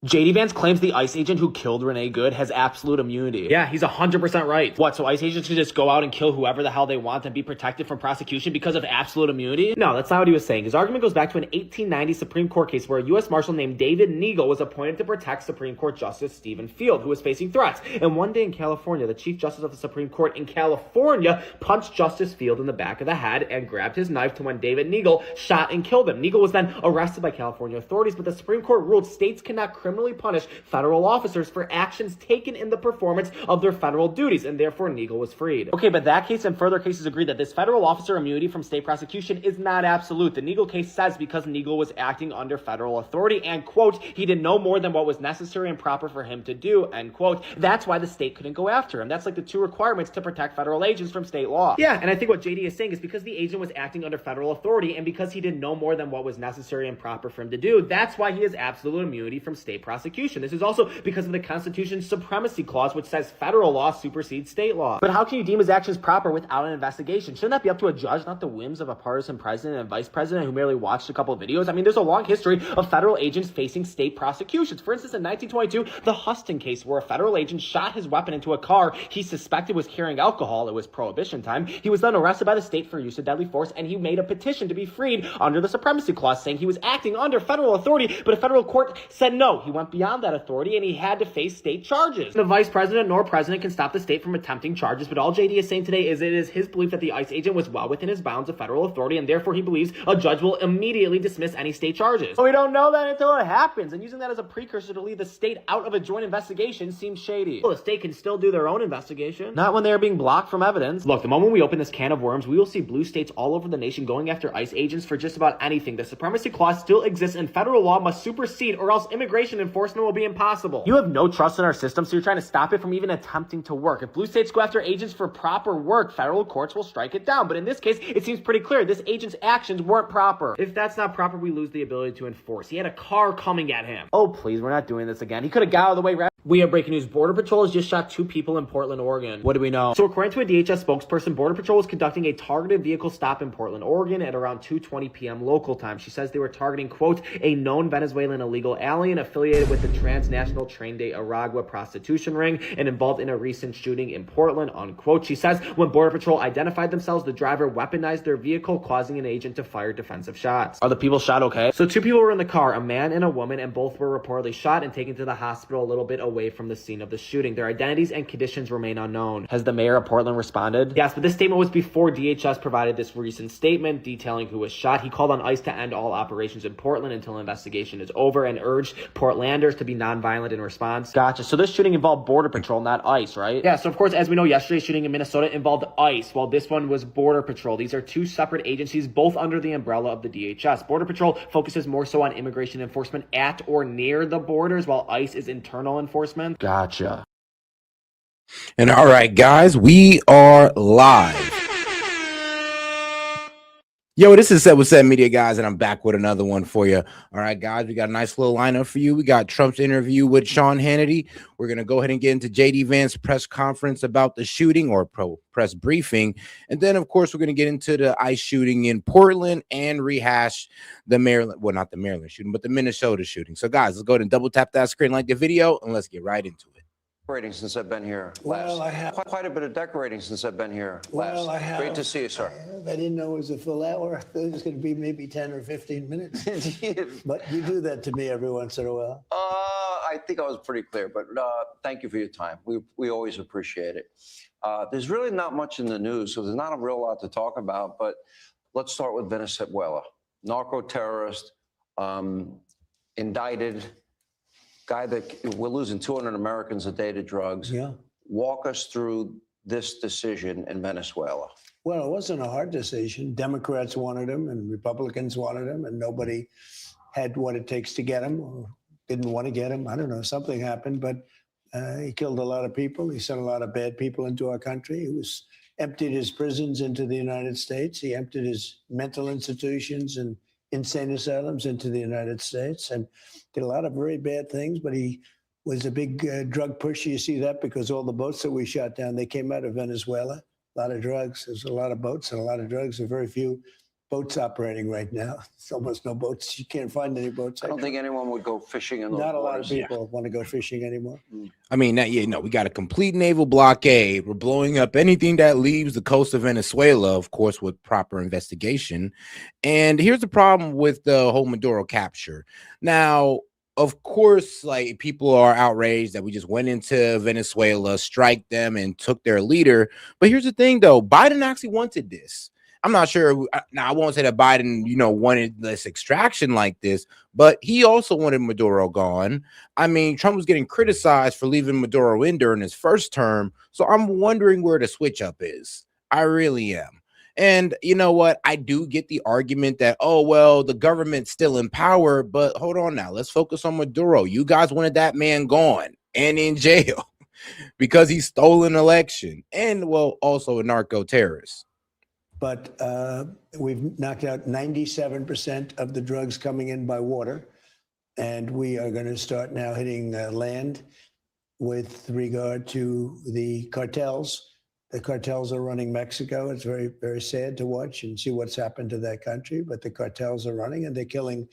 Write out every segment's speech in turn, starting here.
JD Vance claims the ICE agent who killed Renee Good has absolute immunity. Yeah, he's 100% right. What, so ICE agents can just go out and kill whoever the hell they want and be protected from prosecution because of absolute immunity? No, that's not what he was saying. His argument goes back to an 1890 Supreme Court case where a U.S. Marshal named David Neagle was appointed to protect Supreme Court Justice Stephen Field, who was facing threats. And one day in California, the Chief Justice of the Supreme Court in California punched Justice Field in the back of the head and grabbed his knife to when David Neagle shot and killed him. Neagle was then arrested by California authorities, but the Supreme Court ruled states cannot criminally punish federal officers for actions taken in the performance of their federal duties, and therefore Neagle was freed. Okay, but that case and further cases agree that this federal officer immunity from state prosecution is not absolute. The Neagle case says because Neagle was acting under federal authority and, quote, he did no more than what was necessary and proper for him to do, end quote. That's why the state couldn't go after him. That's like the two requirements to protect federal agents from state law. Yeah, and I think what JD is saying is because the agent was acting under federal authority and because he did no more than what was necessary and proper for him to do, that's why he has absolute immunity from state prosecution. This is also because of the Constitution's supremacy clause, which says federal law supersedes state law. But how can you deem his actions proper without an investigation? Shouldn't that be up to a judge, not the whims of a partisan president and vice president who merely watched a couple of videos? I mean, there's a long history of federal agents facing state prosecutions. For instance, in 1922, the Huston case, where a federal agent shot his weapon into a car he suspected was carrying alcohol. It was Prohibition time. He was then arrested by the state for use of deadly force, and he made a petition to be freed under the supremacy clause, saying he was acting under federal authority, but a federal court said no. He went beyond that authority, and he had to face state charges. The vice president nor president can stop the state from attempting charges, but all JD is saying today is it is his belief that the ICE agent was well within his bounds of federal authority, and therefore he believes a judge will immediately dismiss any state charges. But we don't know that until it happens, and using that as a precursor to leave the state out of a joint investigation seems shady. Well, the state can still do their own investigation, not when they're being blocked from evidence. Look, the moment we open this can of worms, we will see blue states all over the nation going after ICE agents for just about anything. The supremacy clause still exists, and federal law must supersede, or else immigration enforcement will be impossible. You have no trust in our system, so you're trying to stop it from even attempting to work. If blue states go after agents for proper work, federal courts will strike it down. But in this case, it seems pretty clear this agent's actions weren't proper. If that's not proper, we lose the ability to enforce. He had a car coming at him. Oh, please, we're not doing this again. He could have got out of the way. We have breaking news. Border Patrol has just shot 2 people in Portland, Oregon. What do we know? So according to a DHS spokesperson, Border Patrol was conducting a targeted vehicle stop in Portland, Oregon at around 2:20 p.m. local time. She says they were targeting, quote, a known Venezuelan illegal alien affiliated with the transnational Train de Aragua prostitution ring and involved in a recent shooting in Portland, unquote. She says when Border Patrol identified themselves, the driver weaponized their vehicle, causing an agent to fire defensive shots. Are the people shot okay? So 2 people were in the car, a man and a woman, and both were reportedly shot and taken to the hospital a little bit away from the scene of the shooting. Their identities and conditions remain unknown. Has the mayor of Portland responded? Yes, but this statement was before DHS provided this recent statement detailing who was shot. He called on ICE to end all operations in Portland until investigation is over and urged Portlanders to be nonviolent in response. Gotcha. So this shooting involved Border Patrol, not ICE, right? Yeah, so of course, as we know, yesterday's shooting in Minnesota involved ICE, while this one was Border Patrol. These are 2 separate agencies, both under the umbrella of the DHS. Border Patrol focuses more so on immigration enforcement at or near the borders, while ICE is internal enforcement. Gotcha. And all right, guys, we are live. Yo, this is Set with Set Media, guys, and I'm back with another one for you. All right, guys, we got a nice little lineup for you. We got Trump's interview with Sean Hannity. We're going to go ahead and get into JD Vance's press conference about the shooting, or press briefing. And then, of course, we're going to get into the ICE shooting in Portland and rehash the Maryland, well, not the Maryland shooting, but the Minnesota shooting. So, guys, let's go ahead and double tap that screen, like the video, and let's get right into it. Decorating since I've been here. Well, I have quite a bit of decorating since I've been here. Well, I have. Great to see you, sir. I didn't know it was a full hour. I thought it was going to be maybe 10 or 15 minutes. But you do that to me every once in a while. I think I was pretty clear, but thank you for your time. We always appreciate it. There's really not much in the news, so there's not a real lot to talk about. But let's start with Venezuela. Narco-terrorist, indicted. Guy that we're losing 200 Americans a day to drugs. Yeah. Walk us through this decision in Venezuela. Well, it wasn't a hard decision. Democrats wanted him and Republicans wanted him, and nobody had what it takes to get him or didn't want to get him. I don't know, something happened, but he killed a lot of people. He sent a lot of bad people into our country. He emptied his prisons into the United States. He emptied his mental institutions and insane asylums into the United States and did a lot of very bad things, but he was a big drug pusher. You see that because all the boats that we shot down, they came out of Venezuela. A lot of drugs. There's a lot of boats and a lot of drugs. There are very few boats operating right now. It's almost no boats. You can't find any boats. I don't think anyone would go fishing in those Not a lot of waters. people want to go fishing anymore. I mean, we got a complete naval blockade. We're blowing up anything that leaves the coast of Venezuela, of course, with proper investigation. And here's the problem with the whole Maduro capture. Now, of course, like, people are outraged that we just went into Venezuela, strike them, and took their leader. But here's the thing, though. Biden actually wanted this. I'm not sure. Now, I won't say that Biden, wanted this extraction like this, but he also wanted Maduro gone. I mean, Trump was getting criticized for leaving Maduro in during his first term. So I'm wondering where the switch up is. I really am. And you know what? I do get the argument that, oh, well, the government's still in power. But hold on now. Let's focus on Maduro. You guys wanted that man gone and in jail because he stole an election and, well, also a narco terrorist. But we've knocked out 97% of the drugs coming in by water. And we are going to start now hitting land with regard to the cartels. The cartels are running Mexico. It's very, very sad to watch and see what's happened to that country. But the cartels are running, and they're killing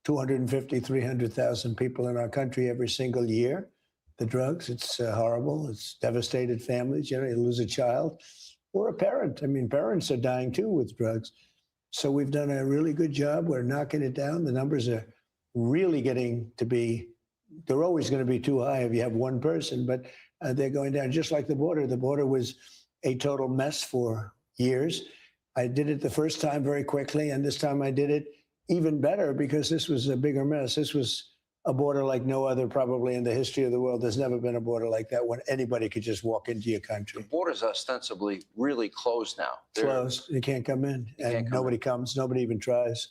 250, 300,000 people in our country every single year. The drugs, it's horrible. It's devastated families. You lose a child or a parent. I mean, parents are dying too with drugs. So we've done a really good job. We're knocking it down. The numbers are really getting to be, they're always going to be too high if you have one person, but they're going down just like the border. The border was a total mess for years. I did it the first time very quickly, and this time I did it even better because this was a bigger mess. This was a border like no other probably in the history of the world. There's never been a border like that when anybody could just walk into your country. The border's ostensibly really closed now. Closed. You can't come in. And nobody comes. Nobody even tries.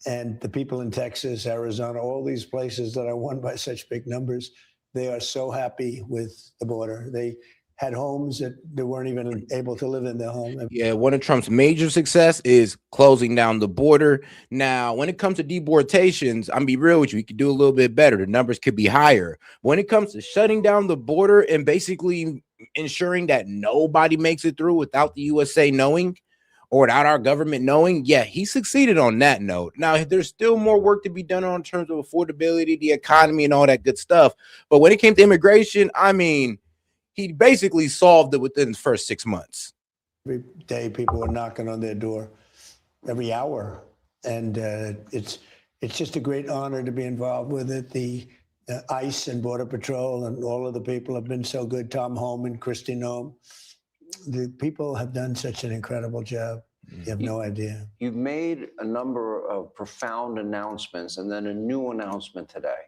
And the people in Texas, Arizona, all these places that are won by such big numbers, they are so happy with the border. They had homes that they weren't even able to live in their home. Yeah, one of Trump's major success is closing down the border. Now, when it comes to deportations, I'm be real with you, we could do a little bit better. The numbers could be higher. When it comes to shutting down the border and basically ensuring that nobody makes it through without the USA knowing or without our government knowing, yeah, he succeeded on that note. Now, there's still more work to be done in terms of affordability, the economy, and all that good stuff. But when it came to immigration, I mean, he basically solved it within the first 6 months. Every day, people are knocking on their door, every hour, and it's just a great honor to be involved with it. The ICE and Border Patrol and all of the people have been so good. Tom Homan, Kristi Noem, the people have done such an incredible job. You have no idea. You've made a number of profound announcements, and then a new announcement today.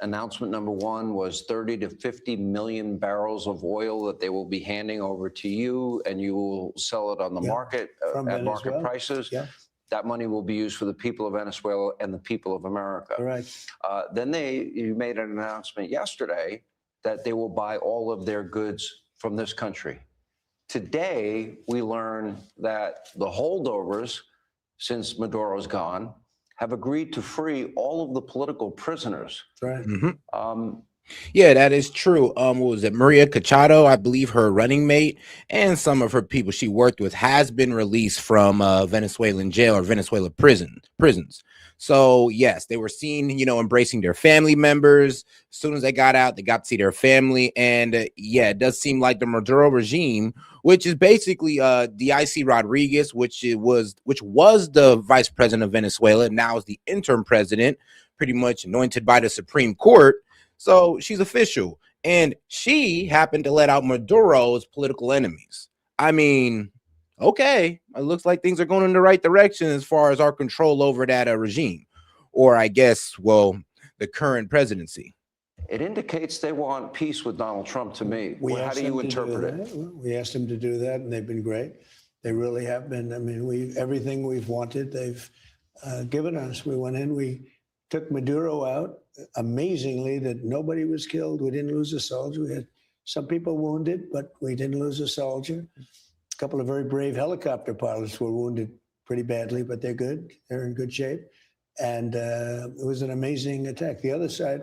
Announcement number one was 30 to 50 million barrels of oil that they will be handing over to you, and you will sell it on the market at market prices. Yeah. That money will be used for the people of Venezuela and the people of America. Correct. Then you made an announcement yesterday that they will buy all of their goods from this country. Today, we learn that the holdovers, since Maduro's gone, have agreed to free all of the political prisoners. Right. Yeah, that is true. What was it? Maria Cachado, I believe her running mate, and some of her people she worked with has been released from Venezuelan jail or Venezuela prisons. So yes, they were seen, embracing their family members. As soon as they got out, they got to see their family. And yeah, it does seem like the Maduro regime, which is basically D.I.C. Rodriguez, which was the vice president of Venezuela, now is the interim president, pretty much anointed by the Supreme Court. So she's official, and she happened to let out Maduro's political enemies. I mean, okay, it looks like things are going in the right direction as far as our control over that regime, or I guess, well, the current presidency. It indicates they want peace with Donald Trump to me. How do you interpret it? We asked them to do that, and they've been great. They really have been. I mean, everything we've wanted, they've given us. We went in, we took Maduro out. Amazingly, that nobody was killed. We didn't lose a soldier. We had some people wounded, but we didn't lose a soldier. A couple of very brave helicopter pilots were wounded pretty badly, but they're good. They're in good shape. And it was an amazing attack. The other side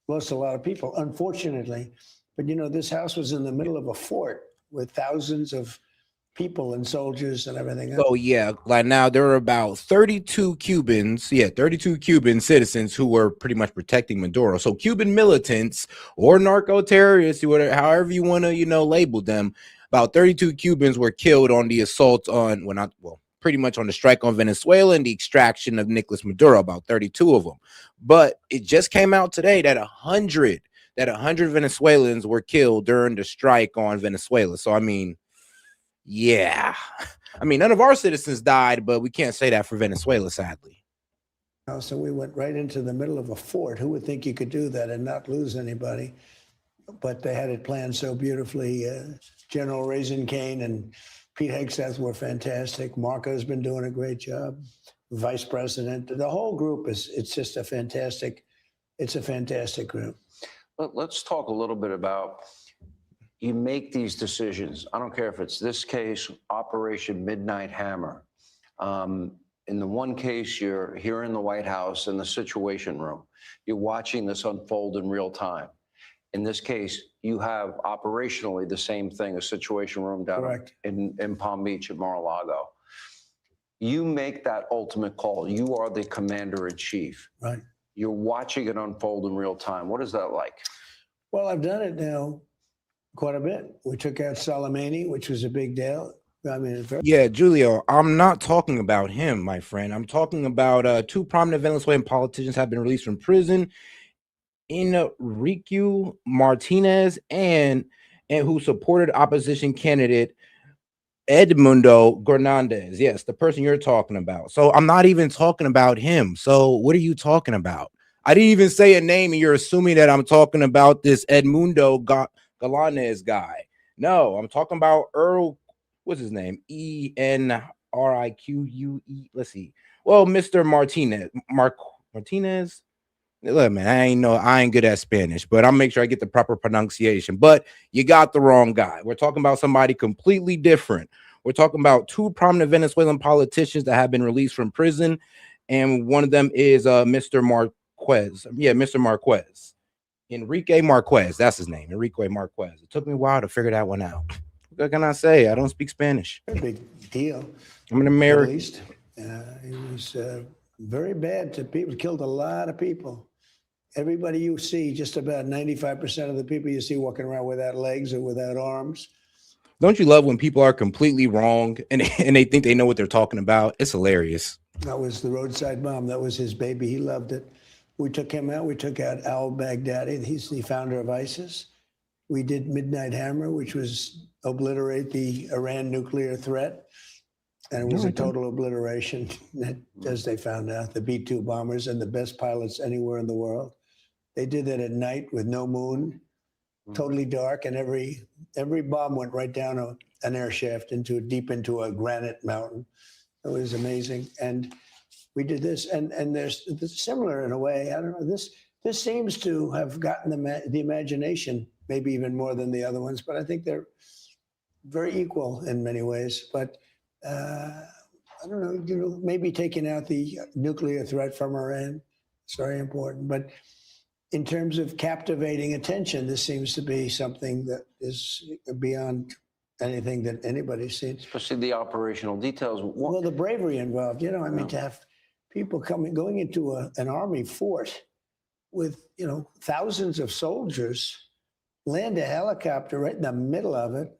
lost a lot of people, unfortunately. But, this house was in the middle of a fort with thousands of people and soldiers and everything else. Oh yeah, like now there are about 32 Cubans, 32 Cuban citizens who were pretty much protecting Maduro. So Cuban militants or narco terrorists, whatever, however you want to, label them. About 32 Cubans were killed on the assault on, pretty much on the strike on Venezuela and the extraction of Nicolas Maduro. About 32 of them, but it just came out today that 100 Venezuelans were killed during the strike on Venezuela. So I mean. Yeah, I mean, none of our citizens died, but we can't say that for Venezuela, sadly. So we went right into the middle of a fort. Who would think you could do that and not lose anybody? But they had it planned so beautifully. General Raisin Kane and Pete Hegseth were fantastic. Marco's been doing a great job. Vice President, the whole group it's just a fantastic group. Let's talk a little bit about, you make these decisions. I don't care if it's this case, Operation Midnight Hammer. In the one case, you're here in the White House in the Situation Room. You're watching this unfold in real time. In this case, you have operationally the same thing, a Situation Room down in Palm Beach at Mar-a-Lago. You make that ultimate call. You are the commander-in-chief. Right. You're watching it unfold in real time. What is that like? Well, I've done it now quite a bit. We took out Soleimani, which was a big deal. I mean, Julio, I'm not talking about him, my friend. I'm talking about two prominent Venezuelan politicians have been released from prison, Enrique Martinez and who supported opposition candidate Edmundo Granades. Yes, the person you're talking about. So I'm not even talking about him. So what are you talking about? I didn't even say a name, and you're assuming that I'm talking about this Edmundo Galanes guy. No, I'm talking about Earl. What's his name? Enrique. Let's see. Well, Mr. Martinez. Look, man, I ain't good at Spanish, but I'll make sure I get the proper pronunciation. But you got the wrong guy. We're talking about somebody completely different. We're talking about two prominent Venezuelan politicians that have been released from prison, and one of them is Mr. Marquez. Yeah, Mr. Marquez. Enrique Marquez. That's his name. Enrique Marquez. It took me a while to figure that one out. What can I say? I don't speak Spanish. Big deal. I'm an American. At least it was very bad to people. Killed a lot of people. Everybody you see, just about 95% of the people you see walking around without legs or without arms. Don't you love when people are completely wrong and they think they know what they're talking about? It's hilarious. That was the roadside bomb. That was his baby. He loved it. We took him out. We took out al-Baghdadi. He's the founder of ISIS. We did Midnight Hammer, which was obliterate the Iran nuclear threat. And it was a total obliteration, as they found out. The B-2 bombers and the best pilots anywhere in the world. They did that at night with no moon, totally dark, and every bomb went right down an air shaft deep into a granite mountain. It was amazing. And we did this, and there's similar in a way. I don't know. This seems to have gotten the imagination, maybe even more than the other ones. But I think they're very equal in many ways. But I don't know. Maybe taking out the nuclear threat from Iran is very important. But in terms of captivating attention, this seems to be something that is beyond anything that anybody's seen. Especially the operational details. Well, the bravery involved, I mean, to have people going into an army fort with, thousands of soldiers, land a helicopter right in the middle of it,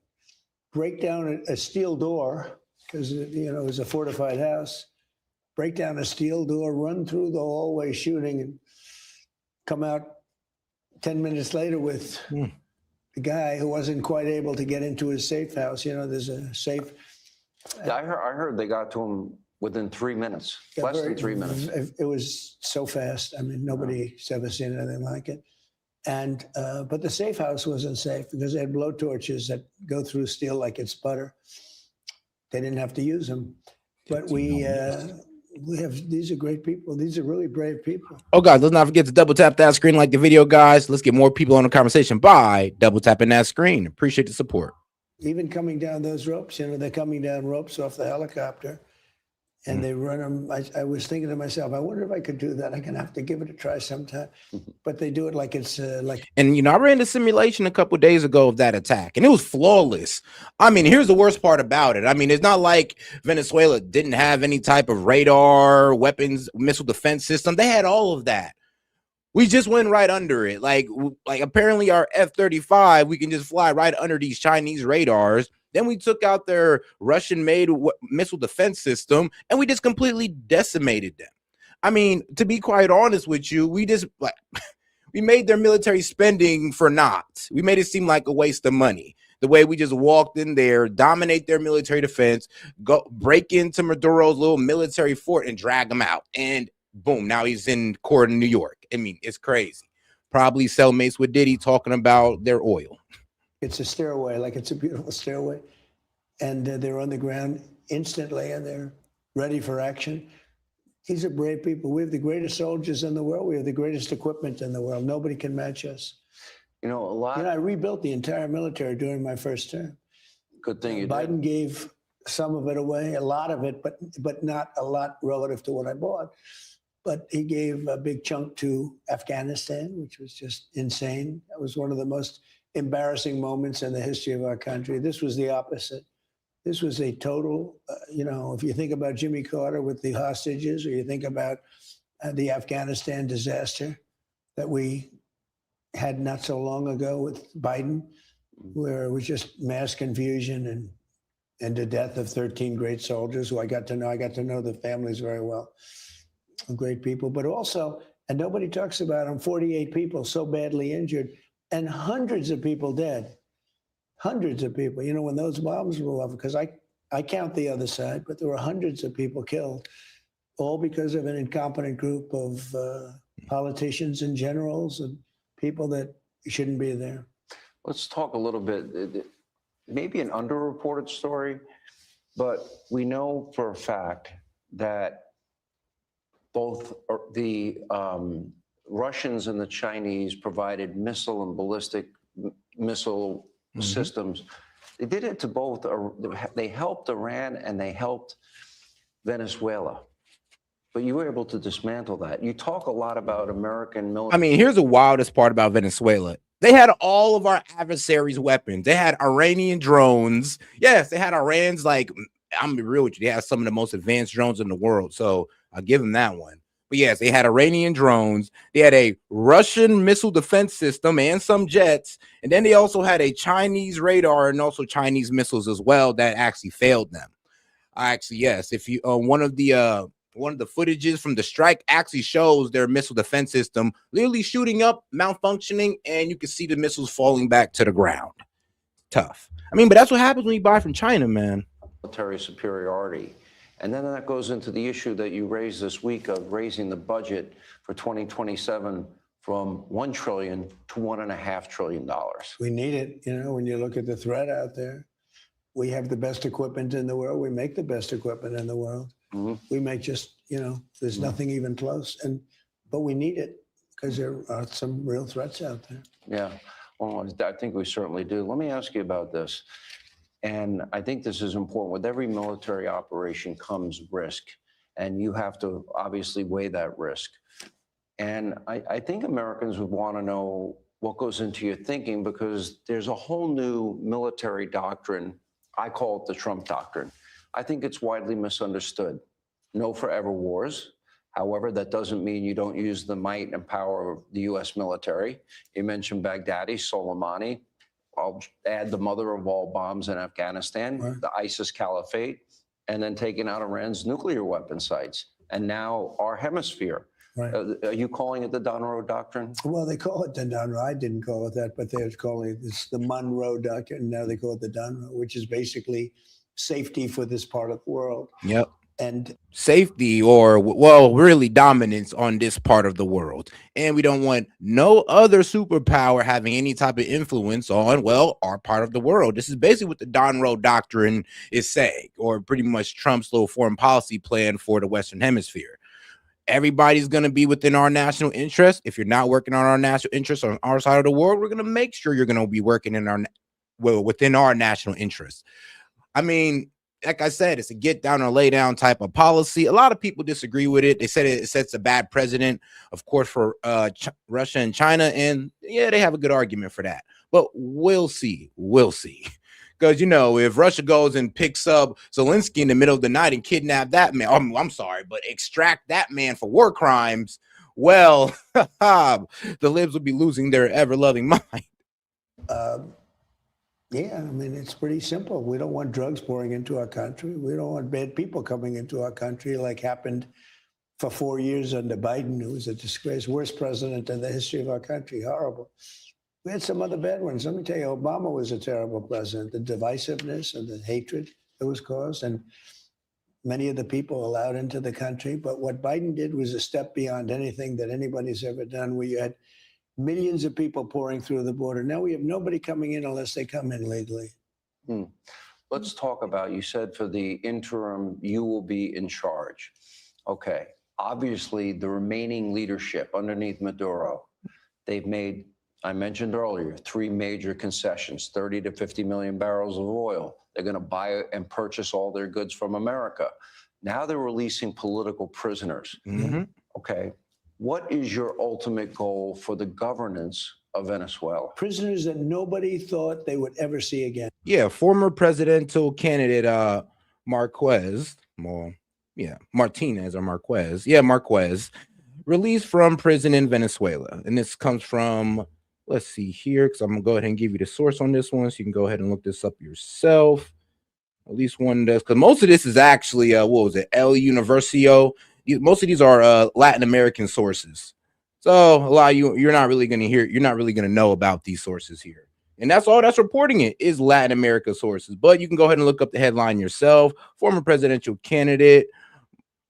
break down a steel door, because, it was a fortified house, break down a steel door, run through the hallway shooting, and come out 10 minutes later with the guy who wasn't quite able to get into his safe house. There's a safe. Yeah, I heard they got to him within 3 minutes, less than 3 minutes. It was so fast. I mean, nobody's ever seen anything like it. And but the safe house wasn't safe because they had blowtorches that go through steel like it's butter. They didn't have to use them. But we have, these are great people. These are really brave people. Oh, guys, let's not forget to double tap that screen, like the video, guys. Let's get more people on the conversation by double tapping that screen. Appreciate the support. Even coming down those ropes, they're coming down ropes off the helicopter. and they run them. I was thinking to myself, I wonder if I could do that. I'm gonna have to give it a try sometime. But they do it like it's like. And I ran the simulation a couple of days ago of that attack, and it was flawless. I mean, here's the worst part about it. I mean, it's not like Venezuela didn't have any type of radar, weapons, missile defense system. They had all of that. We just went right under it. Like apparently our F-35, we can just fly right under these Chinese radars. Then we took out their Russian-made missile defense system, and we just completely decimated them. I mean, to be quite honest with you, we just we made their military spending for naught. We made it seem like a waste of money. The way we just walked in there, dominate their military defense, go break into Maduro's little military fort and drag him out. And boom, now he's in court in New York. I mean, it's crazy. Probably cellmates with Diddy talking about their oil. It's a stairway, like it's a beautiful stairway. And they're on the ground instantly, and they're ready for action. These are brave people. We have the greatest soldiers in the world. We have the greatest equipment in the world. Nobody can match us. You know, a lot. I rebuilt the entire military during my first term. Good thing you did. Biden gave some of it away, a lot of it, but not a lot relative to what I bought. But he gave a big chunk to Afghanistan, which was just insane. That was one of the most embarrassing moments in the history of our country. This was the opposite. This was a total, if you think about Jimmy Carter with the hostages, or you think about the Afghanistan disaster that we had not so long ago with Biden, where it was just mass confusion and the death of 13 great soldiers who I got to know the families very well. Great people, but also, and nobody talks about them, 48 people so badly injured and hundreds of people dead. Hundreds of people, when those bombs were off, because I count the other side, but there were hundreds of people killed, all because of an incompetent group of politicians and generals and people that shouldn't be there. Let's talk a little bit, maybe an underreported story, but we know for a fact that both the Russians and the Chinese provided missile and ballistic missile systems. They did it to both. They helped Iran and they helped Venezuela. But you were able to dismantle that. You talk a lot about American military. I mean, here's the wildest part about Venezuela. They had all of our adversaries' weapons. They had Iranian drones. Yes, they had Iran's, I'm gonna be real with you, they had some of the most advanced drones in the world. So I'll give them that one. But yes, they had Iranian drones. They had a Russian missile defense system and some jets. And then they also had a Chinese radar and also Chinese missiles as well that actually failed them. Yes, if you one of the footages from the strike actually shows their missile defense system literally shooting up, malfunctioning, and you can see the missiles falling back to the ground. Tough. I mean, but that's what happens when you buy from China, man. Military superiority. And then that goes into the issue that you raised this week of raising the budget for 2027 from $1 trillion to $1.5 trillion. We need it. When you look at the threat out there, we have the best equipment in the world. We make the best equipment in the world. We make just, there's nothing even close. But we need it because there are some real threats out there. Yeah, well, I think we certainly do. Let me ask you about this. And I think this is important. With every military operation comes risk, and you have to obviously weigh that risk. And I think Americans would want to know what goes into your thinking, because there's a whole new military doctrine. I call it the Trump doctrine. I think it's widely misunderstood. No forever wars. However, that doesn't mean you don't use the might and power of the U.S. military. You mentioned Baghdadi, Soleimani. I'll add the mother of all bombs in Afghanistan, the ISIS caliphate, and then taking out Iran's nuclear weapon sites. And now our hemisphere. Right. Are you calling it the Monroe Doctrine? Well, they call it the Monroe. I didn't call it that, but they're calling it the Monroe Doctrine. Now they call it the Monroe, which is basically safety for this part of the world. Yep. And safety, or really dominance on this part of the world. And we don't want no other superpower having any type of influence on, our part of the world. This is basically what the Monroe Doctrine is saying, or pretty much Trump's little foreign policy plan for the Western Hemisphere. Everybody's going to be within our national interest. If you're not working on our national interest on our side of the world, we're going to make sure you're going to be working within our national interest. I mean, like I said, it's a get down or lay down type of policy. A lot of people disagree with it. They said it sets a bad precedent, of course, for Russia and China. And yeah, they have a good argument for that. But we'll see. We'll see. Because, you know, if Russia goes and picks up Zelensky in the middle of the night and kidnap that man, I'm sorry, but extract that man for war crimes, well, the libs will be losing their ever-loving mind. Yeah, I mean, it's pretty simple. We don't want drugs pouring into our country. We don't want bad people coming into our country like happened for 4 years under Biden, who was a disgrace, worst president in the history of our country. Horrible. We had some other bad ones. Let me tell you, Obama was a terrible president. The divisiveness and the hatred that was caused, and many of the people allowed into the country. But what Biden did was a step beyond anything that anybody's ever done, where you had millions of people pouring through the border. Now we have nobody coming in unless they come in legally. Let's talk about, you said for the interim, you will be in charge. Okay. Obviously, the remaining leadership underneath Maduro, they've made, I mentioned earlier, 3 major concessions, 30 to 50 million barrels of oil. They're going to buy and purchase all their goods from America. Now they're releasing political prisoners. Okay. What is your ultimate goal for the governance of Venezuela? Prisoners that nobody thought they would ever see again. Yeah, former presidential candidate Martinez or Marquez. Yeah, Marquez, released from prison in Venezuela. And this comes from, let's see here, because I'm going to go ahead and give you the source on this one, so you can go ahead and look this up yourself. At least one does, because most of this is actually, what was it, El Universio. Most of these are Latin American sources. So a lot of you're not really going to hear, you're not really going to know about these sources here. And that's all that's reporting it is Latin America sources. But you can go ahead and look up the headline yourself. Former presidential candidate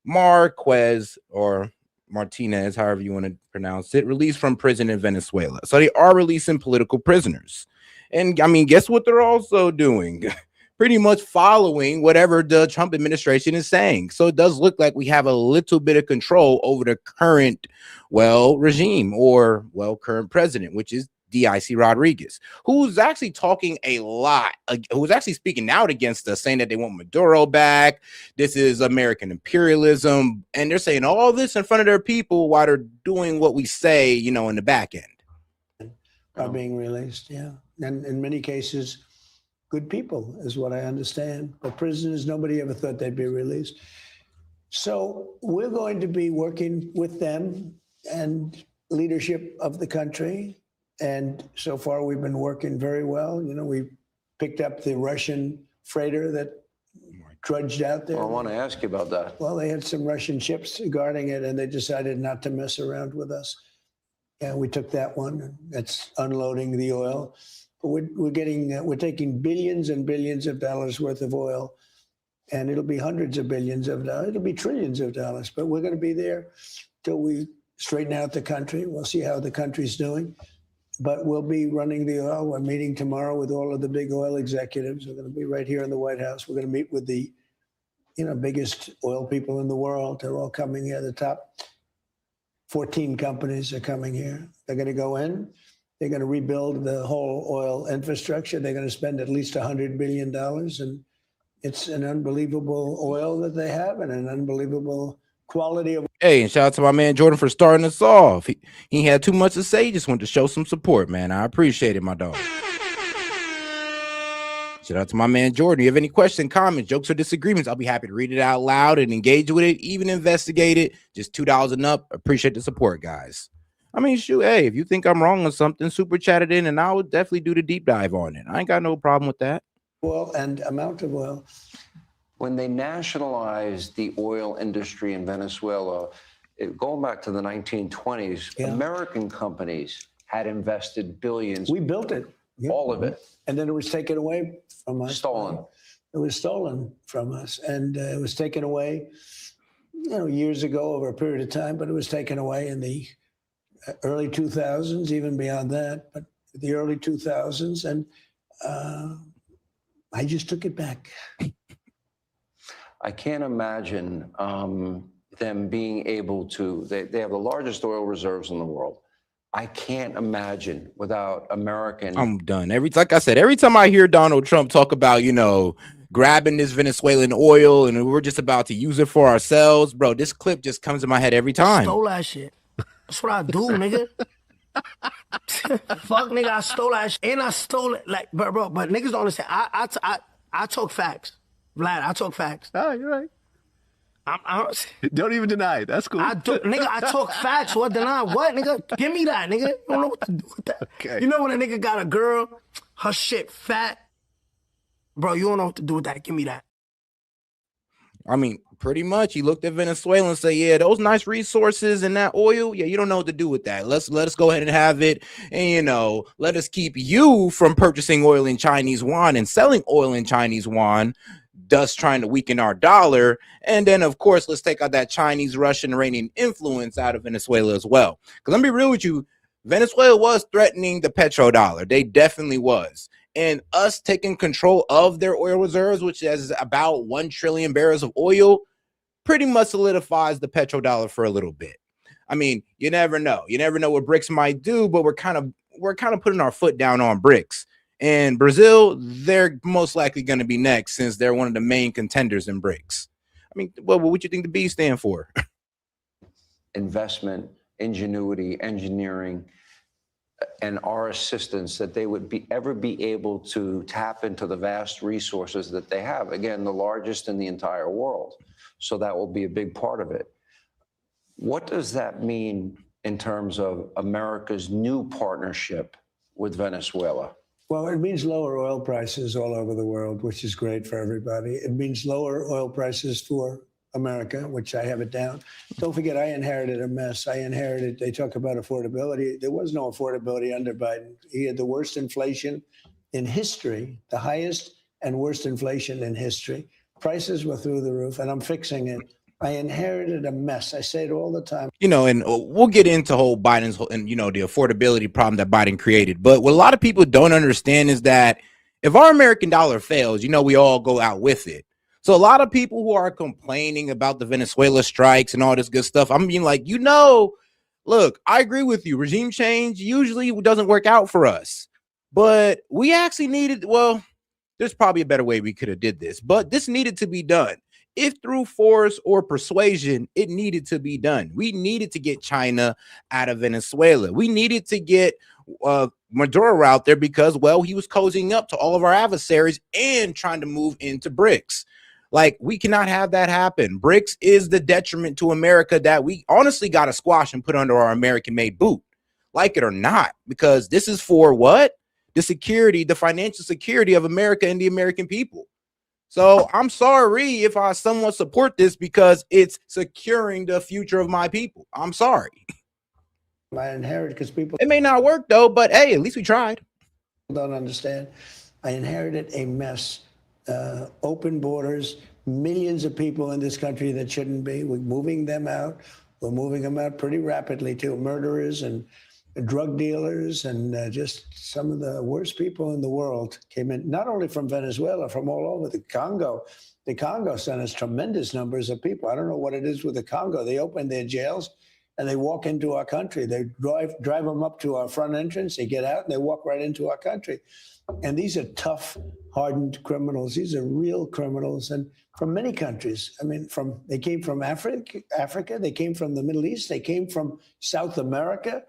Marquez, or Martinez, however you want to pronounce it, released from prison in Venezuela. So they are releasing political prisoners. And I mean, guess what they're also doing? Pretty much following whatever the Trump administration is saying. So it does look like we have a little bit of control over the current, regime, or, current president, which is D.I.C. Rodriguez, who's actually talking a lot, who's actually speaking out against us, saying that they want Maduro back. This is American imperialism. And they're saying all this in front of their people while they're doing what we say, in the back end. Are being released, yeah. And in many cases, good people is what I understand. But prisoners, nobody ever thought they'd be released. So we're going to be working with them and leadership of the country. And so far, we've been working very well. We picked up the Russian freighter that trudged out there. Well, I want to ask you about that. Well, they had some Russian ships guarding it, and they decided not to mess around with us. Yeah, we took that one. That's unloading the oil. But we're taking billions and billions of dollars worth of oil, and it'll be hundreds of billions of dollars. It'll be trillions of dollars. But we're going to be there till we straighten out the country. We'll see how the country's doing. But we'll be running the oil. We're meeting tomorrow with all of the big oil executives. We're going to be right here in the White House. We're going to meet with the, biggest oil people in the world. They're all coming here. The top 14 companies are coming here. They're going to go in. They're going to rebuild the whole oil infrastructure. They're going to spend at least $100 billion. And it's an unbelievable oil that they have and an unbelievable quality of. Hey, and shout out to my man Jordan for starting us off. He had too much to say. He just wanted to show some support, man. I appreciate it, my dog. Shout out to my man Jordan. You have any questions, comments, jokes, or disagreements? I'll be happy to read it out loud and engage with it, even investigate it. Just $2 and up. Appreciate the support, guys. I mean, shoot, hey, if you think I'm wrong on something, super chat it in, and I would definitely do the deep dive on it. I ain't got no problem with that. Oil and amount of oil. When they nationalized the oil industry in Venezuela, going back to the 1920s, American companies had invested billions. We built it. All of it. And then it was taken away from us. Stolen. It was stolen from us. And it was taken away, years ago over a period of time, but it was taken away in the early 2000s, even beyond that, but the early 2000s. And I just took it back. I can't imagine them being able to, they have the largest oil reserves in the world. I can't imagine without American. I'm done. Like I said, every time I hear Donald Trump talk about, grabbing this Venezuelan oil and we're just about to use it for ourselves. Bro, this clip just comes in my head every time. Stole that shit. That's what I do, nigga. Fuck, nigga, I stole that shit. And I stole it. Like, bro, but niggas don't understand. I talk facts. Vlad, I talk facts. Oh, you're right. I Don't even deny it. That's cool. nigga, I talk facts. What deny? What, nigga? Give me that, nigga. You don't know what to do with that. Okay. You know when a nigga got a girl, her shit fat? Bro, you don't know what to do with that. Give me that. I mean, pretty much. He looked at Venezuela and said, yeah, those nice resources and that oil, yeah, you don't know what to do with that. Let us go ahead and have it. And, you know, let us keep you from purchasing oil in Chinese yuan and selling oil in Chinese yuan, thus trying to weaken our dollar. And then, of course, let's take out that Chinese, Russian, Iranian influence out of Venezuela as well. Because let me be real with you, Venezuela was threatening the petrodollar. They definitely was. And us taking control of their oil reserves, which is about 1 trillion barrels of oil, pretty much solidifies the petrodollar for a little bit. I mean, you never know. You never know what BRICS might do, but we're kind of putting our foot down on BRICS. And Brazil, they're most likely going to be next since they're one of the main contenders in BRICS. I mean, what would you think the B stand for? Investment, ingenuity, engineering, and our assistance, that they would ever be able to tap into the vast resources that they have. Again, the largest in the entire world. So that will be a big part of it. What does that mean in terms of America's new partnership with Venezuela? Well, it means lower oil prices all over the world, which is great for everybody. It means lower oil prices for America, which I have it down. Don't forget, I inherited a mess. They talk about affordability. There was no affordability under Biden. He had the worst inflation in history, the highest and worst inflation in history. Prices were through the roof, and I'm fixing it. I inherited a mess. I say it all the time. You know, and we'll get into whole Biden's and, you know, the affordability problem that Biden created. But what a lot of people don't understand is that if our American dollar fails, you know, we all go out with it. So a lot of people who are complaining about the Venezuela strikes and all this good stuff, I'm being like, you know, look, I agree with you. Regime change usually doesn't work out for us. But we actually needed, well, there's probably a better way we could have did this, but this needed to be done. If through force or persuasion, it needed to be done. We needed to get China out of Venezuela. We needed to get Maduro out there because, well, he was cozying up to all of our adversaries and trying to move into BRICS. Like, we cannot have that happen. BRICS is the detriment to America that we honestly got to squash and put under our American-made boot, like it or not, because this is for what? The security, the financial security of America and the American people. So I'm sorry if I somewhat support this because it's securing the future of my people. I'm sorry. I inherited because people... It may not work, though, but hey, at least we tried. Don't understand. I inherited a mess. Open borders, millions of people in this country that shouldn't be. We're moving them out. We're moving them out pretty rapidly, too. Murderers and drug dealers and just some of the worst people in the world came in, not only from Venezuela, from all over the Congo. The Congo sent us tremendous numbers of people. I don't know what it is with the Congo. They open their jails and they walk into our country. They drive them up to our front entrance. They get out and they walk right into our country. And these are tough, hardened criminals. These are real criminals, and from many countries. I mean, they came from Africa. They came from the Middle East. They came from South America,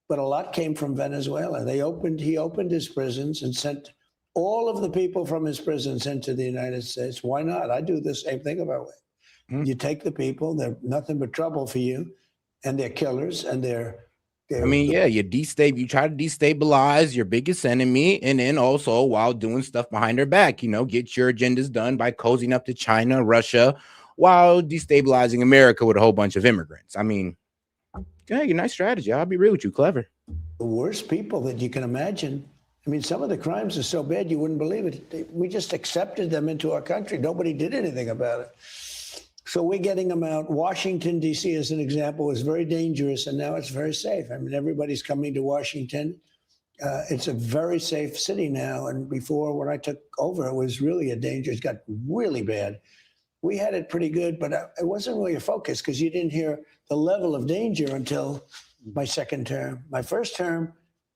but a lot came from Venezuela. He opened his prisons and sent all of the people from his prisons into the United States. Why not? I do the same thing about it. You take the people; they're nothing but trouble for you, and they're killers, and they're I mean, yeah, you try to destabilize your biggest enemy, and then also while doing stuff behind their back, you know, get your agendas done by cozying up to China, Russia, while destabilizing America with a whole bunch of immigrants. I mean, yeah, your nice strategy. I'll be real with you, clever. The worst people that you can imagine. I mean, some of the crimes are so bad you wouldn't believe it. We just accepted them into our country. Nobody did anything about it. So we're getting them out. Washington, D.C., as an example, was very dangerous, and now it's very safe. I mean, everybody's coming to Washington. It's a very safe city now. And before, when I took over, it was really a danger. It got really bad. We had it pretty good, but it wasn't really a focus because you didn't hear the level of danger until my second term. My first term,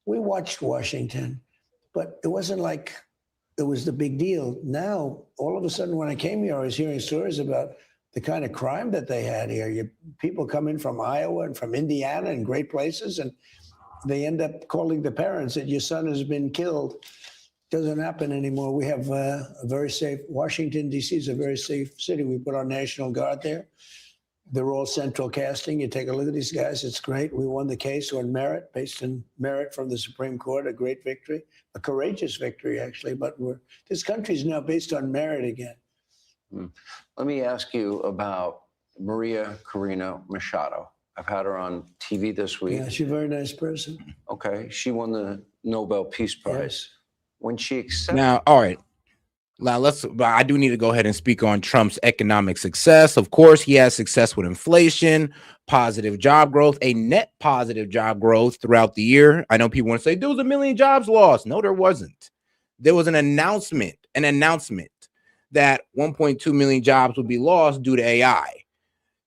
we watched Washington, but it wasn't like it was the big deal. Now, all of a sudden, when I came here, I was hearing stories about the kind of crime that they had here. People come in from Iowa and from Indiana and great places, and they end up calling the parents that your son has been killed. Doesn't happen anymore. We have a very safe, Washington, D.C. is a very safe city. We put our National Guard there. They're all central casting. You take a look at these guys. It's great. We won the case on merit, based on merit from the Supreme Court, a great victory, a courageous victory, actually. But this country is now based on merit again. Let me ask you about Maria Corina Machado. I've had her on TV this week. Yeah, she's a very nice person. Okay. She won the Nobel Peace Prize. Yes. When she accepted. Now, all right. Now I do need to go ahead and speak on Trump's economic success. Of course, he has success with inflation, positive job growth, a net positive job growth throughout the year. I know people want to say there was 1 million jobs lost. No, there wasn't. There was an announcement that 1.2 million jobs would be lost due to AI.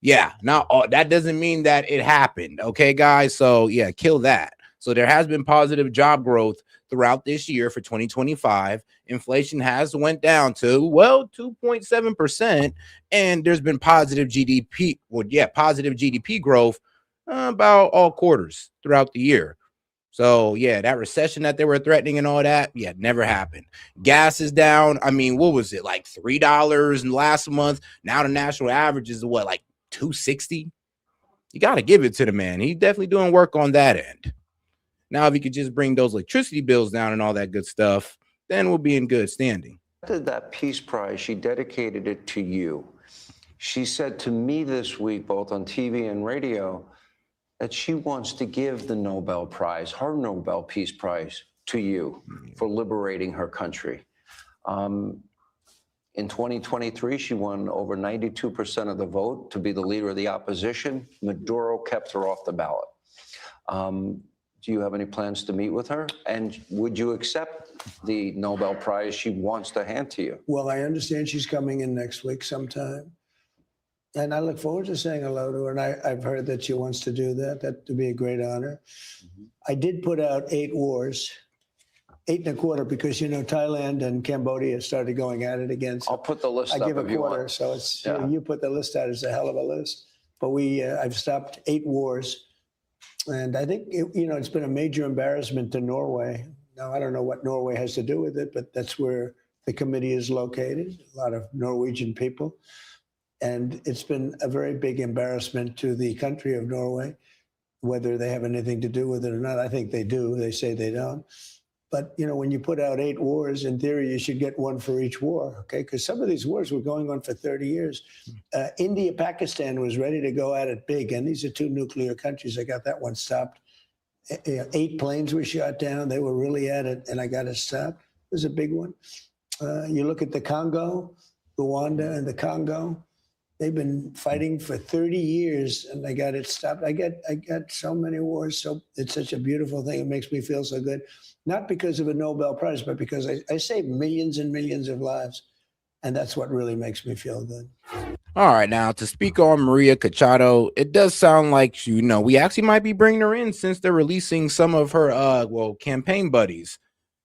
Yeah, now that doesn't mean that it happened. Okay, guys. So yeah, kill that. So there has been positive job growth throughout this year for 2025. Inflation has went down to, 2.7%. And there's been positive GDP. Well, yeah, positive GDP growth about all quarters throughout the year. So yeah, that recession that they were threatening and all that, yeah, never happened. Gas is down. I mean, what was it, like $3 last month? Now the national average is what, like $2.60? You got to give it to the man. He's definitely doing work on that end. Now, if you could just bring those electricity bills down and all that good stuff, then we'll be in good standing. That Peace Prize, she dedicated it to you. She said to me this week, both on TV and radio, that she wants to give the Nobel Prize, her Nobel Peace Prize, to you for liberating her country. In 2023, she won over 92% of the vote to be the leader of the opposition. Maduro kept her off the ballot. Do you have any plans to meet with her? And would you accept the Nobel Prize she wants to hand to you? Well, I understand she's coming in next week sometime. And I look forward to saying hello to her. And I've heard that she wants to do that. That would be a great honor. I did put out 8 wars, 8 and a quarter, because, Thailand and Cambodia started going at it again. So I'll put the list up. I give a if you quarter, want. so it's you put the list out. It's a hell of a list. But I've stopped 8 wars. And I think, it's been a major embarrassment to Norway. Now, I don't know what Norway has to do with it, but that's where the committee is located, a lot of Norwegian people. And it's been a very big embarrassment to the country of Norway, whether they have anything to do with it or not. I think they do. They say they don't. But, when you put out 8 wars, in theory, you should get 1 for each war, okay? Because some of these wars were going on for 30 years. India, Pakistan was ready to go at it big, and these are 2 nuclear countries. I got that one stopped. 8 planes were shot down. They were really at it, and I got it stopped. It was a big one. You look at the Congo, Rwanda and the Congo. They've been fighting for 30 years, and I got it stopped. I got so many wars. So it's such a beautiful thing. It makes me feel so good. Not because of a Nobel Prize, but because I saved millions and millions of lives. And that's what really makes me feel good. All right, now to speak on Maria Machado, it does sound like, we actually might be bringing her in since they're releasing some of her, campaign buddies.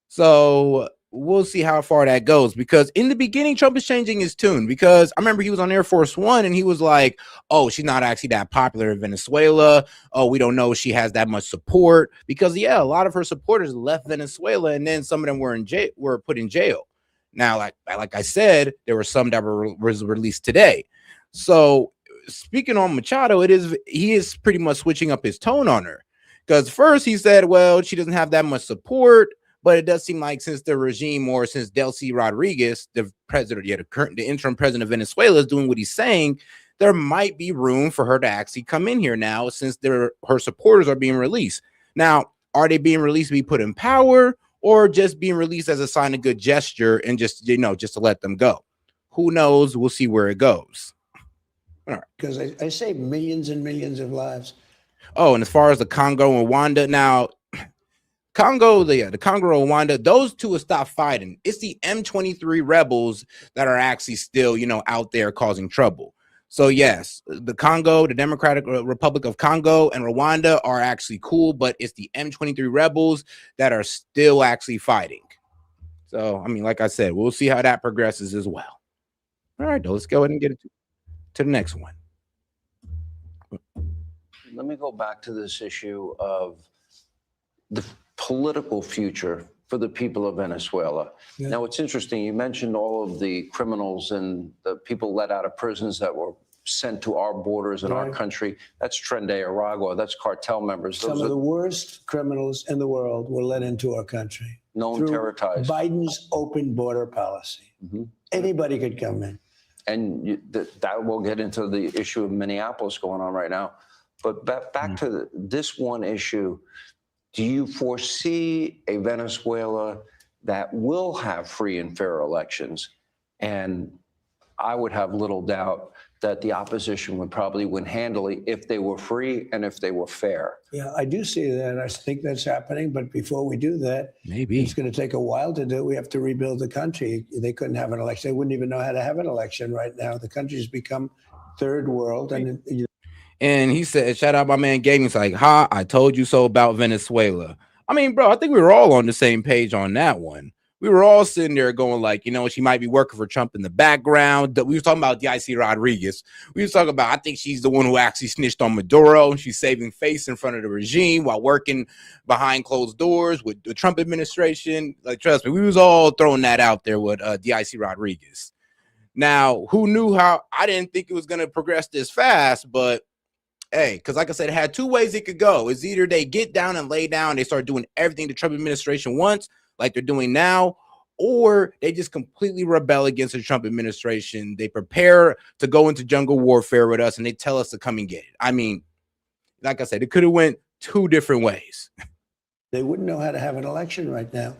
So we'll see how far that goes, because in the beginning, Trump is changing his tune, because I remember he was on Air Force One and he was like, oh, she's not actually that popular in Venezuela. Oh, we don't know if she has that much support, because, a lot of her supporters left Venezuela and then some of them were put in jail. Now, like I said, there were some that were released today. So speaking on Machado, he is pretty much switching up his tone on her, because first he said, well, she doesn't have that much support. But it does seem like since the regime, or since Delcy Rodriguez, the president, the interim president of Venezuela, is doing what he's saying, there might be room for her to actually come in here now, since her supporters are being released. Now, are they being released to be put in power, or just being released as a sign of good gesture and just to let them go? Who knows? We'll see where it goes. All right. Because I saved millions and millions of lives. Oh, and as far as the Congo and Rwanda, now, the Congo and Rwanda, those two will stop fighting. It's the M23 rebels that are actually still, out there causing trouble. So yes, the Congo, the Democratic Republic of Congo and Rwanda are actually cool, but it's the M23 rebels that are still actually fighting. So, I mean, like I said, we'll see how that progresses as well. All right, though, let's go ahead and get to the next one. Let me go back to this issue of the political future for the people of Venezuela. Yeah. Now, it's interesting. You mentioned all of the criminals and the people let out of prisons that were sent to our borders in our Right. country. That's Tren de Aragua. That's cartel members. Some Those of the are worst criminals in the world were let into our country known through terror ties. Biden's open border policy. Anybody could come in. And that will get into the issue of Minneapolis going on right now. But back to this one issue, do you foresee a Venezuela that will have free and fair elections? And I would have little doubt that the opposition would probably win handily if they were free and if they were fair. Yeah, I do see that. I think that's happening. But before we do that, Maybe it's going to take a while to do. We have to rebuild the country. They couldn't have an election. They wouldn't even know how to have an election right now. The country's become third world. And he said, shout out my man Gabe. He's like, ha, I told you so about Venezuela. I mean, bro, I think we were all on the same page on that one. We were all sitting there going like, you know, she might be working for Trump in the background. We were talking about D.I.C. Rodriguez. We were talking about, I think she's the one who actually snitched on Maduro. And she's saving face in front of the regime while working behind closed doors with the Trump administration. Like, trust me, we was all throwing that out there with D.I.C. Rodriguez. Now, who knew how? I didn't think it was going to progress this fast, but hey, because like I said, it had two ways it could go. It's either they get down and lay down, they start doing everything the Trump administration wants, like they're doing now, or they just completely rebel against the Trump administration. They prepare to go into jungle warfare with us, and they tell us to come and get it. I mean, like I said, it could have went two different ways. They wouldn't know how to have an election right now.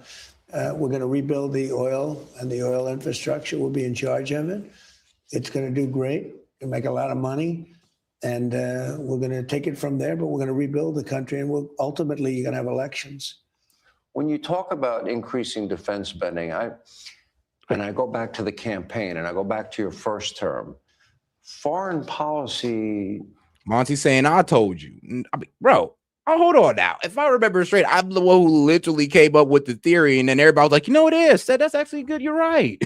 We're going to rebuild the oil and the oil infrastructure. We'll be in charge of it. It's going to do great. It'll make a lot of money. And we're going to take it from there, but we're going to rebuild the country. And ultimately, you're going to have elections. When you talk about increasing defense spending, I go back to the campaign and I go back to your first term. Foreign policy. Monty's saying, I told you. I mean, bro, hold on now. If I remember straight, I'm the one who literally came up with the theory, and then everybody was like, you know, it is. That's actually good. You're right.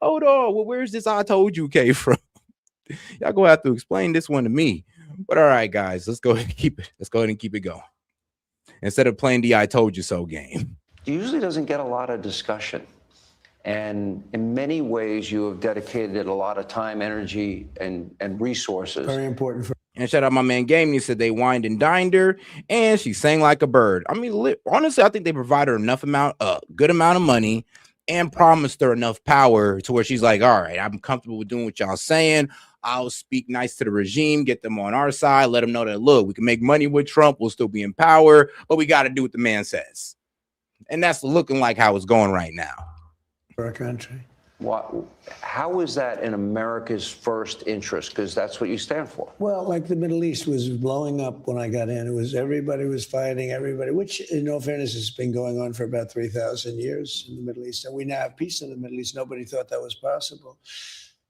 Hold on. Well, where's this I told you came from? Y'all gonna have to explain this one to me. But all right, guys, let's go ahead and keep it. Let's go ahead and keep it going. Instead of playing the I told you so game. It usually doesn't get a lot of discussion. And in many ways, you have dedicated a lot of time, energy, and resources. Very important for. And shout out my man Game. He said they wined and dined her, and she sang like a bird. I mean, honestly, I think they provided her good amount of money, and promised her enough power to where she's like, all right, I'm comfortable with doing what y'all saying. I'll speak nice to the regime, get them on our side, let them know that, look, we can make money with Trump. We'll still be in power, but we got to do what the man says. And that's looking like how it's going right now. For our country. How is that in America's first interest? Because that's what you stand for. Well, like the Middle East was blowing up when I got in. It was everybody was fighting everybody, which in all fairness has been going on for about 3,000 years in the Middle East. And we now have peace in the Middle East. Nobody thought that was possible.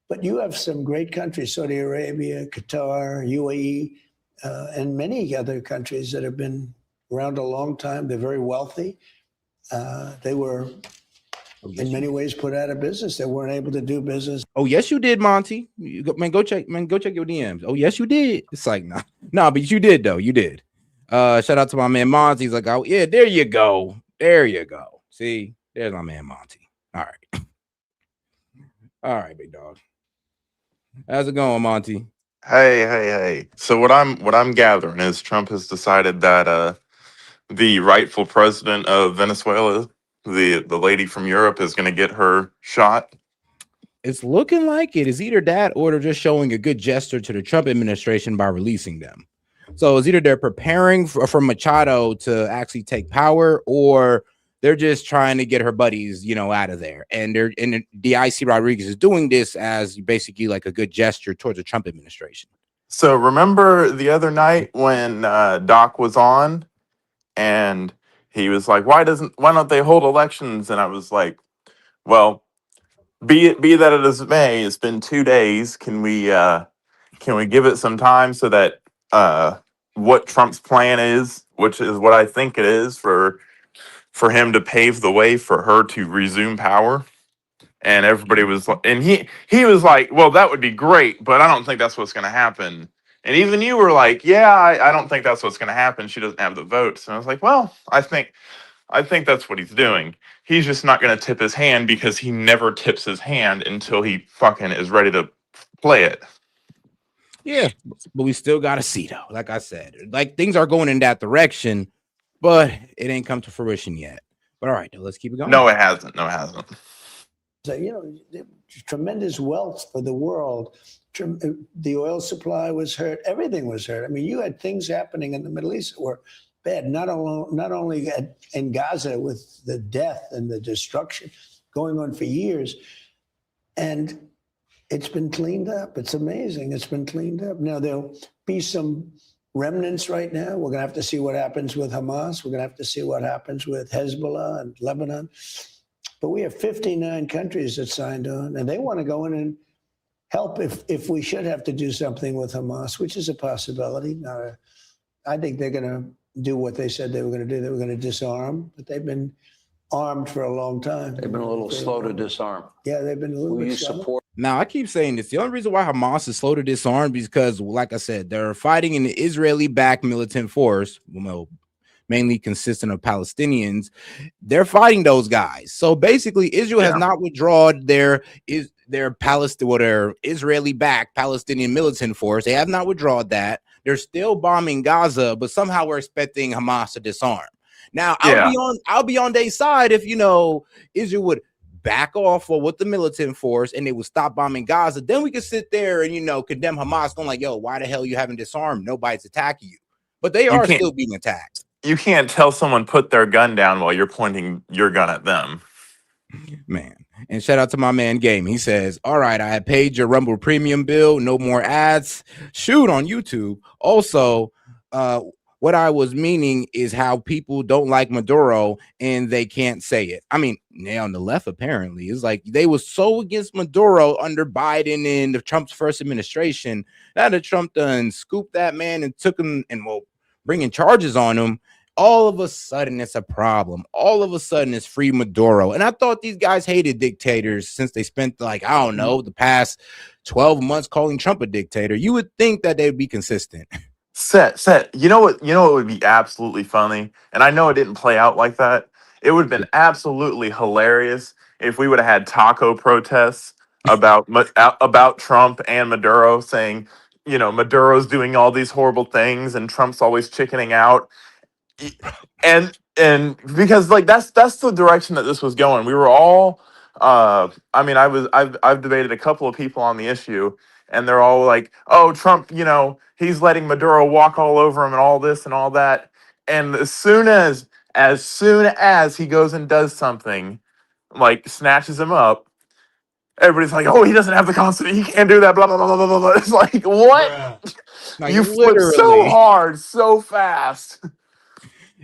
But you have some great countries, Saudi Arabia, Qatar, UAE, and many other countries that have been around a long time. They're very wealthy. They were, in many ways, put out of business. They weren't able to do business. Oh, yes, you did, Monty. Go check your DMs. Oh, yes, you did. It's like, nah, but you did, though. You did. Shout out to my man Monty. He's like, oh, yeah, there you go. There you go. See, there's my man Monty. All right. All right, big dog. How's it going, Monty? Hey. So what I'm gathering is Trump has decided that the rightful president of Venezuela, the lady from Europe, is going to get her shot. It's looking like it is either that or they're just showing a good gesture to the Trump administration by releasing them. So it's either they're preparing for Machado to actually take power, or they're just trying to get her buddies, out of there. And D.I.C. Rodriguez is doing this as basically like a good gesture towards the Trump administration. So remember the other night when Doc was on and he was like, why don't they hold elections? And I was like, well, be that it as may, it's been 2 days. Can we give it some time so that what Trump's plan is, which is what I think it is, for for him to pave the way for her to resume power. And everybody was like, and he was like, well, that would be great, but I don't think that's what's going to happen. And even you were like, yeah, I don't think that's what's going to happen. She doesn't have the votes. And I was like, well, I think that's what he's doing. He's just not going to tip his hand because he never tips his hand until he fucking is ready to play it. Yeah, but we still got to see though. Like I said, like things are going in that direction, but it ain't come to fruition yet. But all right, let's keep it going. No, it hasn't. No, it hasn't. So, you know, tremendous wealth for the world. The oil supply was hurt. Everything was hurt. I mean, you had things happening in the Middle East that were bad, not only in Gaza with the death and the destruction going on for years. And it's been cleaned up. It's amazing. It's been cleaned up. Now, there'll be some remnants right now. We're going to have to see what happens with Hamas. We're going to have to see what happens with Hezbollah and Lebanon. But we have 59 countries that signed on, and they want to go in and help if we should have to do something with Hamas, which is a possibility. Now, I think they're going to do what they said they were going to do. They were going to disarm, but they've been armed for a long time. They've been a little slow to disarm. Yeah, they've been a little bit slow. Support? Now, I keep saying this. The only reason why Hamas is slow to disarm is because, like I said, they're fighting in the Israeli-backed militant force, mainly consisting of Palestinians. They're fighting those guys. So basically, Israel has not withdrawn their Israeli-backed Palestinian militant force. They have not withdrawn that. They're still bombing Gaza, but somehow we're expecting Hamas to disarm. Now, I'll be on their side if, you know, Israel would back off with the militant force and they would stop bombing Gaza. Then we could sit there and, you know, condemn Hamas, going like, yo, why the hell you haven't disarmed? Nobody's attacking you. But they are still being attacked. You can't tell someone put their gun down while you're pointing your gun at them. Man. And shout out to my man Game. He says, all right, I have paid your Rumble premium bill. No more ads. Shoot on YouTube. Also, what I was meaning is how people don't like Maduro and they can't say it. I mean, on the left, apparently, it's like they were so against Maduro under Biden and the Trump's first administration. Now that Trump done scooped that man and took him and bringing charges on him, all of a sudden it's a problem. All of a sudden it's free Maduro. And I thought these guys hated dictators since they spent, like, I don't know, the past 12 months calling Trump a dictator. You would think that they'd be consistent. Set. You know what would be absolutely funny? And I know it didn't play out like that. It would have been absolutely hilarious if we would have had taco protests about Trump and Maduro, saying, you know, Maduro's doing all these horrible things and Trump's always chickening out. And because, like, that's the direction that this was going. We were all I mean, I've debated a couple of people on the issue, and they're all like, oh, Trump, you know, he's letting Maduro walk all over him and all this and all that. And as soon as he goes and does something, like snatches him up, everybody's like, oh, he doesn't have the Constitution, he can't do that, blah blah blah blah blah blah. It's like, what? Like, you flipped so hard so fast.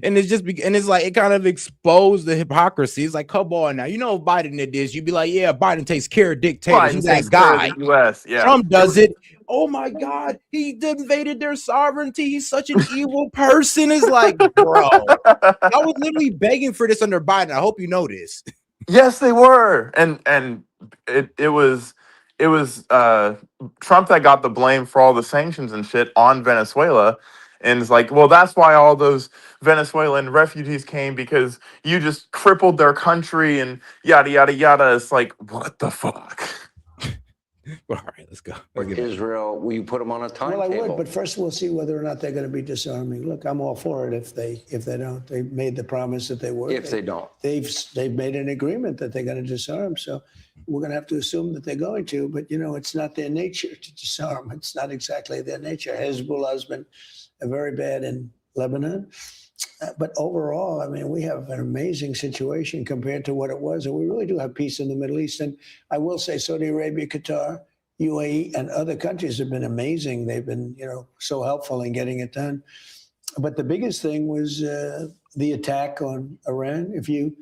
And it's just, and it's like, it kind of exposed the hypocrisy. It's like, come on now, you know, if Biden did this, you'd be like, yeah, Biden takes care of dictators. He's that guy. US, yeah. Trump does it. Oh my God, he invaded their sovereignty. He's such an evil person. It's like, bro, I was literally begging for this under Biden. I hope you know this. Yes, they were, and it was Trump that got the blame for all the sanctions and shit on Venezuela. And it's like, well, that's why all those Venezuelan refugees came, because you just crippled their country and yada, yada, yada. It's like, what the fuck? All right, let's go. Israel, will you put them on a timetable? Well, I would, but first we'll see whether or not they're going to be disarming. Look, I'm all for it if they don't. They made the promise that they would. If they don't. They've made an agreement that they're going to disarm. So we're going to have to assume that they're going to. But, you know, it's not their nature to disarm. It's not exactly their nature. Hezbollah's been very bad in Lebanon. But overall, I mean, we have an amazing situation compared to what it was. And we really do have peace in the Middle East. And I will say Saudi Arabia, Qatar, UAE, and other countries have been amazing. They've been, you know, so helpful in getting it done. But the biggest thing was the attack on Iran. If you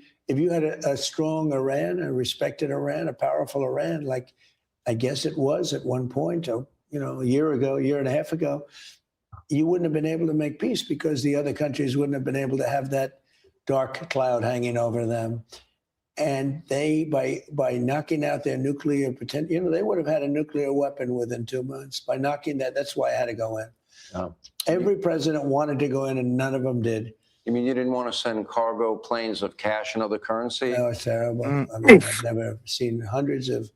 had a strong Iran, a respected Iran, a powerful Iran, like I guess it was at one point, you know, a year and a half ago, you wouldn't have been able to make peace because the other countries wouldn't have been able to have that dark cloud hanging over them. And they, by knocking out their nuclear potential, they would have had a nuclear weapon within 2 months. By knocking that, that's why I had to go in. Every president wanted to go in, and none of them did. You mean you didn't want to send cargo planes of cash and other currency? No, it's terrible. I mean, I've never seen hundreds of.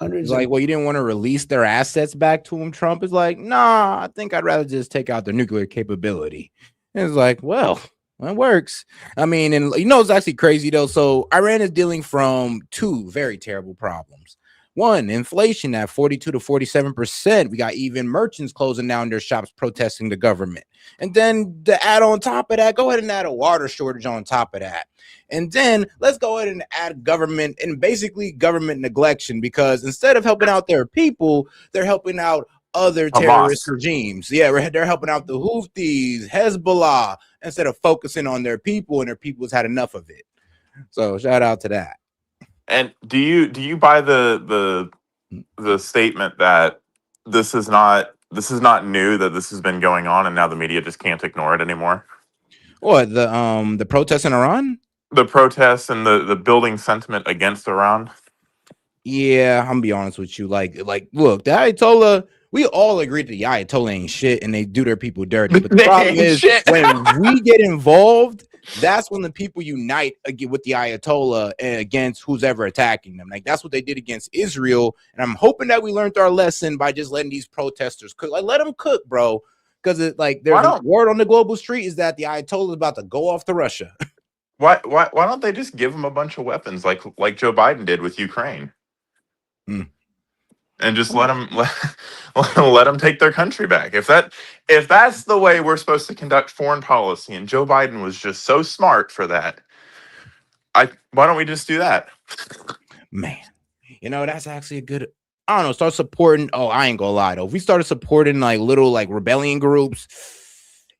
Like, well, you didn't want to release their assets back to them. Trump is like, nah, I think I'd rather just take out their nuclear capability. And it's like, well, it works. I mean, and it's actually crazy though. So Iran is dealing from two very terrible problems. One, inflation at 42 to 47%. We got even merchants closing down their shops protesting the government. And then to add on top of that, go ahead and add a water shortage on top of that. And then let's go ahead and add government and basically government neglection, because instead of helping out their people, they're helping out other terrorist regimes. Yeah, they're helping out the Houthis, Hezbollah, instead of focusing on their people, and their people's had enough of it. So shout out to that. And do you buy the statement that this is not new, that this has been going on and now the media just can't ignore it anymore? What, the protests in Iran? The protests and the building sentiment against Iran. Yeah, I'm gonna be honest with you. Like, look, the Ayatollah, we all agree that the Ayatollah ain't shit and they do their people dirty. But the problem is when we get involved, that's when the people unite with the Ayatollah and against who's ever attacking them. Like, that's what they did against Israel. And I'm hoping that we learned our lesson by just letting these protesters cook. Like, let them cook, bro. Because there's a word on the global street is that the Ayatollah is about to go off to Russia. Why don't they just give them a bunch of weapons like Joe Biden did with Ukraine? And just let them take their country back. If that's the way we're supposed to conduct foreign policy, and Joe Biden was just so smart for that, why don't we just do that? Man, that's actually a good. I don't know. Start supporting. Oh, I ain't gonna lie though. If we started supporting like little like rebellion groups,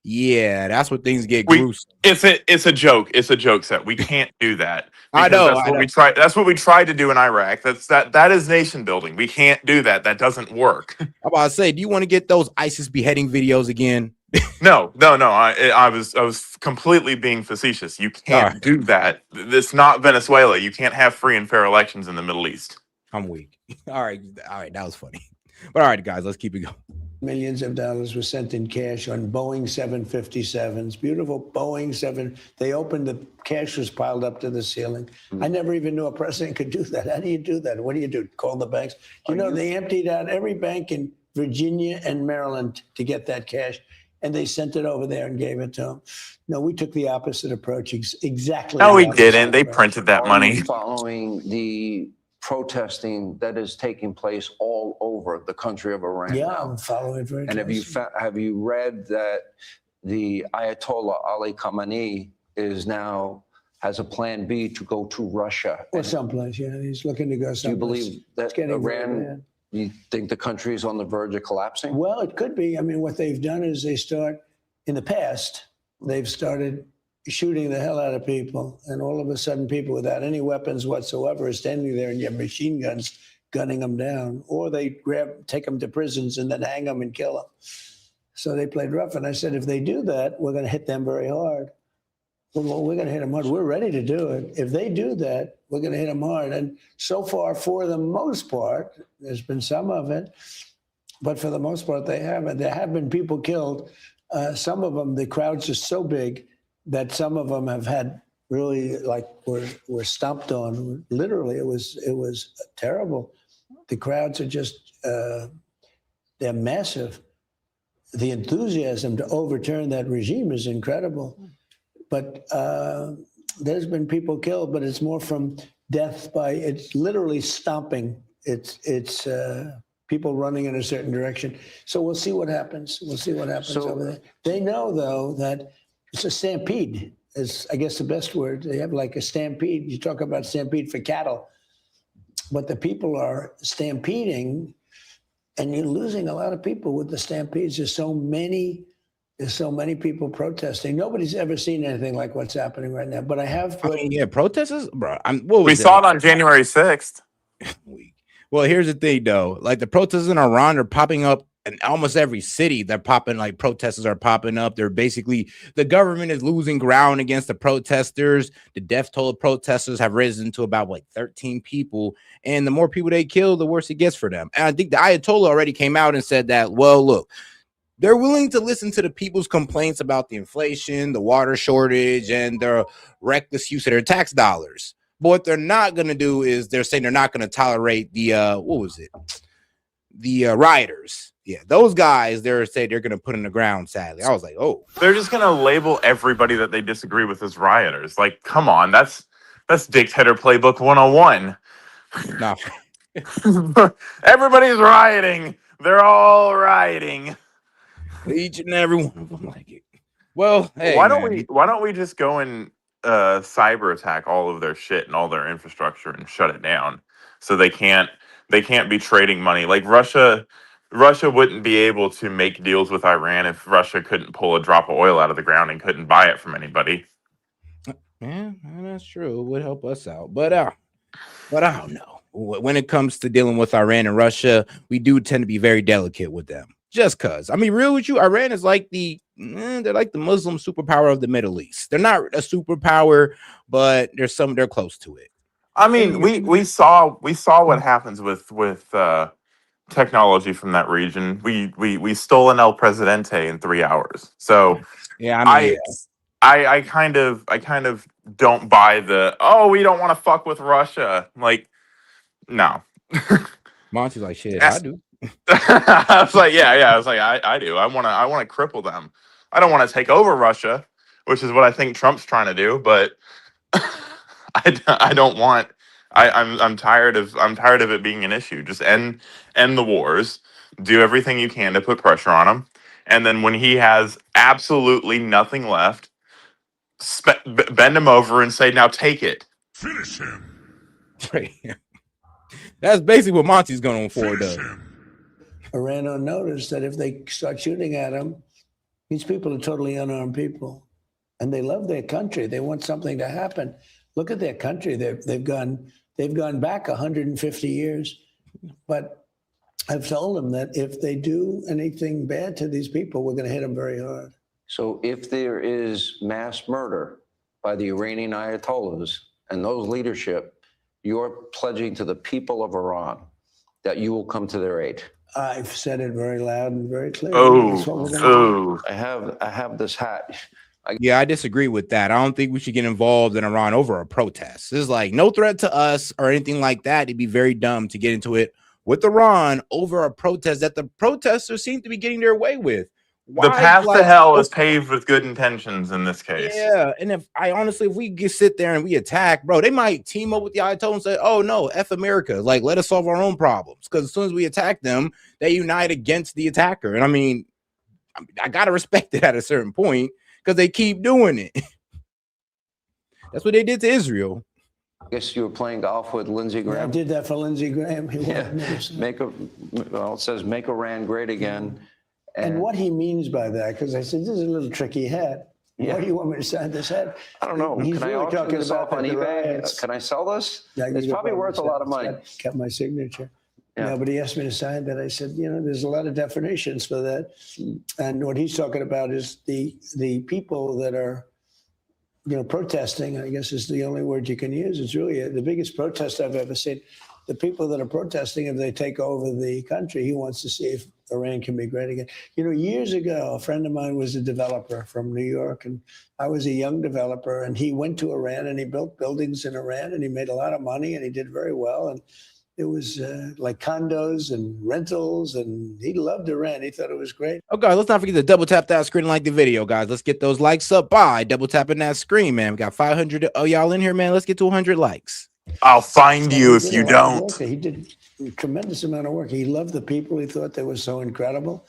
yeah, that's what things get gruesome. It's a joke. It's a joke set. We can't do that. I know. That's what we tried to do in Iraq. That is nation building. We can't do that. That doesn't work. I'm about to say, do you want to get those ISIS beheading videos again? No. I was completely being facetious. You can't do that. It's not Venezuela. You can't have free and fair elections in the Middle East. I'm weak. All right, that was funny. But all right, guys, let's keep it going. Millions of dollars were sent in cash on Boeing 757s, beautiful Boeing 7. They opened, the cash was piled up to the ceiling. I never even knew a president could do that. How do you do that? What do you do? Call the banks? They emptied out every bank in Virginia and Maryland to get that cash, and they sent it over there and gave it to them. No, we took the opposite approach. Exactly. No, we didn't. They printed that money. Following the protesting that is taking place all over the country of Iran. Yeah, now. I'm following it very closely. And have you read that the Ayatollah Ali Khamenei has a plan B to go to Russia? Or someplace, yeah. He's looking to go someplace. Do you believe that Iran, you think the country is on the verge of collapsing? Well, it could be. I mean, what they've done is in the past, they've started shooting the hell out of people, and all of a sudden people without any weapons whatsoever are standing there and you have machine guns gunning them down, or they take them to prisons and then hang them and kill them. So they played rough, and I said, if they do that, we're going to hit them very hard. Well, we're going to hit them hard. We're ready to do it. If they do that, we're going to hit them hard. And so far, for the most part, there's been some of it, but for the most part, they haven't. There have been people killed. Some of them, the crowds are so big that some of them have had really were stomped on. Literally, it was terrible. The crowds are just they're massive. The enthusiasm to overturn that regime is incredible. But there's been people killed, but it's more from death it's literally stomping. It's people running in a certain direction. So we'll see what happens. We'll see what happens over there. They know, though, that it's a stampede is, I guess, the best word. They have like a stampede. You talk about stampede for cattle, but the people are stampeding, and you're losing a lot of people with the stampedes. There's so many people protesting. Nobody's ever seen anything like what's happening right now. But I have. Protesters, bro. We saw it on January 6th. Well, here's the thing, though. Like, the protests in Iran are popping up in almost every city, they're popping, like protesters are popping up. They're basically, the government is losing ground against the protesters. The death toll of protesters have risen to about like 13 people. And the more people they kill, the worse it gets for them. And I think the Ayatollah already came out and said that, well, look, they're willing to listen to the people's complaints about the inflation, the water shortage, and the reckless use of their tax dollars. But what they're not going to do is they're saying they're not going to tolerate the, what was it? The rioters. Yeah, those guys, they're saying they're going to put in the ground, sadly. I was like, oh. They're just going to label everybody that they disagree with as rioters. Like, come on, that's dictator playbook 101. Nah. Everybody's rioting. They're all rioting. Each and every one of them like it. Well, hey, why don't we just go and cyber attack all of their shit and all their infrastructure and shut it down so they can't be trading money. Like Russia wouldn't be able to make deals with Iran if Russia couldn't pull a drop of oil out of the ground and couldn't buy it from anybody. Yeah, that's true. It would help us out. But I don't know. When it comes to dealing with Iran and Russia, we do tend to be very delicate with them. Just cause, I mean, real with you, Iran is like they're like the Muslim superpower of the Middle East. They're not a superpower, but they're close to it. I mean, we saw what happens with technology from that region. We stole an El Presidente in 3 hours. So yeah, I mean, I kind of don't buy the, oh, we don't want to fuck with Russia. Like, no. Monty's like, shit, I do. I was like, yeah. I was like, I do. I want to cripple them. I don't want to take over Russia, which is what I think Trump's trying to do. But I don't want. I'm tired of it being an issue. Just end the wars. Do everything you can to put pressure on him, and then when he has absolutely nothing left, bend him over and say, "Now take it." Finish him. That's basically what Monty's going for, though. Iran on notice that if they start shooting at them, these people are totally unarmed people, and they love their country. They want something to happen. Look at their country. They've gone back 150 years. But I've told them that if they do anything bad to these people, we're going to hit them very hard. So if there is mass murder by the Iranian Ayatollahs and those leadership, you're pledging to the people of Iran that you will come to their aid. I've said it very loud and very clear. I have this hat. Yeah, I disagree with that. I don't think we should get involved in Iran over a protest. This is like no threat to us or anything like that. It'd be very dumb to get into it with Iran over a protest that the protesters seem to be getting their way with. The path to hell is paved with good intentions in this case. Yeah, and if we sit there and we attack, bro, they might team up with the Ayatollah and say, "Oh no, F America! Like, let us solve our own problems." Because as soon as we attack them, they unite against the attacker. And I mean, I gotta respect it at a certain point because they keep doing it. That's what they did to Israel. I guess you were playing golf with Lindsey Graham. I did that for Lindsey Graham. It says make Iran great again. And what he means by that, because I said, this is a little tricky hat. Why do you want me to sign this hat? I don't know. He's Can really I auction talking this about off on eBay? Can I sell this? Yeah, it's probably worth a lot of money. Got my signature. Yeah. No, but he asked me to sign that. I said, there's a lot of definitions for that. And what he's talking about is the people that are, protesting, I guess is the only word you can use. It's really the biggest protest I've ever seen. The people that are protesting, if they take over the country, he wants to see if Iran can be great again. Years ago, a friend of mine was a developer from New York, and I was a young developer, and he went to Iran, and he built buildings in Iran, and he made a lot of money, and he did very well. And it was like condos and rentals, and he loved Iran. He thought it was great. Okay, let's not forget to double tap that screen and like the video, guys. Let's get those likes up by double tapping that screen, man. We got 500 of y'all in here, man. Let's get to 100 likes. I'll find you if you don't. He did a tremendous amount of work. He loved the people. He thought they were so incredible.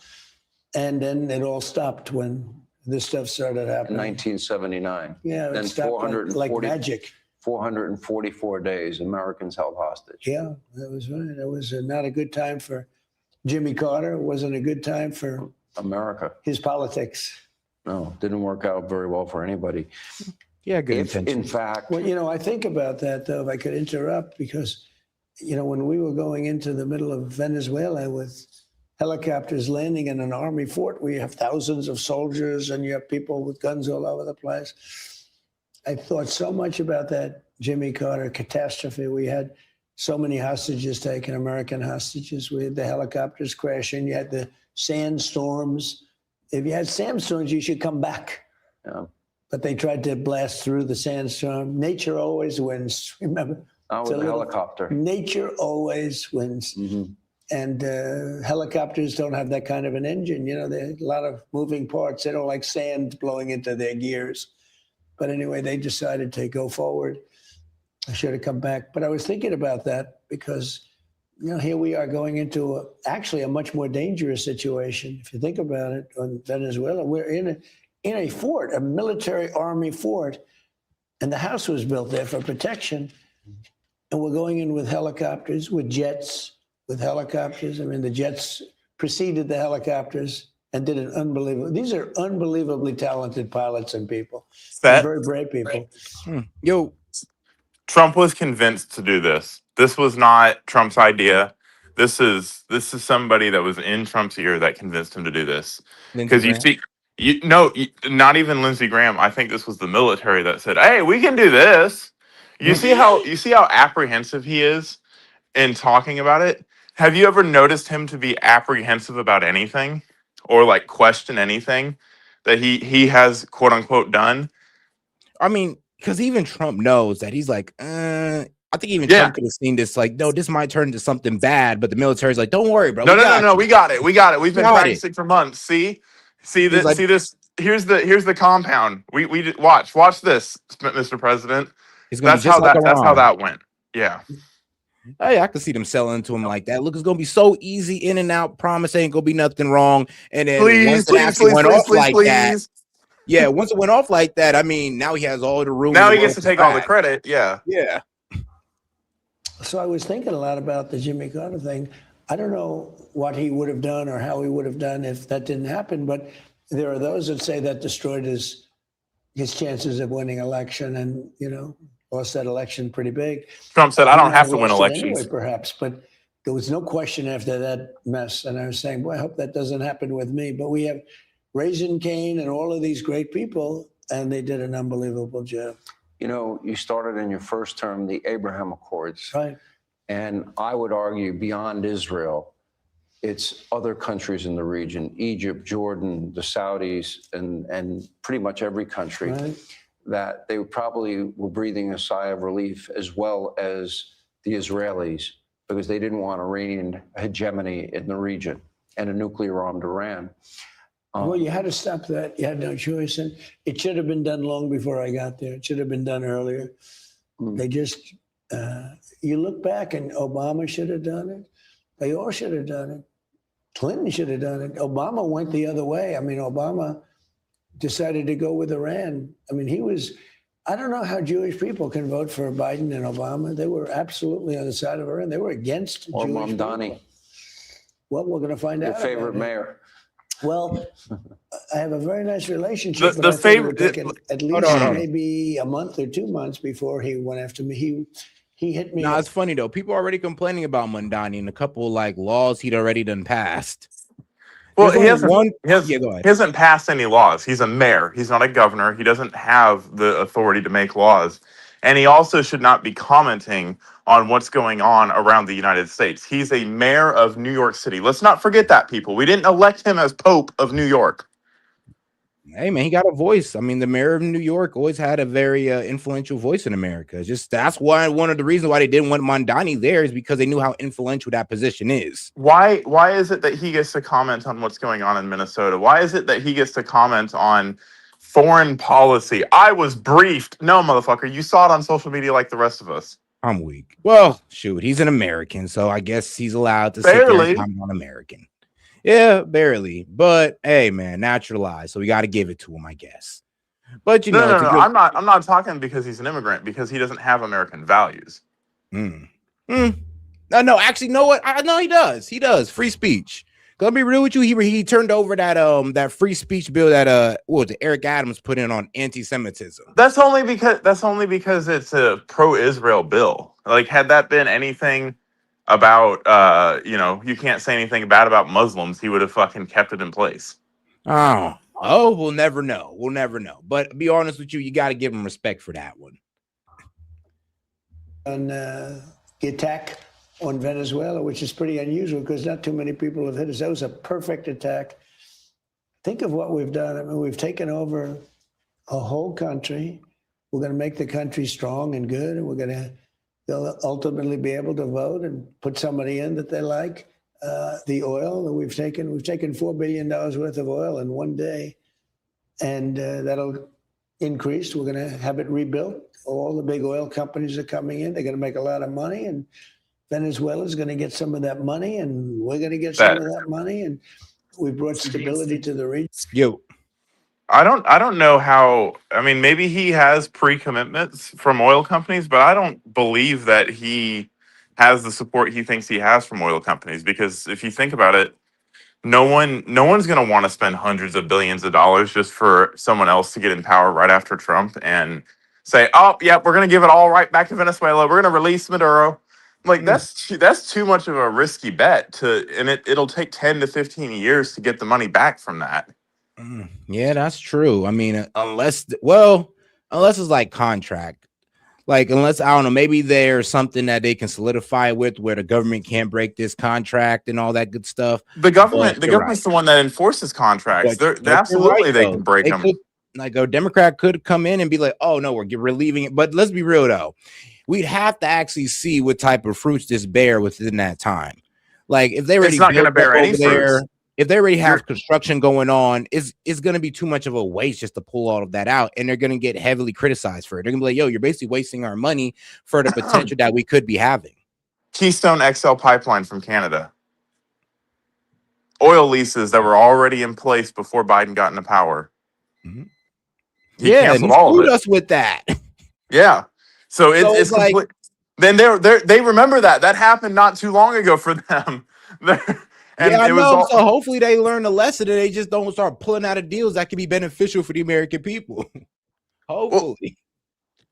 And then it all stopped when this stuff started happening. In 1979. Yeah, then it stopped like magic. 444 days, Americans held hostage. Yeah, that was right. It was not a good time for Jimmy Carter. It wasn't a good time for America. His politics. No, didn't work out very well for anybody. Yeah, good intention. In fact, well, I think about that though. If I could interrupt, because when we were going into the middle of Venezuela with helicopters landing in an army fort where you have thousands of soldiers and you have people with guns all over the place. I thought so much about that Jimmy Carter catastrophe. We had so many hostages taken, American hostages. We had the helicopters crashing. You had the sandstorms. If you had sandstorms, you should come back. Yeah. But they tried to blast through the sandstorm. Nature always wins. Remember? With a helicopter. Nature always wins. Mm-hmm. And helicopters don't have that kind of an engine. You know, there are a lot of moving parts. They don't like sand blowing into their gears. But anyway, they decided to go forward. I should have come back. But I was thinking about that because, you know, here we are going into actually a much more dangerous situation. If you think about it, on Venezuela, we're in a fort, a military army fort, and the house was built there for protection. And we're going in with helicopters, with jets, with helicopters. I mean, the jets preceded the helicopters and did an unbelievable. These are unbelievably talented pilots and people. And very brave people. Yo, Trump was convinced to do this. This was not Trump's idea. This is somebody that was in Trump's ear that convinced him to do this. Because not even Lindsey Graham. I think this was the military that said, "Hey, we can do this." You see how apprehensive he is in talking about it? Have you ever noticed him to be apprehensive about anything or like question anything that he has quote unquote done? I mean, because even Trump knows that he's like, I think even Trump could have seen this, like, no, this might turn into something bad, but the military's like, don't worry, bro. No, we got it. We've been practicing for months. See this. Like, see this. Here's the compound. We watch this, Mr. President. That's how that went. Yeah. Hey, I can see them selling to him like that. Look, it's gonna be so easy in and out. Promise ain't gonna be nothing wrong. And then once it went off like that, yeah, once it went off like that, I mean, now he has all the room. Now he gets to take all the credit. Yeah. Yeah. So I was thinking a lot about the Jimmy Carter thing. I don't know what he would have done or how he would have done if that didn't happen, but there are those that say that destroyed his chances of winning election, and you know, lost that election pretty big. Trump said, "I don't have to win elections." Anyway, perhaps, but there was no question after that mess. And I was saying, boy, I hope that doesn't happen with me. But we have Raising Cane and all of these great people, and they did an unbelievable job. You know, you started in your first term the Abraham Accords. Right. And I would argue beyond Israel, it's other countries in the region, Egypt, Jordan, the Saudis, and pretty much every country, right, that they probably were breathing a sigh of relief, as well as the Israelis, because they didn't want Iranian hegemony in the region and a nuclear-armed Iran. Well, you had to stop that. You had no choice. And it should have been done long before I got there. It should have been done earlier. They just, you look back and Obama should have done it. They all should have done it. Clinton should have done it. Obama went the other way. I mean, Obama decided to go with Iran. I mean, I don't know how Jewish people can vote for Biden and Obama. They were absolutely on the side of Iran. They were against or Jewish Mamdani. people. Well, we're going to find out. Your favorite mayor. Well, I have a very nice relationship. The favorite, at least maybe a month or 2 months before he went after me. He hit me. No, it's funny though. People are already complaining about Mamdani and a couple like laws he'd already done passed. Well, he hasn't passed any laws. He's a mayor. He's not a governor. He doesn't have the authority to make laws. And he also should not be commenting on what's going on around the United States. He's a mayor of New York City. Let's not forget that, people. We didn't elect him as Pope of New York. Hey, man, he got a voice. I mean, the mayor of New York always had a very influential voice in America. That's why one of the reasons why they didn't want Mamdani there is because they knew how influential that position is. Why is it that he gets to comment on what's going on in Minnesota? Why is it that he gets to comment on foreign policy? I was briefed. No, motherfucker, you saw it on social media like the rest of us. I'm weak. Well, shoot, he's an American, so I guess he's allowed to sit there and comment on American. Yeah, barely. But hey, man, naturalized. So we got to give it to him, I guess. But you know, no. I'm not talking because he's an immigrant, because he doesn't have American values. No, actually, know what? No, he does. He does. Free speech. Gonna be real with you. He turned over that free speech bill that Eric Adams put in on anti-Semitism. That's only because it's a pro-Israel bill. Like, had that been anything about you can't say anything bad about Muslims, he would have fucking kept it in place. We'll never know. We'll never know. But to be honest with you, you got to give him respect for that one. On the attack on Venezuela, which is pretty unusual because not too many people have hit us. That was a perfect attack. Think of what we've done. I mean, we've taken over a whole country. We're going to make the country strong and good, and they'll ultimately be able to vote and put somebody in that they like. The oil that we've taken $4 billion worth of oil in one day, and that'll increase. We're going to have it rebuilt. All the big oil companies are coming in. They're going to make a lot of money, and Venezuela's going to get some of that money, and we're going to get some of that money, and we brought stability to the region. Yo, I don't know how. I mean, maybe he has pre-commitments from oil companies, but I don't believe that he has the support he thinks he has from oil companies. Because if you think about it, no one's going to want to spend hundreds of billions of dollars just for someone else to get in power right after Trump and say, "Oh, yeah, we're going to give it all right back to Venezuela. We're going to release Maduro." Like that's too much of a risky bet and it'll take 10 to 15 years to get the money back from that. Yeah, that's true. I mean, unless it's like contract, like unless I don't know, maybe there's something that they can solidify with where the government can't break this contract and all that good stuff. The government's the one that enforces contracts. They're absolutely they can break them. Like a Democrat could come in and be like, "Oh no, we're relieving it." But let's be real though, we'd have to actually see what type of fruits this bear within that time. Like if they already it's not going to bear any fruits. If they already have construction going on, it's going to be too much of a waste just to pull all of that out. And they're going to get heavily criticized for it. They're going to be like, yo, you're basically wasting our money for the potential that we could be having. Keystone XL pipeline from Canada. Oil leases that were already in place before Biden got into power. Mm-hmm. He canceled all of it. Us with that. Yeah. So it's like, complete. Then they remember that happened not too long ago for them. And yeah, I know. So hopefully they learn the lesson and they just don't start pulling out of deals that can be beneficial for the American people. Hopefully. Well,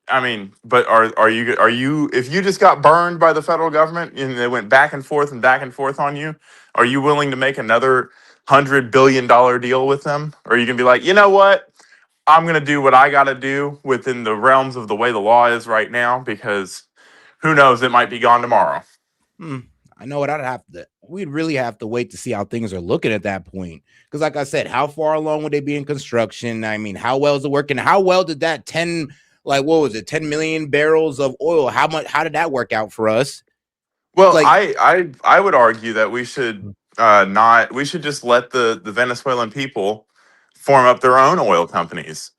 I mean, but are you if you just got burned by the federal government and they went back and forth on you, are you willing to make another $100 billion deal with them? Or are you gonna be like, you know what? I'm gonna do what I gotta do within the realms of the way the law is right now, because who knows, it might be gone tomorrow. I know what we'd really have to wait to see how things are looking at that point. Because like I said, how far along would they be in construction? I mean, how well is it working? How well did that 10 million barrels of oil? How did that work out for us? Well, I would argue that we should we should just let the Venezuelan people form up their own oil companies.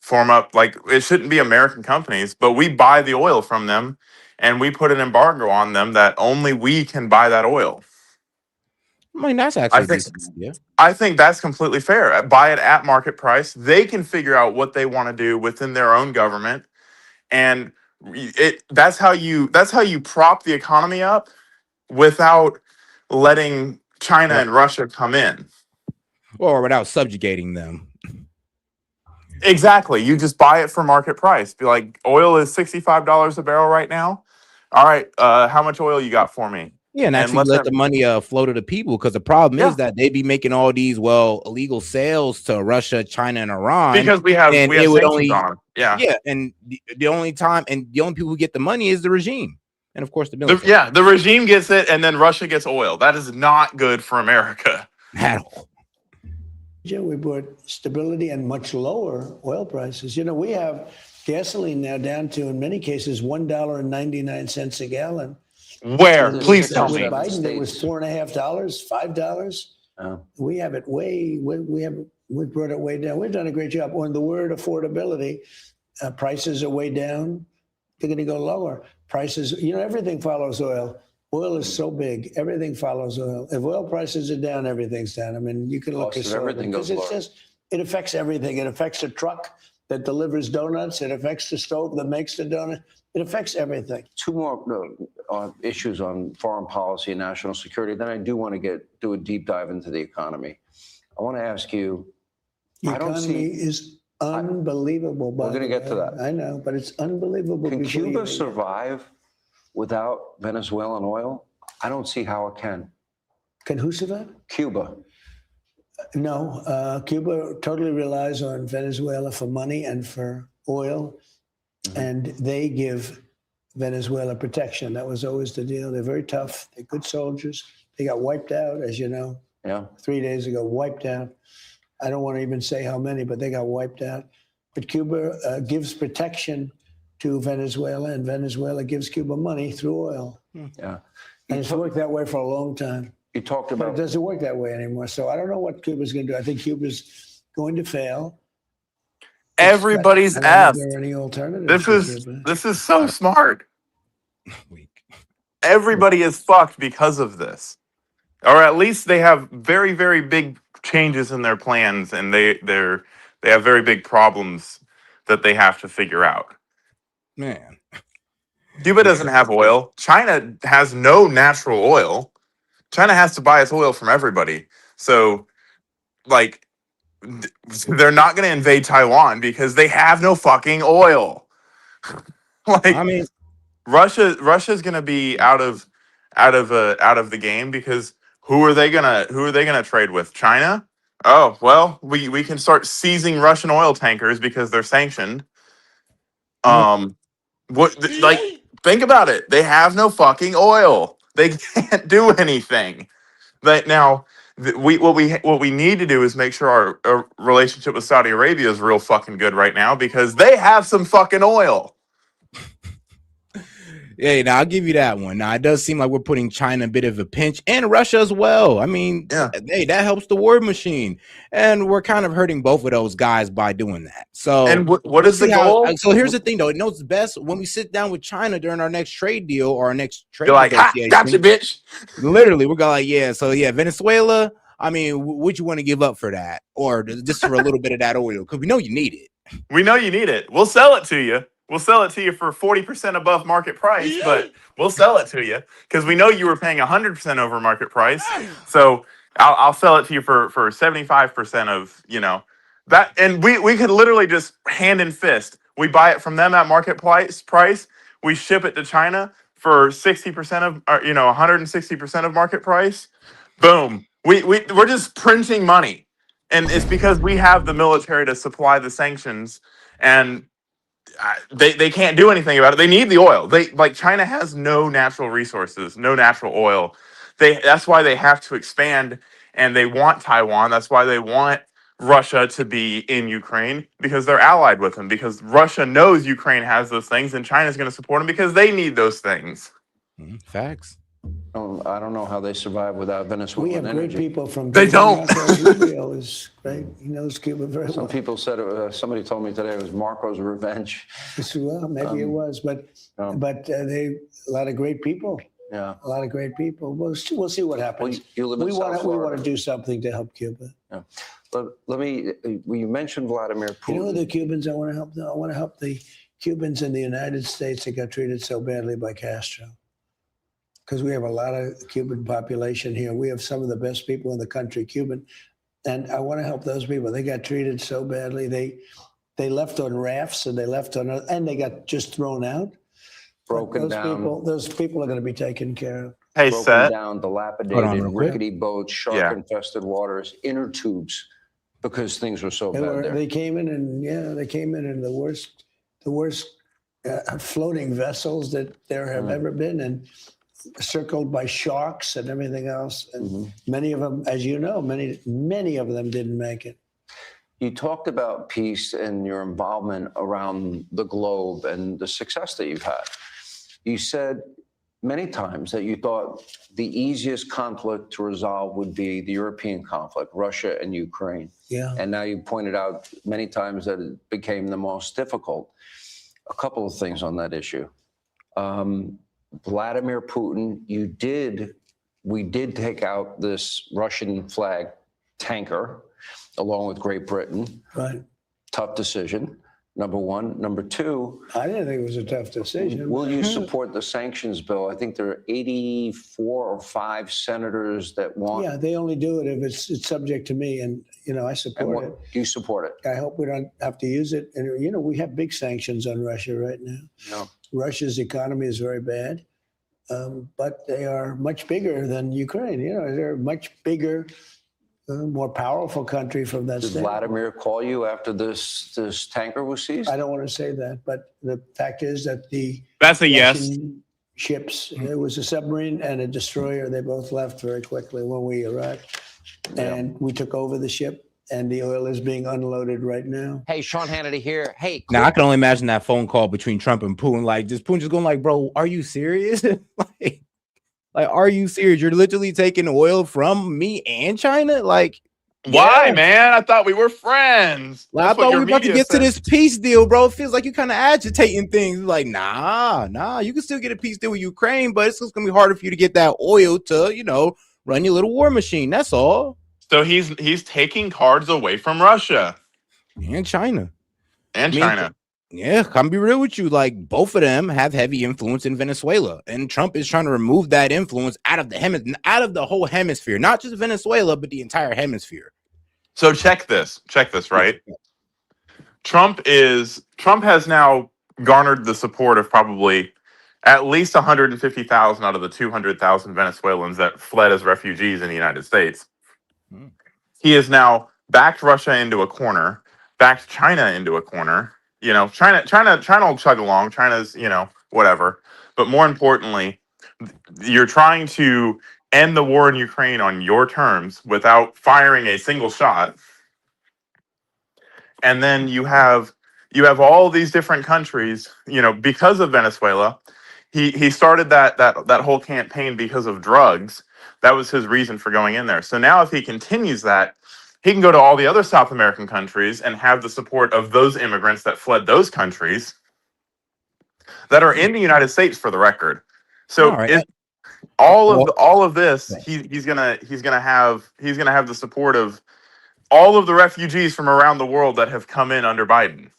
Like, it shouldn't be American companies, but we buy the oil from them. And we put an embargo on them that only we can buy that oil. I mean, that's actually I think that's completely fair. Buy it at market price. They can figure out what they want to do within their own government, and that's how you prop the economy up without letting China and Russia come in, or without subjugating them. Exactly. You just buy it for market price. Be like, oil is $65 a barrel right now. All right, how much oil you got for me? Yeah, and actually let the money flow to the people, because the problem is that they be making all these illegal sales to Russia, China, and Iran, because we have sanctions on them. Yeah, and the only people who get the money is the regime, and of course the military. The regime gets it, and then Russia gets oil. That is not good for America at all. We brought stability and much lower oil prices. You know, we have gasoline now down to, in many cases, $1.99 a gallon. Where? Please tell me. Biden, it was $4.50, $5. We have it we brought it way down. We've done a great job. On the word affordability, prices are way down. They're going to go lower. Prices, everything follows oil. Oil is so big, everything follows oil. If oil prices are down, everything's down. I mean, you can look at everything because it affects everything. It affects the truck that delivers donuts. It affects the stove that makes the donut. It affects everything. Two more issues on foreign policy and national security. Then I do want to do a deep dive into the economy. I want to ask you. The economy is unbelievable. We're going to get to that. I know, but it's unbelievable. Can Cuba survive without Venezuelan oil? I don't see how it can. Can who survive? Cuba. No, Cuba totally relies on Venezuela for money and for oil, and they give Venezuela protection. That was always the deal. They're very tough. They're good soldiers. They got wiped out, as you know. Yeah. 3 days ago, wiped out. I don't want to even say how many, but they got wiped out. But Cuba gives protection to Venezuela, and Venezuela gives Cuba money through oil. Yeah. And it's worked that way for a long time. You talked But about it doesn't work that way anymore. So I don't know what Cuba's going to do. I think Cuba's going to fail. Everybody's I don't think asked. there are any alternatives for Cuba. This is so smart. Everybody is fucked because of this, or at least they have very, very big changes in their plans, and they have very big problems that they have to figure out. Man. Cuba doesn't have oil. China has no natural oil. China has to buy its oil from everybody. So, like, they're not going to invade Taiwan because they have no fucking oil. Like, I mean, Russia's going to be out of the game because who are they gonna trade with? China? Oh well, we can start seizing Russian oil tankers because they're sanctioned. Like, think about it. They have no fucking oil. They can't do anything. But now, what we need to do is make sure our relationship with Saudi Arabia is real fucking good right now because they have some fucking oil. yeah, now I'll give you that one. Now it does seem like we're putting China a bit of a pinch, and Russia as well. I mean, Yeah. hey, that helps the war machine, and we're kind of hurting both of those guys by doing that. So, And what is the goal? So here's the thing, though. It knows best when we sit down with China during our next trade deal or our next trade You're like, ha, negotiation. gotcha, bitch. Literally, we're going like, yeah. So yeah, Venezuela. I mean, would you want to give up for that, or just for a little bit of that oil? Because we know you need it. We know you need it. We'll sell it to you. We'll sell it to you for 40% above market price, but we'll sell it to you because we know you were paying 100% over market price. So I'll sell it to you for 75% of, that. And we could literally just hand and fist. We buy it from them at market price. We ship it to China for 60% of, 160% of market price. Boom. We're just printing money. And it's because we have the military to supply the sanctions, and they can't do anything about it. They need the oil. China has no natural resources, no natural oil. That's why they have to expand, and they want Taiwan. That's why they want Russia to be in Ukraine, because they're allied with them. Because Russia knows Ukraine has those things, and China's going to support them because they need those things. Facts. I don't know how they survive without Venezuelan We have energy. great people from They Cuba. don't. Marco Rubio is great. He knows Cuba very well. Some people said somebody told me today it was Marco's revenge. Well, maybe it was, but they a lot of great people. Yeah, a lot of great people. We'll see what happens. Well, you live in South we Florida. want to do something to help Cuba. Yeah. But let me. You mentioned Vladimir Putin. You know the Cubans I want to help? I want to help the Cubans in the United States that got treated so badly by Castro. Because we have a lot of Cuban population here. We have some of the best people in the country, Cuban. And I want to help those people. They got treated so badly. They left on rafts and and they got just thrown out. Broken down. Those people are going to be taken care of. Hey, broken Seth. down, dilapidated, rickety boats, shark-infested waters, inner tubes, because things were so bad there. They came in in the worst floating vessels that there have ever been, and circled by sharks and everything else. And many of them, as you know, many of them didn't make it. You talked about peace and your involvement around the globe and the success that you've had. You said many times that you thought the easiest conflict to resolve would be the European conflict, Russia and Ukraine. Yeah. And now you pointed out many times that it became the most difficult. A couple of things on that issue. Vladimir Putin, we did take out this Russian flag tanker along with Great Britain. Right. Tough decision, number one. Number two. I didn't think it was a tough decision. Will you support the sanctions bill? I think there are 84 or 5 senators that want. Yeah, they only do it if it's subject to me, and I support it. You support it? I hope we don't have to use it. And we have big sanctions on Russia right now. No. Russia's economy is very bad. but they are much bigger than Ukraine. You know, they're a much bigger, more powerful country from that Did standpoint. Vladimir call you after this tanker was seized? I don't want to say that, but the fact is that That's a yes. Russian ships, it was a submarine and a destroyer. They both left very quickly when we arrived. And we took over the ship, and the oil is being unloaded right now. Hey, Sean Hannity here. Hey, Now I can only imagine that phone call between Trump and Putin. Like, just Putin just going like, "Bro, are you serious? like, are you serious? You're literally taking oil from me and China? Like, Why, yeah. man? I thought we were friends. Like, I thought we were about to get to this peace deal, bro. It feels like you're kind of agitating things. Like, nah, you can still get a peace deal with Ukraine, but it's just gonna be harder for you to get that oil to, you know, run your little war machine. That's all. So he's taking cards away from Russia And China. and China. Yeah, come be real with you. Like, both of them have heavy influence in Venezuela, and Trump is trying to remove that influence out of the whole hemisphere, not just Venezuela, but the entire hemisphere. So check this, right? Trump has now garnered the support of probably at least 150,000 out of the 200,000 Venezuelans that fled as refugees in the United States. He has now backed Russia into a corner, backed China into a corner. You know, China will chug along. China's, you know, whatever. But more importantly, you're trying to end the war in Ukraine on your terms without firing a single shot. And then you have all these different countries, you know, because of Venezuela. He started that whole campaign because of drugs. That was his reason for going in there. So now if he continues that, he can go to all the other South American countries and have the support of those immigrants that fled those countries that are in the United States, for the record. So all of this, he's gonna have the support of all of the refugees from around the world that have come in under Biden.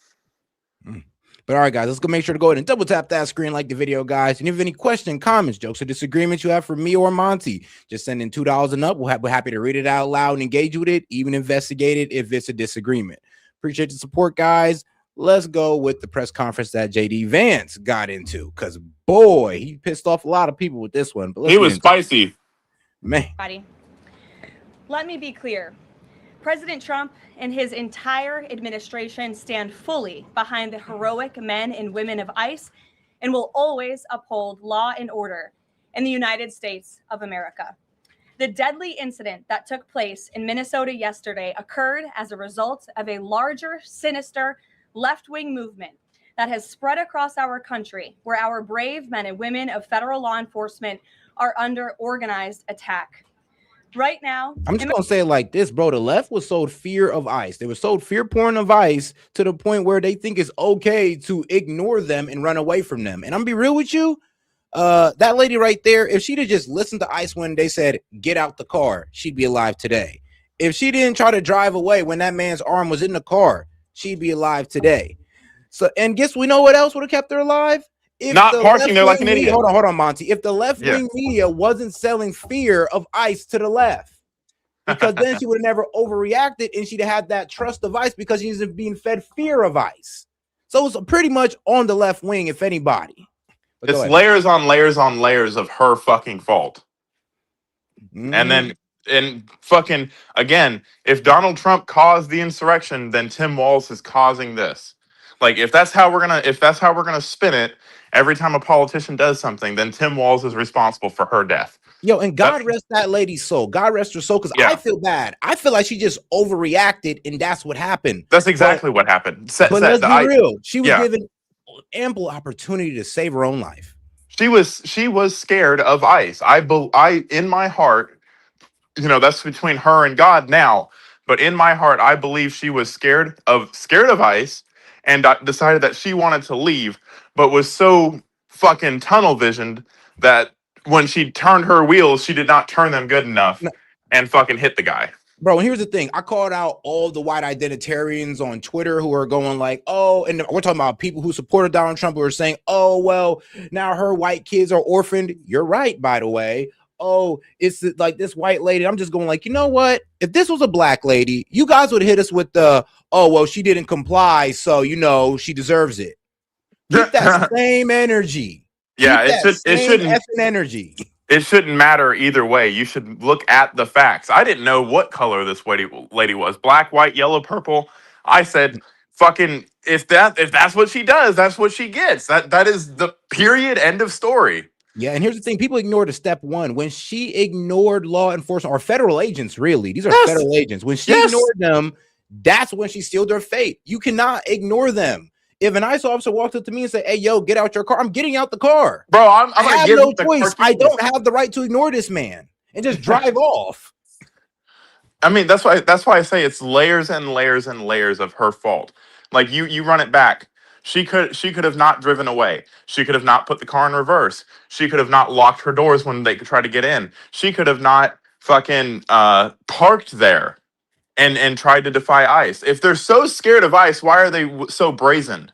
But all right, guys, let's go make sure to go ahead and double tap that screen, like the video, guys. And if you have any questions, comments, jokes, or disagreements you have for me or Monty, just send in $2 and up. We're happy to read it out loud and engage with it, even investigate it if it's a disagreement. Appreciate the support, guys. Let's go with the press conference that JD Vance got into, because boy, he pissed off a lot of people with this one. But he was spicy, man. Let me be clear. President Trump and his entire administration stand fully behind the heroic men and women of ICE and will always uphold law and order in the United States of America. The deadly incident that took place in Minnesota yesterday occurred as a result of a larger, sinister, left-wing movement that has spread across our country, where our brave men and women of federal law enforcement are under organized attack. Right now, I'm just gonna say it like this, bro. The left was sold fear of ICE. They were sold fear porn of ICE to the point where they think it's okay to ignore them and run away from them. And I'm gonna be real with you, that lady right there, if she'd have just listened to ICE when they said get out the car, she'd be alive today. If she didn't try to drive away when that man's arm was in the car, she'd be alive today. So, and guess we know what else would have kept her alive? If not parking there like an idiot. Hold on, Monty. If the left-wing media wasn't selling fear of ICE to the left, because then she would have never overreacted and she'd have had that trust of ICE because she's being fed fear of ICE. So it's pretty much on the left wing, if anybody. But it's layers on layers on layers of her fucking fault. And fucking again, if Donald Trump caused the insurrection, then Tim Walz is causing this. Like, if that's how we're gonna spin it, every time a politician does something, then Tim Walz is responsible for her death. Yo, and God rest that lady's soul. God rest her soul, because I feel bad. I feel like she just overreacted, and that's what happened. That's exactly what happened. But let's be real. She was given ample opportunity to save her own life. She was scared of ICE. I in my heart, you know, that's between her and God now. But in my heart, I believe she was scared of ICE, and decided that she wanted to leave, but was so fucking tunnel visioned that when she turned her wheels, she did not turn them good enough and fucking hit the guy. Bro, and here's the thing. I called out all the white identitarians on Twitter who are going like, oh, and we're talking about people who supported Donald Trump who are saying, oh, well, now her white kids are orphaned. You're right, by the way. Oh, it's like this white lady. I'm just going like, you know what? If this was a black lady, you guys would hit us with the, oh, well, she didn't comply, so, you know, she deserves it. Keep that same energy. Yeah, Keep that it same shouldn't effing energy. it shouldn't matter either way. You should look at the facts. I didn't know what color this lady was. Black, white, yellow, purple. I said, fucking if that's what she does, that's what she gets. That is the period, end of story. Yeah, and here's the thing: people ignore the step one. When she ignored law enforcement or federal agents, really, these are Yes. federal agents. When she Yes. ignored them, that's when she sealed her fate. You cannot ignore them. If an ICE officer walks up to me and say, "Hey, yo, get out your car," I'm getting out the car. Bro, I'm I gonna have give no you the choice. car I keys. don't have the right to ignore this man and just drive off. I mean, that's why I say it's layers and layers and layers of her fault. Like you run it back. She could have not driven away. She could have not put the car in reverse. She could have not locked her doors when they could try to get in. She could have not fucking parked there and tried to defy ICE. If they're so scared of ICE, why are they so brazen?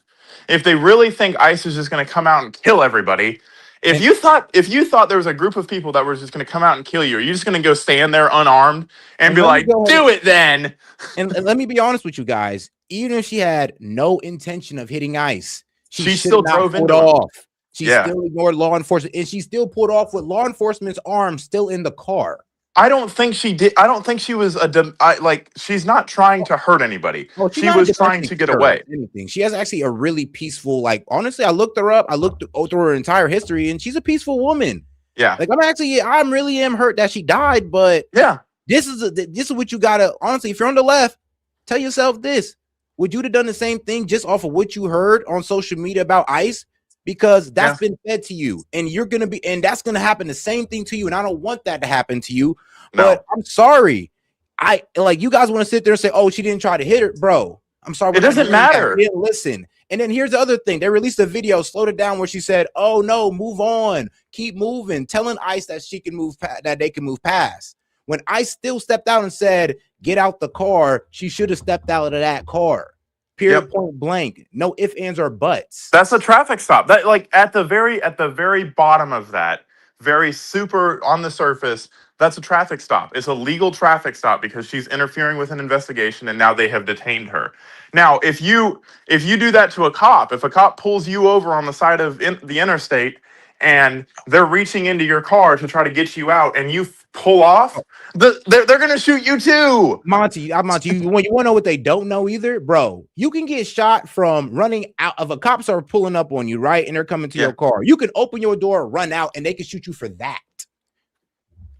If they really think ICE is just going to come out and kill everybody, if And, you thought there was a group of people that were just going to come out and kill you, are you just going to go stand there unarmed and be let me like, go ahead "Do it then"? and let me be honest with you guys. Even if she had no intention of hitting ICE, she should still have not drove pulled into him. off. She Yeah. still ignored law enforcement, and she still pulled off with law enforcement's arm still in the car. I don't think she did. I don't think she was she's not trying to hurt anybody. Well, she's She not a was trying domestic to get terrorist, away. if anything. She has actually a really peaceful, like, honestly, I looked her up. I looked through her entire history, and she's a peaceful woman. Yeah. Like, I really am hurt that she died, but Yeah. this is what you gotta, honestly, if you're on the left, tell yourself this. Would you have done the same thing just off of what you heard on social media about ICE? Because that's been fed to you, and that's gonna happen the same thing to you. And I don't want that to happen to you. But I'm sorry. You guys want to sit there and say, "Oh, she didn't try to hit her," bro. I'm sorry. It doesn't matter. Didn't listen. And then here's the other thing. They released a video, slowed it down, where she said, "Oh no, move on, keep moving," telling ICE that she can move that they can move past. When ICE still stepped out and said, "Get out the car," she should have stepped out of that car. Period. Point blank. No ifs, ands, or buts. That's a traffic stop. That, like, at the very bottom of that, very super on the surface, that's a traffic stop. It's a legal traffic stop because she's interfering with an investigation, and now they have detained her. Now, if you do that to a cop, if a cop pulls you over on the side of the interstate and they're reaching into your car to try to get you out, and you pull off, they're gonna shoot you too. Monty, you want to know what they don't know either, bro? You can get shot from running out of a cops are pulling up on you, right? And they're coming to your car. You can open your door, run out, and they can shoot you for that.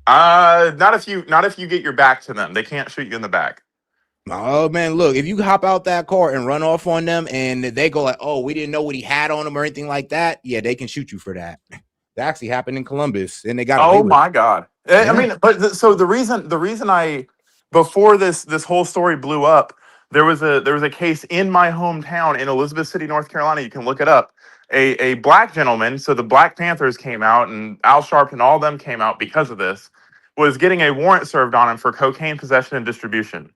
Not if you get your back to them. They can't shoot you in the back. Oh man, look, if you hop out that car and run off on them and they go like, "Oh, we didn't know what he had on him," or anything like that, yeah, they can shoot you for that. That actually happened in Columbus, and they got Oh my God. I mean, but so the reason I, before this whole story blew up, there was a case in my hometown in Elizabeth City, North Carolina. You can look it up. A black gentleman, so the Black Panthers came out, and Al Sharpton, all of them came out because of this, was getting a warrant served on him for cocaine possession and distribution.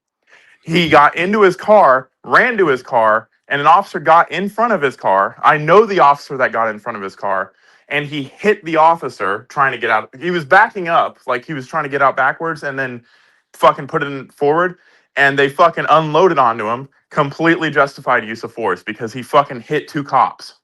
He got into his car, ran to his car, and an officer got in front of his car. I know the officer that got in front of his car, and he hit the officer trying to get out. He was backing up, like he was trying to get out backwards, and then fucking put it forward, and they fucking unloaded onto him. Completely justified use of force because he fucking hit two cops.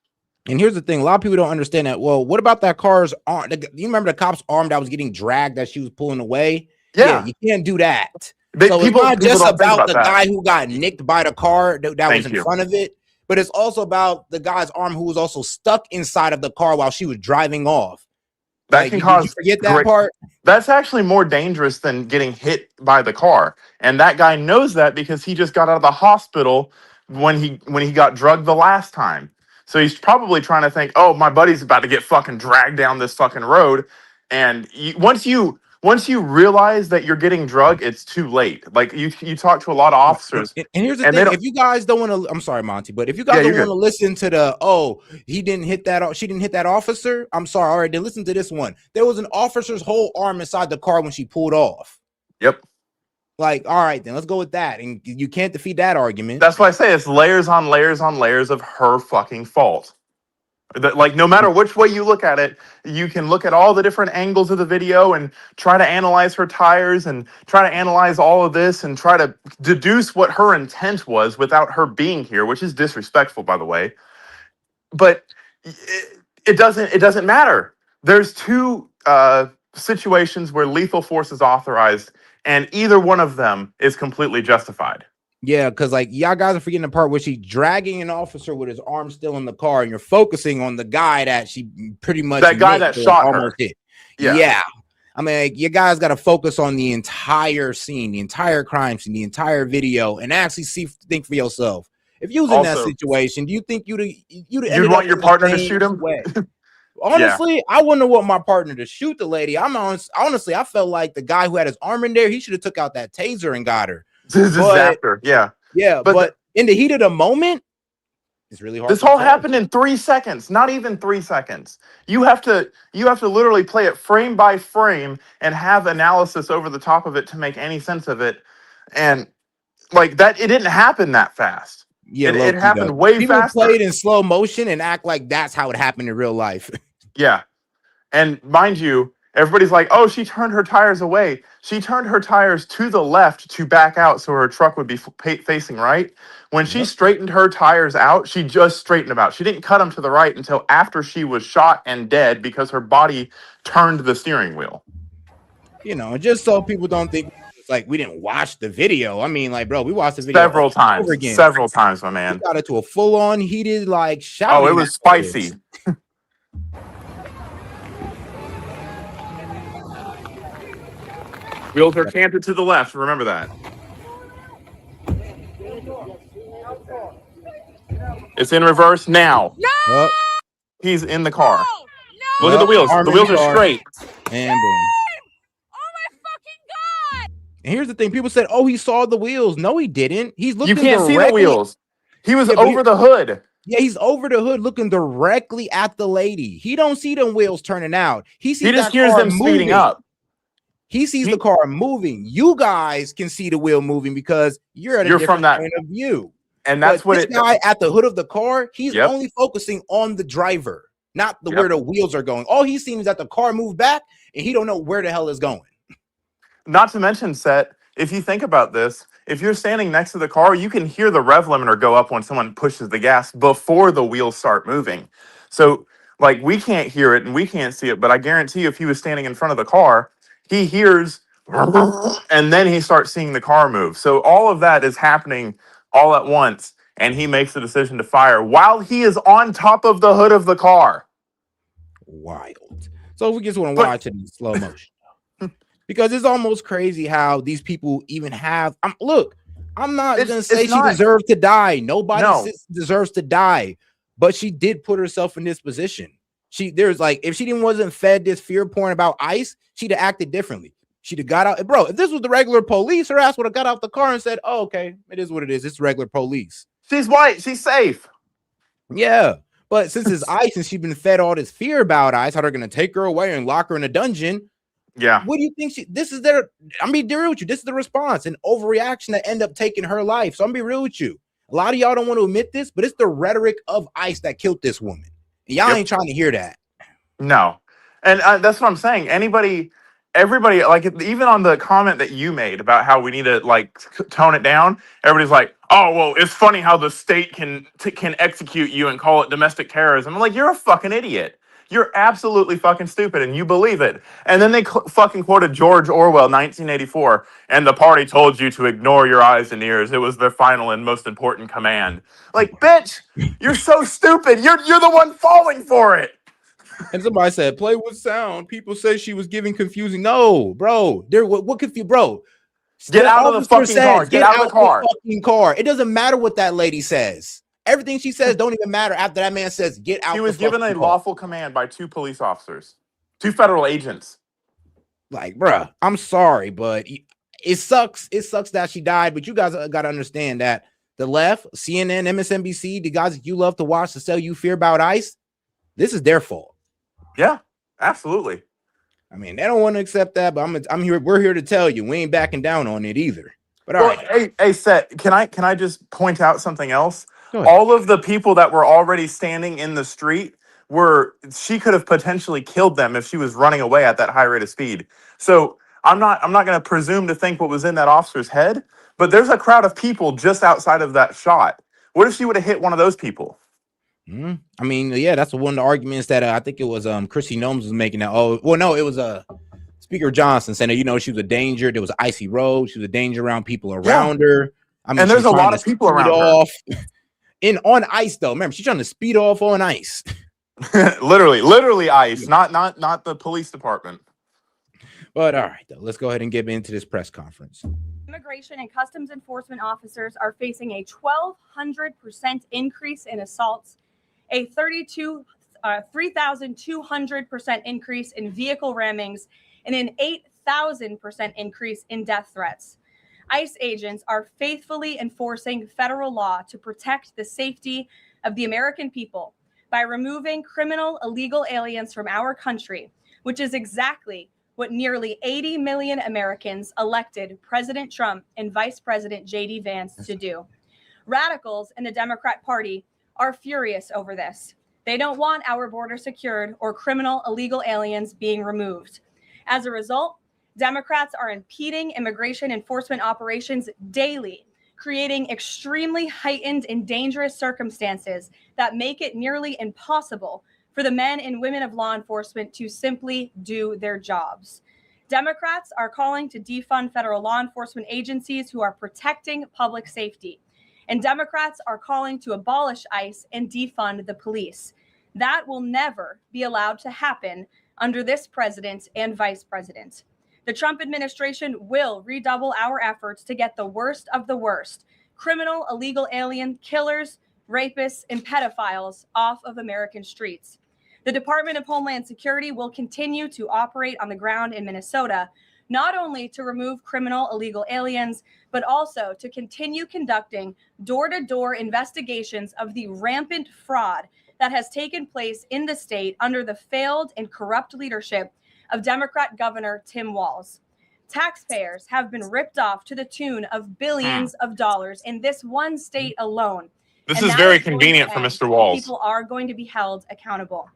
And here's the thing: a lot of people don't understand that. Well, what about that car's arm? You remember the cop's arm that was getting dragged that she was pulling away? Yeah, you can't do that. So it's not just about the that. guy who got nicked by the car that was in you. front of it, but it's also about the guy's arm who was also stuck inside of the car while she was driving off. That can cause. Did you forget that part? That's actually more dangerous than getting hit by the car, and that guy knows that because he just got out of the hospital when he got drugged the last time. So he's probably trying to think, "Oh, my buddy's about to get fucking dragged down this fucking road," and once you realize that you're getting drugged, it's too late. Like you talk to a lot of officers. And here's the thing: if you guys don't want to, I'm sorry, Monty, but if you guys don't want to listen to the he didn't hit that, she didn't hit that officer. I'm sorry. All right, then listen to this one. There was an officer's whole arm inside the car when she pulled off. Yep. Like, all right, then let's go with that. And you can't defeat that argument. That's why I say it's layers on layers on layers of her fucking fault. That, like, no matter which way you look at it, you can look at all the different angles of the video and try to analyze her tires and try to analyze all of this and try to deduce what her intent was without her being here, which is disrespectful, by the way. But It doesn't matter. There's two situations where lethal force is authorized, and either one of them is completely justified. Yeah, because like y'all guys are forgetting the part where she's dragging an officer with his arm still in the car, and you're focusing on the guy that she pretty much That guy nicked that or shot almost her. hit. Yeah. Yeah. I mean, like, you guys got to focus on the entire scene, the entire crime scene, the entire video, and actually think for yourself. If you was in that Also, situation, do you think you'd you'd ended want up your in the partner to same shoot him? way? Yeah. Honestly, I wouldn't want my partner to shoot the lady. Honestly, I felt like the guy who had his arm in there, he should have took out that taser and got her. Disaster. Yeah. Yeah, but in the heat of the moment, it's really hard. This all happened in 3 seconds, not even 3 seconds. You have to literally play it frame by frame and have analysis over the top of it to make any sense of it. And like that, it didn't happen that fast. Yeah, it happened way People faster. play it in slow motion and act like that's how it happened in real life. Yeah. And mind you, everybody's like, oh, she turned her tires away. She turned her tires to the left to back out so her truck would be facing right. When she straightened her tires out, she just straightened them out. She didn't cut them to the right until after she was shot and dead because her body turned the steering wheel. You know, just so people don't think it's like we didn't watch the video. I mean, like, bro, we watched the video several times, my man. We got into a full-on heated, like, shouting. Oh, it was spicy. Wheels are canted to the left. Remember that. It's in reverse now. No! He's in the car. No! Look at the wheels. The wheels are straight. And boom. Oh my fucking god! And here's the thing: people said, "Oh, he saw the wheels." No, he didn't. He's looking. You can't see the wheels. He was over the hood. Yeah, he's over the hood, looking directly at the lady. He don't see them wheels turning out. He just hears them speeding up. He sees the car moving. You guys can see the wheel moving because you're at a different point of view. And that's what this guy at the hood of the car, he's Yep. only focusing on the driver, not where the wheels are going. All he's seen is that the car moved back, and he don't know where the hell it's going. Not to mention, Set, if you think about this, if you're standing next to the car, you can hear the rev limiter go up when someone pushes the gas before the wheels start moving. So, like, we can't hear it and we can't see it, but I guarantee you if he was standing in front of the car, he hears and then he starts seeing the car move. So all of that is happening all at once, and he makes the decision to fire while he is on top of the hood of the car. Wild. So we just want to watch it in slow motion. Because it's almost crazy how these people even have. Look, I'm not going to say she deserved to die. Nobody deserves to die. But she did put herself in this position. There's like, if she wasn't fed this fear porn about ICE, she'd have acted differently. She'd have got out. Bro, if this was the regular police, her ass would have got out the car and said, oh, okay, it is what it is. It's regular police. She's white. She's safe. Yeah. But since it's ICE and she's been fed all this fear about ICE, how they're going to take her away and lock her in a dungeon. Yeah. What do you think? This is their, I'm being real with you. This is the response, an overreaction that end up taking her life. So I'm being real with you. A lot of y'all don't want to admit this, but it's the rhetoric of ICE that killed this woman. And y'all ain't trying to hear that. No. And that's what I'm saying. Everybody, like, even on the comment that you made about how we need to, like, tone it down, everybody's like, oh, well, it's funny how the state can execute you and call it domestic terrorism. I'm like, you're a fucking idiot. You're absolutely fucking stupid, and you believe it. And then they fucking quoted George Orwell, 1984, and the party told you to ignore your eyes and ears. It was their final and most important command. Like, bitch, you're so stupid. You're the one falling for it. And somebody said, play with sound. People say she was giving confusing. No, bro. What confused, bro? Get out of the fucking car. Get out of the car. Fucking car. It doesn't matter what that lady says. Everything she says don't even matter after that man says, get out. He was given a lawful command by 2 police officers, 2 federal agents. Like, bruh, I'm sorry, but it sucks. It sucks that she died, but you guys got to understand that the left, CNN, MSNBC, the guys that you love to watch to sell you fear about ICE, this is their fault. Yeah, absolutely. I mean, they don't want to accept that, but I'm here. We're here to tell you we ain't backing down on it either. But all right. Hey, Set, can I just point out something else? All of the people that were already standing in the street she could have potentially killed them if she was running away at that high rate of speed. So I'm not going to presume to think what was in that officer's head, but there's a crowd of people just outside of that shot. What if she would have hit one of those people? I mean, yeah, that's one of the arguments that I think it was Chrissy Gnomes was making. That no, it was Speaker Johnson saying that she was a danger. There was an icy road. She was a danger around people around her. I mean, And she there's was a trying lot to of people speed around her. off on ice though. Remember, she's trying to speed off on ice. literally ice, not the police department. But all right, though, let's go ahead and get into this press conference. Immigration and Customs Enforcement officers are facing a 1,200% increase in assaults, a 3,200% increase in vehicle rammings, and an 8,000% increase in death threats. ICE agents are faithfully enforcing federal law to protect the safety of the American people by removing criminal illegal aliens from our country, which is exactly what nearly 80 million Americans elected President Trump and Vice President J.D. Vance to do. Radicals in the Democrat Party are furious over this. They don't want our border secured or criminal illegal aliens being removed. As a result, Democrats are impeding immigration enforcement operations daily, creating extremely heightened and dangerous circumstances that make it nearly impossible for the men and women of law enforcement to simply do their jobs. Democrats are calling to defund federal law enforcement agencies who are protecting public safety. And Democrats are calling to abolish ICE and defund the police. That will never be allowed to happen under this president and vice president. The Trump administration will redouble our efforts to get the worst of the worst, criminal illegal alien killers, rapists, and pedophiles off of American streets. The Department of Homeland Security will continue to operate on the ground in Minnesota, not only to remove criminal illegal aliens, but also to continue conducting door-to-door investigations of the rampant fraud that has taken place in the state under the failed and corrupt leadership of Democrat Governor Tim Walz. Taxpayers have been ripped off to the tune of billions of dollars in this one state alone. This is very convenient for Mr. Walz. People are going to be held accountable.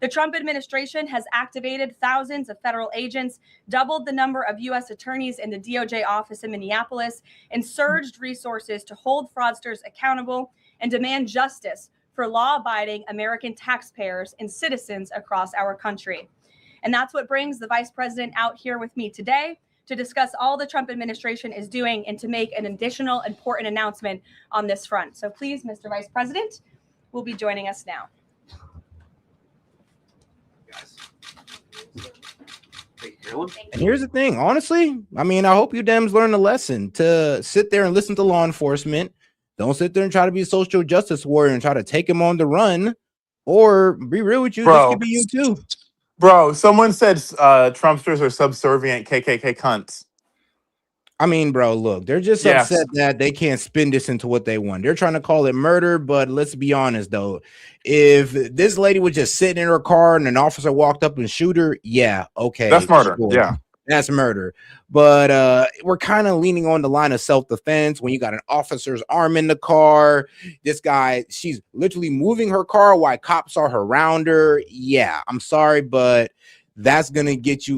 The Trump administration has activated thousands of federal agents, doubled the number of U.S. attorneys in the DOJ office in Minneapolis, and surged resources to hold fraudsters accountable and demand justice for law-abiding American taxpayers and citizens across our country. And that's what brings the vice president out here with me today to discuss all the Trump administration is doing and to make an additional important announcement on this front. So please, Mr. Vice President, will be joining us now. And here's the thing, honestly, I mean, I hope you Dems learn the lesson to sit there and listen to law enforcement. Don't sit there and try to be a social justice warrior and try to take him on the run, or be real with you, this could be you too. Bro, someone said Trumpsters are subservient KKK cunts. I mean, bro, look, they're just upset that they can't spin this into what they want. They're trying to call it murder, but let's be honest, though. If this lady was just sitting in her car and an officer walked up and shoot her, yeah, okay. That's murder, yeah. That's murder. But we're kind of leaning on the line of self-defense when you got an officer's arm in the car. This guy, she's literally moving her car while cops are around her. Yeah, I'm sorry, but that's going to get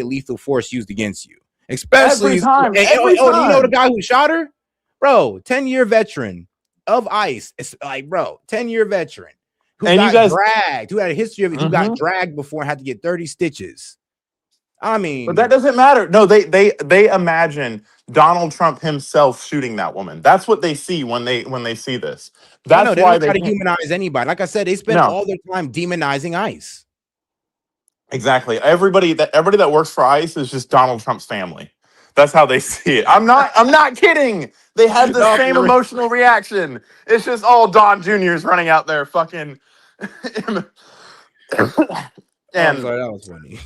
lethal force used against you. Especially every time. You know the guy who shot her? Bro, 10-year veteran of ICE. It's like, bro, 10-year veteran who got dragged, who had a history of it, who got dragged before and had to get 30 stitches. I mean, but that doesn't matter. No, they imagine Donald Trump himself shooting that woman. That's what they see when they see this. That's why they try to humanize anybody. Like I said, they spend all their time demonizing ICE. Exactly. Everybody that works for ICE is just Donald Trump's family. That's how they see it. I'm not kidding. They have the same emotional reaction. It's just all Don Jr.'s running out there fucking. And sorry, that was funny.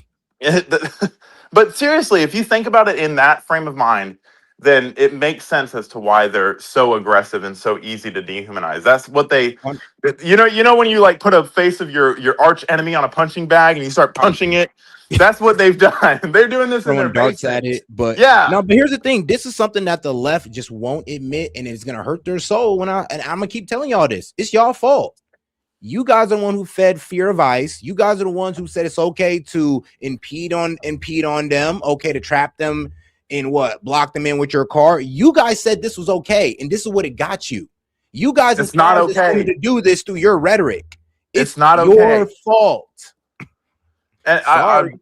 But seriously, if you think about it in that frame of mind, then it makes sense as to why they're so aggressive and so easy to dehumanize. That's what they, you know, when you like put a face of your arch enemy on a punching bag and you start punching it, that's what they've done. They're doing this in their darts at it, but but here's the thing: this is something that the left just won't admit, and it's gonna hurt their soul. And I'm gonna keep telling y'all this: it's y'all fault. You guys are the one who fed fear of ICE. You guys are the ones who said it's okay to impede on them, okay to trap them in block them in with your car. You guys said this was okay, and this is what it got you. You guys It's not inspired this woman okay. to do this through your rhetoric. It's not okay. Your fault. And Sorry.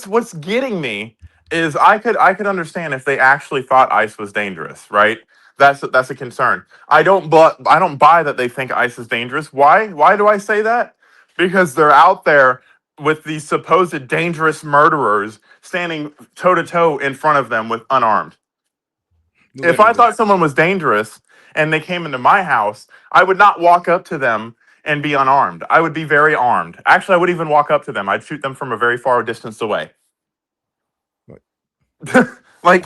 What's getting me is I could understand if they actually thought ICE was dangerous, right? That's a concern. I don't buy that they think ICE is dangerous. Why? Why do I say that? Because they're out there with these supposed dangerous murderers standing toe to toe in front of them with unarmed. If I thought someone was dangerous and they came into my house, I would not walk up to them and be unarmed. I would be very armed. Actually, I would even walk up to them. I'd shoot them from a very far distance away. Like,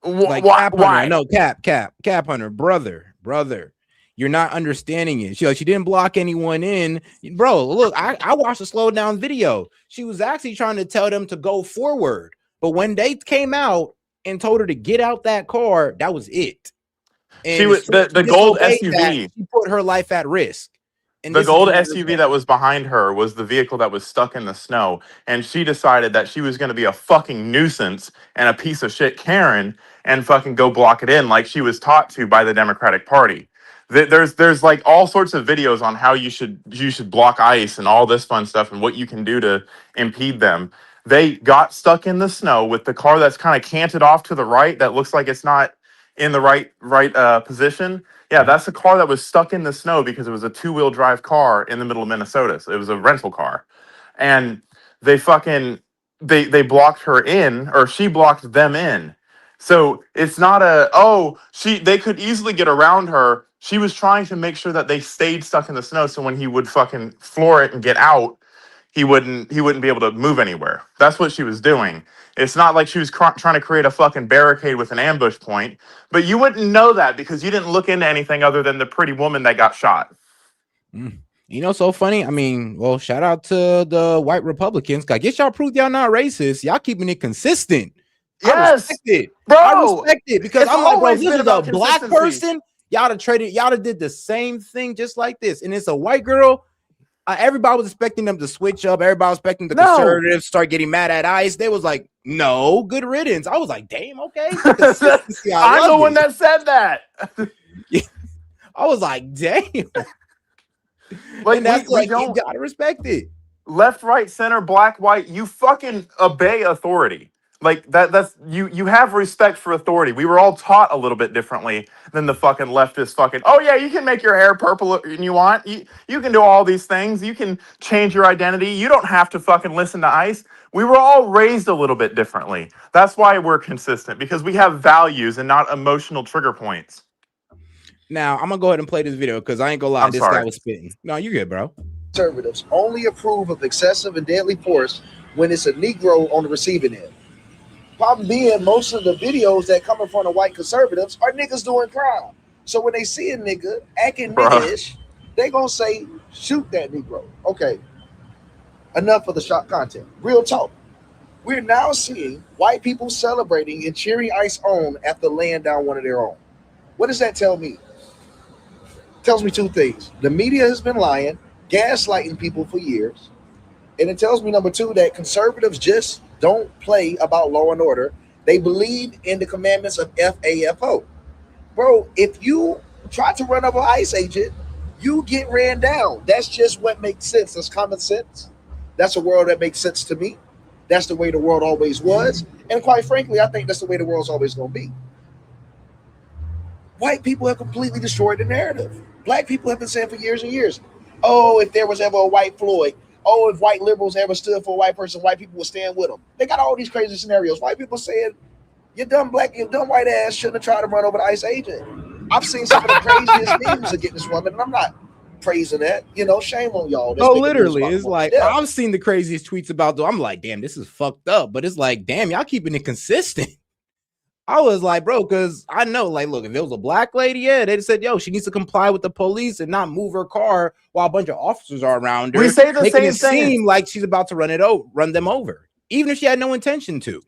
Like Cap Hunter, why? no, Cap Hunter, brother. You're not understanding it. She didn't block anyone in. Bro, look, I watched a slow down video. She was actually trying to tell them to go forward. But when they came out and told her to get out that car, that was it. And She was the gold SUV. She put her life at risk. And the gold SUV that was behind her was the vehicle that was stuck in the snow. And she decided that she was going to be a fucking nuisance and a piece of shit Karen and fucking go block it in like she was taught to by the Democratic Party. There's like all sorts of videos on how you should block ICE and all this fun stuff and what you can do to impede them. They got stuck in the snow with the car that's kind of canted off to the right that looks like it's not in the right position. Yeah, that's a car that was stuck in the snow because it was a 2-wheel drive car in the middle of Minnesota. So it was a rental car. And they they blocked her in, or she blocked them in. So it's not they could easily get around her. She was trying to make sure that they stayed stuck in the snow so when he would fucking floor it and get out, he wouldn't be able to move anywhere. That's what she was doing. It's not like she was trying to create a fucking barricade with an ambush point, but you wouldn't know that because you didn't look into anything other than the pretty woman that got shot. You know, so funny. I mean, well, shout out to the white Republicans. I guess y'all proved y'all not racist. Y'all keeping it consistent. Yes, I respect it, bro. I respect it because I'm like, bro, this is a black person. Y'all have did the same thing just like this, and it's a white girl. Everybody was expecting them to switch up. Everybody was expecting the conservatives start getting mad at ICE. They was like, no, good riddance. I was like, damn, okay. I'm the one that said that. I was like, damn. Like, and that's you gotta respect it. Left, right, center, black, white. You fucking obey authority. Like that's you have respect for authority. We were all taught a little bit differently than the fucking leftist fucking, oh yeah, you can make your hair purple and you want. You can do all these things. You can change your identity. You don't have to fucking listen to ICE. We were all raised a little bit differently. That's why we're consistent, because we have values and not emotional trigger points. Now, I'm going to go ahead and play this video because I ain't going to lie. This guy was spitting. No, you good, bro. Conservatives only approve of excessive and deadly force when it's a Negro on the receiving end. Problem being, most of the videos that come in front of white conservatives are niggas doing crime. So when they see a nigga acting niggish, they going to say, shoot that Negro. Okay, enough of the shock content. Real talk. We're now seeing white people celebrating and cheering ICE on after laying down one of their own. What does that tell me? It tells me two things. The media has been lying, gaslighting people for years. And it tells me, number two, that conservatives just don't play about law and order. They believe in the commandments of FAFO. Bro, if you try to run over an ICE agent, you get ran down. That's just what makes sense. That's common sense. That's a world that makes sense to me. That's the way the world always was. And quite frankly, I think that's the way the world's always going to be. White people have completely destroyed the narrative. Black people have been saying for years and years, oh, if there was ever a white Floyd, oh, if white liberals ever stood for a white person, white people would stand with them. They got all these crazy scenarios. White people saying, your dumb white ass shouldn't have tried to run over the ICE agent. I've seen some of the craziest memes against this woman, and I'm not praising that. You know, shame on y'all. Oh, literally. It's like, I've seen the craziest tweets about them. I'm like, damn, this is fucked up. But it's like, damn, y'all keeping it consistent. I was like, bro, because I know, like, look, if it was a black lady, yeah, they'd said, yo, she needs to comply with the police and not move her car while a bunch of officers are around her. We say the making same thing. Seem like she's about to run them over, even if she had no intention to.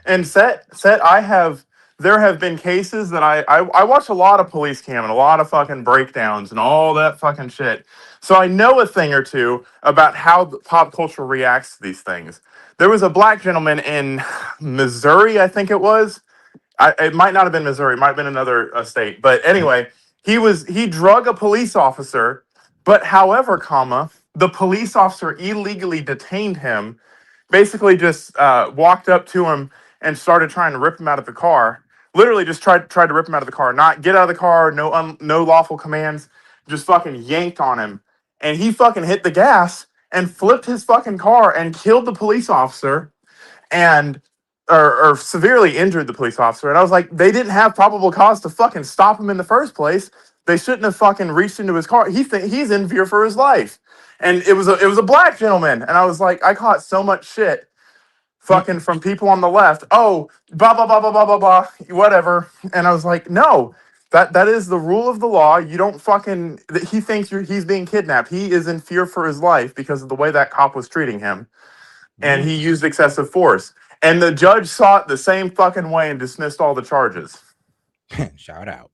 And Set, there have been cases that I watch a lot of police cam and a lot of fucking breakdowns and all that fucking shit. So I know a thing or two about how the pop culture reacts to these things. There was a black gentleman in Missouri, I think it was. It might not have been Missouri. It might have been another state. But anyway, he drug a police officer. But however, the police officer illegally detained him. Basically, just walked up to him and started trying to rip him out of the car. Literally, just tried to rip him out of the car. Not get out of the car. No lawful commands. Just fucking yanked on him, and he fucking hit the gas and flipped his fucking car and killed the police officer. And or severely injured the police officer. And I was like, they didn't have probable cause to fucking stop him in the first place. They shouldn't have fucking reached into his car. He's in fear for his life. And it was a black gentleman. And I was like, I caught so much shit fucking from people on the left. Oh, blah, blah, blah, blah, blah, blah, blah, whatever. And I was like, no, that is the rule of the law. You don't fucking, he thinks he's being kidnapped. He is in fear for his life because of the way that cop was treating him. And he used excessive force. And the judge saw it the same fucking way and dismissed all the charges. Shout out.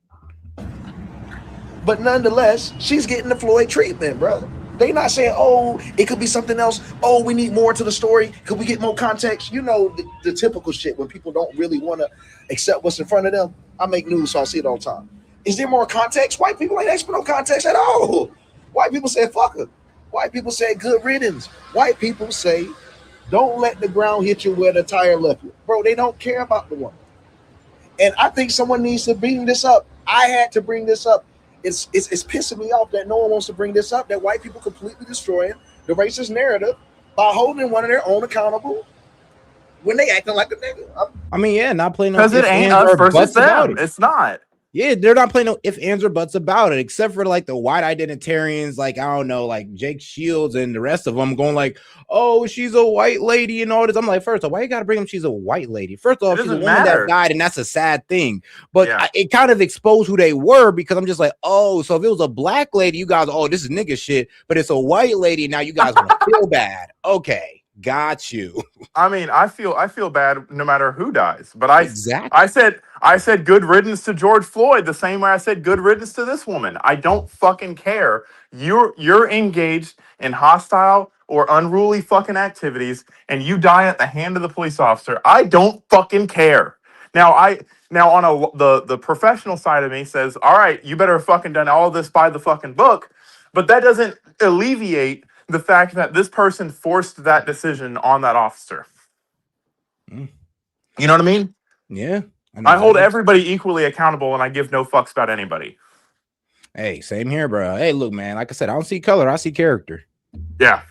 But nonetheless, she's getting the Floyd treatment, brother. They not saying, oh, it could be something else. Oh, we need more to the story. Could we get more context? You know, the typical shit when people don't really want to accept what's in front of them. I make news, so I see it all the time. Is there more context? White people ain't asking for no context at all. White people say, fuck her. White people say, good riddance. White people say, don't let the ground hit you where the tire left you. Bro, they don't care about the woman. And I think someone needs to bring this up. I had to bring this up. It's pissing me off that no one wants to bring this up, that white people completely destroying the racist narrative by holding one of their own accountable when they acting like a nigga. I mean, yeah, not playing no because it ain't us versus them. It's not. Yeah, they're not playing no if, ands, or buts about it, except for like the white identitarians, like, I don't know, like Jake Shields and the rest of them going like, oh, she's a white lady and all this. I'm like, first off, why you got to bring them? She's a white lady. First off, she's a woman that died, and that's a sad thing. But it kind of exposed who they were, because I'm just like, oh, so if it was a black lady, you guys, oh, this is nigga shit. But it's a white lady, now you guys want to feel bad. Okay. Got you. I mean, I feel bad no matter who dies. But I said good riddance to George Floyd the same way I said good riddance to this woman. I don't fucking care. You're engaged in hostile or unruly fucking activities, and you die at the hand of the police officer. I don't fucking care. Now on the professional side of me says, all right, you better have fucking done all this by the fucking book, but that doesn't alleviate the fact that this person forced that decision on that officer. You know what I mean? Yeah. I hold everybody equally accountable, and I give no fucks about anybody. Hey, same here, bro. Hey, look, man, like I said, I don't see color, I see character. Yeah.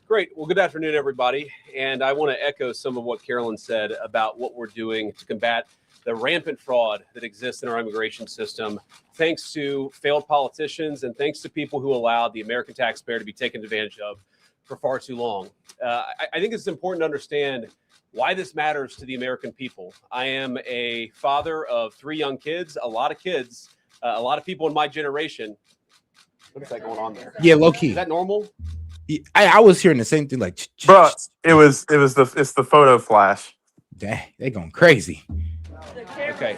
Great. Well, good afternoon, everybody. And I want to echo some of what Carolyn said about what we're doing to combat the rampant fraud that exists in our immigration system, thanks to failed politicians and thanks to people who allowed the American taxpayer to be taken advantage of for far too long. I think it's important to understand why this matters to the American people. I am a father of 3 young kids, a lot of kids, a lot of people in my generation. What is that going on there? Yeah, low key. Is that normal? I was hearing the same thing, like, bro, it's the photo flash. Dang, they going crazy. Okay.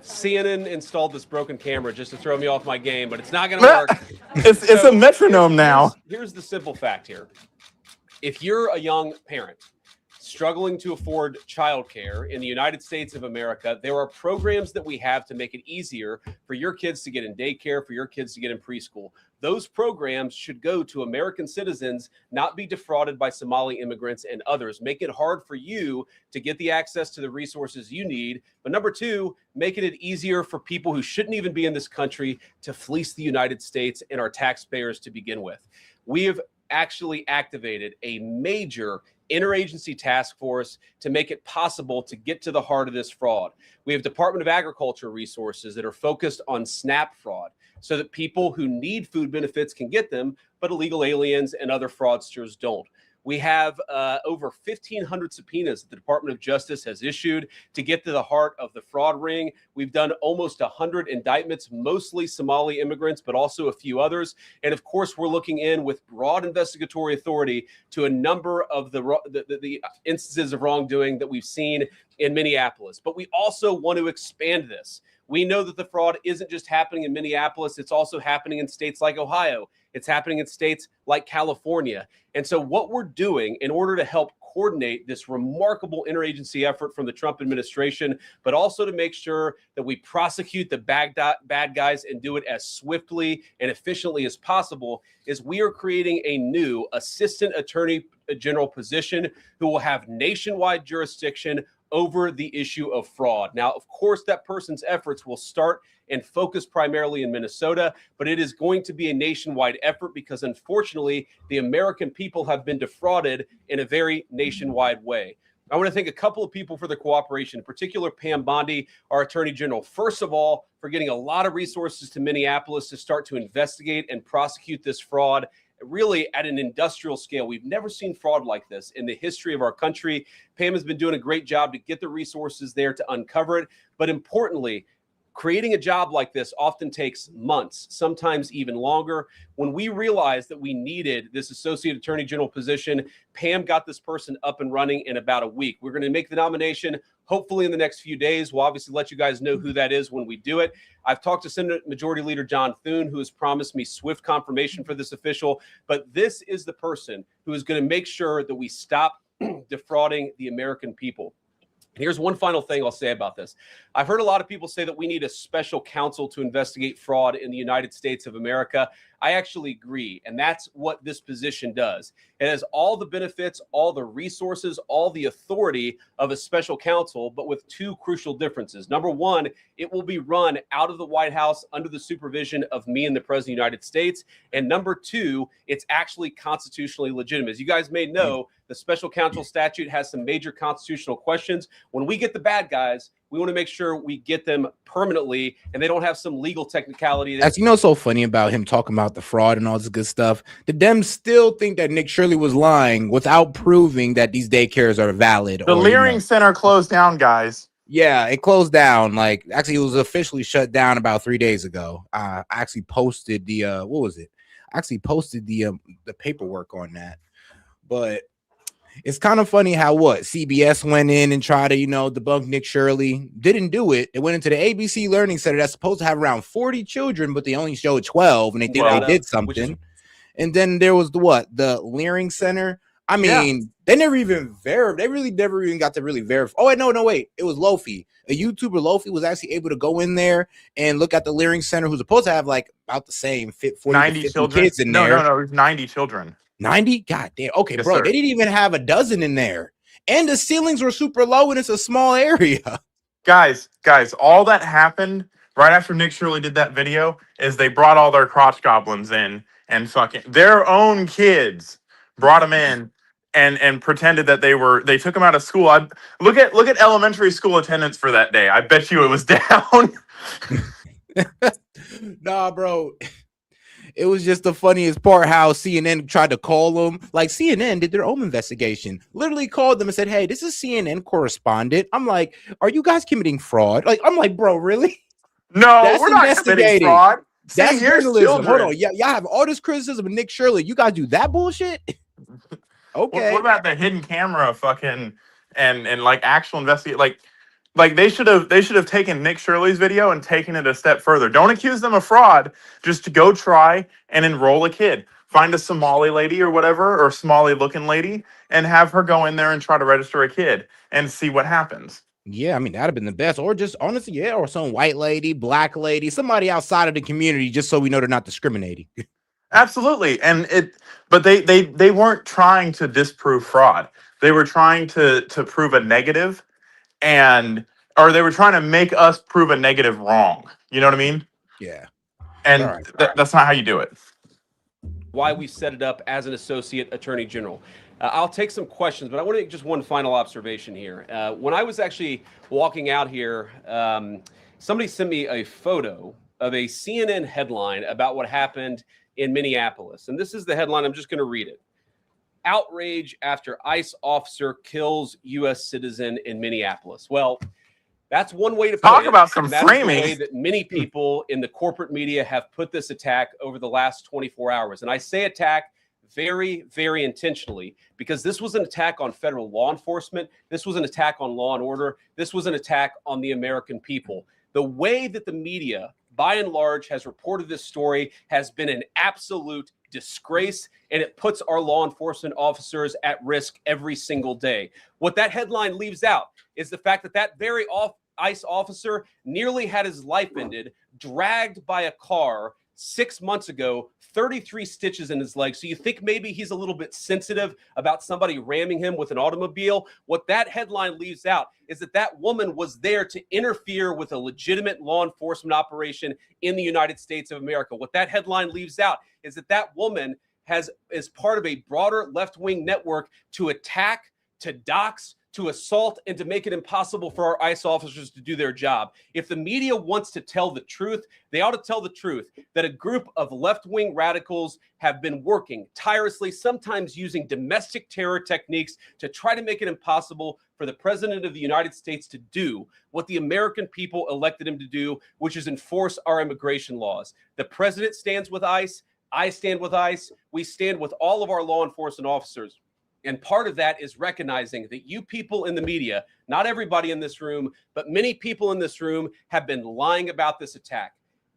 CNN installed this broken camera just to throw me off my game, but it's not going to work. It's a metronome now. Here's the simple fact here. If you're a young parent struggling to afford childcare in the United States of America, there are programs that we have to make it easier for your kids to get in daycare, for your kids to get in preschool. Those programs should go to American citizens, not be defrauded by Somali immigrants and others. Make it hard for you to get the access to the resources you need. But number 2, making it easier for people who shouldn't even be in this country to fleece the United States and our taxpayers to begin with. We have actually activated a major interagency task force to make it possible to get to the heart of this fraud. We have Department of Agriculture resources that are focused on SNAP fraud so that people who need food benefits can get them, but illegal aliens and other fraudsters don't. We have over 1,500 subpoenas that the Department of Justice has issued to get to the heart of the fraud ring. We've done almost 100 indictments, mostly Somali immigrants, but also a few others. And of course, we're looking in with broad investigatory authority to a number of the instances of wrongdoing that we've seen in Minneapolis. But we also want to expand this. We know that the fraud isn't just happening in Minneapolis. It's also happening in states like Ohio. It's happening in states like California. And so what we're doing in order to help coordinate this remarkable interagency effort from the Trump administration, but also to make sure that we prosecute the bad guys and do it as swiftly and efficiently as possible, is we are creating a new assistant attorney general position who will have nationwide jurisdiction over the issue of fraud. Now, of course, that person's efforts will start and focus primarily in Minnesota, but it is going to be a nationwide effort because, unfortunately, the American people have been defrauded in a very nationwide way. I want to thank a couple of people for their cooperation, in particular Pam Bondi, our Attorney General, first of all, for getting a lot of resources to Minneapolis to start to investigate and prosecute this fraud really at an industrial scale. We've never seen fraud like this in the history of our country. Pam has been doing a great job to get the resources there to uncover it. But importantly, creating a job like this often takes months, sometimes even longer. When we realized that we needed this associate attorney general position, Pam got this person up and running in about a week. We're going to make the nomination hopefully in the next few days. We'll obviously let you guys know who that is when we do it. I've talked to Senate Majority Leader John Thune, who has promised me swift confirmation for this official. But this is the person who is going to make sure that we stop defrauding the American people. Here's one final thing I'll say about this. I've heard a lot of people say that we need a special counsel to investigate fraud in the United States of America. I actually agree, and that's what this position does. It has all the benefits, all the resources, all the authority of a special counsel, but with two crucial differences. Number one, it will be run out of the White House under the supervision of me and the President of the United States. And number two, it's actually constitutionally legitimate. As you guys may know, the special counsel statute has some major constitutional questions. When we get the bad guys, we want to make sure we get them permanently and they don't have some legal technicality. That's, you know, so funny about him talking about the fraud and all this good stuff. The Dems still think that Nick Shirley was lying without proving that these daycares are valid. The Leering Center closed down, guys. Yeah, it closed down. Like, actually, it was officially shut down about 3 days ago. I actually posted the what was it? I actually posted the paperwork on that. But it's kind of funny how CBS went in and tried to, you know, debunk Nick Shirley. Didn't do it. It went into the ABC Learning Center that's supposed to have around 40 children, but they only showed 12, and they think they did something. And then there was the Leering Center. I mean, they never even verified. They really never even got to really verify. Oh, no, wait. It was Lofi. A YouTuber, Lofi, was actually able to go in there and look at the Leering Center, who's supposed to have like about the same 40 90 to 50 children. kids in there. No, it was 90 children. 90? God damn. Okay, yes, bro, sir. They didn't even have a dozen in there. And the ceilings were super low, and it's a small area. Guys, all that happened right after Nick Shirley did that video is they brought all their crotch goblins in and fucking their own kids brought them in and pretended that they took them out of school. Look at elementary school attendance for that day. I bet you it was down. Nah, bro. It was just the funniest part how CNN tried to call them. Like, CNN did their own investigation, literally called them and said, hey, this is CNN correspondent. I'm like, are you guys committing fraud? Like, I'm like, bro, really? No, that's we're not committing fraud. That's journalism. Hold on. Y'all have all this criticism of Nick Shirley. You guys do that bullshit? Okay. What about the hidden camera fucking and like actual investigate? Like they should have taken Nick Shirley's video and taken it a step further. Don't accuse them of fraud. Just to go try and enroll a kid. Find a Somali lady or whatever, or Somali looking lady, and have her go in there and try to register a kid and see what happens. Yeah, I mean, that'd have been the best. Or just honestly, yeah, or some white lady, black lady, somebody outside of the community, just so we know they're not discriminating. Absolutely. But they weren't trying to disprove fraud. They were trying to prove a negative, or they were trying to make us prove a negative wrong. You know what I mean? Yeah. And that's not how you do it. Why we set it up as an associate attorney general. I'll take some questions, but I want to make just one final observation here. When I was actually walking out here, somebody sent me a photo of a CNN headline about what happened in Minneapolis. And this is the headline. I'm just going to read it. Outrage after ICE officer kills U.S. citizen in Minneapolis. Well, that's one way to talk about some framing. The way that many people in the corporate media have put this attack over the last 24 hours. And I say attack very, very intentionally, because this was an attack on federal law enforcement. This was an attack on law and order. This was an attack on the American people. The way that the media, by and large, has reported this story has been an absolute disgrace, and it puts our law enforcement officers at risk every single day. What that headline leaves out is the fact that that very ICE officer nearly had his life ended, dragged by a car 6 months ago, 33 stitches in his leg. So you think maybe he's a little bit sensitive about somebody ramming him with an automobile. What that headline leaves out is that that woman was there to interfere with a legitimate law enforcement operation in the United States of America. What that headline leaves out is that that woman is part of a broader left-wing network to attack, to dox, to assault, and to make it impossible for our ICE officers to do their job. If the media wants to tell the truth, they ought to tell the truth that a group of left-wing radicals have been working tirelessly, sometimes using domestic terror techniques to try to make it impossible for the President of the United States to do what the American people elected him to do, which is enforce our immigration laws. The President stands with ICE. I stand with ICE. We stand with all of our law enforcement officers. And part of that is recognizing that you people in the media, not everybody in this room, but many people in this room have been lying about this attack.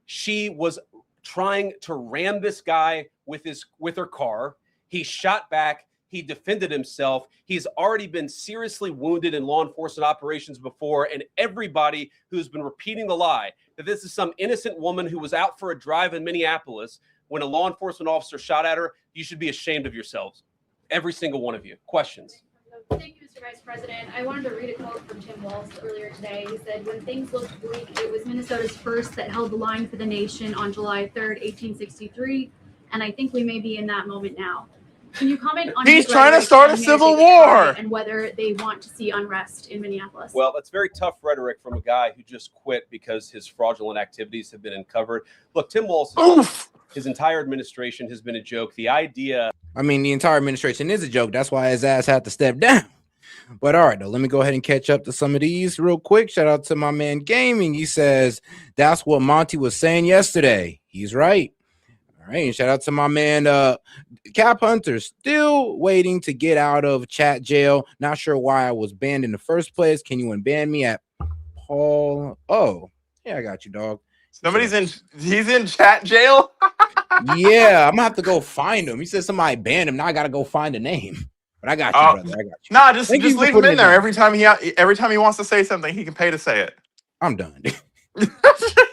She was trying to ram this guy with her car. He shot back. He defended himself. He's already been seriously wounded in law enforcement operations before. And everybody who's been repeating the lie that this is some innocent woman who was out for a drive in Minneapolis when a law enforcement officer shot at her, you should be ashamed of yourselves. Every single one of you. Questions? Thank you, Mr. Vice President. I wanted to read a quote from Tim Walz earlier today. He said, when things looked bleak, it was Minnesota's first that held the line for the nation on July 3rd, 1863. And I think we may be in that moment now. Can you comment on He's trying to start a civil war and whether they want to see unrest in Minneapolis? Well, that's very tough rhetoric from a guy who just quit because his fraudulent activities have been uncovered. Look, Tim Walz, his entire administration has been a joke. The idea... I mean, the entire administration is a joke. That's why his ass had to step down. But all right, though, let me go ahead and catch up to some of these real quick. Shout out to my man Gaming. He says, that's what Monty was saying yesterday. He's right. All right, and shout out to my man Cap Hunter, still waiting to get out of chat jail. Not sure why I was banned in the first place. Can you unban me at Paul? Oh, yeah, I got you, dog. He's in chat jail. Yeah, I'm gonna have to go find him. He said somebody banned him. Now I gotta go find a name. But I got you, brother. I got you. Nah, just leave him in there. Every time he wants to say something, he can pay to say it. I'm done.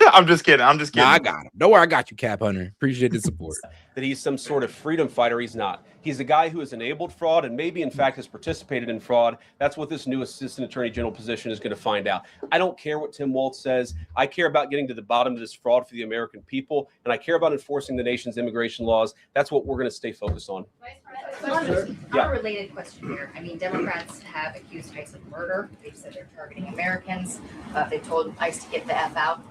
I'm just kidding. Nah, I got him. Don't worry, I got you, Cap Hunter. Appreciate the support. That he's some sort of freedom fighter. He's not. He's a guy who has enabled fraud and maybe, in fact, has participated in fraud. That's what this new assistant attorney general position is going to find out. I don't care what Tim Walz says. I care about getting to the bottom of this fraud for the American people, and I care about enforcing the nation's immigration laws. That's what we're going to stay focused on. A related question here. I mean, Democrats have accused ICE of murder. They've said they're targeting Americans. They told ICE to get the F out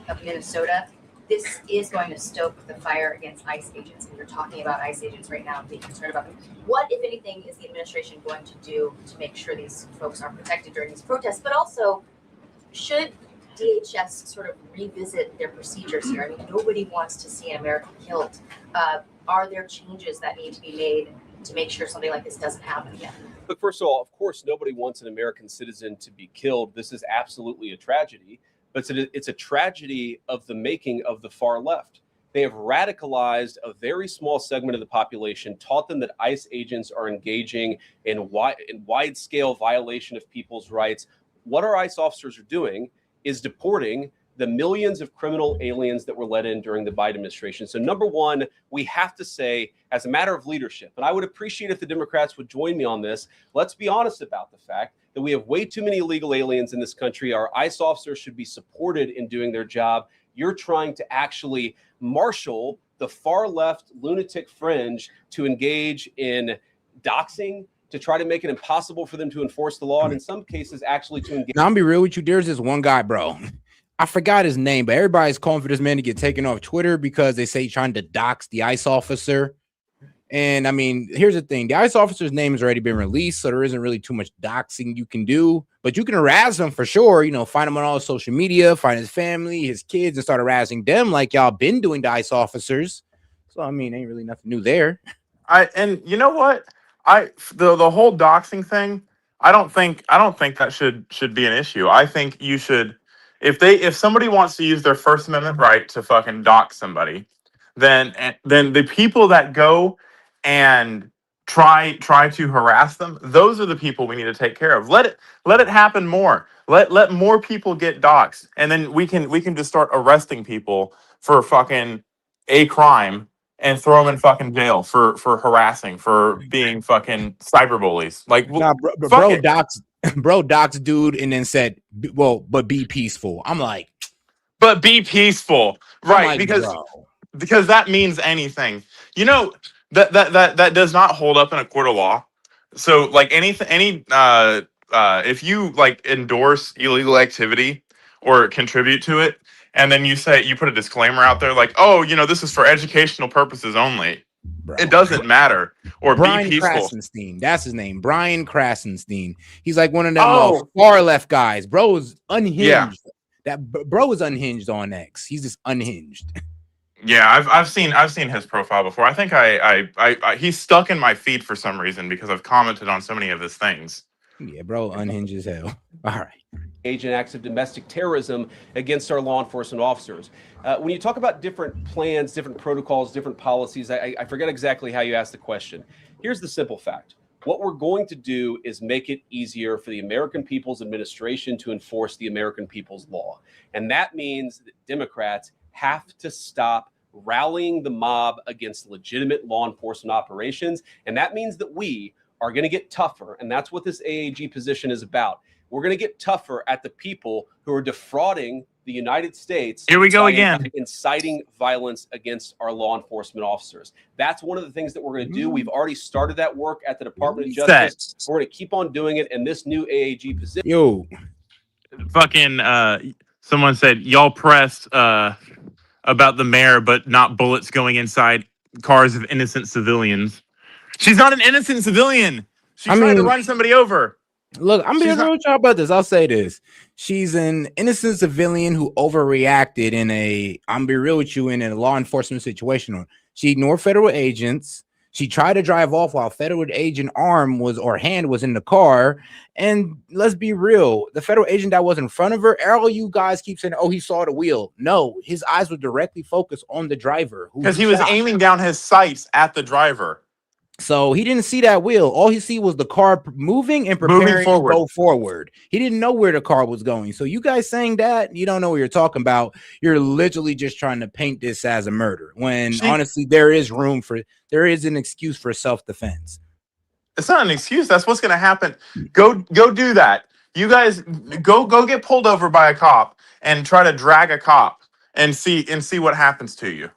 of Minnesota. This is going to stoke the fire against ICE agents. And you're talking about ICE agents right now and being concerned about them. What, if anything, is the administration going to do to make sure these folks are protected during these protests? But also, should DHS sort of revisit their procedures here? I mean, nobody wants to see an American killed. Are there changes that need to be made to make sure something like this doesn't happen again? Look, first of all, of course, nobody wants an American citizen to be killed. This is absolutely a tragedy. But it's a tragedy of the making of the far left. They have radicalized a very small segment of the population, taught them that ICE agents are engaging in wide-scale violation of people's rights. What our ICE officers are doing is deporting the millions of criminal aliens that were let in during the Biden administration. So number one, we have to say, as a matter of leadership, and I would appreciate if the Democrats would join me on this, let's be honest about the fact that we have way too many illegal aliens in this country. Our ICE officers should be supported in doing their job. You're trying to actually marshal the far left lunatic fringe to engage in doxing, to try to make it impossible for them to enforce the law, and in some cases actually to engage. Now, I'm be real with you. There's this one guy, bro. I forgot his name, but everybody's calling for this man to get taken off Twitter because they say he's trying to dox the ICE officer. And I mean, here's the thing. The ICE officer's name has already been released, so there isn't really too much doxing you can do. But you can harass him for sure. You know, find him on all his social media, find his family, his kids, and start harassing them like y'all been doing to ICE officers. So, I mean, ain't really nothing new there. And you know what? The whole doxing thing, I don't think that should be an issue. I think you should, if somebody wants to use their First Amendment right to fucking dox somebody, then the people that go and try to harass them, those are the people we need to take care of. Let it happen more. Let more people get doxxed, and then we can just start arresting people for fucking a crime and throw them in fucking jail for harassing, for being fucking cyberbullies. Like, Nah, fuck it. bro docs dude, and then said, "Well, but be peaceful." I'm like, but be peaceful, right? Because that means anything. You know, that does not hold up in a court of law. So like if you like endorse illegal activity or contribute to it, and then you put a disclaimer out there like, oh, this is for educational purposes only. bro, it doesn't matter. Or Brian be peaceful. Krasenstein, that's his name, Brian Krasenstein. He's like one of them far left guys. Bro is unhinged. Yeah. That bro is unhinged on X. He's just unhinged. Yeah, I've seen his profile before. I think I he's stuck in my feed for some reason because I've commented on so many of his things. Yeah, bro, unhinged as hell. All right. Agent acts of domestic terrorism against our law enforcement officers. When you talk about different plans, different protocols, different policies, I forget exactly how you asked the question. Here's the simple fact. What we're going to do is make it easier for the American people's administration to enforce the American people's law. And that means that Democrats have to stop rallying the mob against legitimate law enforcement operations. And that means that we are going to get tougher. And that's what this AAG position is about. We're going to get tougher at the people who are defrauding the United States. Here we go again. Inciting violence against our law enforcement officers. That's one of the things that we're going to do. We've already started that work at the Department of Justice. We're going to keep on doing it in this new AAG position. Yo, fucking someone said y'all pressed about the mayor, but not bullets going inside cars of innocent civilians. She's not an innocent civilian. She tried to run somebody over. Look, I'm being real with y'all about this. I'll say this. She's an innocent civilian who overreacted I'm be real with you, in a law enforcement situation. She ignored federal agents. She tried to drive off while federal agent hand was in the car. And let's be real, the federal agent that was in front of her, all you guys keep saying, oh, he saw the wheel. No, his eyes were directly focused on the driver. Because he was aiming down his sights at the driver. So he didn't see that wheel. All he see was the car moving and preparing to go forward. He didn't know where the car was going. So you guys saying that, you don't know what you're talking about. You're literally just trying to paint this as a murder when honestly there is an excuse for self-defense. It's not an excuse. That's what's going to happen. Go do that. You guys go get pulled over by a cop and try to drag a cop and see what happens to you.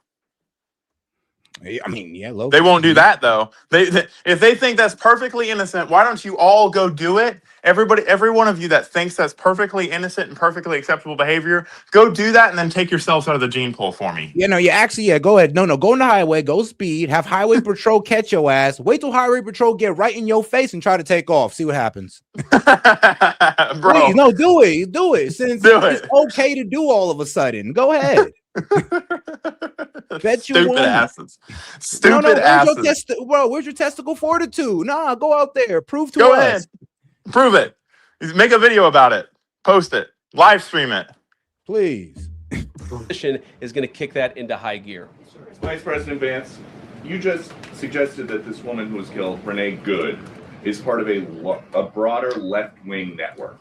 I mean, yeah, they won't do that though. If they think that's perfectly innocent, why don't you all go do it? Every one of you that thinks that's perfectly innocent and perfectly acceptable behavior, go do that and then take yourselves out of the gene pool for me. Yeah, no, you actually, go ahead. No, go on the highway, go speed, have highway patrol catch your ass. Wait till highway patrol get right in your face and try to take off. See what happens. Bro, please, no, do it. Since it's okay to do all of a sudden, go ahead. Bet you Stupid won't. Asses. Stupid asses. Where's your testicle fortitude? Nah, go out there. Prove to go us. Ahead. Prove it. Make a video about it. Post it. Live stream it. Please. Position is going to kick that into high gear. Vice President Vance, you just suggested that this woman who was killed, Renee Good, is part of a broader left-wing network.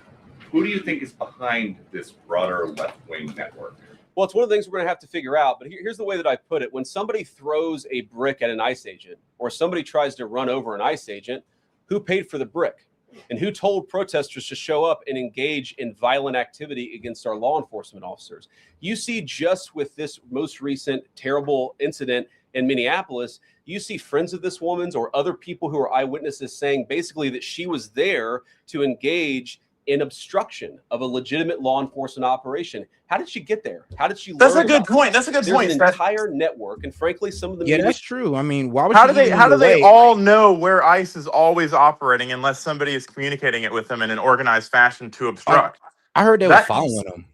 Who do you think is behind this broader left-wing network? Well, it's one of the things we're going to have to figure out. But here's the way that I put it. When somebody throws a brick at an ICE agent or somebody tries to run over an ICE agent, who paid for the brick? And who told protesters to show up and engage in violent activity against our law enforcement officers? You see, just with this most recent terrible incident in Minneapolis, you see friends of this woman's or other people who are eyewitnesses saying basically that she was there to engage in obstruction of a legitimate law enforcement operation. How did she get there? How did she? That's a good point. That's a good point. There's an entire network, and frankly, some of the that's true. I mean, why would how do they all know where ICE is always operating unless somebody is communicating it with them in an organized fashion to obstruct? I heard they were following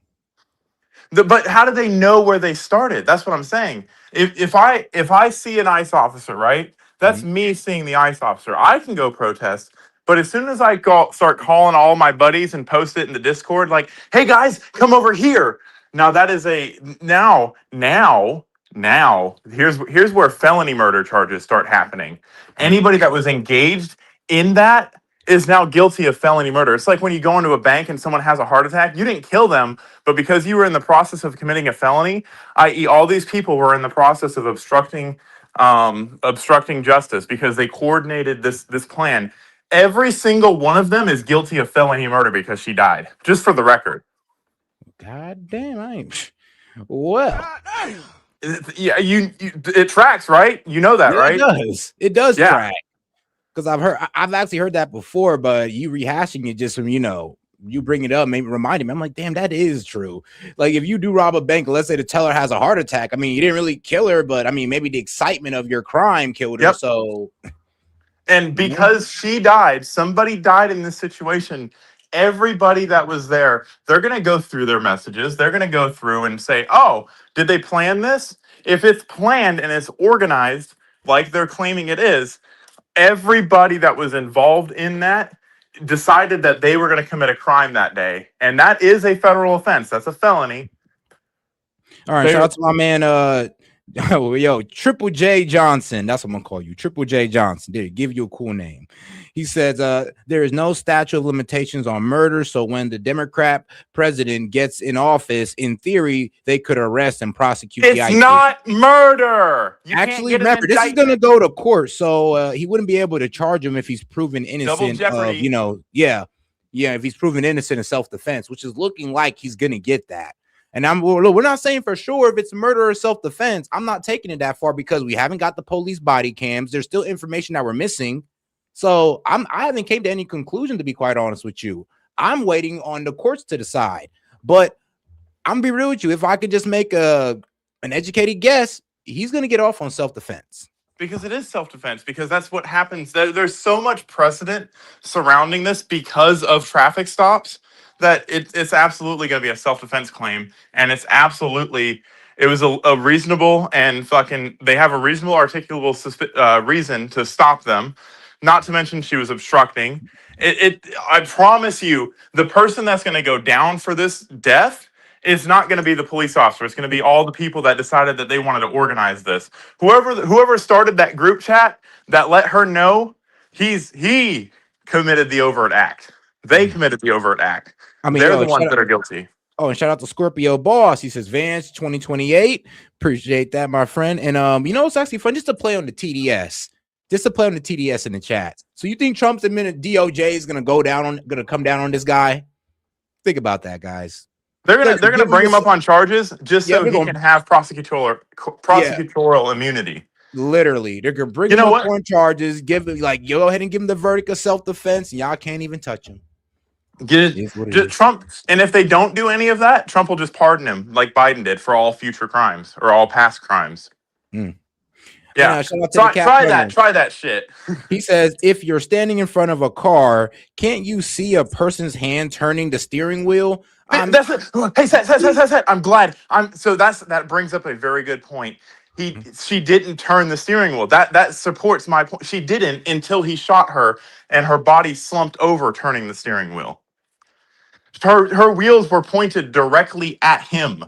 them. But how do they know where they started? That's what I'm saying. If I see an ICE officer, right? That's me seeing the ICE officer. I can go protest. But as soon as I start calling all my buddies and post it in the Discord, like, hey guys, come over here. Now that is now Now, here's where felony murder charges start happening. Anybody that was engaged in that is now guilty of felony murder. It's like when you go into a bank and someone has a heart attack. You didn't kill them, but because you were in the process of committing a felony, i.e., all these people were in the process of obstructing justice because they coordinated this plan. Every single one of them is guilty of felony murder because she died. Just for the record. God damn, I ain't. Well, Yeah, it tracks, right? You know that, yeah, right? It does Yeah. track. Because I've actually heard that before, but you rehashing it just from, you bring it up, maybe reminding me. I'm like, damn, that is true. Like, if you do rob a bank, let's say the teller has a heart attack. I mean, you didn't really kill her, but I mean, maybe the excitement of your crime killed her. Yep. So, and because she died, somebody died in this situation. Everybody that was there, they're going to go through their messages. They're going to go through and say, oh, did they plan this? If it's planned and it's organized like they're claiming it is, everybody that was involved in that decided that they were going to commit a crime that day. And that is a federal offense. That's a felony. all right, shout out to my man, yo, Triple J Johnson. That's what I'm gonna call you, Triple J Johnson. Did give you a cool name. He says, there is no statute of limitations on murder. So when the Democrat president gets in office, in theory, they could arrest and prosecute. It's not murder. You Actually, can't get remember, this is going to go to court. So he wouldn't be able to charge him if he's proven innocent of, if he's proven innocent of self-defense, which is looking like he's going to get that. And we're not saying for sure if it's murder or self-defense. I'm not taking it that far because we haven't got the police body cams. There's still information that we're missing. So I haven't came to any conclusion, to be quite honest with you. I'm waiting on the courts to decide. But I'm gonna be real with you. If I could just make an educated guess, he's gonna get off on self-defense. Because it is self-defense, because that's what happens. There's so much precedent surrounding this because of traffic stops that it's absolutely going to be a self-defense claim. And it was a reasonable and they have a reasonable articulable reason to stop them. Not to mention she was obstructing. I promise you, the person that's going to go down for this death is not going to be the police officer. It's going to be all the people that decided that they wanted to organize this. Whoever started that group chat that let her know, he committed the overt act. They committed the overt act. I mean, they're the ones that are guilty. Oh, and shout out to Scorpio Boss. He says, Vance 2028. Appreciate that, my friend. And it's actually fun just to play on the TDS. Just to play on the TDS in the chat. So you think Trump's DOJ is gonna come down on this guy? Think about that, guys. They're gonna bring him up on charges just so he can have prosecutorial immunity. Literally, they're gonna bring him up on charges. Go ahead and give him the verdict of self-defense. And y'all can't even touch him. Trump, and if they don't do any of that, Trump will just pardon him like Biden did for all future crimes or all past crimes. Yeah, try that shit. He says, if you're standing in front of a car, can't you see a person's hand turning the steering wheel? That's it. Hey, Set. I'm glad. That brings up a very good point. She didn't turn the steering wheel. That supports my point. She didn't until he shot her, and her body slumped over, turning the steering wheel. Her wheels were pointed directly at him.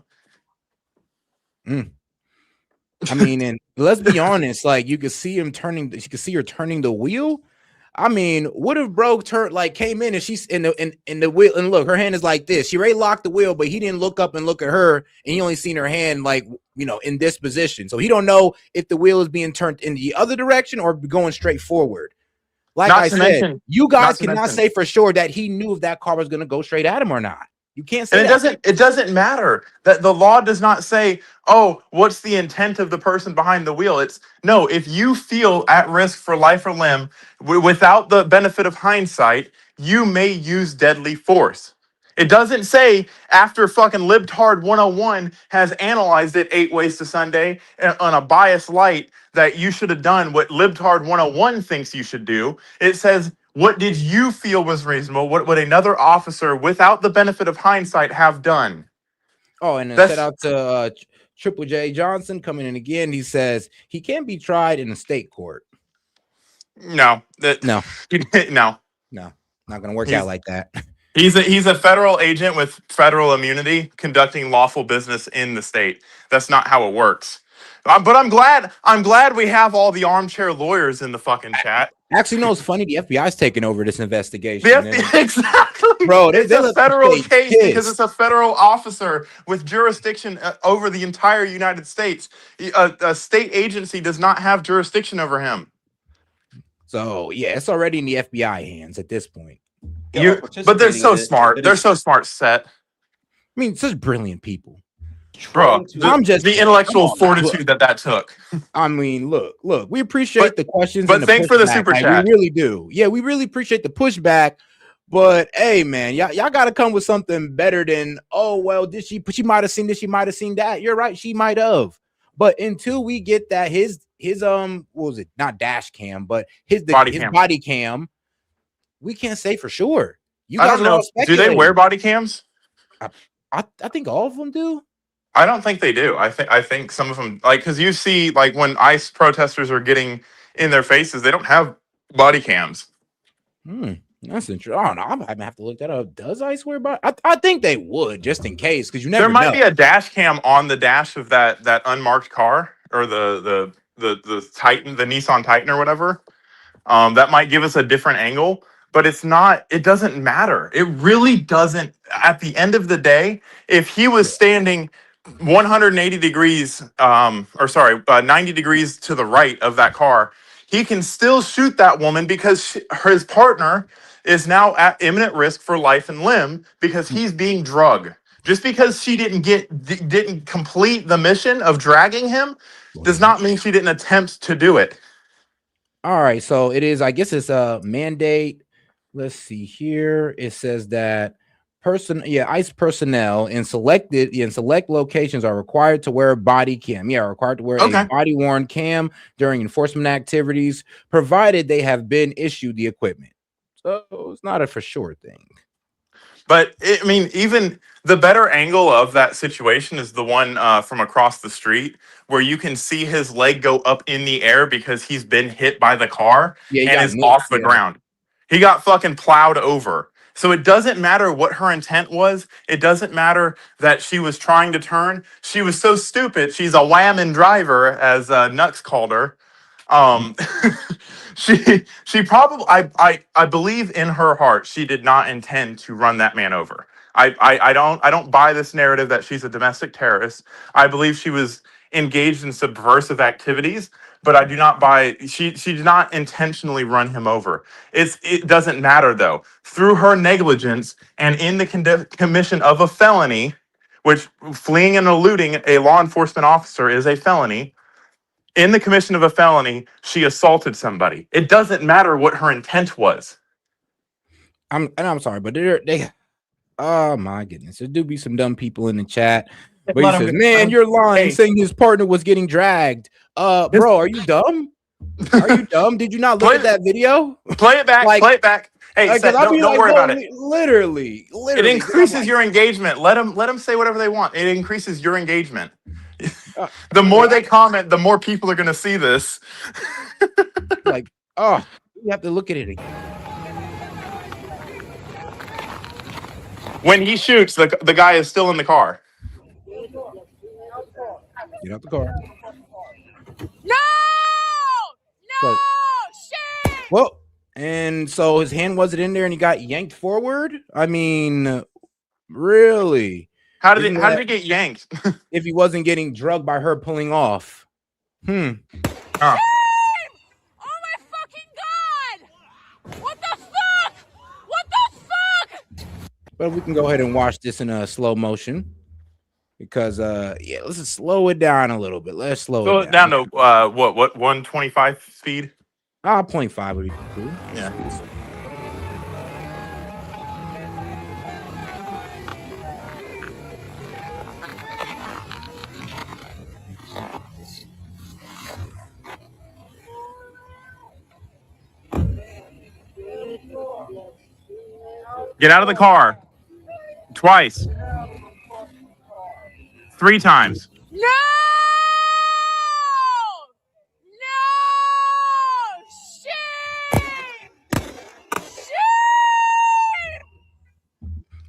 I mean, and let's be honest, you could see her turning the wheel. I mean, what if bro came in and she's in the wheel, and look, her hand is like this. She already locked the wheel, but he didn't look up and look at her, and he only seen her hand in this position. So he don't know if the wheel is being turned in the other direction or going straight forward. Like I said, you guys cannot say for sure that he knew if that car was going to go straight at him or not. You can't say that. It doesn't matter. That the law does not say, oh, what's the intent of the person behind the wheel? It's no, if you feel at risk for life or limb without the benefit of hindsight, you may use deadly force. It doesn't say after fucking Libtard 101 has analyzed it 8 ways to Sunday on a biased light that you should have done what Libtard 101 thinks you should do. It says, what did you feel was reasonable? What would another officer without the benefit of hindsight have done? Oh, and shout out to Triple J Johnson coming in again. He says he can't be tried in a state court. No. No. Not gonna work out like that. He's a federal agent with federal immunity conducting lawful business in the state. That's not how it works. But I'm glad we have all the armchair lawyers in the fucking chat. Actually, no, it's funny. The FBI's taking over this investigation. The FBI, exactly, bro. It's They a let the federal state case because kiss. it's a federal officer with jurisdiction over the entire United States. A state agency does not have jurisdiction over him. So yeah, it's already in the FBI hands at this point. But they're so smart. They're so smart. Set. I mean, such brilliant people. Bro, the intellectual fortitude that took. I mean, look, we appreciate the questions, but and the thanks for the pushback. super Like, chat. we really do. Yeah, we really appreciate the pushback. But hey, man, y'all got to come with something better than, oh well, she might have seen this, she might have seen that. You're right, she might have. But until we get that his what was it? Not dash cam, but his body cam, we can't say for sure. I don't know. Do they wear body cams? I think all of them do. I don't think they do. I think some of them, like, because you see, like, when ICE protesters are getting in their faces, they don't have body cams. That's interesting. I don't know. I'm gonna have to look that up. Does ICE wear body? I think they would, just in case, because you never. There might know. be a dash cam on the dash of that unmarked car, or the Titan, the Nissan Titan, or whatever. That might give us a different angle. But it's not, it doesn't matter. It really doesn't. At the end of the day, if he was standing 180 degrees, 90 degrees to the right of that car, he can still shoot that woman because his partner is now at imminent risk for life and limb because he's being drugged. Just because she didn't complete the mission of dragging him does not mean she didn't attempt to do it. All right, so it is. I guess it's a mandate. Let's see here. It says that ICE personnel in select locations are required to wear a body cam. Yeah, required to wear a body worn cam during enforcement activities, provided they have been issued the equipment. So it's not a for sure thing. But I mean, even the better angle of that situation is the one from across the street where you can see his leg go up in the air because he's been hit by the car and is off the ground. He got fucking plowed over. So it doesn't matter what her intent was. It doesn't matter that she was trying to turn. She was so stupid. She's a whamming driver, as Nux called her. She probably, I believe in her heart she did not intend to run that man over. I don't buy this narrative that she's a domestic terrorist. I believe she was engaged in subversive activities, but I do not buy she did not intentionally run him over. It doesn't matter though. Through her negligence and in the commission of a felony, which fleeing and eluding a law enforcement officer is a felony. In the commission of a felony, she assaulted somebody. It doesn't matter what her intent was. I'm sorry, but they oh my goodness, there do be some dumb people in the chat. But he says, "Man, you're lying, saying his partner was getting dragged." Bro, are you dumb? Are you dumb? Did you not look at that video? Play it back. Play it back. Hey, Seth, don't worry about it. Literally. It increases your engagement. Let them say whatever they want. It increases your engagement. The more they comment, the more people are going to see this. You have to look at it again. When he shoots, the guy is still in the car. Get out the car. No, shit. Well, and so his hand wasn't in there, and he got yanked forward. I mean, really? How did he get yanked? If he wasn't getting drugged by her pulling off. Oh my fucking god! What the fuck? What the fuck? But we can go ahead and watch this in a slow motion because let's just slow it down a little bit. Let's slow it down to what 125 speed? 0.5 would be cool. Yeah. Get out of the car. Twice. 3 times. No!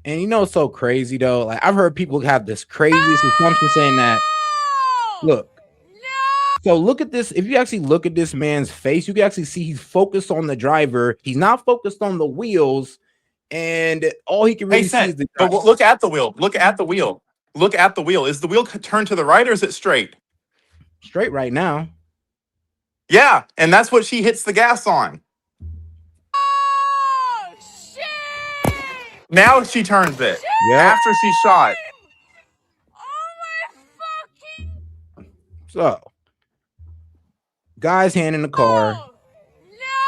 And you know, it's so crazy though. Like I've heard people have this craziest assumption saying that. Look, So look at this. If you actually look at this man's face, you can actually see he's focused on the driver. He's not focused on the wheels, and all he can really see is the driver. But look at the wheel. Look at the wheel. Look at the wheel. Is the wheel turned to the right or is it straight? Straight right now. Yeah, and that's what she hits the gas on. Oh, shit! Now she turns it Yeah. after she shot. Oh my fucking! So, guy's hand in the car. No!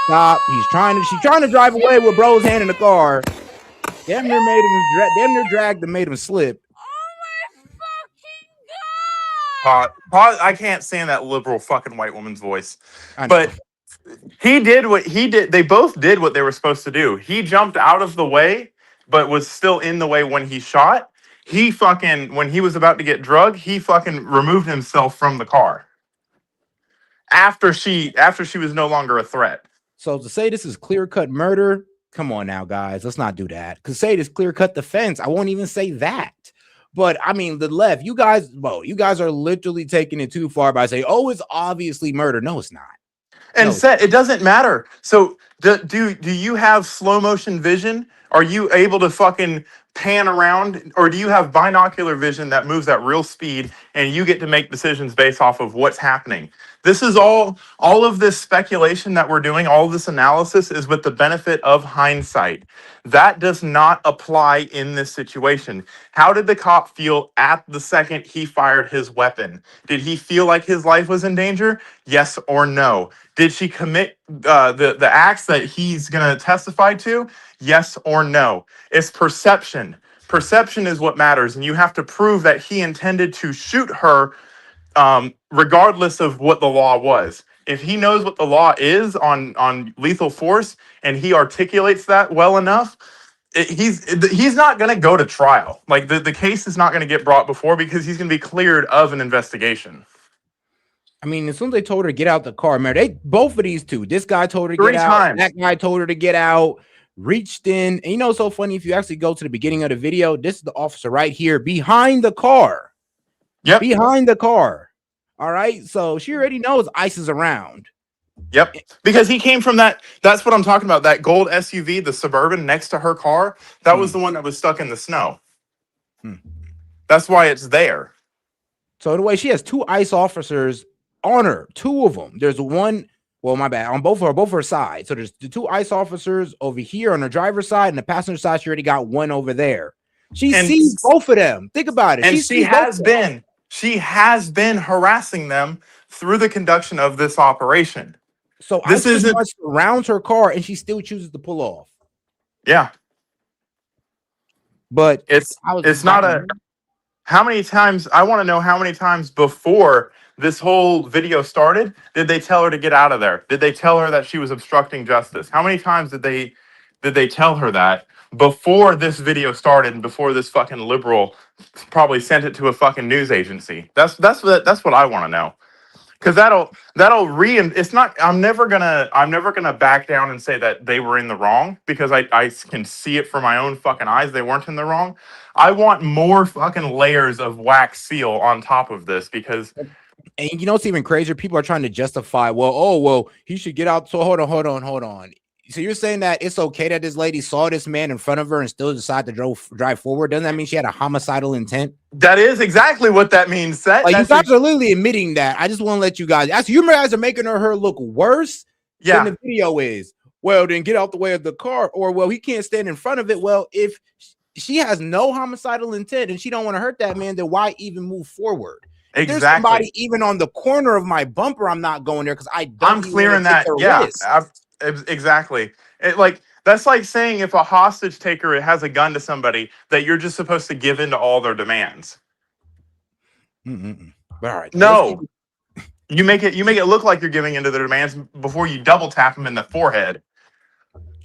Stop. She's trying to drive away with bro's hand in the car. Damn near made him damn near dragged and made him slip. Pause. I can't stand that liberal fucking white woman's voice. But he did what he did. They both did what they were supposed to do. He jumped out of the way, but was still in the way when he shot. He fucking, when he was about to get drugged, he fucking removed himself from the car. After she was no longer a threat. So to say this is clear-cut murder, come on now, guys. Let's not do that. Because say this clear-cut defense, I won't even say that. But I mean, the left, you guys are literally taking it too far by saying, oh, it's obviously murder. No, it's not. And it doesn't matter. So do you have slow motion vision? Are you able to fucking pan around, or do you have binocular vision that moves at real speed and you get to make decisions based off of what's happening? This is all of this speculation that we're doing, all of this analysis is with the benefit of hindsight. That does not apply in this situation. How did the cop feel at the second he fired his weapon? Did he feel like his life was in danger? Yes or no? Did she commit the acts that he's going to testify to? Yes or no? It's perception. Perception is what matters, and you have to prove that he intended to shoot her regardless of what the law was. If he knows what the law is on lethal force and he articulates that well enough, he's not going to go to trial. Like the case is not going to get brought before because he's going to be cleared of an investigation. I mean, as soon as they told her to get out the car, man, both of these two, this guy told her to 3 get out, times. that guy told her to get out, reached in. And you know, it's so funny, if you actually go to the beginning of the video, this is the officer right here behind the car. Yep. Behind the car. All right. So she already knows ICE is around. Yep. Because he came from that's what I'm talking about. That gold SUV, the Suburban next to her car, that was the one that was stuck in the snow. That's why it's there. So the way she has 2 ICE officers on her, 2 of them. There's one, well, my bad, on both her sides. So there's the 2 ICE officers over here on the driver's side, and the passenger side, she already got one over there. She sees both of them. Think about it. And she has been harassing them through the conduction of this operation. So this isn't surrounds her car, and she still chooses to pull off. Yeah. But it's not a. How many times, I want to know how many times before this whole video started did they tell her to get out of there? Did they tell her that she was obstructing justice? How many times did they tell her that before this video started and before this fucking liberal probably sent it to a fucking news agency? That's what I want to know. Because it's not, I'm never gonna back down and say that they were in the wrong, because I can see it for my own fucking eyes. They weren't in the wrong. I want more fucking layers of wax seal on top of this, because. And you know what's even crazier? People are trying to justify, well, he should get out. So hold on. So you're saying that it's okay that this lady saw this man in front of her and still decided to drive forward? Doesn't that mean she had a homicidal intent? That is exactly what that means, Seth. Like, you guys are literally admitting that. I just want to let you guys. Actually, you guys are making her look worse than the video is. Well, then get out the way of the car, or well, he can't stand in front of it. Well, if she has no homicidal intent and she don't want to hurt that man, then why even move forward? If there's somebody even on the corner of my bumper, I'm not going there because I'm clearing that. Yeah, exactly. That's like saying if a hostage taker has a gun to somebody, that you're just supposed to give in to all their demands. All right. No, you make it look like you're giving into their demands before you double tap them in the forehead.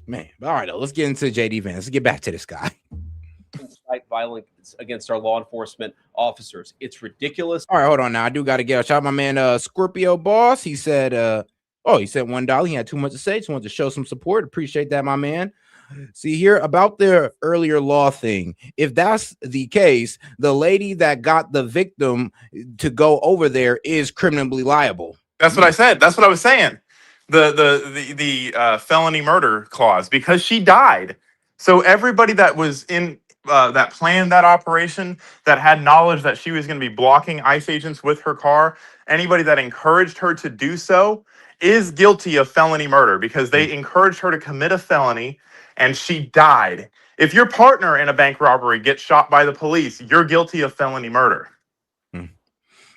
Man, all right. Let's get into JD Vance. Let's get back to this guy. Incite violence against our law enforcement officers. It's ridiculous. All right, hold on now. I do got to get a shout out my man Scorpio Boss. He said, he said $1. He had too much to say. Just wanted to show some support. Appreciate that, my man. See here about the earlier law thing. If that's the case, the lady that got the victim to go over there is criminally liable. That's what I said. That's what I was saying. The felony murder clause, because she died. So everybody that was in that planned that operation, that had knowledge that she was going to be blocking ICE agents with her car, anybody that encouraged her to do so is guilty of felony murder because they encouraged her to commit a felony and she died. If your partner in a bank robbery gets shot by the police, you're guilty of felony murder.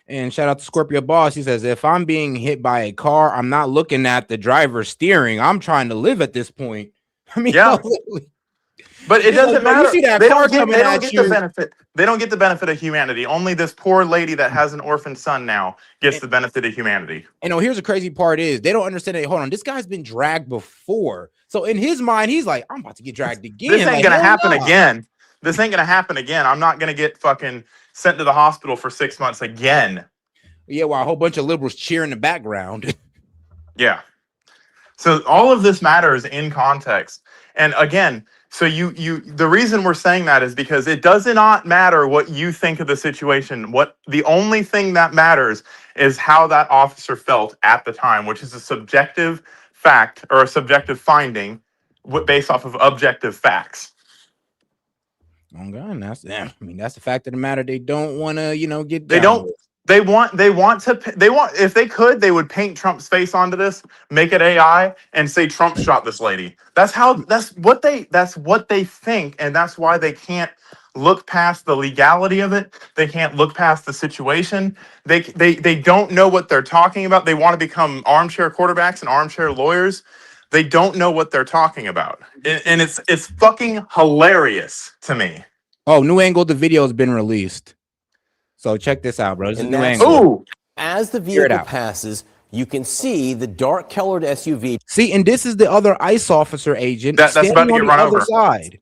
And shout out to Scorpio Boss. He says, if I'm being hit by a car, I'm not looking at the driver's steering. I'm trying to live at this point. I mean, yeah. But it doesn't matter. You see that they car don't coming at get you. the benefit. They don't get the benefit of humanity. Only this poor lady that has an orphan son now gets the benefit of humanity. And here's the crazy part is they don't understand that. Hold on, this guy's been dragged before. So in his mind, he's like, I'm about to get dragged again. This ain't gonna happen again. This ain't gonna happen again. I'm not gonna get fucking sent to the hospital for 6 months again. Yeah, while a whole bunch of liberals cheer in the background. Yeah. So all of this matters in context. And again, so the reason we're saying that is because it does not matter what you think of the situation. The only thing that matters is how that officer felt at the time, which is a subjective fact or a subjective finding based off of objective facts. Oh God, that's the fact of the matter. They don't want to, get down. They don't. They want if they could, they would paint Trump's face onto this, make it AI, and say Trump shot this lady. That's what they think, and that's why they can't look past the legality of it. They can't look past the situation. They don't know what they're talking about. They want to become armchair quarterbacks and armchair lawyers. They don't know what they're talking about, and it's fucking hilarious to me. Oh, new angle. The video has been released. So check this out, bro. This is new angle. Ooh. As the vehicle passes, you can see the dark-colored SUV. See, and this is the other ICE officer agent that's standing about to get on run the other over. side.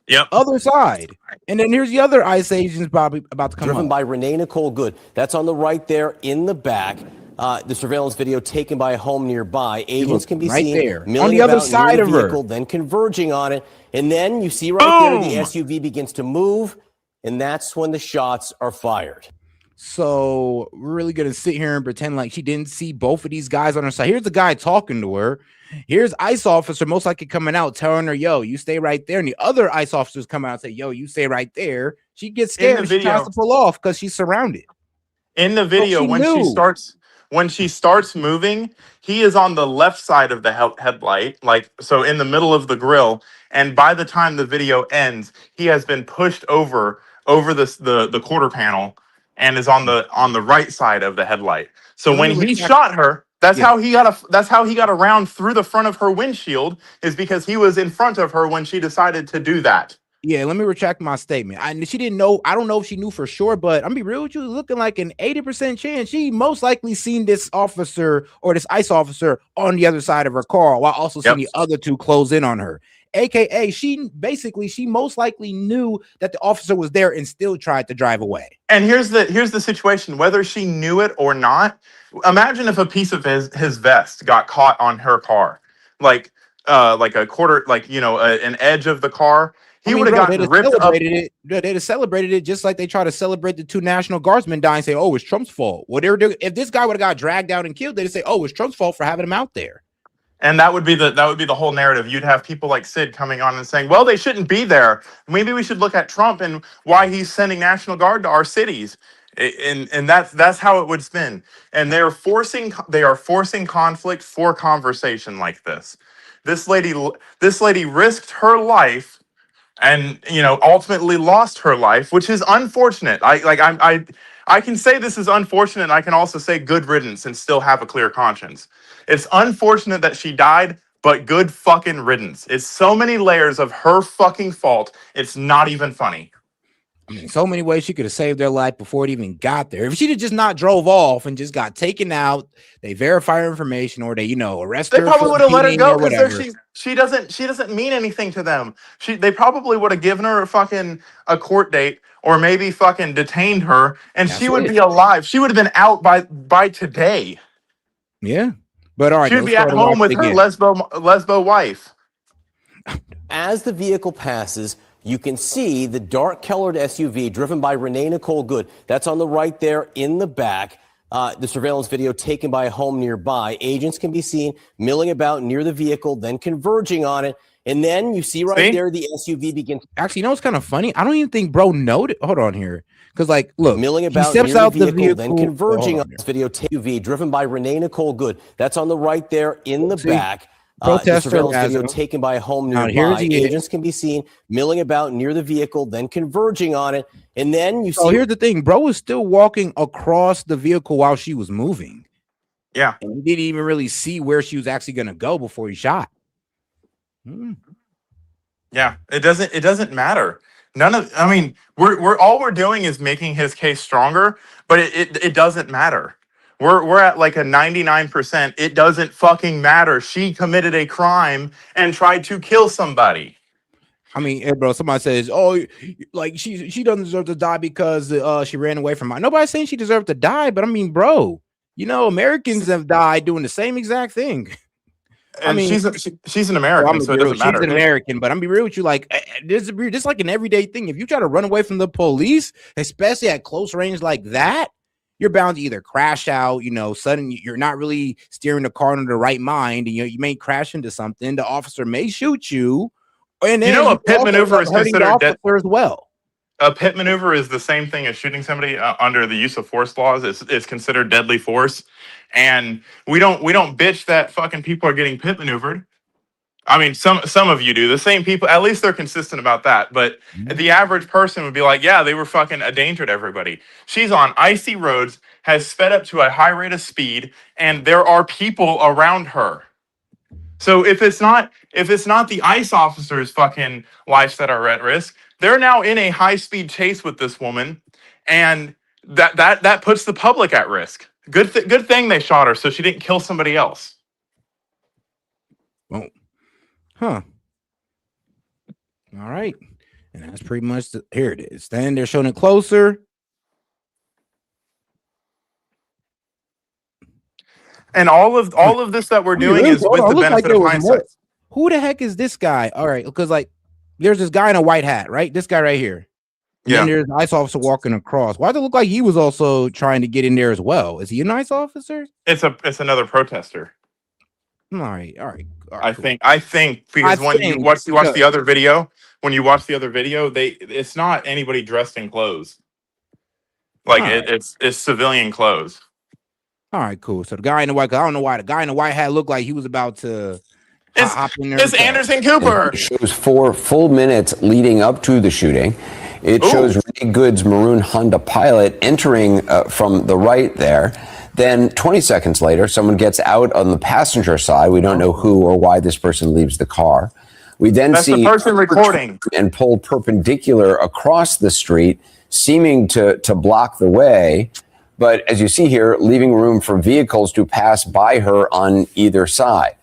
Yep. Other side. And then here's the other ICE agents probably about to come Driven up. by Renee Nicole Good. That's on the right there in the back. The surveillance video taken by a home nearby. Agents can be right seen there milling on the other about side near of the vehicle, her. then converging on it. And then you see right there the SUV begins to move, and that's when the shots are fired. So we're really gonna sit here and pretend like she didn't see both of these guys on her side. Here's the guy talking to her. Here's ICE officer most likely coming out telling her, yo, you stay right there. And the other ICE officers come out and say, yo, you stay right there. She gets scared and she tries to pull off because she's surrounded. In the video, when she starts moving, he is on the left side of the headlight, like so in the middle of the grill. And by the time the video ends, he has been pushed over the quarter panel and is on the right side of the headlight. So when he shot her, that's how he got around through the front of her windshield, is because he was in front of her when she decided to do that. Yeah, let me retract my statement. She didn't know. I don't know if she knew for sure, but I'm be real with you, looking like an 80% chance she most likely seen this officer or this ICE officer on the other side of her car while also seeing the other two close in on her. AKA, she most likely knew that the officer was there and still tried to drive away. And here's the situation, whether she knew it or not. Imagine if a piece of his vest got caught on her car, like a quarter, an edge of the car. He would have gotten ripped up. They'd have celebrated it just like they try to celebrate the two National Guardsmen dying and say, oh, it's Trump's fault. If this guy would have got dragged out and killed, they'd say, oh, it's Trump's fault for having him out there. And that would be the whole narrative. You'd have people like Sid coming on and saying, well, they shouldn't be there. Maybe we should look at Trump and why he's sending National Guard to our cities. And that's how it would spin. And they are forcing conflict for conversation like this. This lady risked her life and ultimately lost her life, which is unfortunate. I can say this is unfortunate, and I can also say good riddance and still have a clear conscience. It's unfortunate that she died, but good fucking riddance. It's so many layers of her fucking fault, it's not even funny. I mean, so many ways she could have saved their life before it even got there. If she'd have just not drove off and just got taken out, they verify her information, or they, arrest her. They probably would have let her go because she doesn't mean anything to them. They probably would have given her a court date, or maybe fucking detained her, and she would be alive. She would have been out by today. Yeah, but all right, she would be at home with her lesbo wife. As the vehicle passes, you can see the dark-colored SUV driven by Renee Nicole Good. That's on the right there in the back. The surveillance video taken by a home nearby. Agents can be seen milling about near the vehicle, then converging on it. And then you see there the SUV begins. Actually, you know what's kind of funny? I don't even think bro noted. Hold on here. Because, like, look, milling he about steps near out the vehicle, then Oh, converging hold on this video. SUV driven by Renee Nicole Good. That's on the right there in the back. The protester surveillance has video him. taken by a home Now, here's nearby. he is. Agents can be seen milling about near the vehicle, then converging on it. And then you see. Oh, here's the thing. Bro was still walking across the vehicle while she was moving. Yeah. And he didn't even really see where she was actually going to go before he shot. Yeah, it doesn't matter. I mean, we're doing is making his case stronger, but it doesn't matter. We're at like a 99%. It doesn't fucking matter. She committed a crime and tried to kill somebody. I mean, hey, bro, somebody says, oh, like she doesn't deserve to die because she ran away from mine. Nobody's saying she deserved to die, but I mean, bro, you know, Americans have died doing the same exact thing. And I mean, she's an American, so it doesn't matter. She's an American, but I'm be real with you, like this is just like an everyday thing. If you try to run away from the police, especially at close range like that, you're bound to either crash out, you know, suddenly you're not really steering the car in the right mind, and you may crash into something. The officer may shoot you, and then a pit maneuver is considered as well. A pit maneuver is the same thing as shooting somebody under the use of force laws. It's considered deadly force, and we don't bitch that fucking people are getting pit maneuvered. I mean, some of you do. The same people, at least they're consistent about that. But the average person would be like, yeah, they were fucking a danger to everybody. She's on icy roads, has sped up to a high rate of speed, and there are people around her. So if it's not the ICE officers' fucking lives that are at risk, they're now in a high speed chase with this woman, and that puts the public at risk. Good thing they shot her so she didn't kill somebody else. Well, huh. All right. And that's pretty much here it is. Then they're showing it closer. And all of this that we're doing is with the benefit of hindsight. Who the heck is this guy? All right, because like there's this guy in a white hat, right? This guy right here. And then there's an ICE officer walking across. Why does it look like he was also trying to get in there as well? Is he an ICE officer? It's another protester. All right. I think because when you watch the other video, it's not anybody dressed in clothes. Like it's civilian clothes. All right, cool. So the guy in the white, I don't know why the guy in the white hat looked like he was about to hop in there. It's Anderson Cooper. It shows 4 full minutes leading up to the shooting. It shows Renee Good's maroon Honda Pilot entering from the right there. Then 20 seconds later, someone gets out on the passenger side. We don't know who or why this person leaves the car. We then see the person recording and pulled perpendicular across the street, seeming to block the way. But as you see here, leaving room for vehicles to pass by her on either side.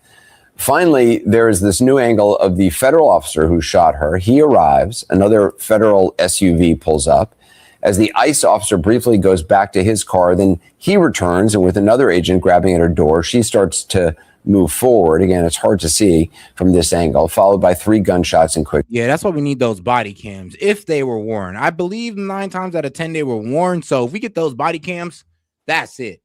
Finally, there is this new angle of the federal officer who shot her. He arrives. Another federal SUV pulls up. As the ICE officer briefly goes back to his car, then he returns, and with another agent grabbing at her door, she starts to move forward. Again, it's hard to see from this angle, followed by 3 gunshots and quick. Yeah, that's why we need those body cams if they were worn. I believe 9 times out of 10 they were worn. So if we get those body cams, that's it.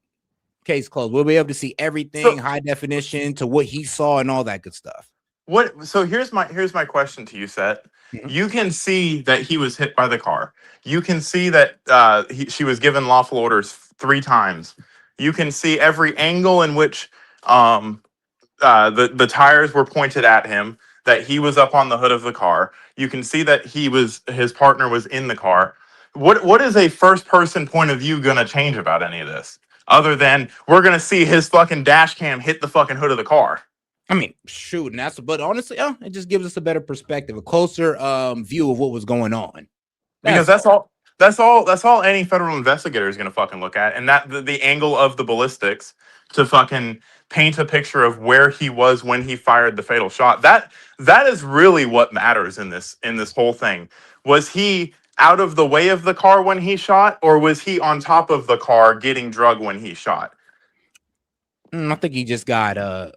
Case closed. We'll be able to see everything, high definition to what he saw and all that good stuff. So here's my question to you, Set. You can see that he was hit by the car. You can see that she was given lawful orders 3 times. You can see every angle in which the tires were pointed at him, that he was up on the hood of the car. You can see that his partner was in the car. What is a first person point of view gonna change about any of this? Other than we're gonna see his fucking dash cam hit the fucking hood of the car. I mean, shoot, and but honestly, it just gives us a better perspective, a closer view of what was going on. Because that's all any federal investigator is gonna fucking look at, and that the angle of the ballistics to fucking paint a picture of where he was when he fired the fatal shot. That is really what matters in this whole thing. Was he out of the way of the car when he shot, or was he on top of the car getting drug when he shot? I think he just got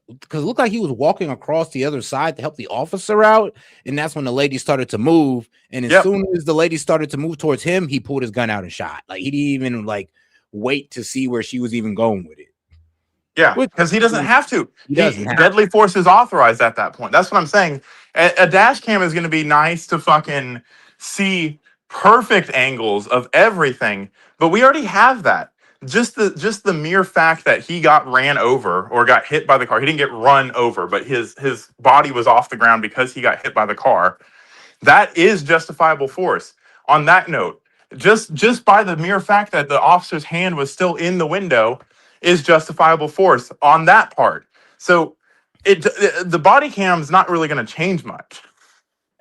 because it looked like he was walking across the other side to help the officer out, and that's when the lady started to move. And as soon as the lady started to move towards him, he pulled his gun out and shot. Like he didn't even like wait to see where she was even going with it. Yeah, because he doesn't have to. He doesn't have Deadly force is authorized at that point. That's what I'm saying. A dash cam is going to be nice to fucking see perfect angles of everything, but we already have that. Just the mere fact that he got ran over or got hit by the car. He didn't get run over, but his body was off the ground because he got hit by the car. That is justifiable force. On that note, just by the mere fact that the officer's hand was still in the window is justifiable force on that part. So the body cam is not really going to change much.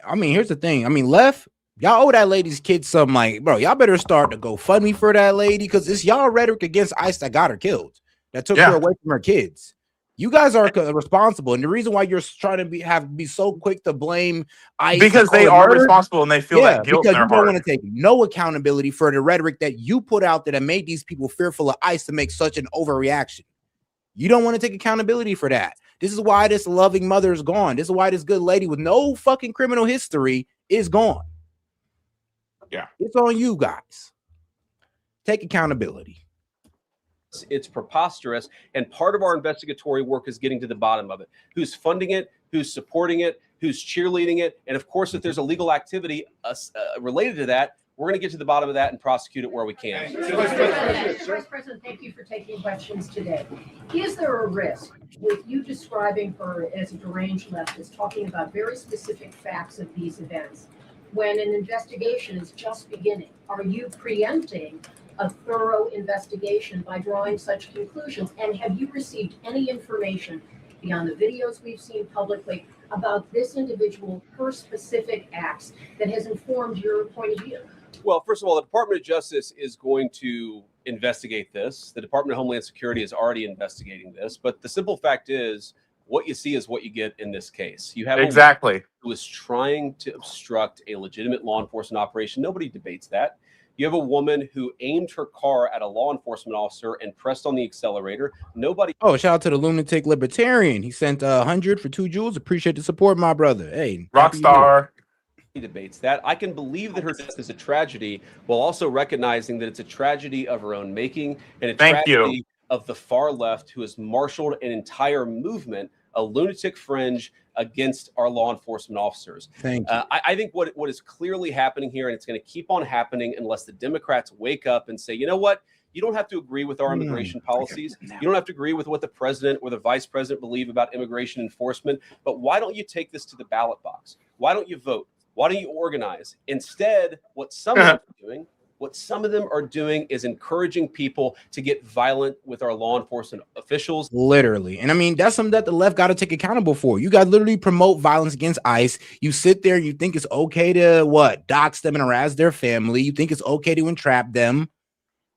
I mean, here's the thing. I mean, y'all owe that lady's kid some, like, bro, y'all better start to go fund me for that lady because it's y'all rhetoric against ICE that got her killed, that took her away from her kids. You guys are responsible, and the reason why you're trying to be so quick to blame ICE because they are responsible and they feel that guilt in because their you don't heart. want to take no accountability for the rhetoric that you put out there that made these people fearful of ICE to make such an overreaction. You don't want to take accountability for that. This is why this loving mother is gone. This is why this good lady with no fucking criminal history is gone. Yeah, it's on you guys. Take accountability. It's preposterous, and part of our investigatory work is getting to the bottom of it. Who's funding it? Who's supporting it? Who's cheerleading it? And of course, if there's a legal activity related to that, we're going to get to the bottom of that and prosecute it where we can. Vice President, thank you for taking questions today. Is there a risk with you describing her as a deranged leftist, talking about very specific facts of these events, when an investigation is just beginning? Are you preempting a thorough investigation by drawing such conclusions? And have you received any information beyond the videos we've seen publicly about this individual, her specific acts, that has informed your point of view? Well, first of all, the Department of Justice is going to investigate this. The Department of Homeland Security is already investigating this. But the simple fact is, what you see is what you get in this case. You have a woman who is trying to obstruct a legitimate law enforcement operation. Nobody debates that. You have a woman who aimed her car at a law enforcement officer and pressed on the accelerator. Nobody. Oh, shout out to the lunatic libertarian. He sent 100 for 2 jewels. Appreciate the support, my brother. Hey, Rockstar. Debates that. I can believe that her death is a tragedy while also recognizing that it's a tragedy of her own making and a tragedy of the far left who has marshaled an entire movement, a lunatic fringe against our law enforcement officers. Thank you. I think what is clearly happening here, and it's going to keep on happening unless the Democrats wake up and say, you know what? You don't have to agree with our immigration policies. You don't have to agree with what the president or the vice president believe about immigration enforcement. But why don't you take this to the ballot box? Why don't you vote? Why don't you organize? Instead, what some of them are doing is encouraging people to get violent with our law enforcement officials. Literally. And I mean, that's something that the left got to take accountable for. You guys literally promote violence against ICE. You sit there and you think it's okay to dox them and harass their family. You think it's okay to entrap them.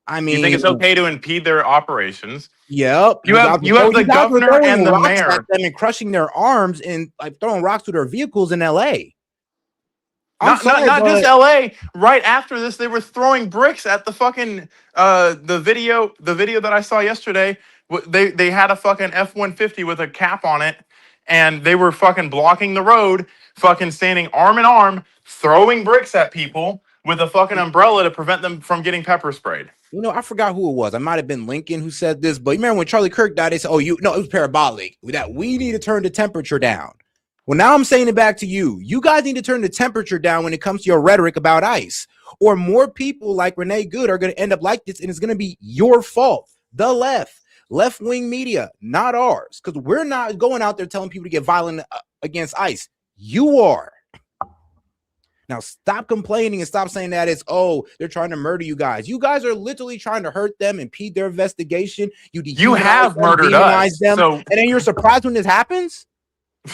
I mean, you think it's okay to impede their operations? Yep. You have the governor and the mayor at them and crushing their arms and like throwing rocks to their vehicles in LA. Not just LA. Right after this, they were throwing bricks at the fucking the video that I saw yesterday. They had a fucking F-150 with a cap on it, and they were fucking blocking the road, fucking standing arm in arm, throwing bricks at people with a fucking umbrella to prevent them from getting pepper sprayed. You know, I forgot who it was. I might have been Lincoln who said this, but you remember when Charlie Kirk died, they said, it was parabolic. That we need to turn the temperature down. Well, now I'm saying it back to you. You guys need to turn the temperature down when it comes to your rhetoric about ICE, or more people like Renee Good are going to end up like this, and it's going to be your fault. The left-wing media, not ours, because we're not going out there telling people to get violent against ICE. You are. Now stop complaining and stop saying that they're trying to murder you guys. You guys are literally trying to hurt them, impede their investigation. You have murdered us, them, and then you're surprised when this happens.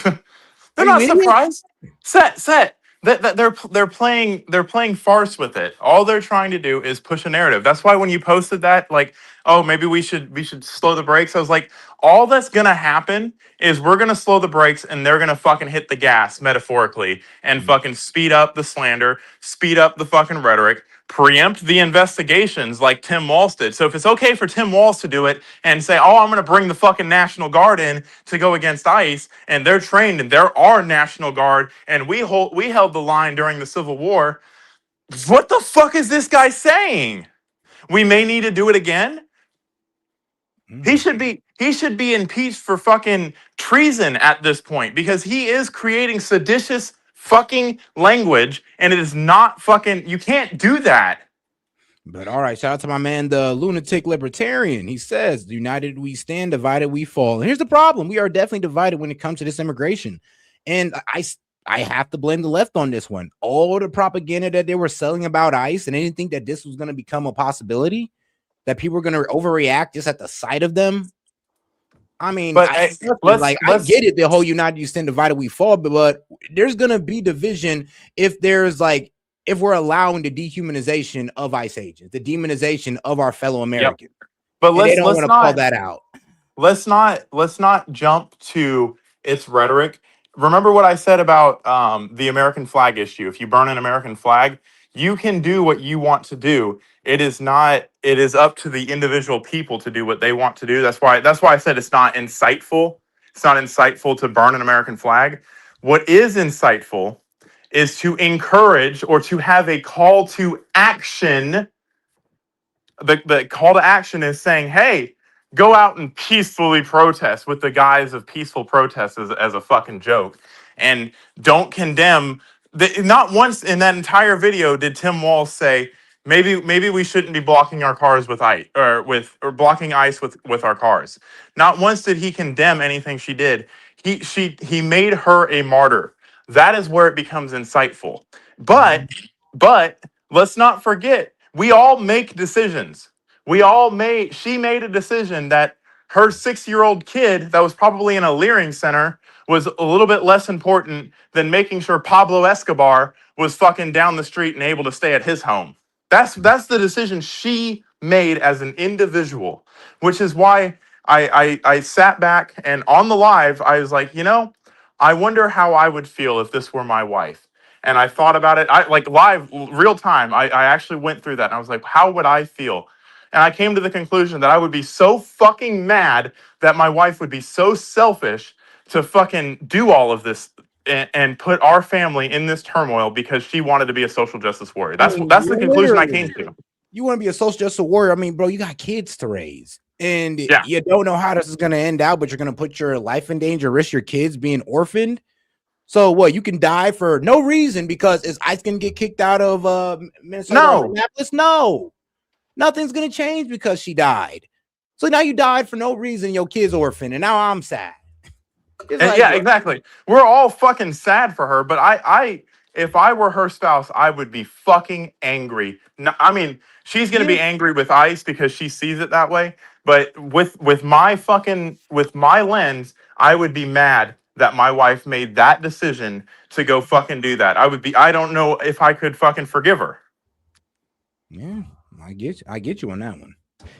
They're not surprised. Set. They're playing farce with it. All they're trying to do is push a narrative. That's why when you posted that, like, oh, maybe we should slow the brakes. I was like, all that's gonna happen is we're gonna slow the brakes and they're gonna fucking hit the gas metaphorically and fucking speed up the slander, speed up the fucking rhetoric. preempt the investigations like Tim Walz did. So if it's okay for Tim Walz to do it and say, oh, I'm going to bring the fucking National Guard in to go against ICE, and they're trained and they're our National Guard, and we held the line during the Civil War, what the fuck is this guy saying? We may need to do it again? He should be impeached for fucking treason at this point because he is creating seditious fucking language, and it is not fucking, you can't do that. But all right, shout out to my man, the lunatic libertarian. He says, united we stand, divided we fall. And here's the problem. We are definitely divided when it comes to this immigration. And I have to blame the left on this one. All the propaganda that they were selling about ICE, and they didn't think that this was going to become a possibility, that people were going to overreact just at the sight of them. I mean, but I get it, the whole united you stand, divided we fall, but there's going to be division if there's like, if we're allowing the dehumanization of ICE agents, the demonization of our fellow Americans. Yep. But let's want to call that out. Let's not jump to its rhetoric. Remember what I said about the American flag issue. If you burn an American flag, you can do what you want to do. It is up to the individual people to do what they want to do. That's why I said it's not insightful. It's not insightful to burn an American flag. What is insightful is to encourage or to have a call to action. The call to action is saying, hey, go out and peacefully protest with the guise of peaceful protest as a fucking joke. And don't condemn. Not once in that entire video did Tim Walz say, maybe we shouldn't be blocking our cars with ICE or blocking ICE with our cars. Not once did he condemn anything she did. He made her a martyr. That is where it becomes insightful. But let's not forget, we all make decisions. She made a decision that her 6-year-old kid that was probably in a Leering center was a little bit less important than making sure Pablo Escobar was fucking down the street and able to stay at his home. That's the decision she made as an individual, which is why I sat back and on the live, I was like, I wonder how I would feel if this were my wife. And I thought about it, I like live, real time. I actually went through that and I was like, how would I feel? And I came to the conclusion that I would be so fucking mad that my wife would be so selfish to fucking do all of this and put our family in this turmoil because she wanted to be a social justice warrior. That's the conclusion I came to. You want to be a social justice warrior? I mean, bro, you got kids to raise. And you don't know how this is going to end out, but you're going to put your life in danger, risk your kids being orphaned. So what? You can die for no reason because is ICE going to get kicked out of Minnesota? No. Minneapolis? No. Nothing's going to change because she died. So now you died for no reason. Your kid's orphaned, and now I'm sad. Exactly. We're all fucking sad for her, but I if I were her spouse, I would be fucking angry. No, I mean, she's going to be angry with ICE because she sees it that way, but with my lens, I would be mad that my wife made that decision to go fucking do that. I don't know if I could fucking forgive her. Yeah, I get you on that one.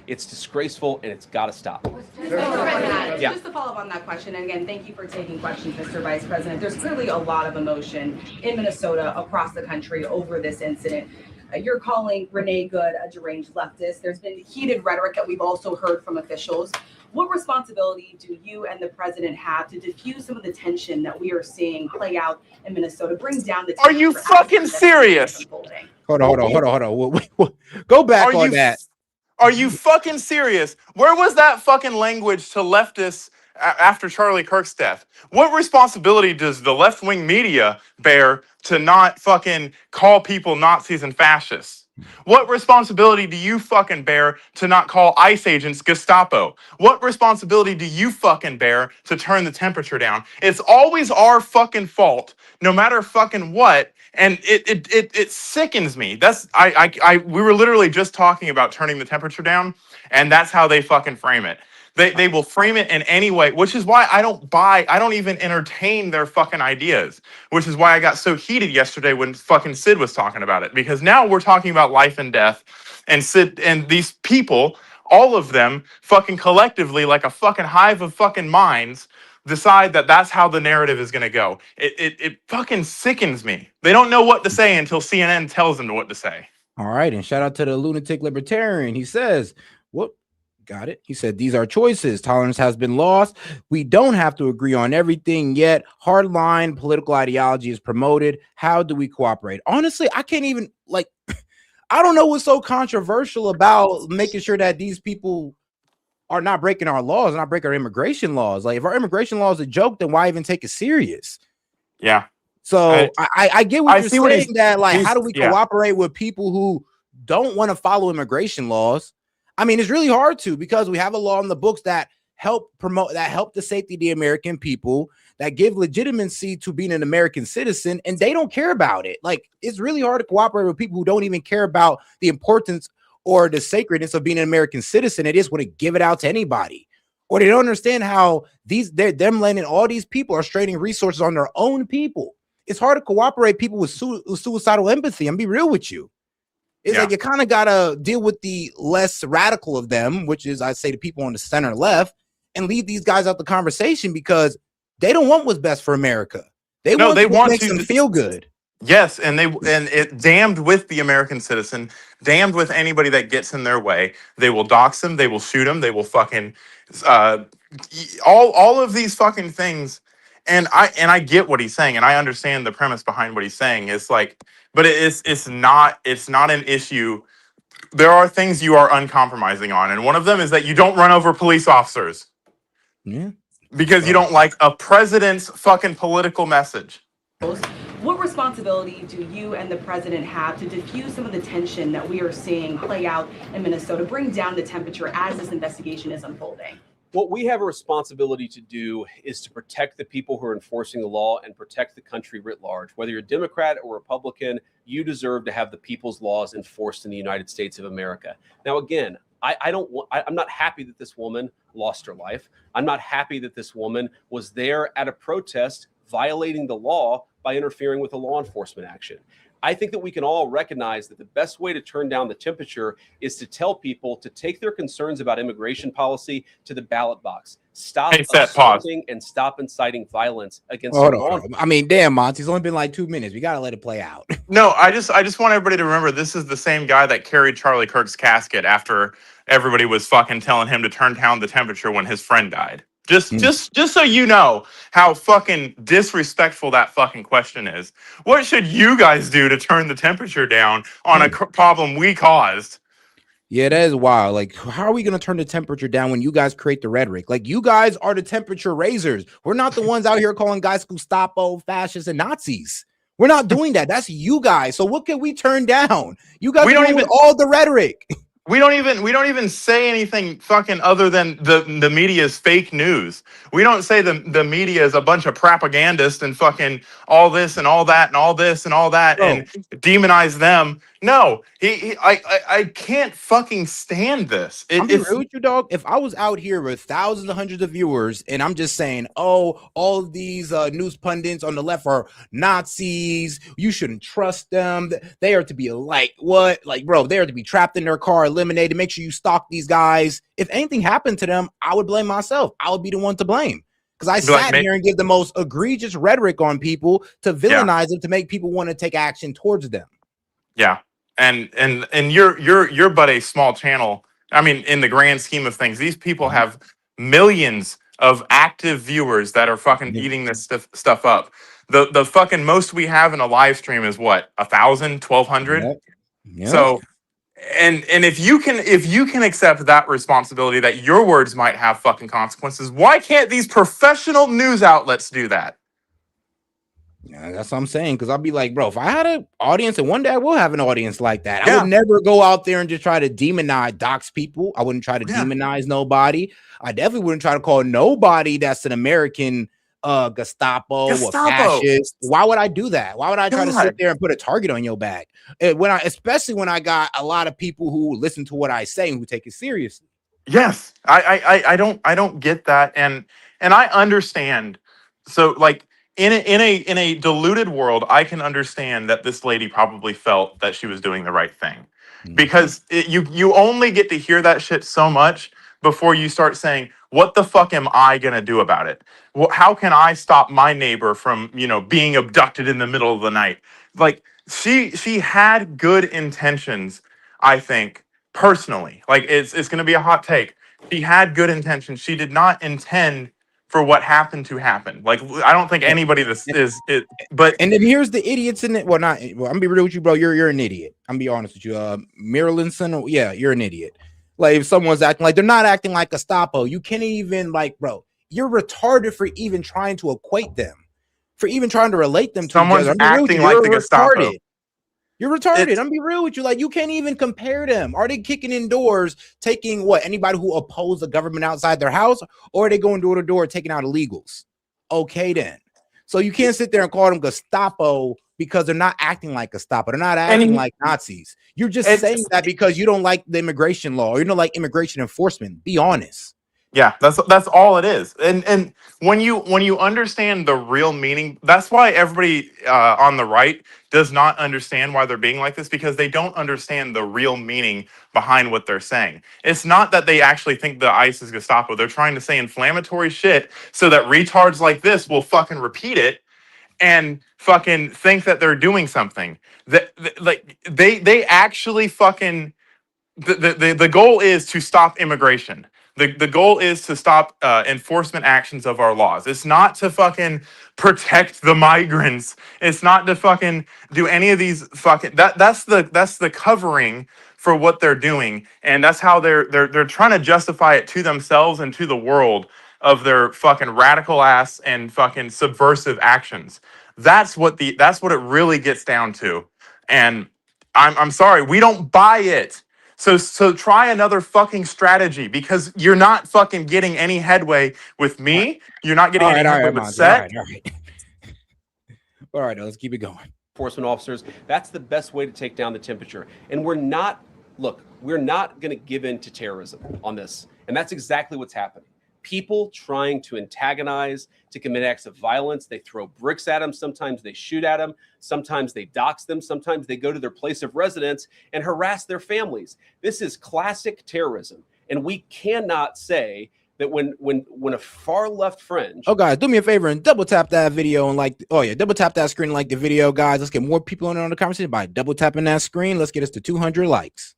It's disgraceful and it's got to stop. Just to follow up on that question, and again, thank you for taking questions, Mr. Vice President. There's clearly a lot of emotion in Minnesota, across the country over this incident. You're calling Renee Good a deranged leftist. There's been heated rhetoric that we've also heard from officials. What responsibility do you and the president have to diffuse some of the tension that we are seeing play out in Minnesota? Bring down the. Are you fucking serious? Hold on. Go back on that. Are you fucking serious? Where was that fucking language to leftists after Charlie Kirk's death? What responsibility does the left-wing media bear to not fucking call people Nazis and fascists? What responsibility do you fucking bear to not call ICE agents Gestapo? What responsibility do you fucking bear to turn the temperature down? It's always our fucking fault, no matter fucking what. And it sickens me. We were literally just talking about turning the temperature down, and that's how they fucking frame it. They will frame it in any way, which is why I don't even entertain their fucking ideas, which is why I got so heated yesterday when fucking Sid was talking about it, because now we're talking about life and death, and Sid and these people, all of them fucking collectively, like a fucking hive of fucking minds, decide that that's how the narrative is going to go. It fucking sickens me. They don't know what to say until CNN tells them what to say. All right, and shout out to the lunatic libertarian. He says, "What? Got it." He said, "These are choices. Tolerance has been lost. We don't have to agree on everything yet. Hardline political ideology is promoted. How do we cooperate?" Honestly, I can't even like. I don't know what's so controversial about making sure that these people are not breaking our laws, not break our immigration laws. Like, if our immigration law is a joke, then why even take it serious? Yeah. So I get what I you're see what saying, that like, how do we yeah. cooperate with people who don't want to follow immigration laws? I mean, it's really hard to, because we have a law in the books that help the safety of the American people, that give legitimacy to being an American citizen, and they don't care about it. Like, it's really hard to cooperate with people who don't even care about the importance or the sacredness of being an American citizen. They just want to give it out to anybody. Or they don't understand how them letting all these people are straining resources on their own people. It's hard to cooperate people with suicidal empathy. I'm be real with you. It's like, you kind of gotta deal with the less radical of them, which is, I say, the people on the center left, and leave these guys out the conversation, because they don't want what's best for America. They want what makes them feel good. Yes, and it damned with the American citizen, damned with anybody that gets in their way. They will dox them, they will shoot them, they will fucking all of these fucking things. And I get what he's saying, and I understand the premise behind what he's saying. It's like, but it's not an issue. There are things you are uncompromising on, and one of them is that you don't run over police officers. Yeah. Because you don't like a president's fucking political message. What responsibility do you and the president have to diffuse some of the tension that we are seeing play out in Minnesota, bring down the temperature as this investigation is unfolding? What we have a responsibility to do is to protect the people who are enforcing the law and protect the country writ large. Whether you're Democrat or Republican, you deserve to have the people's laws enforced in the United States of America. Now, again, I'm not happy that this woman lost her life. I'm not happy that this woman was there at a protest violating the law by interfering with a law enforcement action. I think that we can all recognize that the best way to turn down the temperature is to tell people to take their concerns about immigration policy to the ballot box. Stop assaulting and stop inciting violence against Hold law on. I mean, damn, Monty, it's only been like 2 minutes. We gotta let it play out. No, I just want everybody to remember, this is the same guy that carried Charlie Kirk's casket after everybody was fucking telling him to turn down the temperature when his friend died. Just so you know how fucking disrespectful that fucking question is. What should you guys do to turn the temperature down on a problem we caused? Yeah, that is wild. Like, how are we going to turn the temperature down when you guys create the rhetoric? Like, you guys are the temperature raisers. We're not the ones out here calling guys Gestapo, fascists, and Nazis. We're not doing that. That's you guys. So what can we turn down? You guys are doing with all the rhetoric. We don't even say anything fucking other than the media's fake news. We don't say the media is a bunch of propagandists and fucking all this and all that and all this and all that and demonize them. No, I can't fucking stand this. I'm being real with you, dog. If I was out here with thousands and hundreds of viewers and I'm just saying, oh, all of these news pundits on the left are Nazis, you shouldn't trust them. They are to be like, what? Like, bro, they are to be trapped in their car, eliminated. Make sure you stalk these guys. If anything happened to them, I would blame myself. I would be the one to blame. Because I sat here and give the most egregious rhetoric on people to villainize them, to make people want to take action towards them. Yeah. And you're but a small channel. I mean, in the grand scheme of things, these people have millions of active viewers that are fucking eating this stuff up. The fucking most we have in a live stream is what, 1,000, 1,200? Yep. So and if you can accept that responsibility, that your words might have fucking consequences, why can't these professional news outlets do that? Yeah, that's what I'm saying. Because I'll be like, bro, if I had an audience, and one day I will have an audience like that, I would never go out there and just try to demonize, dox people. I wouldn't try to demonize nobody. I definitely wouldn't try to call nobody that's an American Gestapo or fascist. Why would I do that? Why would I try to sit there and put a target on your back? Especially when I got a lot of people who listen to what I say and who take it seriously. Yes, I don't get that, and I understand. So like, in a diluted world, I can understand that this lady probably felt that she was doing the right thing, because you only get to hear that shit so much before you start saying, what the fuck am I gonna do about it? How can I stop my neighbor from being abducted in the middle of the night? Like, she had good intentions, I think, personally. Like it's going to be a hot take. She had good intentions. She did not intend for what happened to happen. Like I don't think anybody this is it, but And then here's the idiots in it. Well, not well, I'm gonna be real with you, bro. You're an idiot. I'm gonna be honest with you. Marilynson, yeah, you're an idiot. Like if someone's acting like they're not acting like a Gestapo, you can't even like, bro, you're retarded for even trying to equate them, for even trying to relate them to each someone's other. I'm be real with you, acting like the you're Gestapo. retarded. You're retarded. I'm gonna be real with you. Like you can't even compare them. Are they kicking in doors, taking what anybody who oppose the government outside their house, or are they going door to door taking out illegals? Okay, then. So you can't sit there and call them Gestapo because they're not acting like Gestapo. They're not acting like Nazis. You're just saying that because you don't like the immigration law or you don't like immigration enforcement. Be honest. Yeah, that's all it is. And when you understand the real meaning, that's why everybody on the right does not understand why they're being like this, because they don't understand the real meaning behind what they're saying. It's not that they actually think the ICE is Gestapo. They're trying to say inflammatory shit so that retards like this will fucking repeat it and fucking think that they're doing something. Like they actually fucking the goal is to stop immigration. The goal is to stop enforcement actions of our laws. It's not to fucking protect the migrants. It's not to fucking do any of these fucking that's the covering for what they're doing, and that's how they're trying to justify it to themselves and to the world of their fucking radical ass and fucking subversive actions. That's what it really gets down to. And I'm sorry, we don't buy it. So try another fucking strategy, because you're not fucking getting any headway with me. You're not getting any headway with S.E.T. All right, let's keep it going. Enforcement officers, that's the best way to take down the temperature. And we're not going to give in to terrorism on this. And that's exactly what's happening. People trying to antagonize, to commit acts of violence. They throw bricks at them. Sometimes they shoot at them. Sometimes they dox them. Sometimes they go to their place of residence and harass their families. This is classic terrorism. And we cannot say that when a far left fringe. Oh, guys, do me a favor and double tap that video and double tap that screen, like the video, guys. Let's get more people on the conversation by double tapping that screen. Let's get us to 200 likes.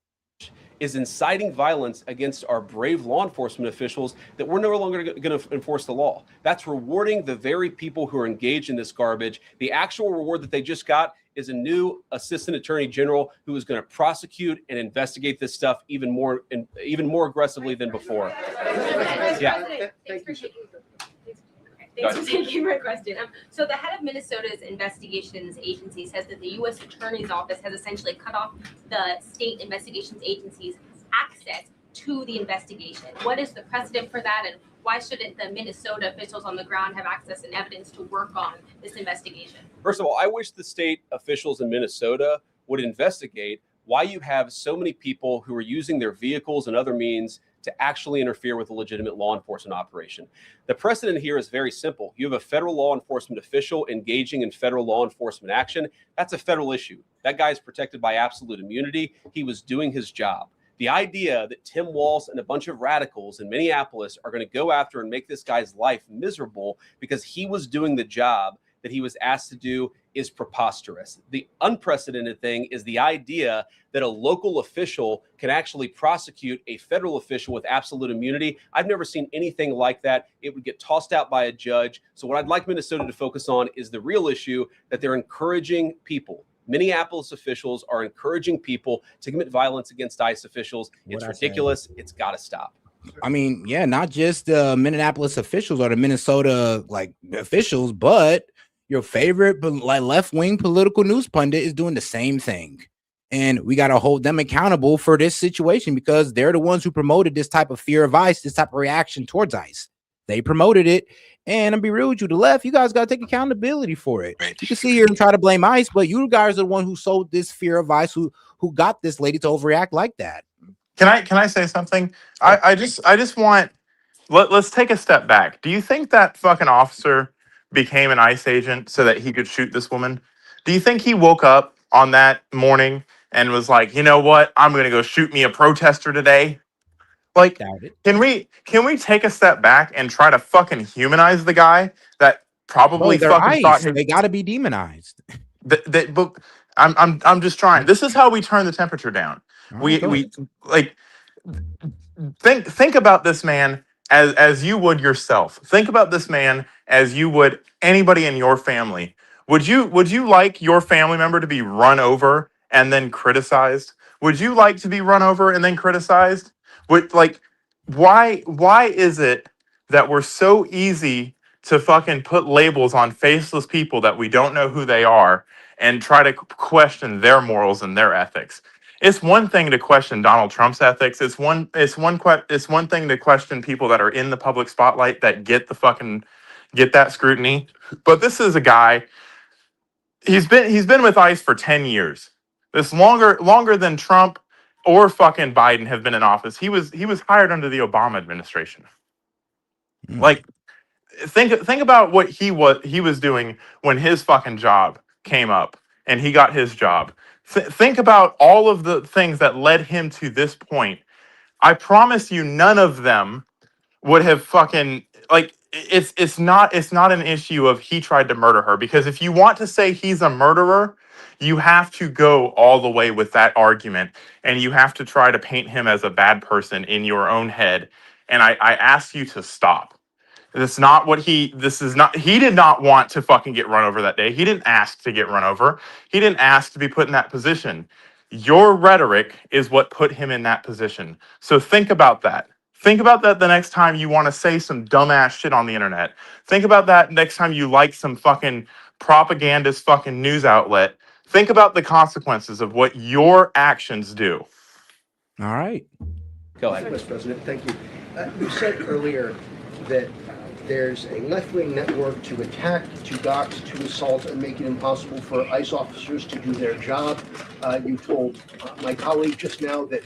Is inciting violence against our brave law enforcement officials that we're no longer going to enforce the law. That's rewarding the very people who are engaged in this garbage. The actual reward that they just got is a new assistant attorney general who is going to prosecute and investigate this stuff even more aggressively than before. Yeah. Thanks for taking my question. So the head of Minnesota's investigations agency says that the U.S. Attorney's Office has essentially cut off the state investigations agency's access to the investigation. What is the precedent for that, and why shouldn't the Minnesota officials on the ground have access and evidence to work on this investigation? First of all, I wish the state officials in Minnesota would investigate why you have so many people who are using their vehicles and other means to actually interfere with a legitimate law enforcement operation. The precedent here is very simple. You have a federal law enforcement official engaging in federal law enforcement action. That's a federal issue. That guy is protected by absolute immunity. He was doing his job. The idea that Tim Walz and a bunch of radicals in Minneapolis are going to go after and make this guy's life miserable because he was doing the job that he was asked to do is preposterous. The unprecedented thing is the idea that a local official can actually prosecute a federal official with absolute immunity. I've never seen anything like that. It would get tossed out by a judge. So what I'd like Minnesota to focus on is the real issue, that they're encouraging people. Minneapolis officials are encouraging people to commit violence against ICE officials. It's ridiculous. It's got to stop. I mean, yeah, not just the Minneapolis officials or the Minnesota officials, but your favorite left-wing political news pundit is doing the same thing. And we got to hold them accountable for this situation, because they're the ones who promoted this type of fear of ICE, this type of reaction towards ICE. They promoted it. And I'll be real with you, the left, you guys got to take accountability for it. You can sit here and try to blame ICE, but you guys are the one who sold this fear of ICE, who got this lady to overreact like that. Can I say something? I just want let's take a step back. Do you think that fucking officer became an ICE agent so that he could shoot this woman? Do you think he woke up on that morning and was like, you know what, I'm gonna go shoot me a protester today? Like, can we take a step back and try to fucking humanize the guy that probably they're fucking ICE. thought They got to be demonized. But I'm just trying. This is how we turn the temperature down. We like think about this man as you would yourself. Think about this man as you would anybody in your family. Would you like your family member to be run over and then criticized? Would you like to be run over and then criticized? Would like why is it that we're so easy to fucking put labels on faceless people that we don't know who they are and try to question their morals and their ethics? It's one thing to question Donald Trump's ethics. It's one thing to question people that are in the public spotlight that get that scrutiny. But this is a guy. He's been with ICE for 10 years. This longer than Trump or fucking Biden have been in office. He was hired under the Obama administration. Like think about what he was doing when his fucking job came up and he got his job. Think about all of the things that led him to this point. I promise you, none of them would have fucking like. It's not an issue of he tried to murder her, because if you want to say he's a murderer, you have to go all the way with that argument, and you have to try to paint him as a bad person in your own head. And I ask you to stop. That's not what this is not. He did not want to fucking get run over that day. He didn't ask to get run over. He didn't ask to be put in that position. Your rhetoric is what put him in that position. So think about that. Think about that the next time you want to say some dumbass shit on the internet. Think about that next time you like some fucking propagandist fucking news outlet. Think about the consequences of what your actions do. All right. Go ahead. Mr. President, thank you. You said earlier that there's a left-wing network to attack, to dox, to assault, and make it impossible for ICE officers to do their job. You told my colleague just now that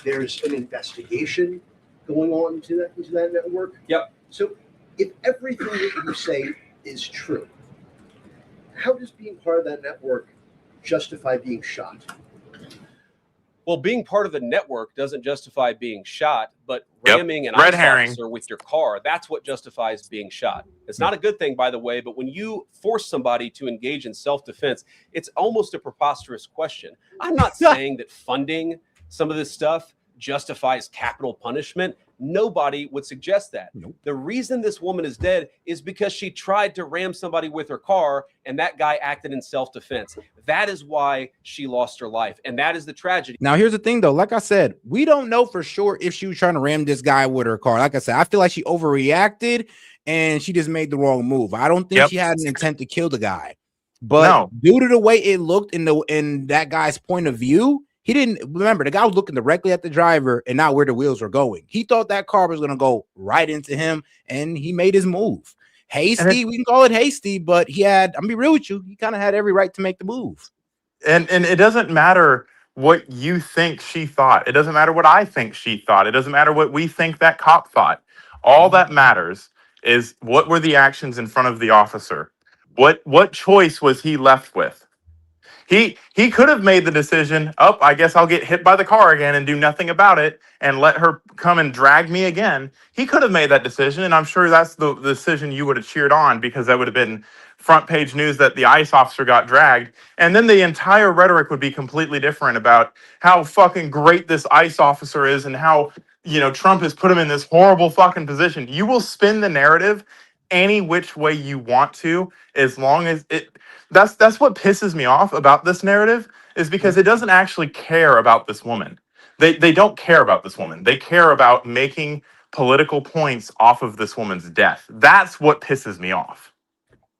there's an investigation going on into that network. Yep. So if everything that you say is true, how does being part of that network justify being shot? Well, being part of the network doesn't justify being shot, but ramming an Red ICE herring. officer with your car, that's what justifies being shot. It's not a good thing, by the way, but when you force somebody to engage in self-defense, it's almost a preposterous question. I'm not saying that funding some of this stuff justifies capital punishment. Nobody would suggest that. Nope. The reason this woman is dead is because she tried to ram somebody with her car and that guy acted in self-defense. That is why she lost her life. And that is the tragedy. Now, here's the thing, though. Like I said, we don't know for sure if she was trying to ram this guy with her car. Like I said, I feel like she overreacted and she just made the wrong move. I don't think she had an intent to kill the guy. But due to the way it looked in that guy's point of view, he didn't remember. The guy was looking directly at the driver and not where the wheels were going. He thought that car was going to go right into him, and he made his move. Hasty, we can call it hasty, but I'm going to be real with you, he kind of had every right to make the move. And it doesn't matter what you think she thought. It doesn't matter what I think she thought. It doesn't matter what we think that cop thought. All that matters is what were the actions in front of the officer. What choice was he left with? He could have made the decision, I guess I'll get hit by the car again and do nothing about it and let her come and drag me again. He could have made that decision, and I'm sure that's the decision you would have cheered on, because that would have been front page news that the ICE officer got dragged. And then the entire rhetoric would be completely different about how fucking great this ICE officer is and how, Trump has put him in this horrible fucking position. You will spin the narrative any which way you want to, as long as it... That's what pisses me off about this narrative, is because it doesn't actually care about this woman. They don't care about this woman. They care about making political points off of this woman's death. That's what pisses me off.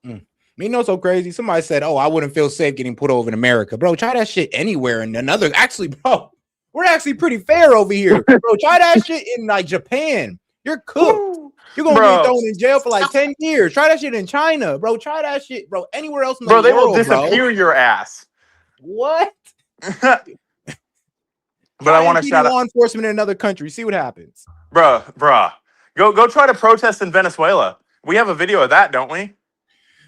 You know, so crazy. Somebody said, I wouldn't feel safe getting put over in America. Bro, try that shit anywhere in another. Actually, bro, we're actually pretty fair over here. Bro, try that shit in like Japan. You're cooked. You're going to get thrown in jail for like 10 years. Try that shit in China, bro. Try that shit, bro. Anywhere else in the world, they will disappear your ass. What? But I want to shout out law enforcement in another country. See what happens. Bruh. Go try to protest in Venezuela. We have a video of that, don't we?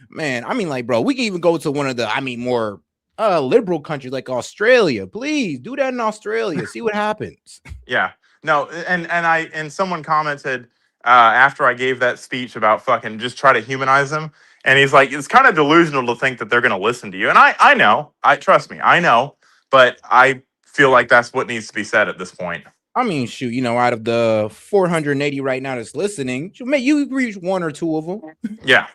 Man, I mean, like, bro, we can even go to one of the, more liberal countries like Australia. Please do that in Australia. See what happens. Yeah. No, and someone commented after I gave that speech about fucking just try to humanize them, And he's like, it's kind of delusional to think that they're going to listen to you. And I know, trust me, I know, but I feel like that's what needs to be said at this point. I mean, shoot, out of the 480 right now that's listening, you reach one or two of them. Yeah.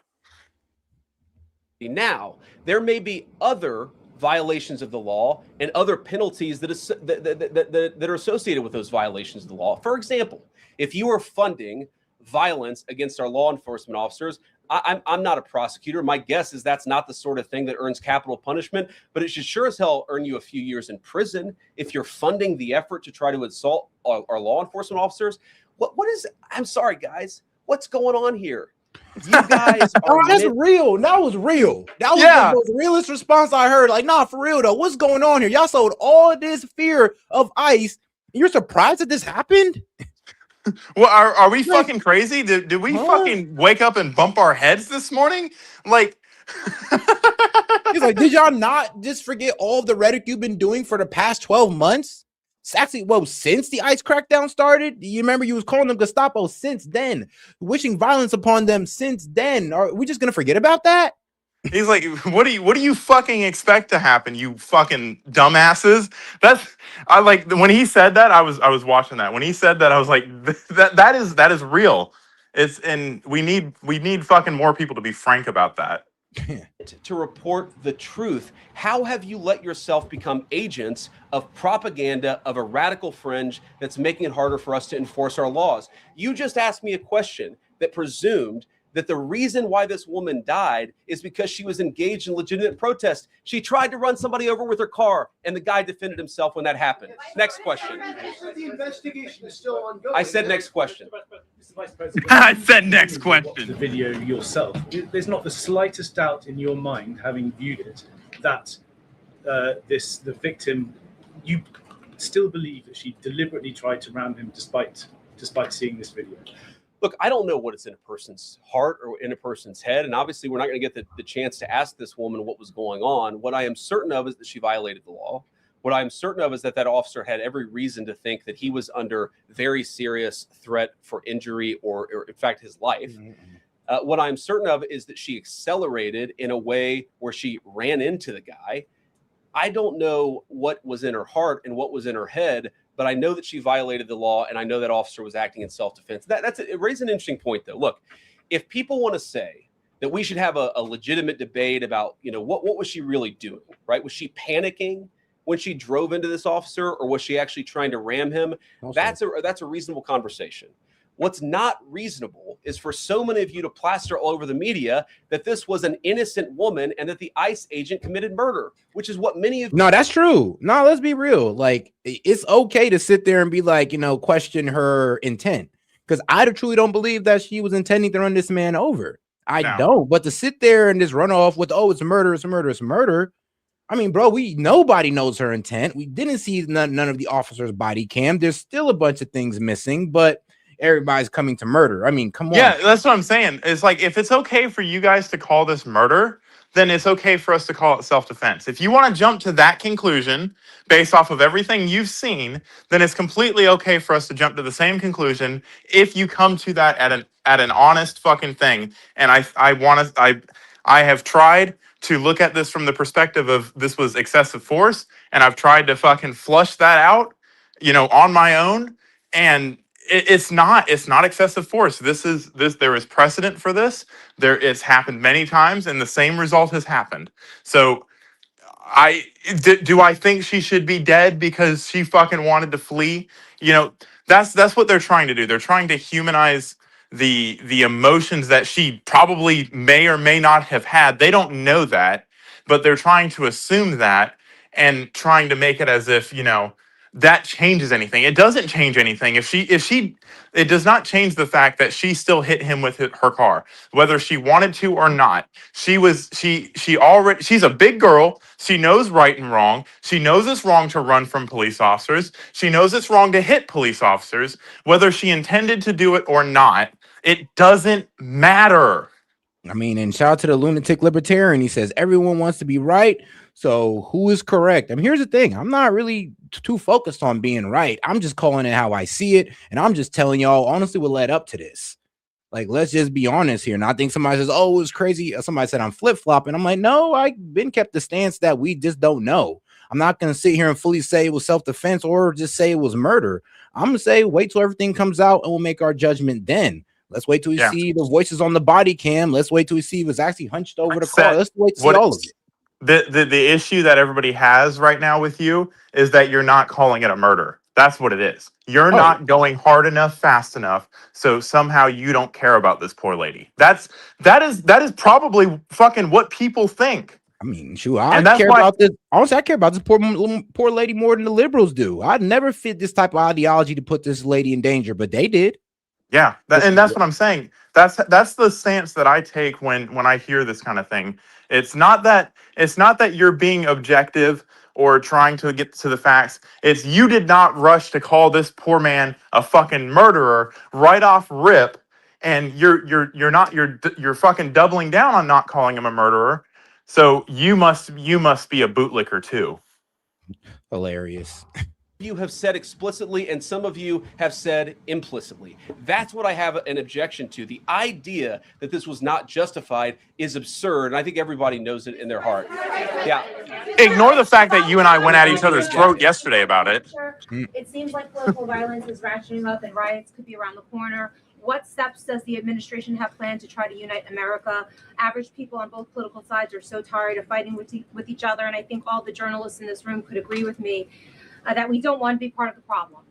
Now, there may be other violations of the law and other penalties that are associated with those violations of the law. For example, if you are funding violence against our law enforcement officers, I'm not a prosecutor. My guess is that's not the sort of thing that earns capital punishment, but it should sure as hell earn you a few years in prison if you're funding the effort to try to assault our law enforcement officers. What is? I'm sorry, guys. What's going on here? You guys are that's real. That was real. That was the most realest response I heard. Like, nah, for real though. What's going on here? Y'all sold all this fear of ICE. You're surprised that this happened? Well, are we fucking crazy? Did we fucking wake up and bump our heads this morning? Like, he's like, did y'all not just forget all of the rhetoric you've been doing for the past 12 months? It's actually, since the ICE crackdown started, you remember you was calling them Gestapo since then, wishing violence upon them since then. Are we just gonna forget about that? He's like, what do you fucking expect to happen, you fucking dumbasses? I like when he said that, I was watching that. When he said that, I was like, that is real. And we need fucking more people to be frank about that. To report the truth. How have you let yourself become agents of propaganda of a radical fringe that's making it harder for us to enforce our laws? You just asked me a question that presumed that the reason why this woman died is because she was engaged in legitimate protest. She tried to run somebody over with her car, and the guy defended himself when that happened. Next question. The investigation is still ongoing. I said next question. I said next question. The video yourself. There's not the slightest doubt in your mind, having viewed it, that the victim, you still believe that she deliberately tried to ram him despite seeing this video. Look, I don't know what is in a person's heart or in a person's head. And obviously, we're not going to get the chance to ask this woman what was going on. What I am certain of is that she violated the law. What I'm certain of is that officer had every reason to think that he was under very serious threat for injury or in fact, his life. What I'm certain of is that she accelerated in a way where she ran into the guy. I don't know what was in her heart and what was in her head, but I know that she violated the law, and I know that officer was acting in self-defense. It raises an interesting point, though. Look, if people want to say that we should have a legitimate debate about, what was she really doing, right? Was she panicking when she drove into this officer, or was she actually trying to ram him? That's a reasonable conversation. What's not reasonable is for so many of you to plaster all over the media that this was an innocent woman and that the ICE agent committed murder, which is what many of— No, that's true. No, let's be real. Like, it's okay to sit there and be like, question her intent, because I truly don't believe that she was intending to run this man over. I don't. But to sit there and just run off with, it's a murder, it's a murder, it's a murder. I mean, bro, nobody knows her intent. We didn't see none of the officers' body cam. There's still a bunch of things missing, but everybody's coming to murder. I mean, come on. Yeah, that's what I'm saying. It's like, if it's okay for you guys to call this murder, then it's okay for us to call it self-defense. If you want to jump to that conclusion based off of everything you've seen, then it's completely okay for us to jump to the same conclusion if you come to that at an honest fucking thing. And I have tried to look at this from the perspective of this was excessive force, and I've tried to fucking flush that out, on my own. And it's not excessive force. There is precedent for this. It's happened many times, and the same result has happened. So do I think she should be dead because she fucking wanted to flee? That's what they're trying to do. They're trying to humanize the emotions that she probably may or may not have had. They don't know that, but they're trying to assume that and trying to make it as if, that changes anything. It doesn't change anything. It does not change the fact that she still hit him with her car, whether she wanted to or not. She's a big girl. She knows right and wrong. She knows it's wrong to run from police officers. She knows it's wrong to hit police officers, whether she intended to do it or not. It doesn't matter. I mean, and shout out to the lunatic libertarian. He says everyone wants to be right. So who is correct? I mean, here's the thing. I'm not really too focused on being right. I'm just calling it how I see it. And I'm just telling y'all honestly what led up to this. Like, let's just be honest here. And I think somebody says, oh, it was crazy. Somebody said I'm flip-flopping. I'm like, no, I've been kept the stance that we just don't know. I'm not going to sit here and fully say it was self-defense or just say it was murder. I'm going to say wait till everything comes out and we'll make our judgment then. Let's wait till we see the voices on the body cam. Let's wait till we see if it's actually hunched over the car. Let's wait to see all of it. The issue that everybody has right now with you is that you're not calling it a murder. That's what it is. You're not going hard enough, fast enough, so somehow you don't care about this poor lady. That is probably fucking what people think. I mean, shoot, I care about this. Honestly, I care about this poor lady more than the liberals do. I'd never fit this type of ideology to put this lady in danger, but they did. Yeah, and that's what I'm saying. That's the stance that I take when I hear this kind of thing. It's not that you're being objective or trying to get to the facts. It's you did not rush to call this poor man a fucking murderer right off rip, and you're fucking doubling down on not calling him a murderer. So you must be a bootlicker too. Hilarious. You have said explicitly and some of you have said implicitly. That's what I have an objection to. The idea that this was not justified is absurd, and I think everybody knows it in their heart. Yeah. Ignore the fact that you and I went at each other's throat yesterday about it. It seems like political violence is ratcheting up and riots could be around the corner. What steps does the administration have planned to try to unite America? Average people on both political sides are so tired of fighting with each other, and I think all the journalists in this room could agree with me that we don't want to be part of the problem.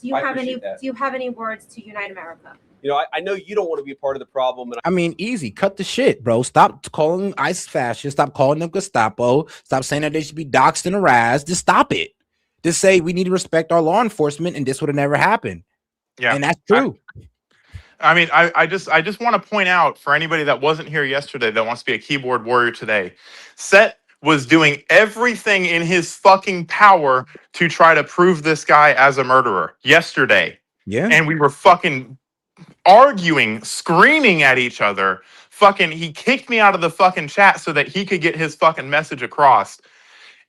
Do you have any words to unite America? You know, I know you don't want to be a part of the problem. And I mean, easy. Cut the shit, bro. Stop calling ICE fascists. Stop calling them Gestapo. Stop saying that they should be doxxed and harassed. Just stop it. Just say we need to respect our law enforcement, and this would have never happened. Yeah, and that's true. I mean, I just want to point out for anybody that wasn't here yesterday that wants to be a keyboard warrior today, S.E.T was doing everything in his fucking power to try to prove this guy as a murderer yesterday. Yeah. And we were fucking arguing, screaming at each other. Fucking, he kicked me out of the fucking chat so that he could get his fucking message across.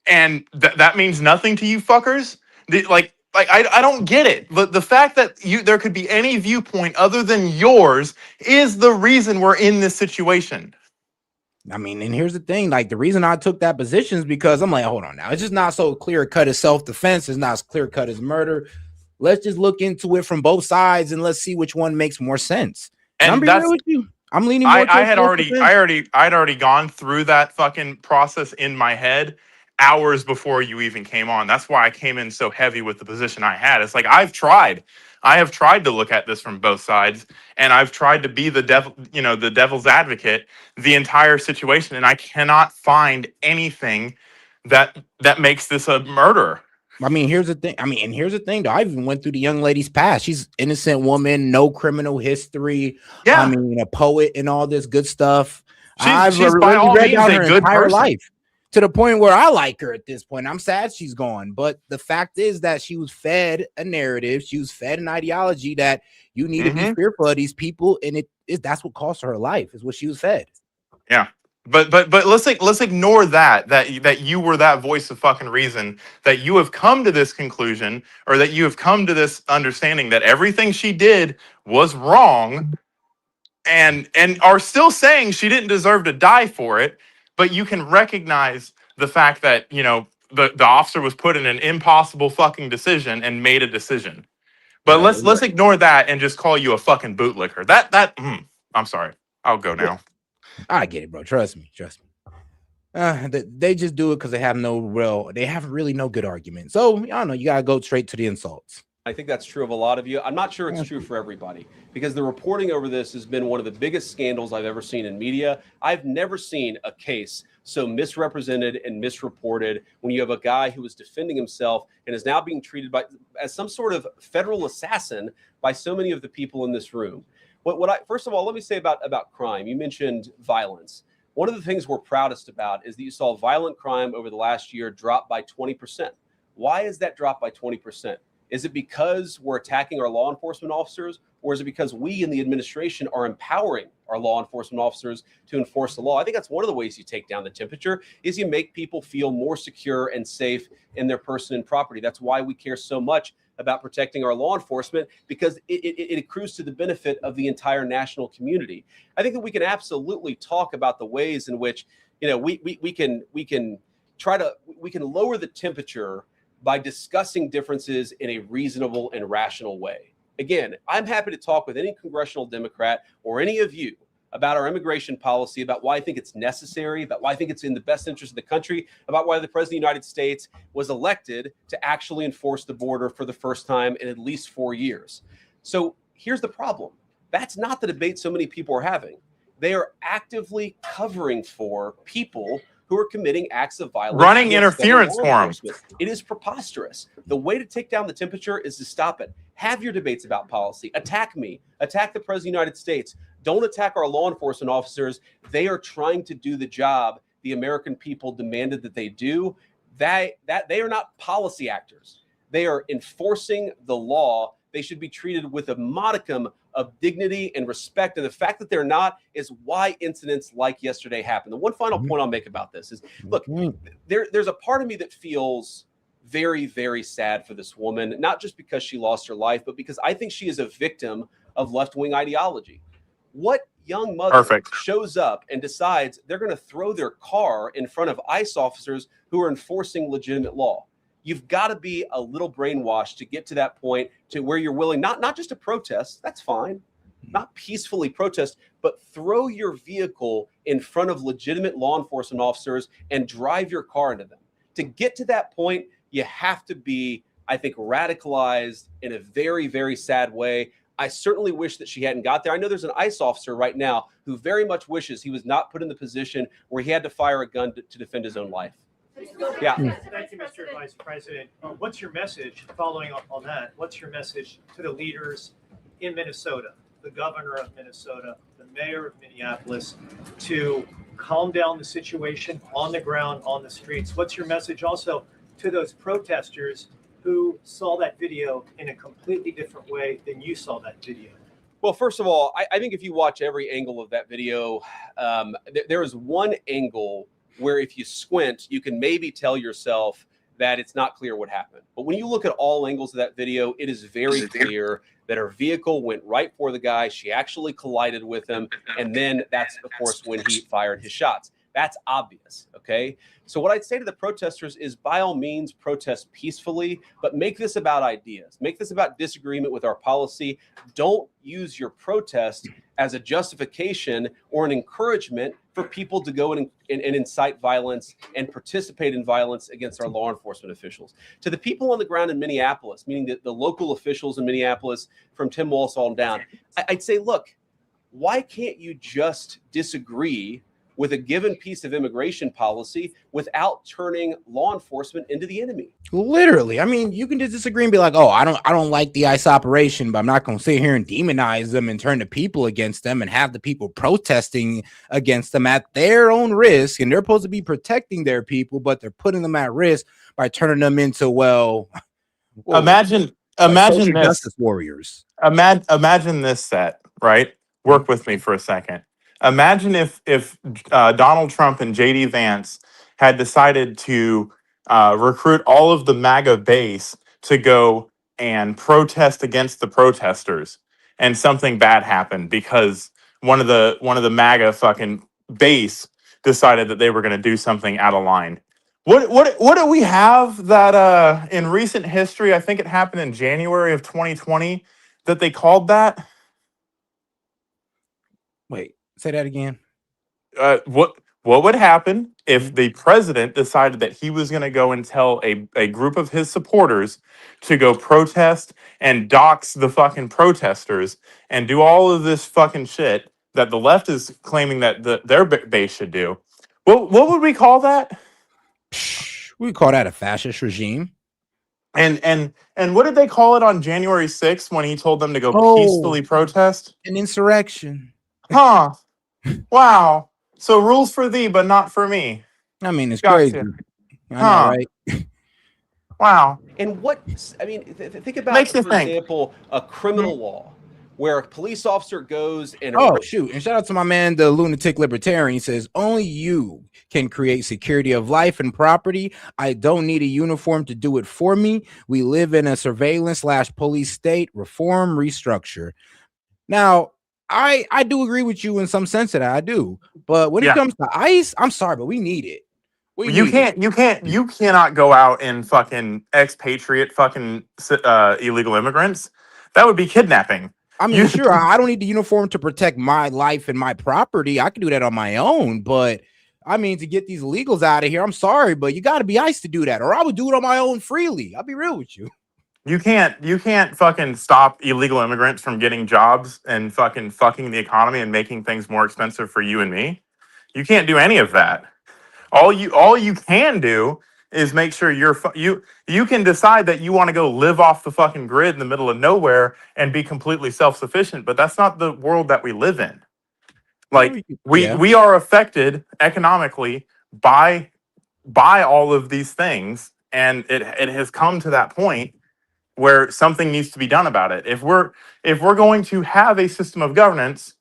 And that means nothing to you fuckers? I don't get it. The fact that there could be any viewpoint other than yours is the reason we're in this situation. I mean, and here's the thing, like the reason I took that position is because I'm like, hold on now. It's just not so clear cut as self-defense. It's not as clear cut as murder. Let's just look into it from both sides and let's see which one makes more sense. And I'm being real with you. I'm leaning more I'd already gone through that fucking process in my head hours before you even came on. That's why I came in so heavy with the position I had. It's like I have tried to look at this from both sides, and I've tried to be the devil's advocate the entire situation, and I cannot find anything that makes this a murder. I mean, here's the thing. Though. I even went through the young lady's past. She's innocent woman, no criminal history. Yeah. I mean, a poet and all this good stuff. She's by all means a good person. Life. To the point where I like her at this point. I'm sad she's gone. But the fact is that she was fed a narrative. She was fed an ideology that you need to be fearful of these people. And that's what cost her life, is what she was fed. Yeah. But let's ignore that you were that voice of fucking reason, that you have come to this conclusion, or that you have come to this understanding that everything she did was wrong, and are still saying she didn't deserve to die for it. But you can recognize the fact that, the officer was put in an impossible fucking decision and made a decision. But let's ignore that and just call you a fucking bootlicker. I'm sorry. I'll go now. I get it, bro. Trust me. They just do it because they have really no good argument. So I don't know. You gotta go straight to the insults. I think that's true of a lot of you. I'm not sure it's true for everybody, because the reporting over this has been one of the biggest scandals I've ever seen in media. I've never seen a case so misrepresented and misreported when you have a guy who was defending himself and is now being treated as some sort of federal assassin by so many of the people in this room. First of all, let me say about crime. You mentioned violence. One of the things we're proudest about is that you saw violent crime over the last year drop by 20%. Why is that drop by 20%? Is it because we're attacking our law enforcement officers, or is it because we in the administration are empowering our law enforcement officers to enforce the law? I think that's one of the ways you take down the temperature, is you make people feel more secure and safe in their person and property. That's why we care so much about protecting our law enforcement because it accrues to the benefit of the entire national community. I think that we can absolutely talk about the ways in which, you know, we can lower the temperature by discussing differences in a reasonable and rational way. Again, I'm happy to talk with any congressional Democrat or any of you about our immigration policy, about why I think it's necessary, about why I think it's in the best interest of the country, about why the President of the United States was elected to actually enforce the border for the first time in at least 4 years. So here's the problem. That's not the debate so many people are having. They are actively covering for people who are committing acts of violence. Running against federal interference law for 'em. enforcement. It is preposterous. The way to take down the temperature is to stop it. Have your debates about policy. Attack me. Attack the President of the United States. Don't attack our law enforcement officers. They are trying to do the job the American people demanded that they do. That they are not policy actors. They are enforcing the law. They should be treated with a modicum of dignity and respect. And the fact that they're not is why incidents like yesterday happened. The one final point I'll make about this is, look, there's a part of me that feels very, very sad for this woman, not just because she lost her life, but because I think she is a victim of left-wing ideology. What young mother shows up and decides they're going to throw their car in front of ICE officers who are enforcing legitimate law? You've got to be a little brainwashed to get to that point to where you're willing not just to protest, that's fine, not peacefully protest, but throw your vehicle in front of legitimate law enforcement officers and drive your car into them. To get to that point, you have to be, I think, radicalized in a very, very sad way. I certainly wish that she hadn't got there. I know there's an ICE officer right now who very much wishes he was not put in the position where he had to fire a gun to defend his own life. Yeah. Thank you, Mr. Vice President. What's your message, following up on that, what's your message to the leaders in Minnesota, the governor of Minnesota, the mayor of Minneapolis, to calm down the situation on the ground, on the streets? What's your message also to those protesters who saw that video in a completely different way than you saw that video? Well, first of all, I think if you watch every angle of that video, there is one angle where if you squint, you can maybe tell yourself that it's not clear what happened. But when you look at all angles of that video, it is very clear that her vehicle went right for the guy. She actually collided with him. And then that's, of course, when he fired his shots. That's obvious, okay? So what I'd say to the protesters is, by all means, protest peacefully, but make this about ideas. Make this about disagreement with our policy. Don't use your protest as a justification or an encouragement for people to go and incite violence and participate in violence against our law enforcement officials. To the people on the ground in Minneapolis, meaning the local officials in Minneapolis from Tim Walz on down, I'd say, look, why can't you just disagree with a given piece of immigration policy without turning law enforcement into the enemy? Literally. I mean, you can just disagree and be like, oh, I don't like the ICE operation, but I'm not going to sit here and demonize them and turn the people against them and have the people protesting against them at their own risk. And they're supposed to be protecting their people, but they're putting them at risk by turning them into, imagine social this. justice warriors. Imagine this set, right? Work with me for a second. Imagine if Donald Trump and J.D. Vance had decided to recruit all of the MAGA base to go and protest against the protesters, and something bad happened because one of the MAGA fucking base decided that they were going to do something out of line. What do we have that in recent history? I think it happened in January of 2020 that they called that. Wait, say that again. What would happen if the president decided that he was going to go and tell a group of his supporters to go protest and dox the fucking protesters and do all of this fucking shit that the left is claiming that their base should do? What would we call that? We call that a fascist regime. And what did they call it on January 6th when he told them to go peacefully protest? An insurrection. Huh. Wow. So rules for thee, but not for me. I mean, it's Gotcha. crazy. I know, right? Wow. And think about, Makes you for think. example, a criminal law where a police officer goes and Oh, shoot. And shout out to my man, the lunatic libertarian. He says, only you can create security of life and property. I don't need a uniform to do it for me. We live in a surveillance/police state. Reform, restructure. Now, I do agree with you in some sense of that. I do. But when it comes to ICE, I'm sorry, but we need it. You cannot go out and fucking expatriate fucking illegal immigrants. That would be kidnapping. I mean, sure, I don't need the uniform to protect my life and my property. I can do that on my own, but I mean, to get these illegals out of here, I'm sorry, but you got to be ICE to do that, or I would do it on my own freely. I'll be real with you. You can't fucking stop illegal immigrants from getting jobs and fucking the economy and making things more expensive for you and me. You can't do any of that. All you can do is make sure you can decide that you want to go live off the fucking grid in the middle of nowhere and be completely self-sufficient, but that's not the world that we live in. Like we are affected economically by all of these things, and it has come to that point where something needs to be done about it. If we're going to have a system of governance,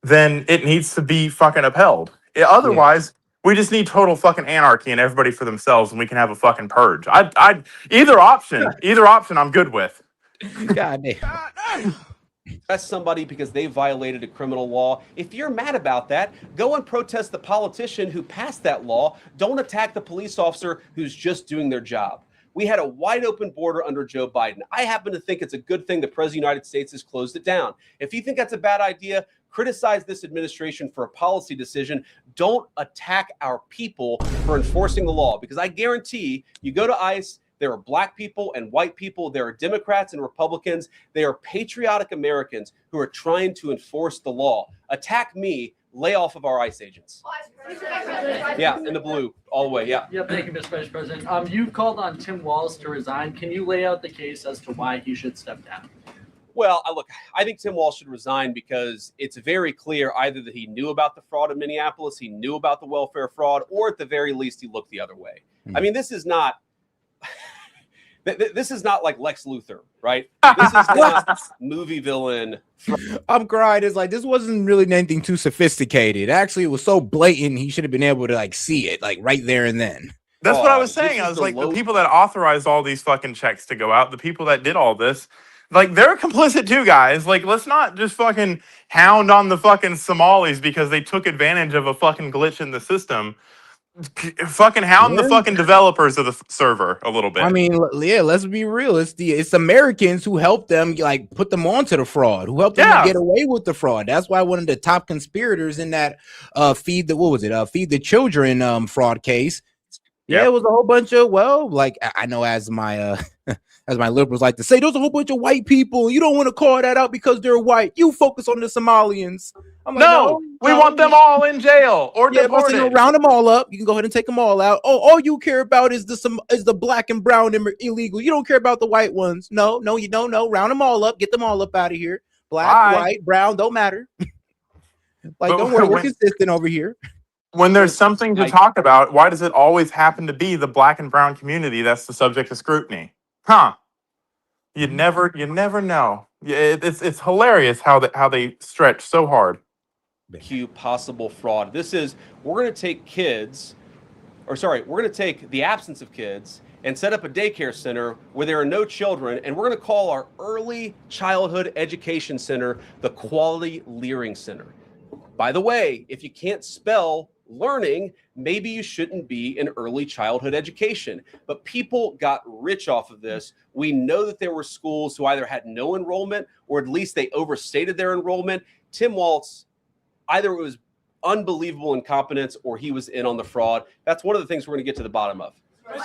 then it needs to be fucking upheld. Otherwise, we just need total fucking anarchy and everybody for themselves, and we can have a fucking purge. Either option I'm good with. God damn. Arrest somebody because they violated a criminal law. If you're mad about that, go and protest the politician who passed that law. Don't attack the police officer who's just doing their job. We had a wide open border under Joe Biden. I happen to think it's a good thing the President of the United States has closed it down. If you think that's a bad idea, criticize this administration for a policy decision. Don't attack our people for enforcing the law, because I guarantee you go to ICE, there are black people and white people, there are Democrats and Republicans, they are patriotic Americans who are trying to enforce the law. Attack me, lay off of our ICE agents. Yeah, in the blue, all the way, yeah. Yeah, thank you, Mr. Vice President. You've called on Tim Walz to resign. Can you lay out the case as to why he should step down? Well, look, I think Tim Walz should resign because it's very clear either that he knew about the fraud in Minneapolis, he knew about the welfare fraud, or at the very least, he looked the other way. I mean, this is not like Lex Luthor, right? This is not movie villain. I'm crying. It's like, this wasn't really anything too sophisticated. Actually, it was so blatant. He should have been able to like see it like right there and then. That's what I was saying. I was like, the people that authorized all these fucking checks to go out, the people that did all this, like, they're complicit too, guys. Like, let's not just fucking hound on the fucking Somalis because they took advantage of a fucking glitch in the system. Fucking hound the fucking developers of the server a little bit. I mean, yeah, let's be real. It's Americans who helped them, like, put them onto the fraud, who helped them to get away with the fraud. That's why one of the top conspirators in that Feed the Children fraud case. Yeah, it was a whole bunch of, well, like, I know as my as my liberals like to say, there's a whole bunch of white people. You don't want to call that out because they're white. You focus on the Somalians. I'm like, no, we want them all in jail or deported. Saying, round them all up. You can go ahead and take them all out. Oh, all you care about is the black and brown illegal. You don't care about the white ones. No, you don't know. Round them all up. Get them all up out of here. Black, white, brown, don't matter. Like, don't worry, we're consistent over here. When there's something to talk about, why does it always happen to be the black and brown community that's the subject of scrutiny? Huh? You never know. It's hilarious how they stretch so hard. Possible fraud. We're going to take the absence of kids and set up a daycare center where there are no children, and we're going to call our early childhood education center the Quality Leering Center. By the way, if you can't spell learning, maybe you shouldn't be in early childhood education. But people got rich off of this. We know that there were schools who either had no enrollment or at least they overstated their enrollment. Tim Walz, either it was unbelievable incompetence or he was in on the fraud. That's one of the things we're going to get to the bottom of.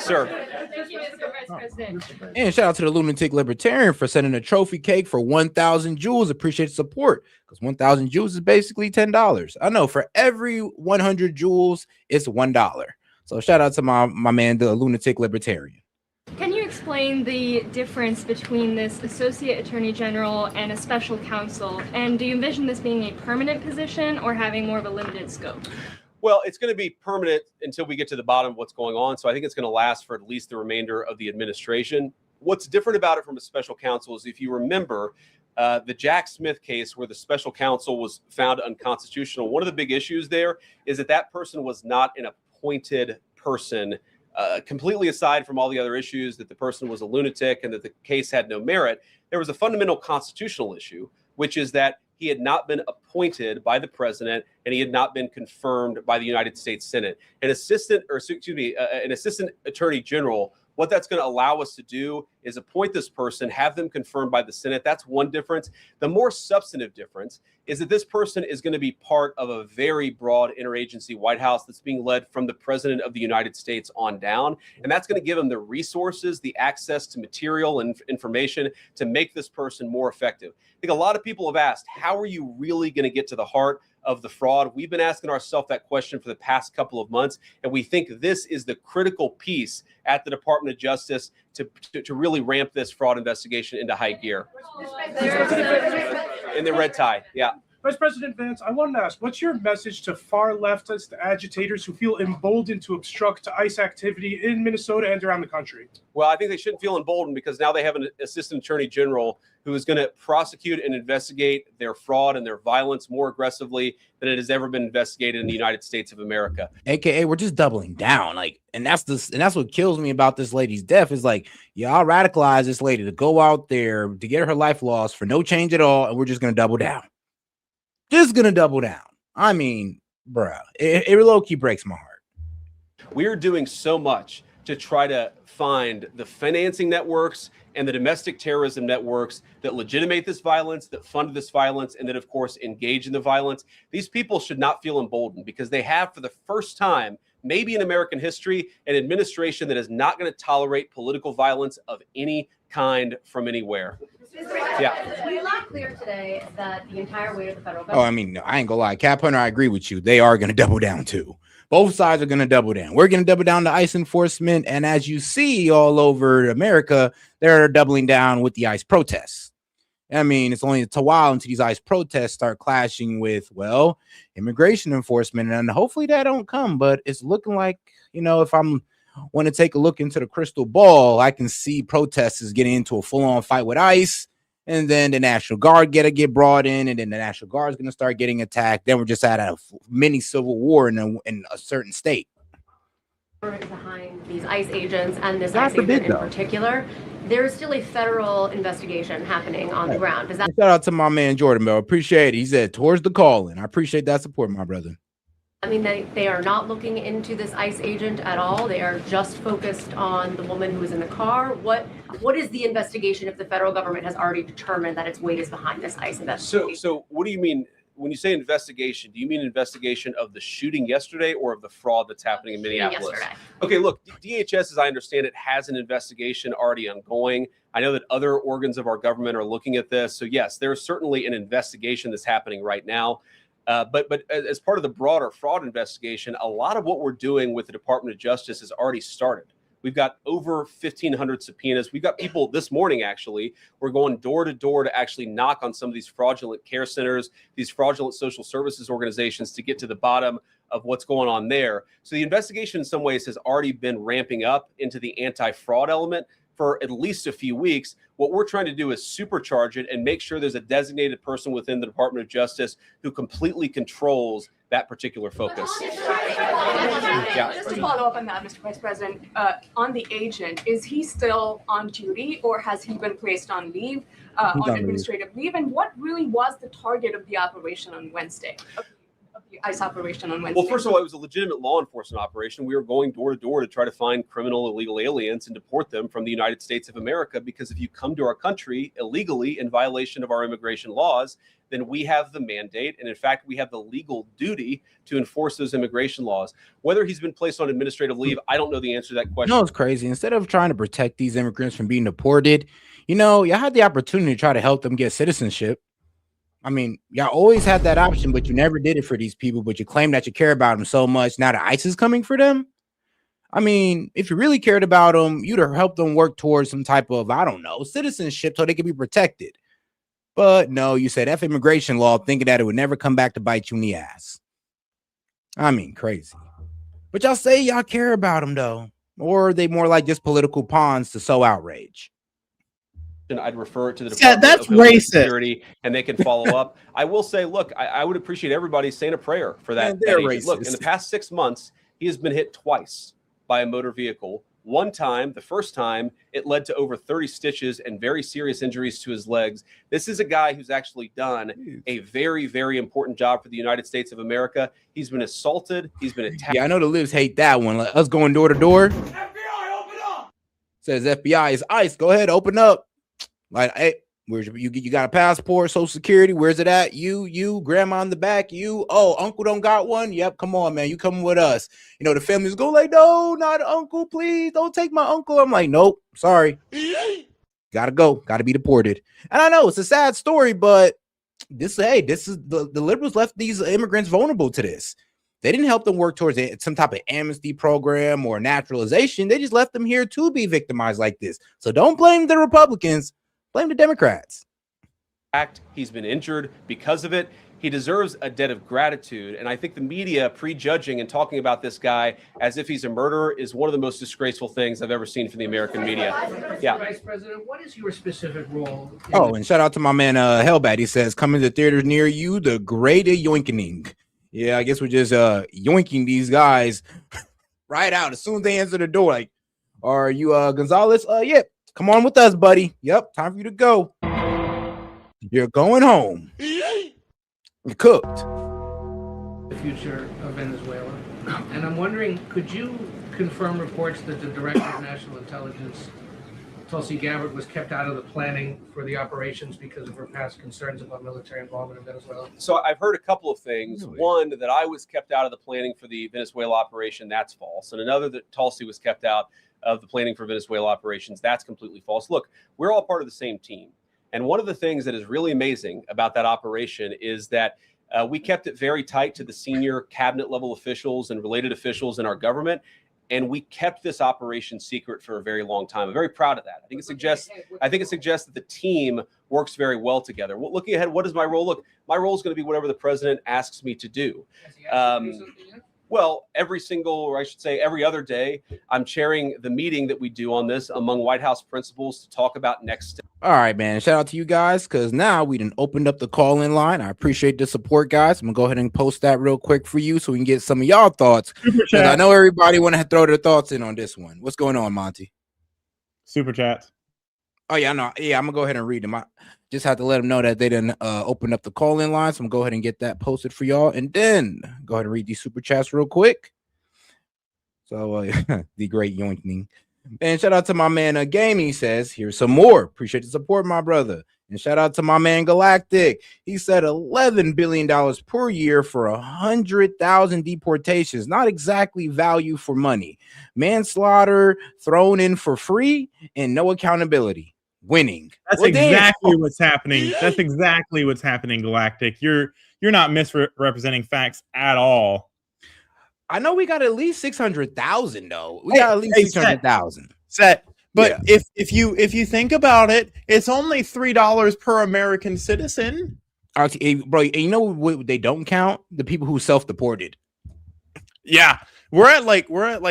Sir. Thank you, Mr. Vice President. And shout out to the lunatic libertarian for sending a trophy cake for 1,000 joules. Appreciate the support, because 1,000 joules is basically $10. I know for every 100 joules, it's $1. So shout out to my man, the lunatic libertarian. Can you explain the difference between this associate attorney general and a special counsel? And do you envision this being a permanent position or having more of a limited scope? Well, it's going to be permanent until we get to the bottom of what's going on. So I think it's going to last for at least the remainder of the administration. What's different about it from a special counsel is, if you remember, The Jack Smith case, where the special counsel was found unconstitutional, one of the big issues there is that that person was not an appointed person, completely aside from all the other issues that the person was a lunatic and that the case had no merit. There was a fundamental constitutional issue, which is that he had not been appointed by the president and he had not been confirmed by the United States Senate. An assistant attorney general, what that's going to allow us to do is appoint this person, have them confirmed by the Senate. That's one difference. The more substantive difference is that this person is going to be part of a very broad interagency White House that's being led from the president of the United States on down. And that's going to give them the resources, the access to material and information to make this person more effective. I think a lot of people have asked, how are you really going to get to the heart of the fraud? We've been asking ourselves that question for the past couple of months, and we think this is the critical piece at the Department of Justice to really ramp this fraud investigation into high gear. In the red tie, yeah. Vice President Vance, I wanted to ask, what's your message to far leftist agitators who feel emboldened to obstruct ICE activity in Minnesota and around the country? Well, I think they shouldn't feel emboldened because now they have an assistant attorney general who is going to prosecute and investigate their fraud and their violence more aggressively than it has ever been investigated in the United States of America. AKA, we're just doubling down. Like, and that's what kills me about this lady's death is like, y'all radicalize this lady to go out there to get her life lost for no change at all, and we're just going to double down. Just going to double down. I mean, bruh, it low-key breaks my heart. We are doing so much to try to find the financing networks and the domestic terrorism networks that legitimate this violence, that fund this violence, and that, of course, engage in the violence. These people should not feel emboldened because they have, for the first time, maybe in American history, an administration that is not going to tolerate political violence of any kind from anywhere. Yeah. We not clear today that the entire weight of the federal Oh, government. I mean, I ain't gonna lie. Cap Hunter, I agree with you. They are going to double down too. Both sides are going to double down. We're going to double down to ICE enforcement. And as you see all over America, they're doubling down with the ICE protests. I mean, it's only a while until these ICE protests start clashing with, well, immigration enforcement. And hopefully that don't come. But it's looking like, you know, if I'm want to take a look into the crystal ball, I can see protesters getting into a full-on fight with ICE. And then the National Guard get brought in, and then the National Guard is going to start getting attacked. Then we're just at a mini civil war in a certain state. Behind these ICE agents and this God ICE forbid, agent in though. particular, there is still a federal investigation happening on the ground. Does that Shout out to my man Jordan Bell. Appreciate it. He said towards the calling. I appreciate that support, my brother. I mean, they are not looking into this ICE agent at all. They are just focused on the woman who was in the car. What is the investigation if the federal government has already determined that its weight is behind this ICE investigation? So what do you mean when you say investigation? Do you mean investigation of the shooting yesterday or of the fraud that's happening in Minneapolis? Yesterday. Okay, look, DHS, as I understand it, has an investigation already ongoing. I know that other organs of our government are looking at this. So yes, there is certainly an investigation that's happening right now. But as part of the broader fraud investigation, a lot of what we're doing with the Department of Justice has already started. We've got over 1,500 subpoenas. We've got people this morning, actually, we're going door to door to actually knock on some of these fraudulent care centers, these fraudulent social services organizations to get to the bottom of what's going on there. So the investigation in some ways has already been ramping up into the anti-fraud element for at least a few weeks. What we're trying to do is supercharge it and make sure there's a designated person within the Department of Justice who completely controls that particular focus. Yeah. Just to follow up on that, Mr. Vice President, on the agent, is he still on duty or has he been placed on leave, on administrative leave? And what really was the target of the operation on Wednesday? Of the ICE operation on Wednesday? Well, first of all, it was a legitimate law enforcement operation. We were going door to door to try to find criminal illegal aliens and deport them from the United States of America, because if you come to our country illegally in violation of our immigration laws, then we have the mandate. And in fact, we have the legal duty to enforce those immigration laws. Whether he's been placed on administrative leave, I don't know the answer to that question. No, it's crazy. Instead of trying to protect these immigrants from being deported, you know, y'all had the opportunity to try to help them get citizenship. I mean, y'all always had that option, but you never did it for these people, but you claim that you care about them so much. Now the ICE is coming for them. I mean, if you really cared about them, you'd have helped them work towards some type of, I don't know, citizenship so they could be protected. But no, you said F immigration law, thinking that it would never come back to bite you in the ass. I mean, crazy. But y'all say y'all care about them, though. Or are they more like just political pawns to sow outrage? I'd refer it to the Yeah, Department that's of Homeland racist. Security, and they can follow up. I will say, look, I would appreciate everybody saying a prayer for that, Man, they're that agent. Look, in the racist. past 6 months, he has been hit twice by a motor vehicle. One time, the first time, it led to over 30 stitches and very serious injuries to his legs. This is a guy who's actually done a very, very important job for the United States of America. He's been assaulted. He's been attacked. Yeah, I know the libs hate that one. Like us going door to door. Says FBI is ICE. Go ahead, open up. Like, hey, where's you got a passport, social security? Where's it at? You, grandma in the back. You, oh, uncle don't got one. Yep, come on, man. You coming with us? You know, the families go like, no, not uncle, please don't take my uncle. I'm like, nope, sorry. Gotta go. Gotta be deported. And I know it's a sad story, but this is the liberals left these immigrants vulnerable to this. They didn't help them work towards some type of amnesty program or naturalization. They just left them here to be victimized like this. So don't blame the Republicans, blame the Democrats. He's been injured because of it. He deserves a debt of gratitude. And I think the media prejudging and talking about this guy as if he's a murderer is one of the most disgraceful things I've ever seen from the American media. Yeah. Vice President, what is your specific role? Oh, and shout out to my man Hellbat. He says, coming to theaters near you, the great yoinking. Yeah, I guess we're just yoinking these guys right out as soon as they answer the door. Like, are you Gonzalez? Yep. Come on with us, buddy. Yep, time for you to go. You're going home. You're cooked. The future of Venezuela. And I'm wondering, could you confirm reports that the Director of National Intelligence, Tulsi Gabbard, was kept out of the planning for the operations because of her past concerns about military involvement in Venezuela? So I've heard a couple of things. One, that I was kept out of the planning for the Venezuela operation. That's false. And another, that Tulsi was kept out of the planning for Venezuela operations. That's completely false. Look, we're all part of the same team. And one of the things that is really amazing about that operation is that we kept it very tight to the senior cabinet level officials and related officials in our government. And we kept this operation secret for a very long time. I'm very proud of that. I think it suggests that the team works very well together. Well, looking ahead, what is my role? Look, my role is going to be whatever the president asks me to do. Well, every other day, I'm chairing the meeting that we do on this among White House principals to talk about next steps. All right, man. Shout out to you guys, because now we done opened up the call-in line. I appreciate the support, guys. I'm gonna go ahead and post that real quick for you so we can get some of y'all thoughts. Because I know everybody want to throw their thoughts in on this one. What's going on, Monty? Super chats. Oh yeah, I know. Yeah, I'm gonna go ahead and read them. I just have to let them know that they didn't open up the call-in line. So I'm gonna go ahead and get that posted for y'all, and then go ahead and read these super chats real quick. So the great yoinking. And shout out to my man Gaming says, here's some more. Appreciate the support, my brother. And shout out to my man Galactic. He said $11 billion per year for 100,000 deportations. Not exactly value for money. Manslaughter thrown in for free and no accountability. Winning. That's exactly what's happening. That's exactly what's happening, Galactic. You're not misrepresenting facts at all. I know we got at least 600,000 though. We got at least 600,000. Set. But if you think about it, it's only $3 per American citizen. Bro, you know what they don't count? The people who self-deported. Yeah, we're at like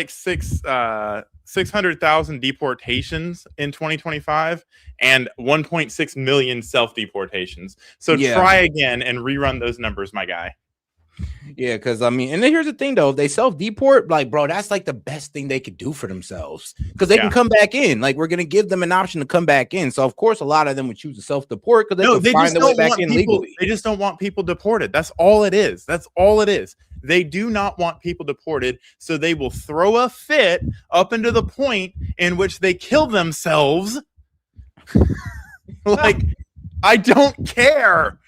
600,000 deportations in 2025 and 1.6 million self-deportations. So try again and rerun those numbers, my guy. Yeah, because I mean, and then here's the thing though, if they self-deport, like, bro, that's like the best thing they could do for themselves, because they can come back in. Like, we're gonna give them an option to come back in. So of course, a lot of them would choose to self-deport because they can find their way back in legally. They just don't want people deported. That's all it is. That's all it is. They do not want people deported, so they will throw a fit up into the point in which they kill themselves. Like, I don't care.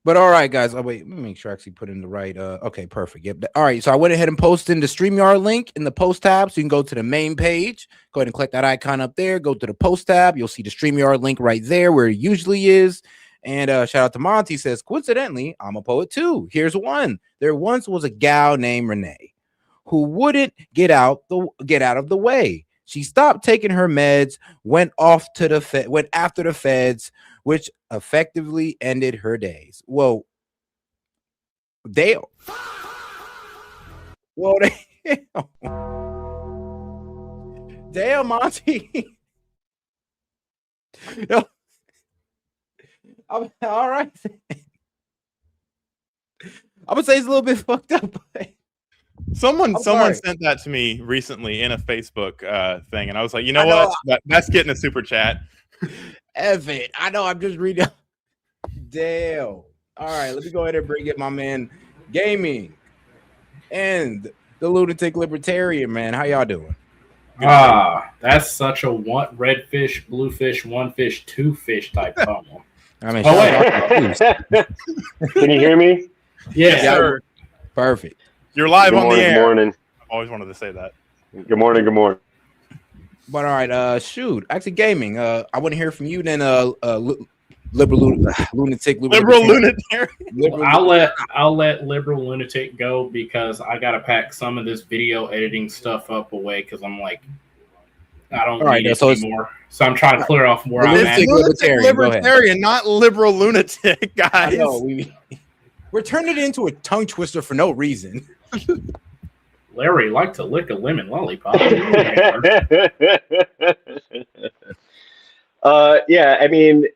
But all right, guys. Oh, wait, let me make sure I actually put in the right. Okay, perfect. Yep. All right. So I went ahead and posted the StreamYard link in the post tab. So you can go to the main page. Go ahead and click that icon up there. Go to the post tab. You'll see the StreamYard link right there where it usually is. And shout out to Monty, says, coincidentally, I'm a poet too. Here's one. There once was a gal named Renee who wouldn't get out of the way. She stopped taking her meds, went after the feds, which effectively ended her days. Well, damn. Well, damn, Monty. Yo, all right. I'm gonna say it's a little bit fucked up. Someone I'm sorry. sent that to me recently in a Facebook thing, and I was like, you know what? That's getting a super chat. F it. I know. I'm just reading. Damn. All right. Let me go ahead and bring in my man, Gaming, and the lunatic libertarian, man. How y'all doing? That's such a one red fish, blue fish, one fish, two fish type poem. I mean, Can you hear me? Yes, sir. Perfect. You're live Good on morning, the air. Good morning. I've always wanted to say that. Good morning. Good morning. But all right, shoot. Actually, Gaming. I want to hear from you then. Lunatic. Liberal lunatic. I'll let liberal lunatic go because I gotta pack some of this video editing stuff up away because I'm like, I don't need it anymore. So I'm trying to clear off where I'm at. Libertarian, not liberal lunatic, guys. I know, we're turning it into a tongue twister for no reason. Larry liked to lick a lemon lollipop. Yeah, I mean,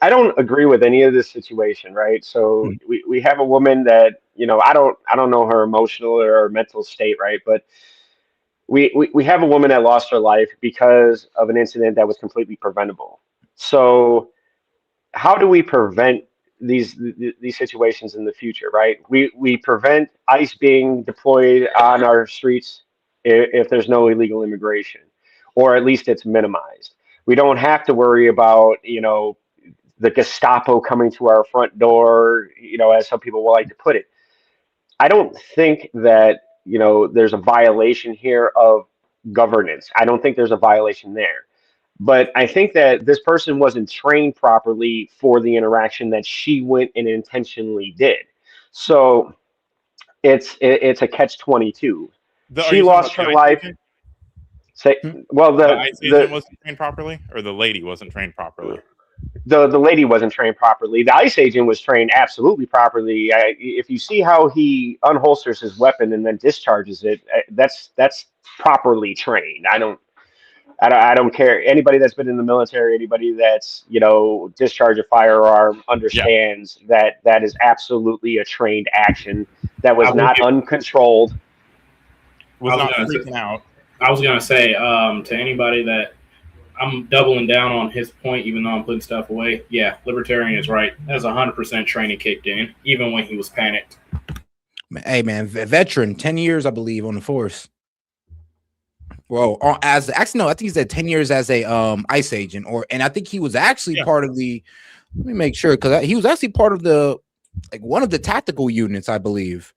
I don't agree with any of this situation, right? So we have a woman that, you know, I don't know her emotional or mental state, right? But we have a woman that lost her life because of an incident that was completely preventable. So how do we prevent these situations in the future, right? We prevent ICE being deployed on our streets if there's no illegal immigration, or at least it's minimized. We don't have to worry about, you know, the Gestapo coming to our front door, you know, as some people will like to put it. I don't think that, you know, there's a violation here of governance. I don't think there's a violation there. But I think that this person wasn't trained properly for the interaction that she went and intentionally did. So it's a catch-22. She lost her life. Well, the ICE agent wasn't trained properly, or the lady wasn't trained properly. The lady wasn't trained properly. The ICE agent was trained absolutely properly. If you see how he unholsters his weapon and then discharges it, that's properly trained. I don't care. Anybody that's been in the military, anybody that's, you know, discharged a firearm understands that is absolutely a trained action that was not uncontrolled. Was not freaking out. I was gonna say to anybody that I'm doubling down on his point, even though I'm putting stuff away. Yeah, libertarian is right. That's 100% training kicked in, even when he was panicked. Hey man, veteran, 10 years, I believe, on the force. Well, I think he said 10 years as a ICE agent, and I think he was actually part of the. Let me make sure, because he was actually part of the, like, one of the tactical units, I believe.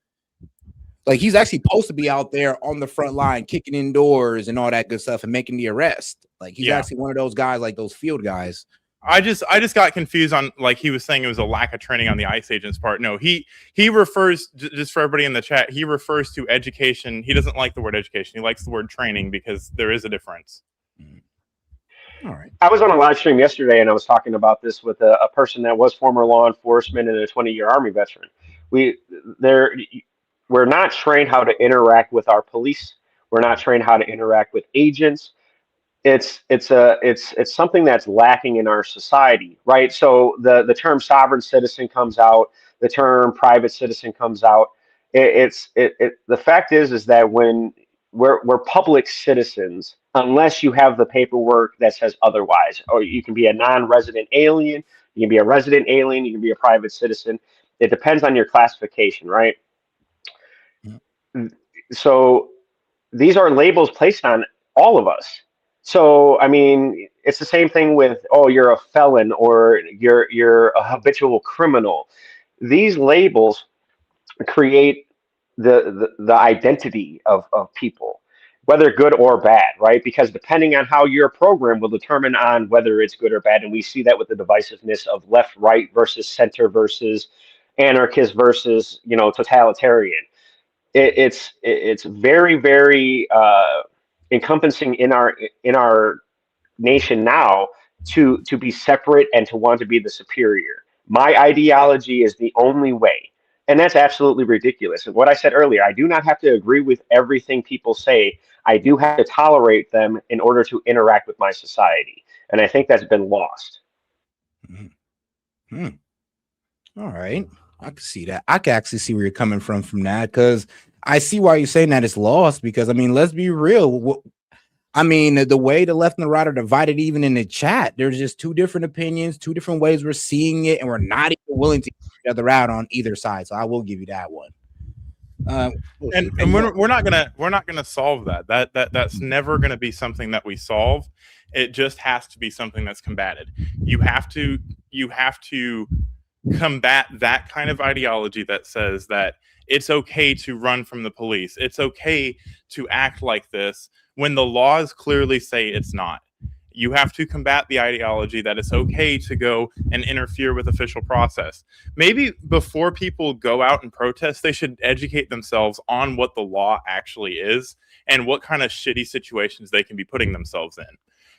Like, he's actually supposed to be out there on the front line, kicking in doors and all that good stuff and making the arrest. Like, he's actually one of those guys, like those field guys. I just got confused on, like, he was saying it was a lack of training on the ICE agent's part. No, he refers, just for everybody in the chat, he refers to education. He doesn't like the word education. He likes the word training because there is a difference. All right. I was on a live stream yesterday and I was talking about this with a person that was former law enforcement and a 20-year Army veteran. We're not trained how to interact with our police. We're not trained how to interact with agents. It's something that's lacking in our society, right? So the term sovereign citizen comes out, the term private citizen comes out. The fact is that when we're public citizens, unless you have the paperwork that says otherwise, or you can be a non-resident alien, you can be a resident alien, you can be a private citizen. It depends on your classification, right? So these are labels placed on all of us. So, I mean, it's the same thing with, oh, you're a felon or you're a habitual criminal. These labels create the identity of people, whether good or bad, right? Because depending on how you're programmed will determine on whether it's good or bad. And we see that with the divisiveness of left, right versus center versus anarchist versus, you know, totalitarian. It's very, very encompassing in our nation now to be separate and to want to be the superior. My ideology is the only way, and that's absolutely ridiculous. And what I said earlier, I do not have to agree with everything people say. I do have to tolerate them in order to interact with my society. And I think that's been lost. Hmm. All right. I can see that. I can actually see where you're coming from that, because I see why you're saying that it's lost. Because I mean, let's be real. I mean, the way the left and the right are divided, even in the chat, there's just two different opinions, two different ways we're seeing it, and we're not even willing to get each other out on either side. So I will give you that one. And we're not gonna solve that. That's never gonna be something that we solve. It just has to be something that's combated. You have to combat that kind of ideology that says that it's okay to run from the police. It's okay to act like this when the laws clearly say it's not. You have to combat the ideology that it's okay to go and interfere with official process. Maybe before people go out and protest, they should educate themselves on what the law actually is and what kind of shitty situations they can be putting themselves in.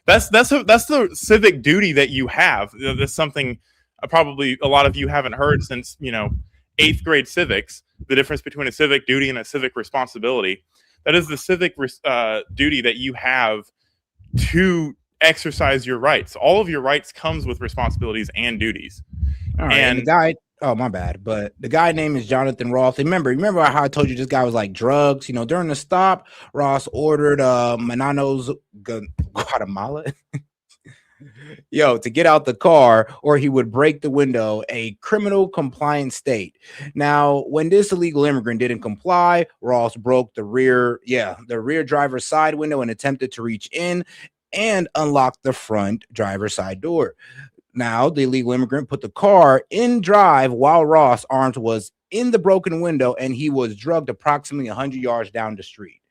That's the civic duty that you have. That's something probably a lot of you haven't heard since 8th grade civics. The difference between a civic duty and a civic responsibility. That is the civic duty that you have to exercise your rights. All of your rights comes with responsibilities and duties. All right, and the guy, oh my bad, but the guy name is Jonathan Roth. Remember how I told you this guy was like drugs? During the stop, Ross ordered Mananos Guatemala to get out the car, or he would break the window, a criminal compliant state. Now, when this illegal immigrant didn't comply, Ross broke the rear driver's side window and attempted to reach in and unlock the front driver's side door. Now, the illegal immigrant put the car in drive while Ross, armed, was in the broken window, and he was drugged approximately 100 yards down the street.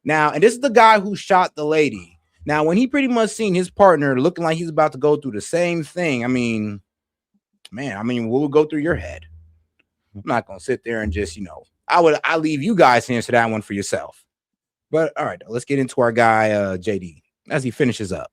Now, and this is the guy who shot the lady. Now, when he pretty much seen his partner looking like he's about to go through the same thing, I mean, what would go through your head? I'm not going to sit there and just, I leave you guys to answer that one for yourself. But all right, let's get into our guy, JD, as he finishes up.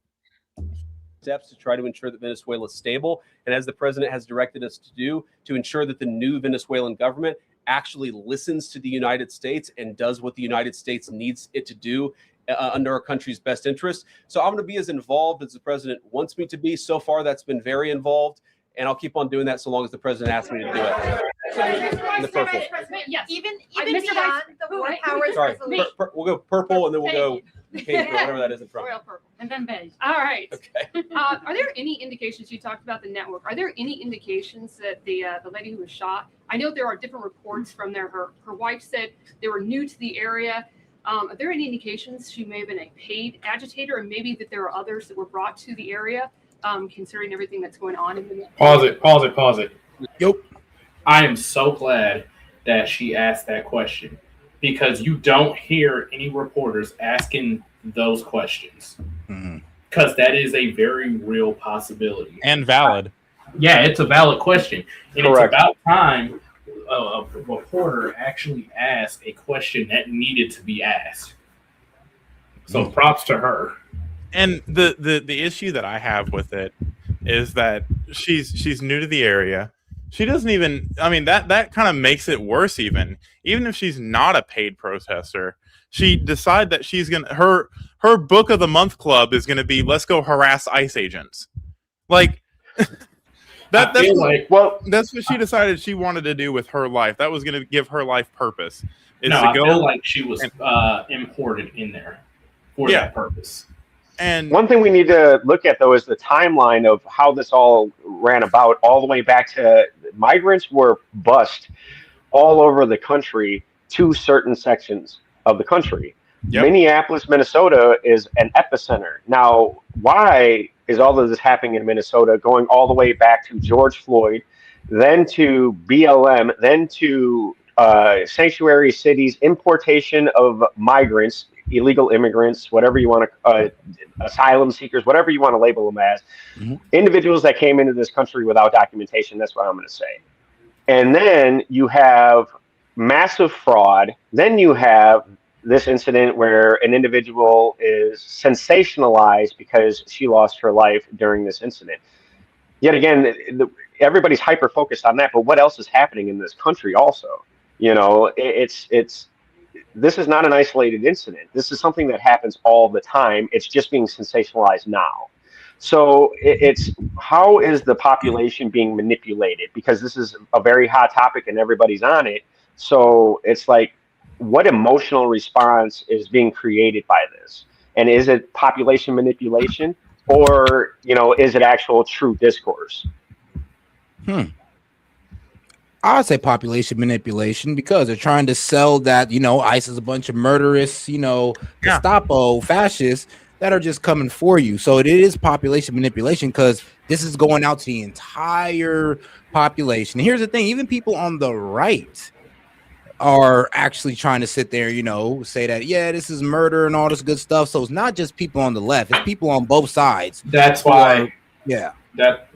Steps to try to ensure that Venezuela is stable, and as the president has directed us to do, to ensure that the new Venezuelan government actually listens to the United States and does what the United States needs it to do under our country's best interest. So I'm going to be as involved as the president wants me to be. So far, that's been very involved, and I'll keep on doing that so long as the president asks me to do it. In the purple. Yes. Even Mr. beyond the war powers Sorry, resolution. we'll go purple, and then we'll go pink or whatever that is in front. Royal purple. And then beige. All right. Okay. Are there any indications, you talked about the network, are there any indications that the lady who was shot, I know there are different reports from there. Her wife said they were new to the area. Are there any indications she may have been a paid agitator, and maybe that there are others that were brought to the area, considering everything that's going on in the Pause it. Yep. I am so glad that she asked that question, because you don't hear any reporters asking those questions, because that is a very real possibility and valid. Yeah, it's a valid question, and Correct. It's about time a reporter actually asked a question that needed to be asked. So props to her. And the issue that I have with it is that she's new to the area. She doesn't even, that kind of makes it worse. Even if she's not a paid protester, she decide that she's gonna, her book of the month club is gonna be, let's go harass ICE agents. Like that's what she decided she wanted to do with her life. That was gonna give her life purpose. I feel like she was imported in there for that purpose. And one thing we need to look at, though, is the timeline of how this all ran about, all the way back to migrants were bused all over the country to certain sections of the country. Yep. Minneapolis, Minnesota is an epicenter. Now, why is all of this happening in Minnesota, going all the way back to George Floyd, then to BLM, then to sanctuary cities, importation of migrants, illegal immigrants, whatever you want to, asylum seekers, whatever you want to label them as, individuals that came into this country without documentation. That's what I'm going to say. And then you have massive fraud. Then you have this incident where an individual is sensationalized because she lost her life during this incident. Yet again, everybody's hyper focused on that, but what else is happening in this country also? This is not an isolated incident. This is something that happens all the time. It's just being sensationalized now. So it's how is the population being manipulated? Because this is a very hot topic and everybody's on it. So it's like, what emotional response is being created by this? And is it population manipulation, or is it actual true discourse? I'd say population manipulation, because they're trying to sell that, ICE is a bunch of murderous, Gestapo fascists that are just coming for you. So it is population manipulation, because this is going out to the entire population. And here's the thing, even people on the right are actually trying to sit there, say that, yeah, this is murder and all this good stuff. So it's not just people on the left, it's people on both sides. That's why, yeah,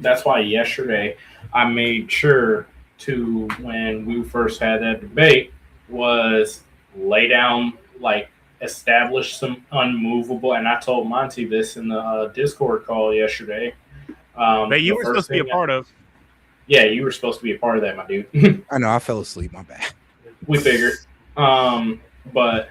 that's why yesterday I made sure to, when we first had that debate, was lay down, like establish some unmovable. And I told Monty this in the Discord call yesterday. That you were supposed to be a part of. Yeah, you were supposed to be a part of that, my dude. I know, I fell asleep. My bad. We figured. But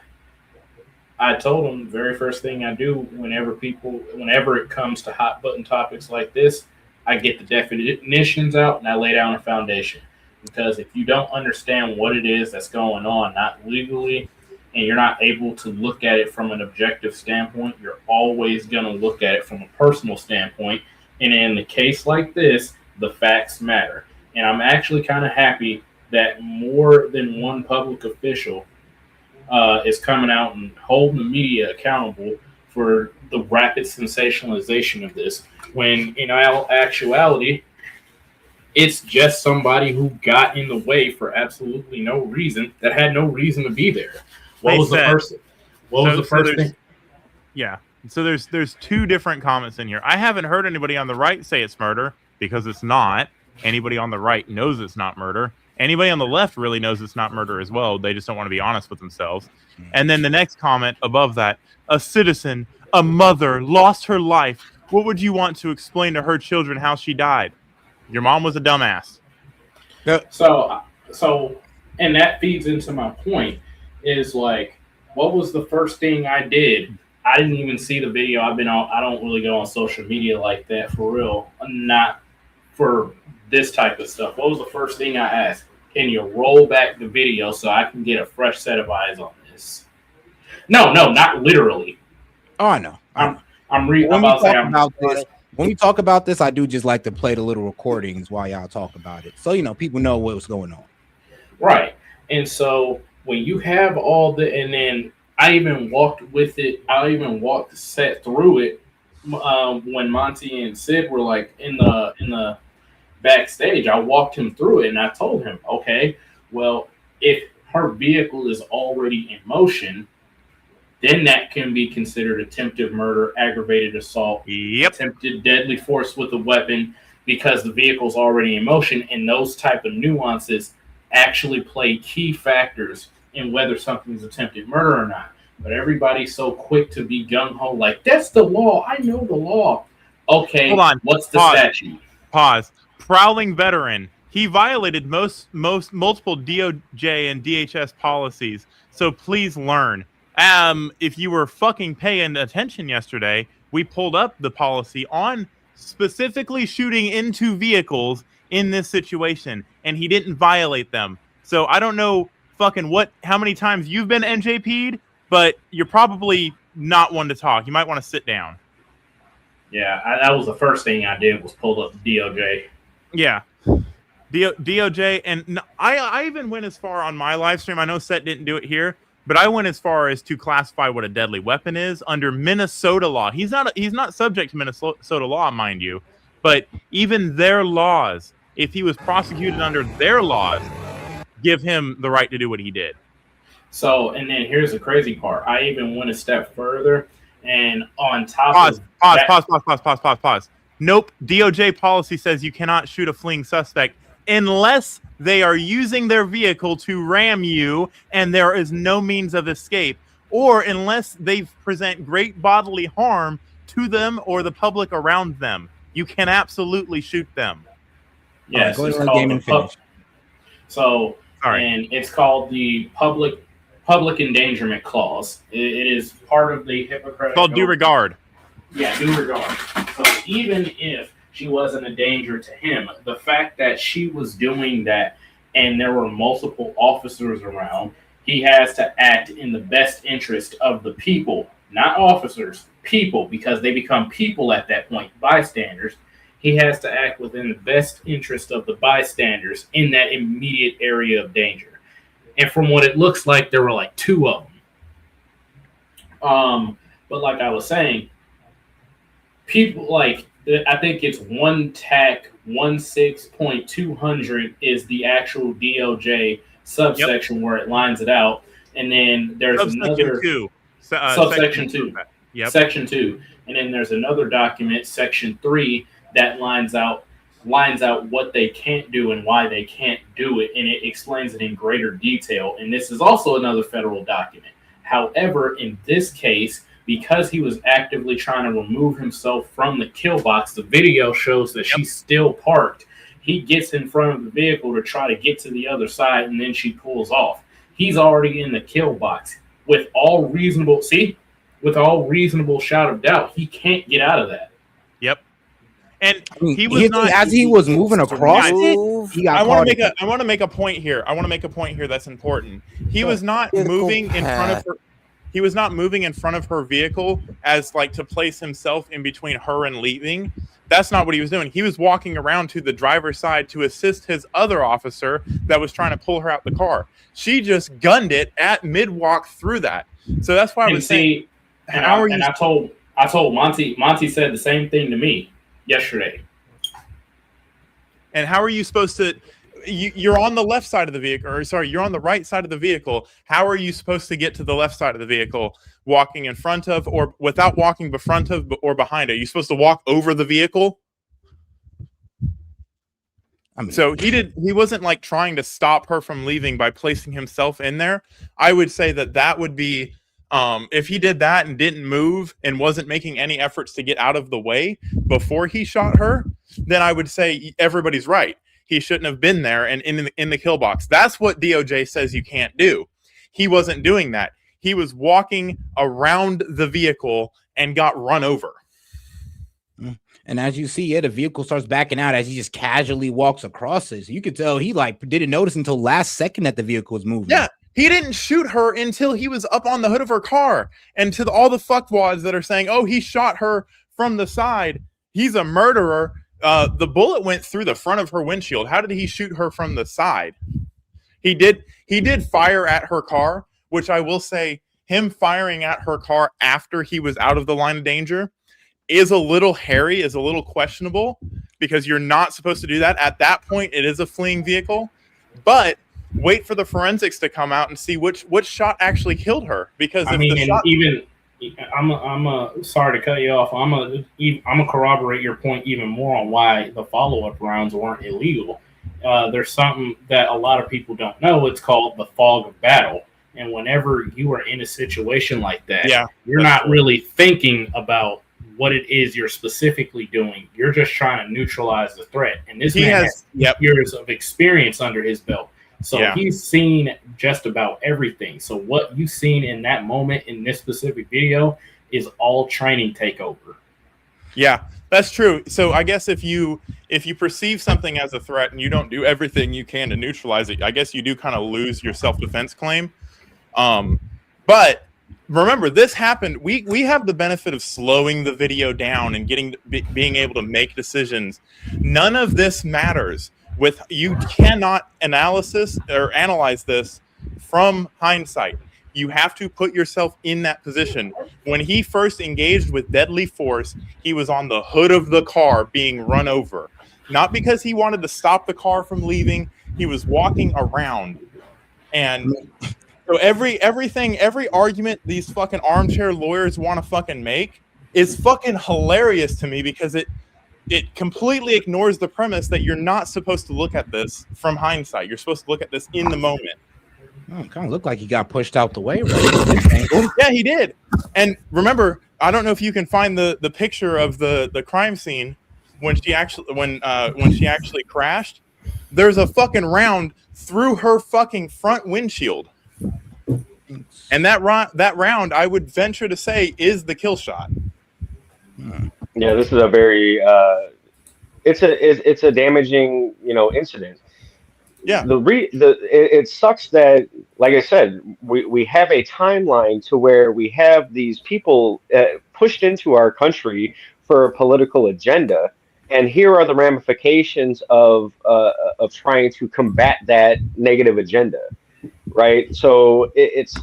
I told him the very first thing I do whenever it comes to hot button topics like this, I get the definitions out and I lay down a foundation. Because if you don't understand what it is that's going on, not legally, and you're not able to look at it from an objective standpoint, you're always going to look at it from a personal standpoint. And in the case like this, the facts matter. And I'm actually kind of happy that more than one public official is coming out and holding the media accountable for the rapid sensationalization of this, when in actuality, it's just somebody who got in the way for absolutely no reason, that had no reason to be there. What was the first thing? Yeah. So there's two different comments in here. I haven't heard anybody on the right say it's murder, because it's not. Anybody on the right knows it's not murder. Anybody on the left really knows it's not murder as well. They just don't want to be honest with themselves. And then the next comment above that, a citizen, a mother, lost her life. What would you want to explain to her children how she died? Your mom was a dumbass. So, and that feeds into my point, is like, what was the first thing I did? I didn't even see the video. I don't really go on social media like that for real. Not for this type of stuff. What was the first thing I asked? Can you roll back the video so I can get a fresh set of eyes on this? No, not literally. Oh, I know. I'm reading when we talk about this, I do just like to play the little recordings while y'all talk about it, so people know what's going on. Right. And so when you have all and then I even walked with it. I even sat through it when Monty and Sid were like in the backstage. I walked him through it and I told him, okay, well, if her vehicle is already in motion, then that can be considered attempted murder, aggravated assault, attempted deadly force with a weapon, because the vehicle's already in motion, and those type of nuances actually play key factors in whether something's attempted murder or not. But everybody's so quick to be gung-ho, like, that's the law. I know the law. Okay, hold on. What's the statute? Pause. Prowling veteran. He violated multiple DOJ and DHS policies, so please learn. If you were fucking paying attention yesterday, we pulled up the policy on specifically shooting into vehicles in this situation, and he didn't violate them. So I don't know how many times you've been NJP'd, but you're probably not one to talk. You might want to sit down. Yeah, that was the first thing I did, was pull up DOJ. Yeah. DOJ, and I even went as far on my live stream. I know S.E.T didn't do it here, but I went as far as to classify what a deadly weapon is under Minnesota law. He's not subject to Minnesota law, mind you, but even their laws, if he was prosecuted under their laws, give him the right to do what he did. So, and then here's the crazy part. I even went a step further, and on top of Pause. Nope. DOJ policy says you cannot shoot a fleeing suspect unless they are using their vehicle to ram you and there is no means of escape, or unless they present great bodily harm to them or the public around them. You can absolutely shoot them. Yes, it's called and it's called the public endangerment clause. It is part of the Hippocratic. Called due regard. Yeah, due regard. So even if she wasn't a danger to him, the fact that she was doing that and there were multiple officers around, he has to act in the best interest of the people, not officers, people, because they become people at that point, bystanders. He has to act within the best interest of the bystanders in that immediate area of danger. And from what it looks like, there were like two of them. But like I was saying, people like, I think it's 1 TAC 16.200 is the actual DOJ subsection where it lines it out. And then there's another subsection 2. Yep. Section 2. And then there's another document, section 3, that lines out what they can't do and why they can't do it, and it explains it in greater detail. And this is also another federal document. However, in this case, because he was actively trying to remove himself from the kill box, the video shows that she's still parked. He gets in front of the vehicle to try to get to the other side, and then she pulls off. He's already in the kill box. With all reasonable shot of doubt, he can't get out of that. Yep. And he was not, as he was moving across it, he got I want to make a point here. I want to make a point here that's important. He was not moving in front of her. He was not moving in front of her vehicle as like to place himself in between her and leaving. That's not what he was doing. He was walking around to the driver's side to assist his other officer that was trying to pull her out the car. She just gunned it at mid-walk through that. So that's why I was saying, how are you? I told Monty. Monty said the same thing to me yesterday. And how are you supposed to? You're on the left side of the vehicle, or sorry, you're on the right side of the vehicle. How are you supposed to get to the left side of the vehicle, walking in front of, or without walking in front of or behind it? Are you supposed to walk over the vehicle? So he wasn't like trying to stop her from leaving by placing himself in there. I would say that would be, if he did that and didn't move and wasn't making any efforts to get out of the way before he shot her, then I would say everybody's right. He shouldn't have been there and in the kill box. That's what DOJ says you can't do. He wasn't doing that. He was walking around the vehicle and got run over. And as you see, the vehicle starts backing out as he just casually walks across it. So you could tell he like didn't notice until last second that the vehicle was moving. Yeah, he didn't shoot her until he was up on the hood of her car. And to all the fuckwads that are saying, "Oh, he shot her from the side. He's a murderer." The bullet went through the front of her windshield. How did he shoot her from the side? He did fire at her car, which I will say, him firing at her car after he was out of the line of danger is a little hairy, is a little questionable, because you're not supposed to do that. At that point, it is a fleeing vehicle. But wait for the forensics to come out and see which shot actually killed her. Because I'm sorry to cut you off. I'm gonna corroborate your point even more on why the follow-up rounds weren't illegal. There's something that a lot of people don't know. It's called the fog of battle. And whenever you are in a situation like that, you're not really thinking about what it is you're specifically doing. You're just trying to neutralize the threat. And this man has years of experience under his belt. So he's seen just about everything. So what you've seen in that moment in this specific video is all training takeover. Yeah, that's true. So I guess if you perceive something as a threat and you don't do everything you can to neutralize it, I guess you do kind of lose your self-defense claim. But remember, this happened. We have the benefit of slowing the video down and being able to make decisions. None of this matters. You cannot analyze this from hindsight. You have to put yourself in that position. When he first engaged with deadly force, he was on the hood of the car being run over. Not because he wanted to stop the car from leaving. He was walking around. And so every argument these fucking armchair lawyers want to fucking make is fucking hilarious to me, because it completely ignores the premise that you're not supposed to look at this from hindsight. You're supposed to look at this in the moment. Oh, it kind of looked like he got pushed out the way. Right? Yeah, he did. And remember, I don't know if you can find the picture of the crime scene when she actually crashed. There's a fucking round through her fucking front windshield. And that round, I would venture to say, is the kill shot. Yeah, this is a very it's a damaging, incident. Yeah. It sucks that, like I said, we have a timeline to where we have these people pushed into our country for a political agenda, and here are the ramifications of trying to combat that negative agenda, right? So it's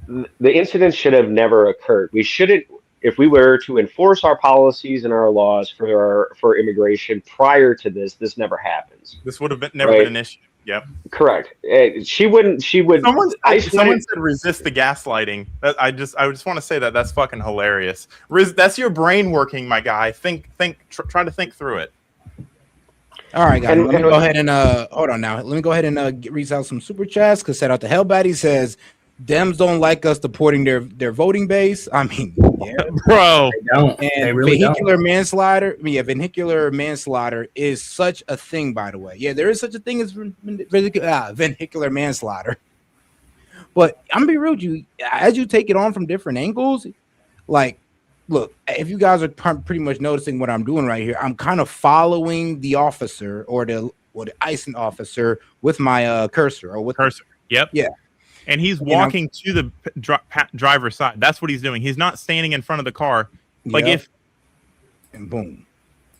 the incident should have never occurred. We shouldn't, if we were to enforce our policies and our laws for immigration prior to this, this never happens, This would have never been right? an issue. Yep. Correct. She wouldn't. She would. Someone said resist the gaslighting. I just want to say that's fucking hilarious. That's your brain working, my guy. Try to think through it. All right, guys. Let me go ahead and hold on now. Let me go ahead and read out some super chats. Because shout out to Hellbat. He says Dems don't like us deporting their voting base. I mean, yeah, bro. They don't. And they really vehicular don't. manslaughter. Yeah, vehicular manslaughter is such a thing, by the way. Yeah, there is such a thing as vehicular manslaughter. But I'm gonna be real with you. As you take it on from different angles, like, look, if you guys are pretty much noticing what I'm doing right here, I'm kind of following the officer or the ICE officer with my cursor or with cursor. Yep. Yeah. And he's walking to the driver's side. That's what he's doing. He's not standing in front of the car. Like and boom.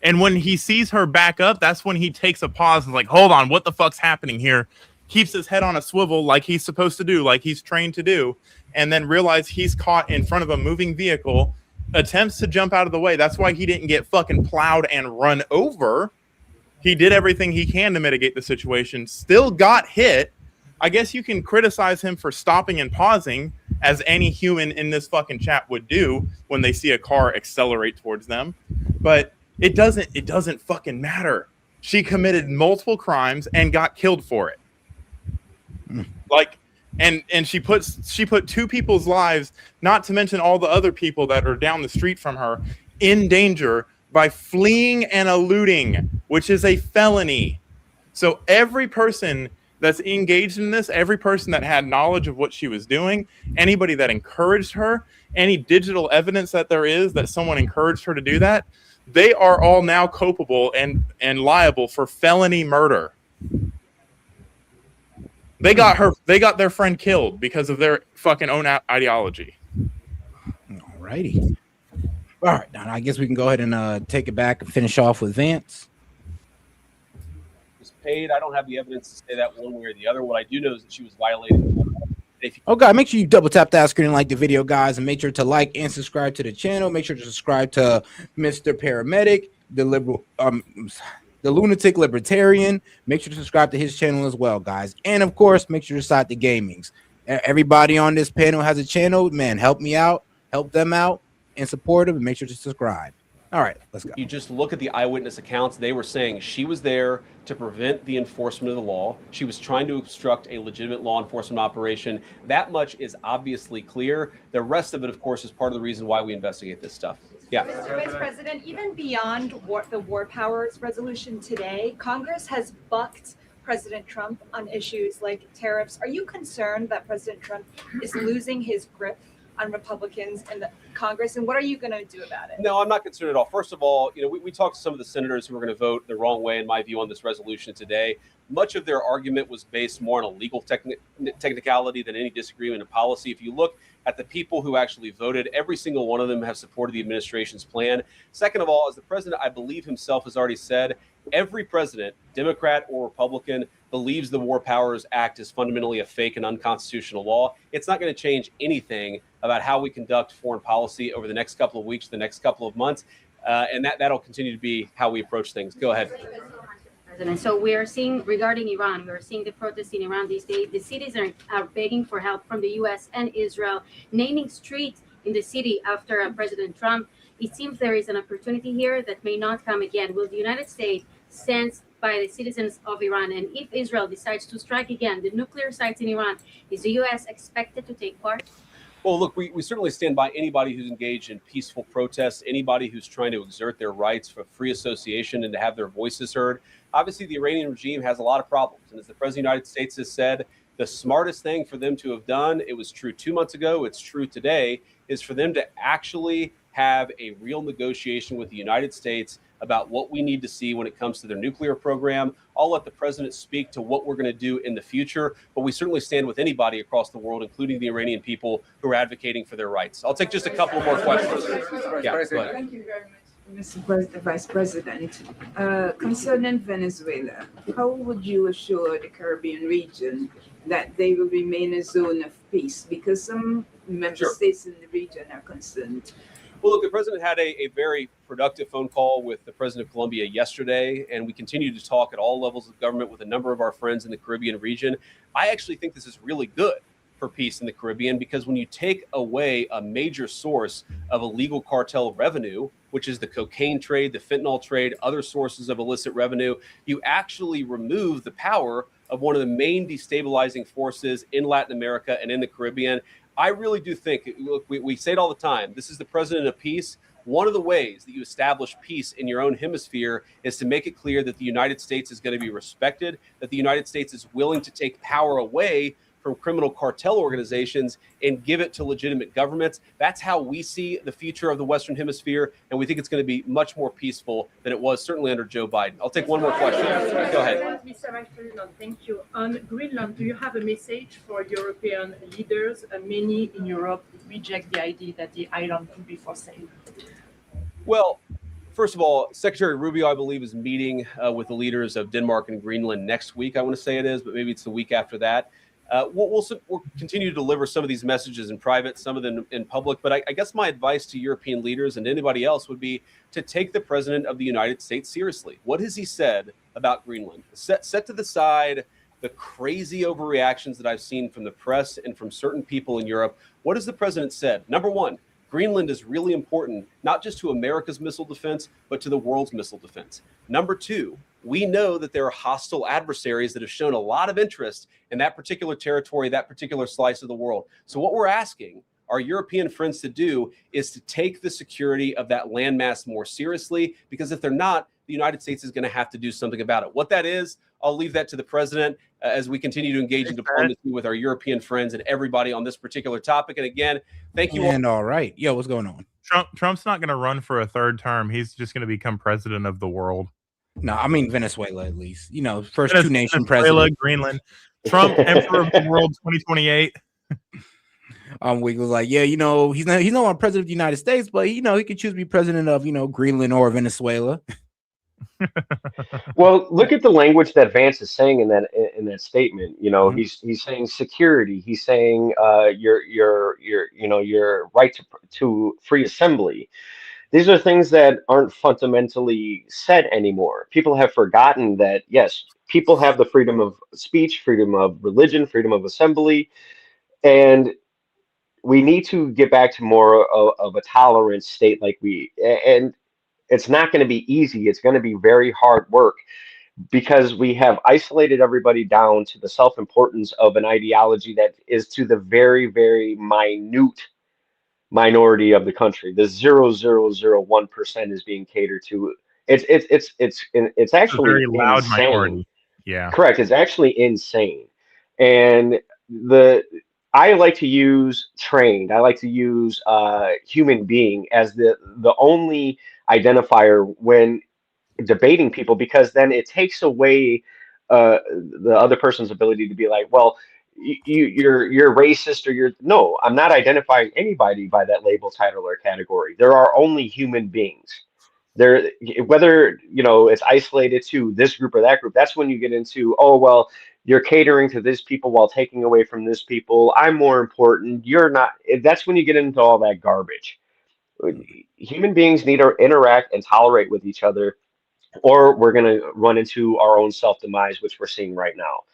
And when he sees her back up, that's when he takes a pause and is like, hold on, what the fuck's happening here? Keeps his head on a swivel like he's supposed to do, like he's trained to do, and then realize he's caught in front of a moving vehicle, attempts to jump out of the way. That's why he didn't get fucking plowed and run over. He did everything he can to mitigate the situation, still got hit. I guess you can criticize him for stopping and pausing, as any human in this fucking chat would do when they see a car accelerate towards them. But it doesn't fucking matter. She committed multiple crimes and got killed for it. Like, and she put two people's lives, not to mention all the other people that are down the street from her, in danger by fleeing and eluding, which is a felony. So every person that's engaged in this, every person that had knowledge of what she was doing, anybody that encouraged her, any digital evidence that there is that someone encouraged her to do that, they are all now culpable and liable for felony murder. They got their friend killed because of their fucking own ideology. Alrighty. All right, now I guess we can go ahead and take it back and finish off with Vance. Paid. I don't have the evidence to say that one way or the other. What I do know is that she was violating. Okay, make sure you double tap that screen and like the video, guys, and make sure to like and subscribe to the channel. Make sure to subscribe to Mr. Paramedic, the Lunatic Libertarian. Make sure to subscribe to his channel as well, guys. And of course, make sure to side the gamings. Everybody on this panel has a channel. Man, help me out, help them out, and support them. And make sure to subscribe. All right, let's go. You just look at the eyewitness accounts. They were saying she was there to prevent the enforcement of the law. She was trying to obstruct a legitimate law enforcement operation. That much is obviously clear. The rest of it, of course, is part of the reason why we investigate this stuff. Yeah. Mr. Vice President, even beyond the war powers resolution today, Congress has bucked President Trump on issues like tariffs. Are you concerned that President Trump is losing his grip on Republicans in the Congress, and what are you going to do about it? No, I'm not concerned at all. First of all, we talked to some of the senators who are going to vote the wrong way, in my view, on this resolution today. Much of their argument was based more on a legal technicality than any disagreement in policy. If you look at the people who actually voted, every single one of them have supported the administration's plan. Second of all, as the president, I believe himself, has already said, every president, Democrat or Republican, believes the War Powers Act is fundamentally a fake and unconstitutional law. It's not going to change anything about how we conduct foreign policy over the next couple of weeks, the next couple of months, and that'll continue to be how we approach things. Go ahead. President. So we are seeing, regarding Iran, we are seeing the protests in Iran these days. The cities are begging for help from the U.S. and Israel, naming streets in the city after President Trump. It seems there is an opportunity here that may not come again. Will the United States, sensed by the citizens of Iran, and if Israel decides to strike again the nuclear sites in Iran, is the U.S. expected to take part? Well, look, we certainly stand by anybody who's engaged in peaceful protests, anybody who's trying to exert their rights for free association and to have their voices heard. Obviously, the Iranian regime has a lot of problems. And as the President of the United States has said, the smartest thing for them to have done, it was true 2 months ago, it's true today, is for them to actually have a real negotiation with the United States about what we need to see when it comes to their nuclear program. I'll let the president speak to what we're going to do in the future, but we certainly stand with anybody across the world, including the Iranian people who are advocating for their rights. I'll take just a couple more questions. Yeah, go ahead. Thank you very much, Mr. Vice President. Concerning Venezuela, how would you assure the Caribbean region that they will remain a zone of peace? Because some member states in the region are concerned. Well, look, the president had a very productive phone call with the president of Colombia yesterday, and we continue to talk at all levels of government with a number of our friends in the Caribbean region. I actually think this is really good for peace in the Caribbean, because when you take away a major source of illegal cartel revenue, which is the cocaine trade, the fentanyl trade, other sources of illicit revenue, you actually remove the power of one of the main destabilizing forces in Latin America and in the Caribbean. I really do think, look, we say it all the time, this is the president of peace. One of the ways that you establish peace in your own hemisphere is to make it clear that the United States is going to be respected, that the United States is willing to take power away from criminal cartel organizations and give it to legitimate governments. That's how we see the future of the Western Hemisphere, and we think it's going to be much more peaceful than it was certainly under Joe Biden. I'll take one more question. Go ahead. Mr. Vice President, thank you. On Greenland, do you have a message for European leaders? Many in Europe reject the idea that the island could be for sale. Well, first of all, Secretary Rubio, I believe, is meeting with the leaders of Denmark and Greenland next week. I want to say it is, but maybe it's the week after that. We'll continue to deliver some of these messages in private, some of them in public. But I guess my advice to European leaders and anybody else would be to take the president of the United States seriously. What has he said about Greenland? Set to the side the crazy overreactions that I've seen from the press and from certain people in Europe. What has the president said? Number one, Greenland is really important, not just to America's missile defense, but to the world's missile defense. Number two, we know that there are hostile adversaries that have shown a lot of interest in that particular territory, that particular slice of the world. So what we're asking our European friends to do is to take the security of that landmass more seriously, because if they're not, the United States is going to have to do something about it. What that is, I'll leave that to the president as we continue to engage in diplomacy with our European friends and everybody on this particular topic. And again, thank you all. All right. Yo, what's going on? Trump's not going to run for a third term. He's just going to become president of the world. No, I mean Venezuela at least. You know, first two-nation president. Greenland. Trump, Emperor of the World 2028. We was like, yeah, you know, he's not president of the United States, but you know, he could choose to be president of, you know, Greenland or Venezuela. Well, look at the language that Vance is saying in that statement. You know, he's saying security. He's saying your right to free assembly. These are things that aren't fundamentally said anymore. People have forgotten that, yes, people have the freedom of speech, freedom of religion, freedom of assembly, and we need to get back to more of a tolerant state and it's not going to be easy. It's going to be very hard work, because we have isolated everybody down to the self-importance of an ideology that is to the very, very minute minority of the country. The 0.001% is being catered to. It's actually a very loud insane. Minority. Yeah, correct. It's actually insane. And I like to use trained. I like to use human being as the only identifier when debating people, because then it takes away the other person's ability to be like, well, you're racist, or no, I'm not identifying anybody by that label, title, or category. There are only human beings. There, whether it's isolated to this group or that group, that's when you get into, oh well, you're catering to this people while taking away from this people. I'm more important. You're not. That's when you get into all that garbage. Human beings need to interact and tolerate with each other, or we're going to run into our own self-demise, which we're seeing right now.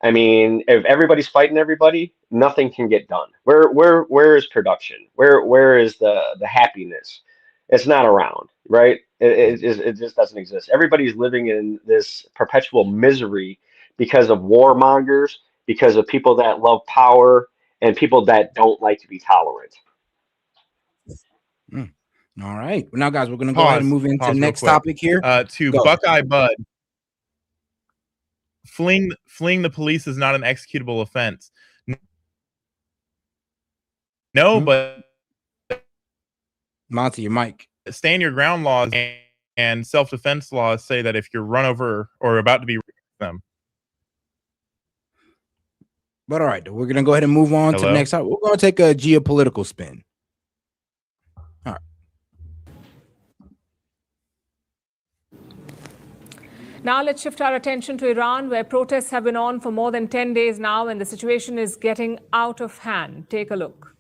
I mean, if everybody's fighting everybody, nothing can get done. Where is production? Where is the happiness? It's not around, right? It just doesn't exist. Everybody's living in this perpetual misery because of warmongers, because of people that love power, and people that don't like to be tolerant. All right. Well, now, guys, we're going to go ahead and move into the next topic here. To Go. Buckeye Bud. Fleeing the police is not an executable offense. No, but Monty, your mic. Stand your ground laws and self-defense laws say that if you're run over or about to be them. But all right, we're gonna go ahead and move on to the next. We're gonna take a geopolitical spin. All right. Now let's shift our attention to Iran, where protests have been on for more than 10 days now, and the situation is getting out of hand. Take a look.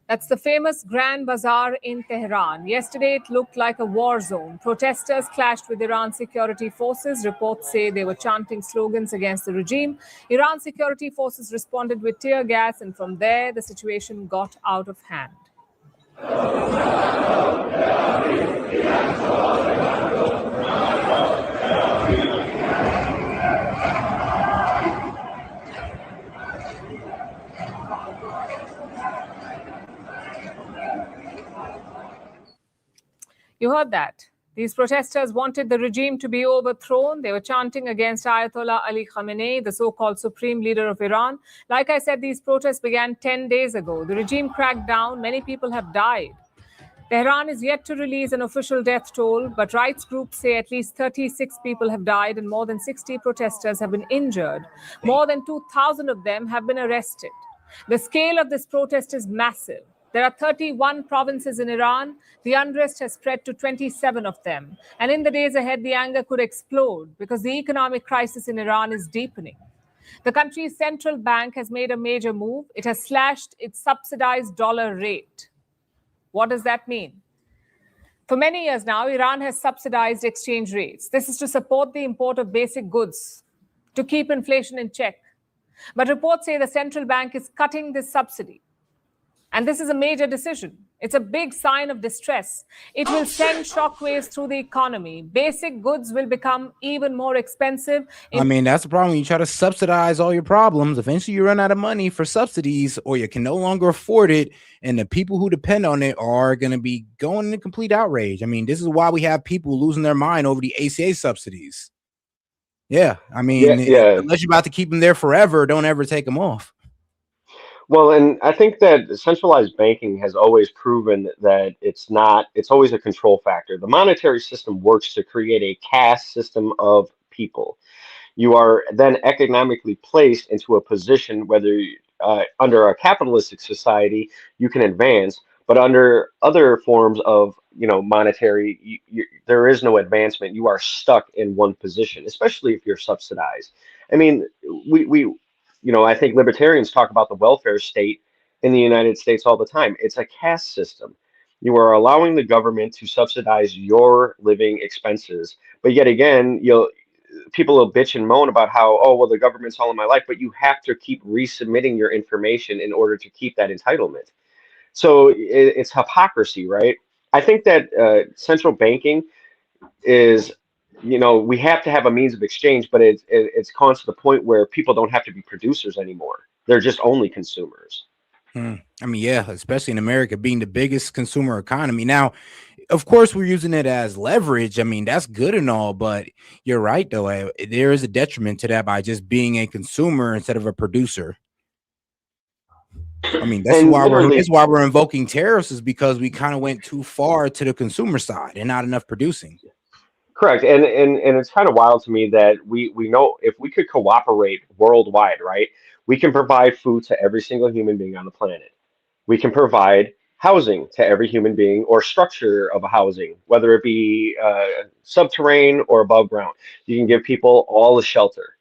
That's the famous Grand Bazaar in Tehran. Yesterday, it looked like a war zone. Protesters clashed with Iran security forces. Reports say they were chanting slogans against the regime. Iran security forces responded with tear gas, and from there, the situation got out of hand. You heard that. These protesters wanted the regime to be overthrown. They were chanting against Ayatollah Ali Khamenei, the so-called supreme leader of Iran. Like I said, these protests began 10 days ago. The regime cracked down. Many people have died. Tehran is yet to release an official death toll, but rights groups say at least 36 people have died and more than 60 protesters have been injured. More than 2,000 of them have been arrested. The scale of this protest is massive. There are 31 provinces in Iran. The unrest has spread to 27 of them. And in the days ahead, the anger could explode because the economic crisis in Iran is deepening. The country's central bank has made a major move. It has slashed its subsidized dollar rate. What does that mean? For many years now, Iran has subsidized exchange rates. This is to support the import of basic goods, to keep inflation in check. But reports say the central bank is cutting this subsidy. And this is a major decision. It's a big sign of distress. It will send shockwaves through the economy. Basic goods will become even more expensive. I mean, that's the problem. When you try to subsidize all your problems, eventually you run out of money for subsidies, or you can no longer afford it. And the people who depend on it are going to be going into complete outrage. I mean, this is why we have people losing their mind over the ACA subsidies. Yeah, I mean, unless you're about to keep them there forever, don't ever take them off. Well, and I think that centralized banking has always proven that it's always a control factor. The monetary system works to create a caste system of people. You are then economically placed into a position, whether under a capitalistic society, you can advance, but under other forms of monetary, there is no advancement. You are stuck in one position, especially if you're subsidized. I mean, I think libertarians talk about the welfare state in the United States all the time. It's a caste system. You are allowing the government to subsidize your living expenses, but yet again, people will bitch and moan about how, oh, well, the government's all in my life, but you have to keep resubmitting your information in order to keep that entitlement. So it's hypocrisy, right? I think that central banking is, we have to have a means of exchange, but it's gone to the point where people don't have to be producers anymore. They're just only consumers. I mean, yeah, especially in America being the biggest consumer economy. Now, of course, we're using it as leverage. I mean, that's good and all, but you're right, though. There is a detriment to that by just being a consumer instead of a producer. I mean, that's why we're invoking tariffs, is because we kind of went too far to the consumer side and not enough producing. Correct. And it's kind of wild to me that we know if we could cooperate worldwide, right? We can provide food to every single human being on the planet. We can provide housing to every human being, or structure of a housing, whether it be subterranean or above ground. You can give people all the shelter.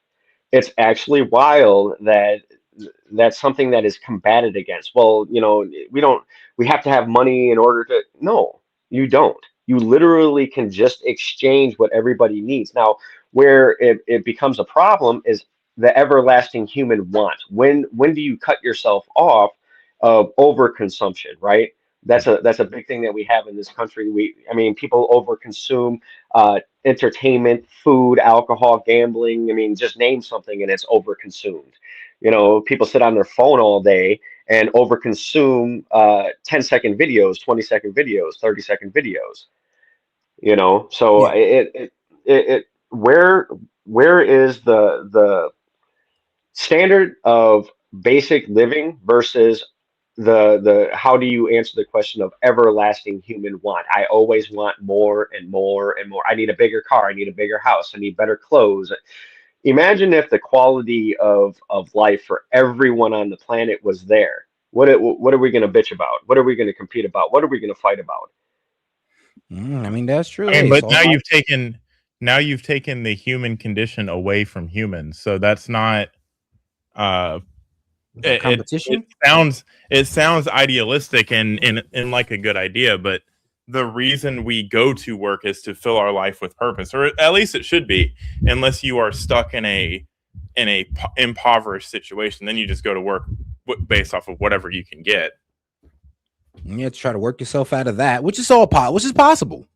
It's actually wild that that's something that is combated against. Well, we have to have money in order to. No, you don't. You literally can just exchange what everybody needs. Now, where it becomes a problem is the everlasting human want. When do you cut yourself off of overconsumption, right? That's a big thing that we have in this country. People overconsume entertainment, food, alcohol, gambling. I mean, just name something and it's overconsumed. People sit on their phone all day and overconsume 10-second videos, 20-second videos, 30-second videos. You know, so where is the standard of basic living versus the how do you answer the question of everlasting human want? I always want more and more and more. I need a bigger car, I need a bigger house, I need better clothes. Imagine if the quality of life for everyone on the planet was there. What are we going to bitch about? What are we going to compete about? What are we going to fight about? I mean, that's true. I mean, but now you've taken the human condition away from humans, so that's not competition. It sounds idealistic and like a good idea, but the reason we go to work is to fill our life with purpose, or at least it should be, unless you are stuck in a impoverished situation. Then you just go to work based off of whatever you can get. You have to try to work yourself out of that, which is possible.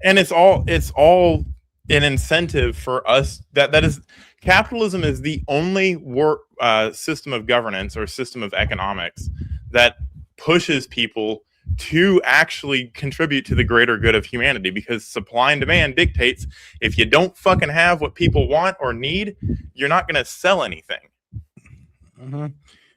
And it's all an incentive for us. That is, capitalism is the only system of governance or system of economics that pushes people to actually contribute to the greater good of humanity, because supply and demand dictates if you don't fucking have what people want or need, you're not going to sell anything. Mm-hmm.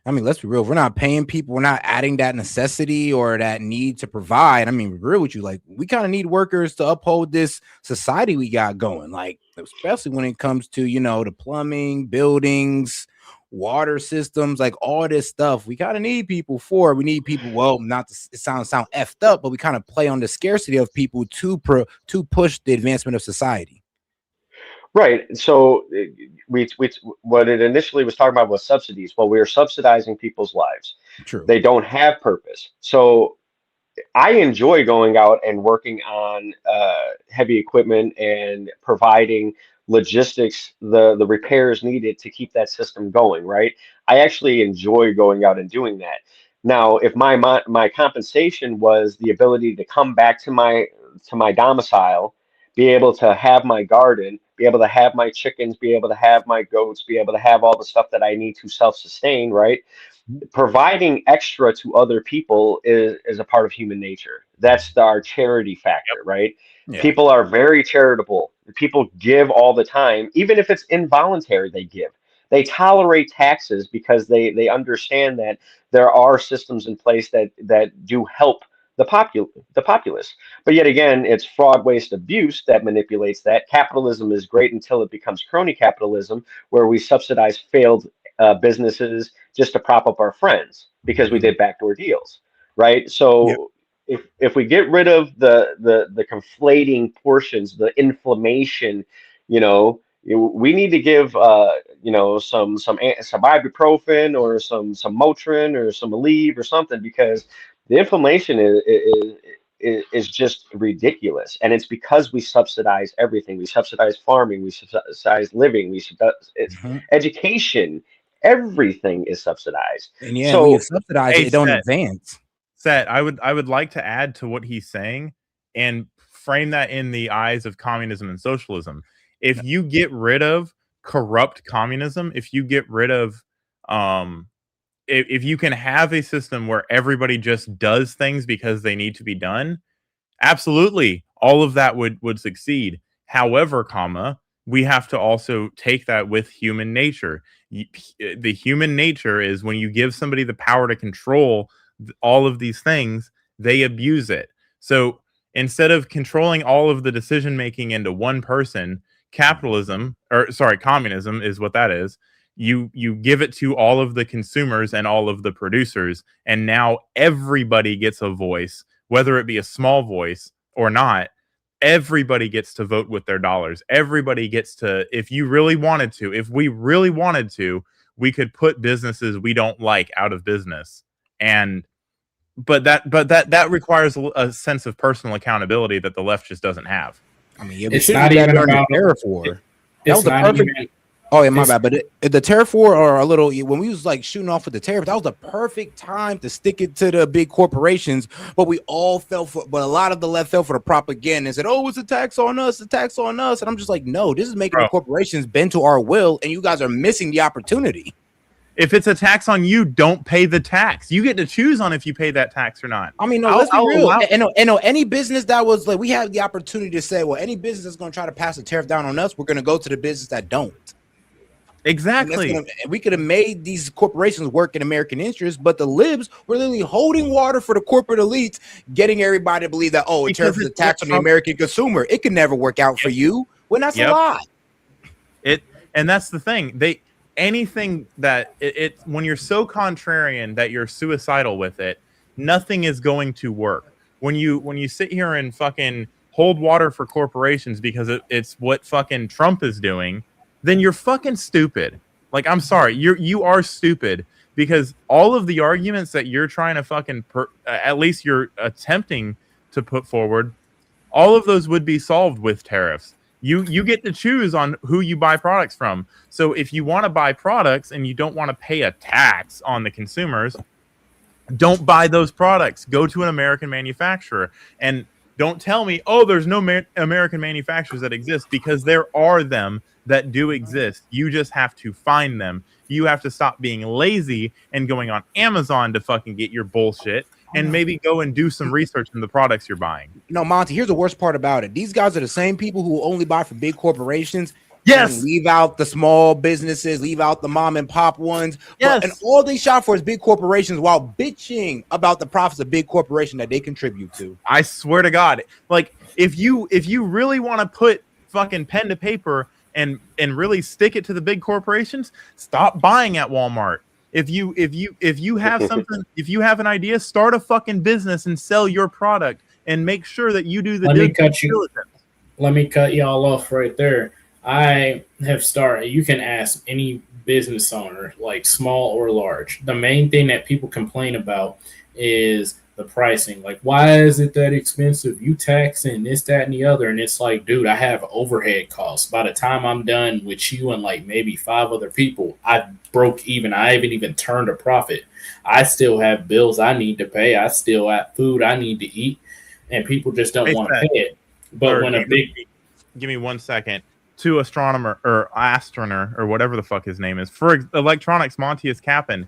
I mean, let's be real. If we're not paying people, we're not adding that necessity or that need to provide. I mean, real with you, like, we kind of need workers to uphold this society we got going, like, especially when it comes to, you know, the plumbing, buildings, water systems, like all this stuff. We kind of need people for. We need people. Well, not to sound effed up, but we kind of play on the scarcity of people to push the advancement of society. Right. So we what it initially was talking about was subsidies. Well, we are subsidizing people's lives. True. They don't have purpose. So I enjoy going out and working on heavy equipment and providing logistics, the repairs needed to keep that system going, right? I actually enjoy going out and doing that. Now, if my compensation was the ability to come back to my domicile, be able to have my garden, be able to have my chickens, be able to have my goats, be able to have all the stuff that I need to self-sustain, right? Providing extra to other people is a part of human nature. That's our charity factor, right? Yeah. People are very charitable. People give all the time, even if it's involuntary. They give. They tolerate taxes because they understand that there are systems in place that do help the populace. But yet again, it's fraud, waste, abuse that manipulates that. Capitalism is great until it becomes crony capitalism, where we subsidize failed businesses just to prop up our friends because we did backdoor deals, right? So if we get rid of the conflating portions, the inflammation, you know, we need to give you know, some ibuprofen or some Motrin or some Aleve or something, because the inflammation is just ridiculous, and it's because we subsidize everything. We subsidize farming, we subsidize living, we subsidize education. Everything is subsidized. And yeah, so when you subsidize it, it don't advance. Set, I would like to add to what he's saying and frame that in the eyes of communism and socialism. If you get rid of corrupt communism, if you get rid of if you can have a system where everybody just does things because they need to be done, absolutely, all of that would succeed. However, we have to also take that with human nature. The human nature is when you give somebody the power to control all of these things, they abuse it. So instead of controlling all of the decision making into one person, communism is what that is. You give it to all of the consumers and all of the producers, and now everybody gets a voice, whether it be a small voice or not. Everybody gets to vote with their dollars. Everybody gets to, if we really wanted to, we could put businesses we don't like out of business. But that requires a sense of personal accountability that the left just doesn't have. I mean, it's not even about tariff war. That was the perfect. Oh yeah, my bad. But the tariff war, or a little, when we was like shooting off with the tariff, that was the perfect time to stick it to the big corporations. But we all but a lot of the left fell for the propaganda and said, "Oh, it's a tax on us, a tax on us." And I'm just like, no, this is making the corporations bend to our will, and you guys are missing the opportunity. If it's a tax on you, don't pay the tax. You get to choose on if you pay that tax or not. I mean, no, let's be real. And any business that was like, we have the opportunity to say, well, any business that's going to try to pass a tariff down on us, we're going to go to the business that don't. Exactly. We could have made these corporations work in American interest, but the libs were literally holding water for the corporate elites, getting everybody to believe that, oh, a tariff is a tax on the American consumer. It could never work out for you when that's a lie. And that's the thing. Anything that when you're so contrarian that you're suicidal with it, nothing is going to work. When you sit here and fucking hold water for corporations because it's what fucking Trump is doing, then you're fucking stupid. Like, I'm sorry, you are stupid, because all of the arguments that you're trying to fucking at least you're attempting to put forward, all of those would be solved with tariffs. You get to choose on who you buy products from. So if you want to buy products and you don't want to pay a tax on the consumers, don't buy those products. Go to an American manufacturer. And don't tell me, oh, there's no American manufacturers that exist, because there are them that do exist. You just have to find them. You have to stop being lazy and going on Amazon to fucking get your bullshit, and maybe go and do some research in the products you're buying. No, Monty, here's the worst part about it. These guys are the same people who only buy from big corporations. Yes. And leave out the small businesses, leave out the mom and pop ones. Yes. And all they shop for is big corporations, while bitching about the profits of big corporation that they contribute to. I swear to God, like, if you really want to put fucking pen to paper and really stick it to the big corporations, stop buying at Walmart. If you have something, if you have an idea, start a fucking business and sell your product, and make sure that you do the Let me cut y'all off right there. I have started, you can ask any business owner, like small or large. The main thing that people complain about is the pricing. Like, why is it that expensive? You taxing this, that, and the other. And it's like, dude, I have overhead costs. By the time I'm done with you and like maybe 5 other people, I broke even. I haven't even turned a profit. I still have bills I need to pay. I still have food I need to eat. And people just don't want to pay it. But when a big... Give me 1 second. To astronomer or astronomer or whatever the fuck his name is, for electronics, Monty is capping.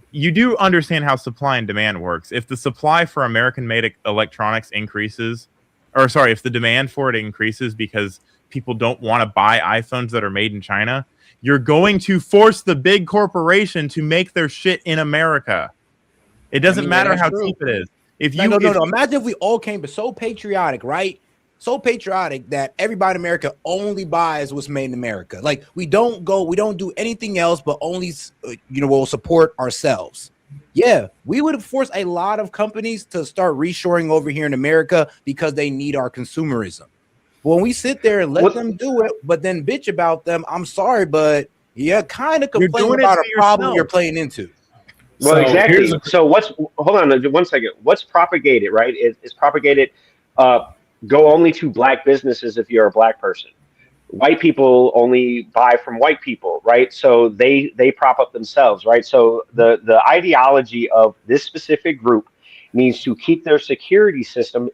You do understand how supply and demand works. If the supply for American-made electronics increases, or sorry, if the demand for it increases because people don't want to buy iPhones that are made in China, you're going to force the big corporation to make their shit in America. It doesn't matter how cheap it is. If you no. Imagine if we all came so patriotic, right? So patriotic that everybody in America only buys what's made in America. Like, we don't do anything else, but only, we'll support ourselves. Yeah, we would force a lot of companies to start reshoring over here in America because they need our consumerism. But when we sit there and let them do it, but then bitch about them, I'm sorry, but you're kind of complaining about a problem you're playing into. Well, exactly. So hold on 1 second. What's propagated, right? Is propagated, go only to black businesses if you're a black person. White people only buy from white people, right? So they prop up themselves, right? So the ideology of this specific group needs to keep their security system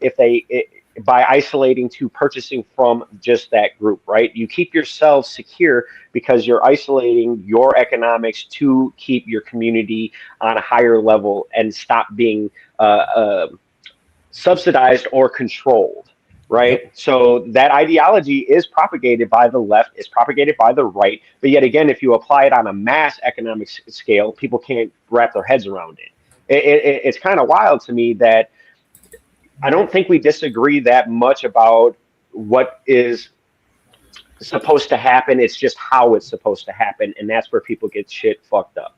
by isolating to purchasing from just that group, right? You keep yourself secure because you're isolating your economics to keep your community on a higher level and stop being subsidized or controlled. Right. Yep. So that ideology is propagated by the left, is propagated by the right. But yet again, if you apply it on a mass economic scale, people can't wrap their heads around it. It's kind of wild to me that I don't think we disagree that much about what is supposed to happen. It's just how it's supposed to happen. And that's where people get shit fucked up.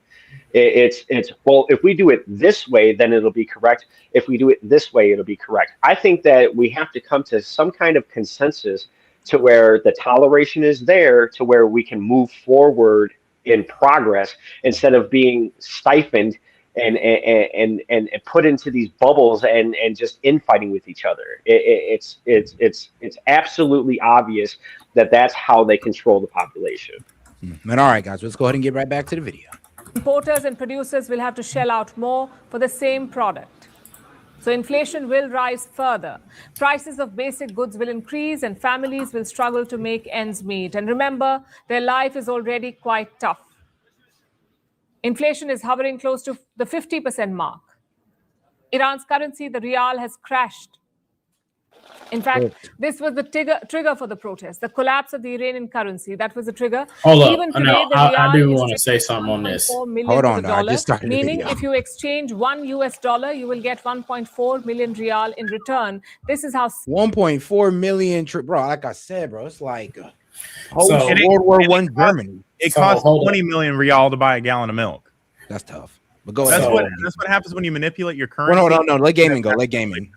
It's well, if we do it this way, then it'll be correct. If we do it this way, it'll be correct. I think that we have to come to some kind of consensus to where the toleration is there, to where we can move forward in progress instead of being stifled and put into these bubbles and just infighting with each other. It's absolutely obvious that that's how they control the population. And all right, guys, let's go ahead and get right back to the video. Importers and producers will have to shell out more for the same product. So inflation will rise further. Prices of basic goods will increase and families will struggle to make ends meet. And remember, their life is already quite tough. Inflation is hovering close to the 50% mark. Iran's currency, the rial, has crashed. In fact, this was the trigger for the protest, the collapse of the Iranian currency. That was the trigger. Hold up. Even today, Now, the I rial do is want to say trading something on this. 1.4 million Hold to on, the now, I dollar, just started the meaning video. if you exchange $1, you will get 1.4 million rial in return. This is how 1.4 million, bro. Like I said, bro, it's like So World War I Germany. It costs 20 million rial to buy a gallon of milk. That's tough. But go That's ahead. that's what happens when you manipulate your Well, currency. no. Let gaming go. Let gaming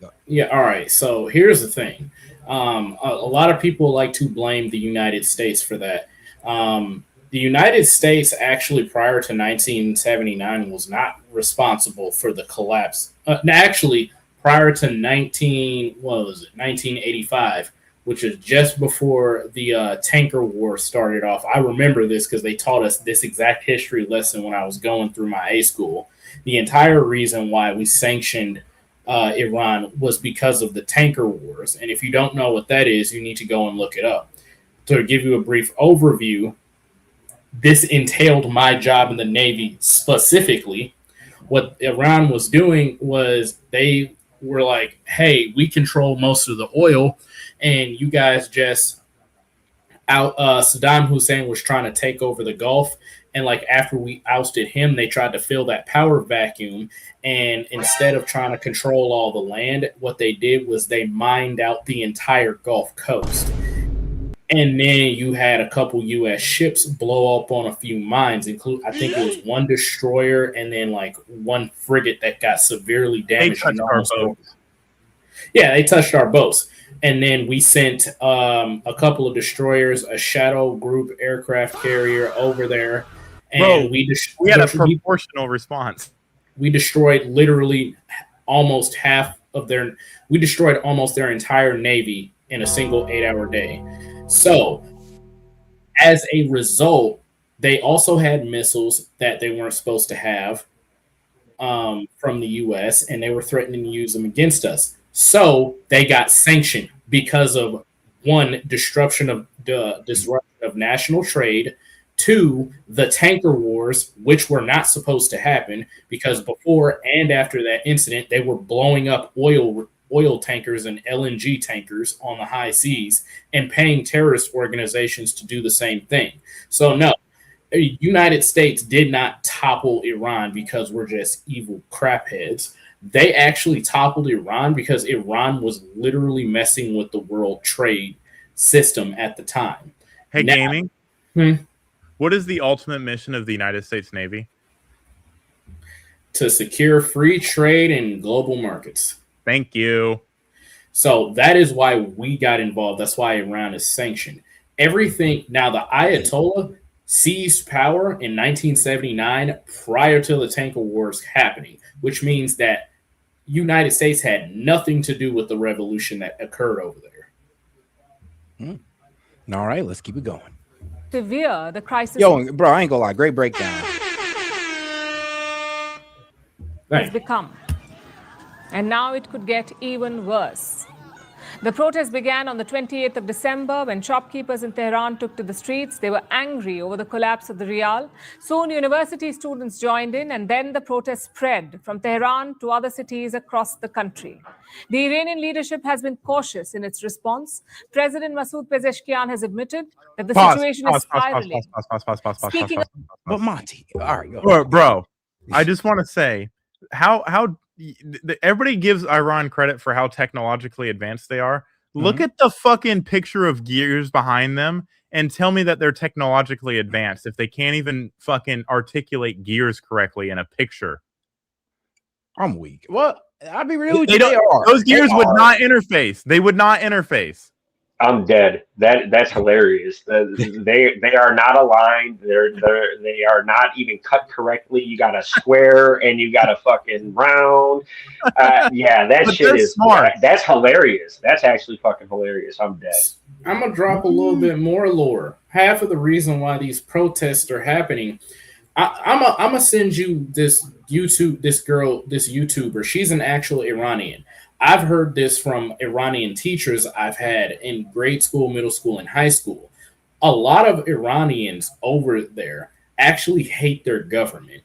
go. Yeah, all right. So here's the thing. A lot of people like to blame the United States for that. The United States actually, prior to 1979, was not responsible for the collapse. Actually, prior to 1985, which is just before the tanker war started off. I remember this because they taught us this exact history lesson when I was going through my A school. The entire reason why we sanctioned Iran was because of the tanker wars. And if you don't know what that is, you need to go and look it up. To give you a brief overview, this entailed my job in the Navy specifically. What Iran was doing was they were like, hey, we control most of the oil, and you guys just Saddam Hussein was trying to take over the Gulf. And like after we ousted him, they tried to fill that power vacuum. And instead of trying to control all the land, what they did was they mined out the entire Gulf Coast. And then you had a couple U.S. ships blow up on a few mines, include I think it was one destroyer and then like one frigate that got severely damaged. Yeah, they touched our boats. And then we sent a couple of destroyers, a Shadow Group aircraft carrier over there. And we had a proportional response. We destroyed literally almost we destroyed almost their entire Navy in a single 8-hour day. So as a result, they also had missiles that they weren't supposed to have from the U.S., and they were threatening to use them against us. So they got sanctioned because of one, disruption of national trade, two, the tanker wars, which were not supposed to happen because before and after that incident, they were blowing up oil tankers and LNG tankers on the high seas and paying terrorist organizations to do the same thing. So no, the United States did not topple Iran because we're just evil crapheads. They actually toppled Iran because Iran was literally messing with the world trade system at the time. Hey, gaming. What is the ultimate mission of the United States Navy? To secure free trade in global markets. Thank you. So that is why we got involved. That's why Iran is sanctioned. Everything now, the Ayatollah seized power in 1979 prior to the tanker wars happening, which means that United States had nothing to do with the revolution that occurred over there. All right, let's keep it going. Severe the crisis. Yo, bro, I ain't gonna lie. Great breakdown. Has become. And now it could get even worse. The protest began on the 28th of December when shopkeepers in Tehran took to the streets. They were angry over the collapse of the rial. Soon university students joined in, and then the protest spread from Tehran to other cities across the country. The Iranian leadership has been cautious in its response. President Masoud Pezeshkian has admitted that the situation is spiraling. But Monty, all right, go. Bro, I just want to say how everybody gives Iran credit for how technologically advanced they are. Look at the fucking picture of gears behind them and tell me that they're technologically advanced if they can't even fucking articulate gears correctly in a picture. I'm weak. Well, I'll be real with you. Those gears would not interface. They would not interface. I'm dead. That's hilarious. They are not aligned. They are not even cut correctly. You got a square and you got a fucking round. Yeah, that shit is smart. That's hilarious. That's actually fucking hilarious. I'm dead. I'm gonna drop a little bit more lore. Half of the reason why these protests are happening, I'm gonna send you this YouTuber. She's an actual Iranian. I've heard this from Iranian teachers I've had in grade school, middle school, and high school. A lot of Iranians over there actually hate their government.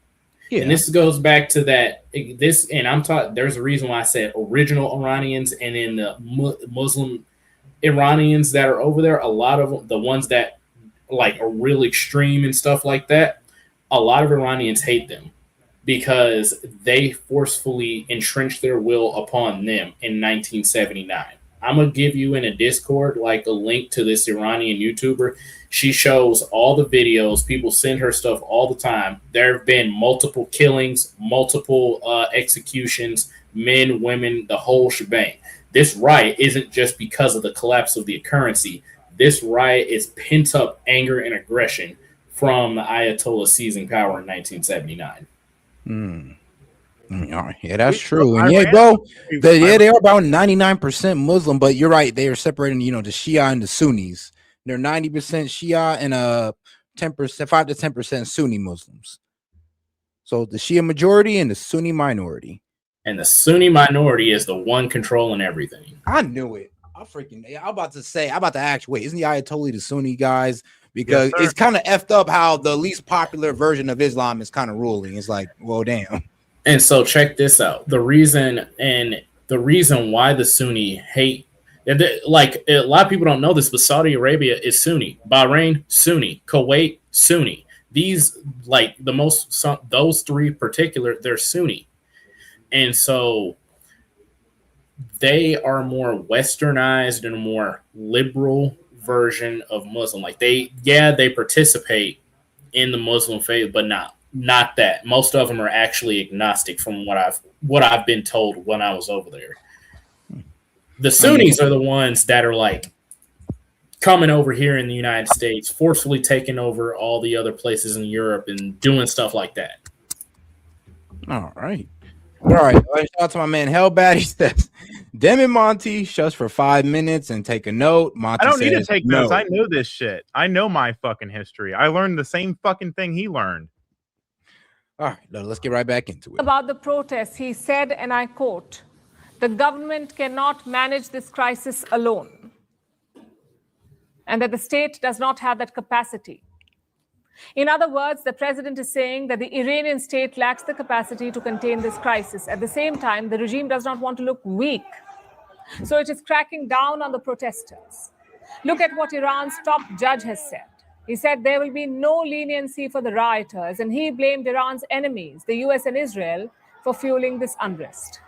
Yeah. And this goes back to that. This, and I'm talking. There's a reason why I said original Iranians, and then the Muslim Iranians that are over there. A lot of them, the ones that like are real extreme and stuff like that. A lot of Iranians hate them because they forcefully entrenched their will upon them in 1979. I'm gonna give you in a Discord like a link to this Iranian YouTuber. She shows all the videos. People send her stuff all the time. There have been multiple killings, multiple executions, men, women, the whole shebang. This riot isn't just because of the collapse of the currency. This riot is pent up anger and aggression from the Ayatollah seizing power in 1979. Yeah, that's true. And yeah, bro, they are about 99% Muslim, but you're right. They are separating, the Shia and the Sunnis. They're 90% Shia and 10%, 5 to 10% Sunni Muslims. So the Shia majority and the Sunni minority. And the Sunni minority is the one controlling everything. I knew it. I'm about to ask, wait, isn't the Ayatollah the Sunni guys? Because it's kind of effed up how the least popular version of Islam is kind of ruling. It's like, well, damn. And so check this out. The reason why the Sunni hate, like a lot of people don't know this, but Saudi Arabia is Sunni, Bahrain Sunni, Kuwait Sunni. These like those three particular, they're Sunni, and so they are more westernized and a more liberal version of Muslim. Like they participate in the Muslim faith, but not that. Most of them are actually agnostic from what I've been told when I was over there. The Sunnis are the ones that are like coming over here in the United States, forcefully taking over all the other places in Europe and doing stuff like that. All right. Shout out to my man Hellbat. He says, Dem and Monty shuts for 5 minutes and take a note. Monty I don't need to says, take no. notes. I know this shit. I know my fucking history. I learned the same fucking thing he learned. All right, let's get right back into it. About the protests, he said, and I quote, "The government cannot manage this crisis alone, and that the state does not have that capacity." In other words, the president is saying that the Iranian state lacks the capacity to contain this crisis. At the same time, the regime does not want to look weak, so it is cracking down on the protesters. Look at what Iran's top judge has said. He said there will be no leniency for the rioters, and he blamed Iran's enemies, the US and Israel, for fueling this unrest.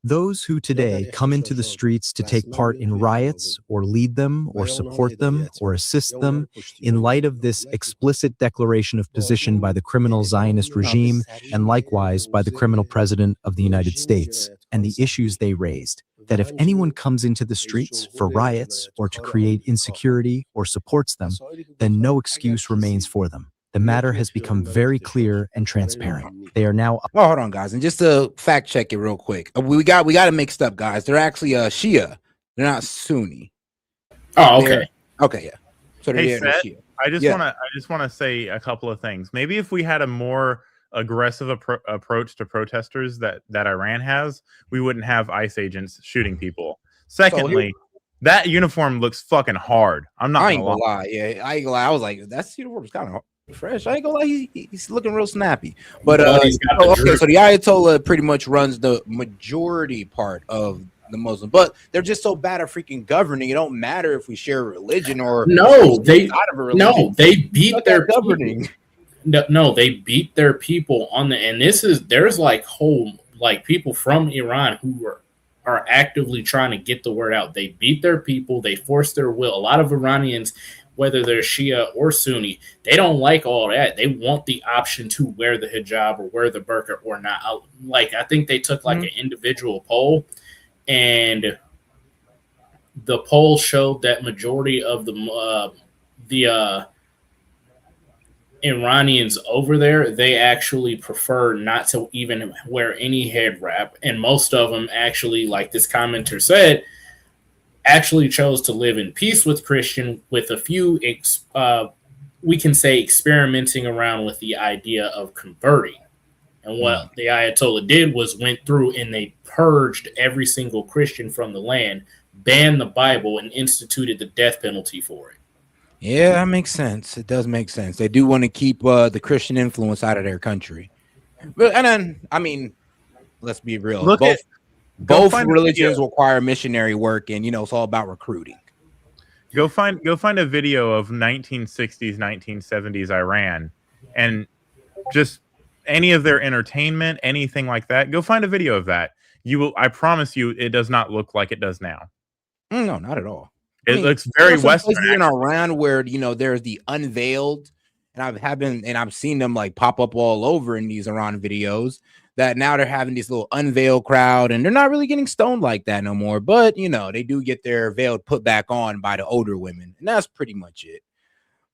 Those who today come into the streets to take part in riots or lead them or support them or assist them in light of this explicit declaration of position by the criminal Zionist regime and likewise by the criminal president of the United States and the issues they raised, that if anyone comes into the streets for riots or to create insecurity or supports them, then no excuse remains for them. The matter has become very clear and transparent. They are now. Oh, hold on, guys, and just to fact check it real quick, we got it mixed up, guys. They're actually Shia. They're not Sunni. Oh, okay. Okay, yeah. So Hey, they're Seth, Shia. I just want to say a couple of things. Maybe if we had a more aggressive approach to protesters that Iran has, we wouldn't have ICE agents shooting people. Secondly, that uniform looks fucking hard. I ain't gonna lie. Yeah, I ain't gonna lie. I was like, that uniform's kind of fresh. I ain't gonna lie. He's looking real snappy. But so the Ayatollah pretty much runs the majority part of the Muslim, but they're just so bad at freaking governing. It don't matter if we share a religion or they beat their governing. No, they beat their people on there's like whole like people from Iran who are actively trying to get the word out. They beat their people. They force their will. A lot of Iranians, whether they're Shia or Sunni, they don't like all that. They want the option to wear the hijab or wear the burqa or not. Like, I think they took like an individual poll, and the poll showed that majority of the Iranians over there, they actually prefer not to even wear any head wrap. And most of them actually, like this commenter said, actually chose to live in peace with Christian, with a few, we can say, experimenting around with the idea of converting. And what the Ayatollah did was went through and they purged every single Christian from the land, banned the Bible, and instituted the death penalty for it. Yeah, that makes sense. It does make sense. They do want to keep the Christian influence out of their country. But and then, I mean, let's be real. Both religions require missionary work, and it's all about recruiting. Go find a video of 1960s, 1970s Iran, and just any of their entertainment, anything like that. Go find a video of that. You will. I promise you, it does not look like it does now. No, not at all. It looks very Western. In Iran where there's the unveiled, and I've seen them like pop up all over in these Iran videos. That now they're having this little unveiled crowd, and they're not really getting stoned like that no more. But they do get their veil put back on by the older women, and that's pretty much it.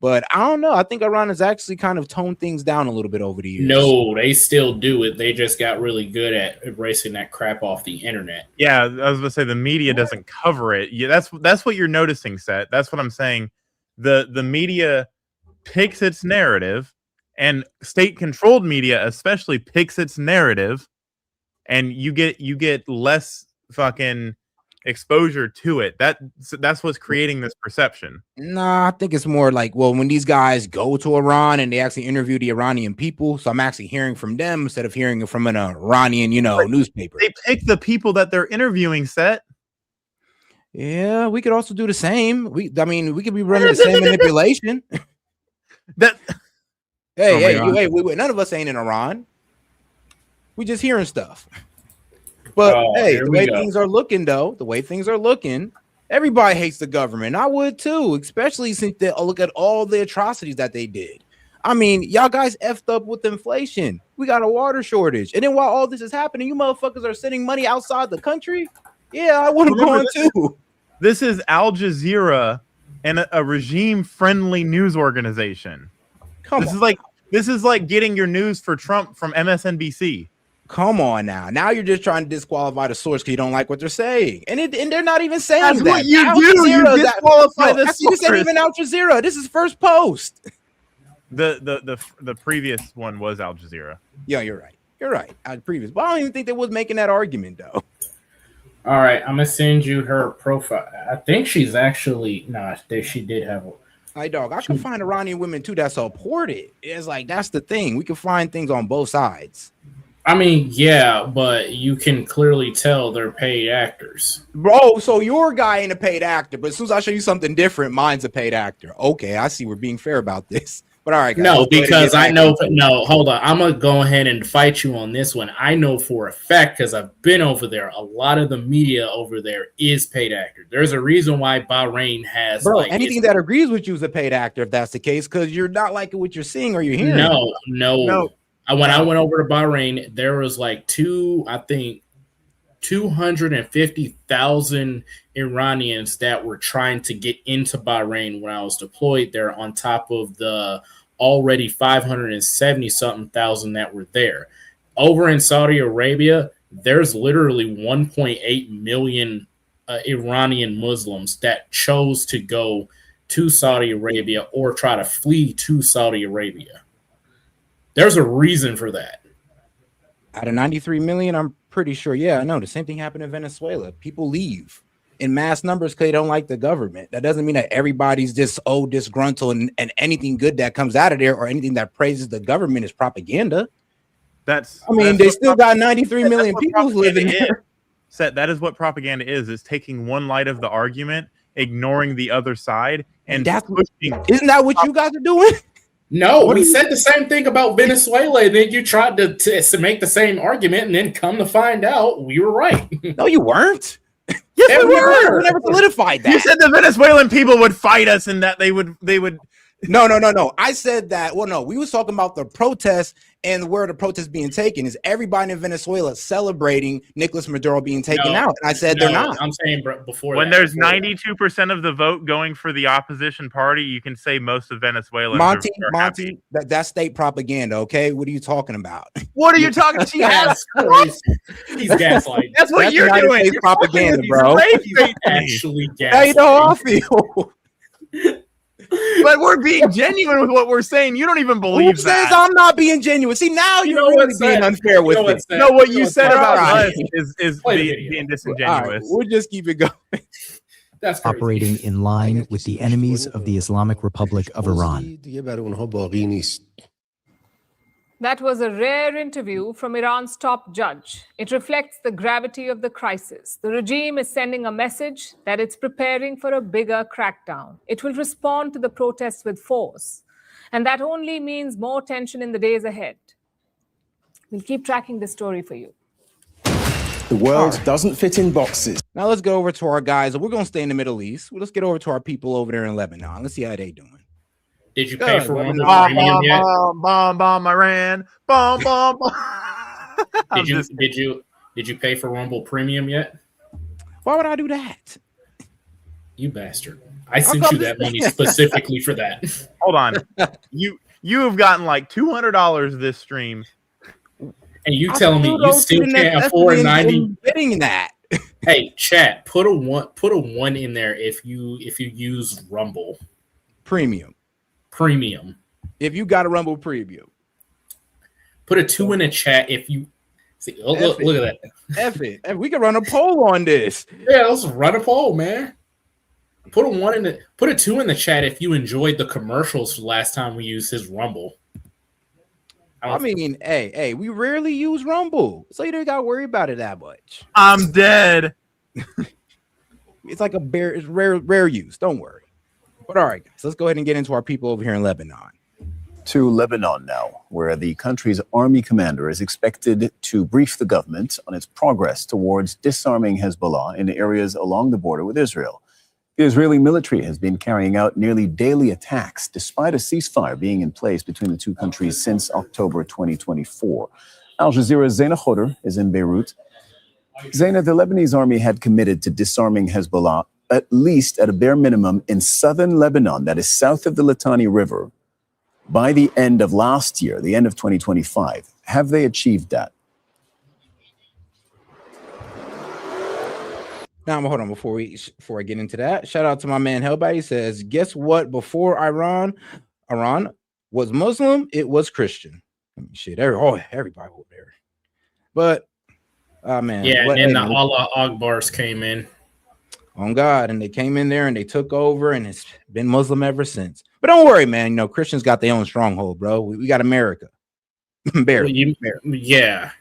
But I don't know. I think Iran has actually kind of toned things down a little bit over the years. No, they still do it. They just got really good at erasing that crap off the internet. Yeah, I was gonna say the media doesn't cover it. Yeah, that's what you're noticing, Set. That's what I'm saying. The media picks its narrative, and state-controlled media especially picks its narrative, and you get less fucking exposure to it. That's what's creating this perception. Nah, I think it's more like, well, when these guys go to Iran and they actually interview the Iranian people, so I'm actually hearing from them instead of hearing from an Iranian, newspaper. They pick the people that they're interviewing, Set. Yeah, we could also do the same. We could be running the same manipulation. Hey, wait, none of us ain't in Iran. We just hearing stuff. But the way things are looking, everybody hates the government. I would too, especially since they look at all the atrocities that they did. I mean, y'all guys effed up with inflation. We got a water shortage. And then while all this is happening, you motherfuckers are sending money outside the country. Yeah, I want to go on too. This is Al Jazeera and a regime-friendly news organization. This is like getting your news for Trump from MSNBC. Come on now. Now you're just trying to disqualify the source because you don't like what they're saying. And they're not even saying that's that. What you Al do. Jazeera, you disqualify the source. This ain't even Al Jazeera. This is First Post. The previous one was Al Jazeera. Yeah, you're right. You're right. Previous. But I don't even think they was making that argument, though. All right, I'm going to send you her profile. I think she's actually... she did have a... Hey, dog, I can find Iranian women, too, that support it. It's like, that's the thing. We can find things on both sides. I mean, yeah, but you can clearly tell they're paid actors. Bro, so your guy ain't a paid actor, but as soon as I show you something different, mine's a paid actor. Okay, I see we're being fair about this. But all right, guys. No, because I know. No, hold on. I'm going to go ahead and fight you on this one. I know for a fact, because I've been over there, a lot of the media over there is paid actors. There's a reason why Bahrain has... Bro, anything that agrees with you is a paid actor if that's the case, because you're not liking what you're seeing or you're hearing. No. When I went over to Bahrain, there was like 250,000 Iranians that were trying to get into Bahrain when I was deployed there, on top of the already 570-something thousand that were there. Over in Saudi Arabia, there's literally 1.8 million Iranian Muslims that chose to go to Saudi Arabia or try to flee to Saudi Arabia. There's a reason for that. Out of 93 million, I'm pretty sure. Yeah, I know. The same thing happened in Venezuela. People leave in mass numbers because they don't like the government. That doesn't mean that everybody's just disgruntled and anything good that comes out of there or anything that praises the government is propaganda. They still got 93 million people living there. That is what propaganda is. It's taking one light of the argument, ignoring the other side, and pushing. Isn't that what you guys are doing? No, we said the same thing about Venezuela, and then you tried to make the same argument, and then come to find out we were right. No, you weren't. Yes, we were. We never solidified that. You said the Venezuelan people would fight us, and that they would. No. I said that. Well, no, we was talking about the protests and where the protest being taken. Is everybody in Venezuela celebrating Nicolas Maduro being taken out? And I said they're not. I'm saying before when there's 92% of the vote going for the opposition party, you can say most of Venezuela. Monty, that's state propaganda. Okay, what are you talking about? What are you talking? She has. He's gaslighting. That's what you're doing. It's propaganda, bro. He's actually gaslighting. How you know I feel? But we're being genuine with what we're saying. You don't even believe Who that. says I'm not being genuine? See, now you're really being unfair with me. No, what you said about us is being disingenuous. Right, we'll just keep it going. That's crazy. operating in line with the enemies of the Islamic Republic of Iran. That was a rare interview from Iran's top judge. It reflects the gravity of the crisis. The regime is sending a message that it's preparing for a bigger crackdown. It will respond to the protests with force. And that only means more tension in the days ahead. We'll keep tracking this story for you. The world doesn't fit in boxes. Now let's go over to our guys. We're going to stay in the Middle East. Let's get over to our people over there in Lebanon. Let's see how they doing. Did you pay for Rumble Bomb, Premium yet? bomb, Iran. Bomb, bomb, bomb. Did you pay for Rumble Premium yet? Why would I do that? You bastard. I sent you that money specifically for that. Hold on. You have gotten like $200 this stream. And you telling me you still can't afford 90? Getting that. Hey, chat, put a one in there if you use Rumble Premium. If you got a Rumble Premium. Put a 2 in the chat if you see. Oh, look at that. F it. We can run a poll on this. Yeah, let's run a poll, man. Put a 2 in the chat if you enjoyed the commercials last time we used his Rumble. I mean, hey, we rarely use Rumble, so you don't got to worry about it that much. I'm dead. It's like it's rare use. Don't worry. But all right, guys, let's go ahead and get into our people over here in Lebanon. To Lebanon now, where the country's army commander is expected to brief the government on its progress towards disarming Hezbollah in areas along the border with Israel. The Israeli military has been carrying out nearly daily attacks despite a ceasefire being in place between the two countries since October 2024. Al Jazeera's Zaina Khoder is in Beirut. Zaina, the Lebanese army had committed to disarming Hezbollah, at least at a bare minimum, in southern Lebanon, that is south of the Litani River, by the end of last year, the end of 2025. Have they achieved that? Now, hold on before I get into that. Shout out to my man Hellbite. He says, "Guess what? Before Iran was Muslim, it was Christian." Shit, everybody over there. But man, yeah, and then the Allah Akbars came in. On God, and they came in there and they took over, and it's been Muslim ever since. But don't worry, man. You know, Christians got their own stronghold, bro. We got America. Barely. Yeah.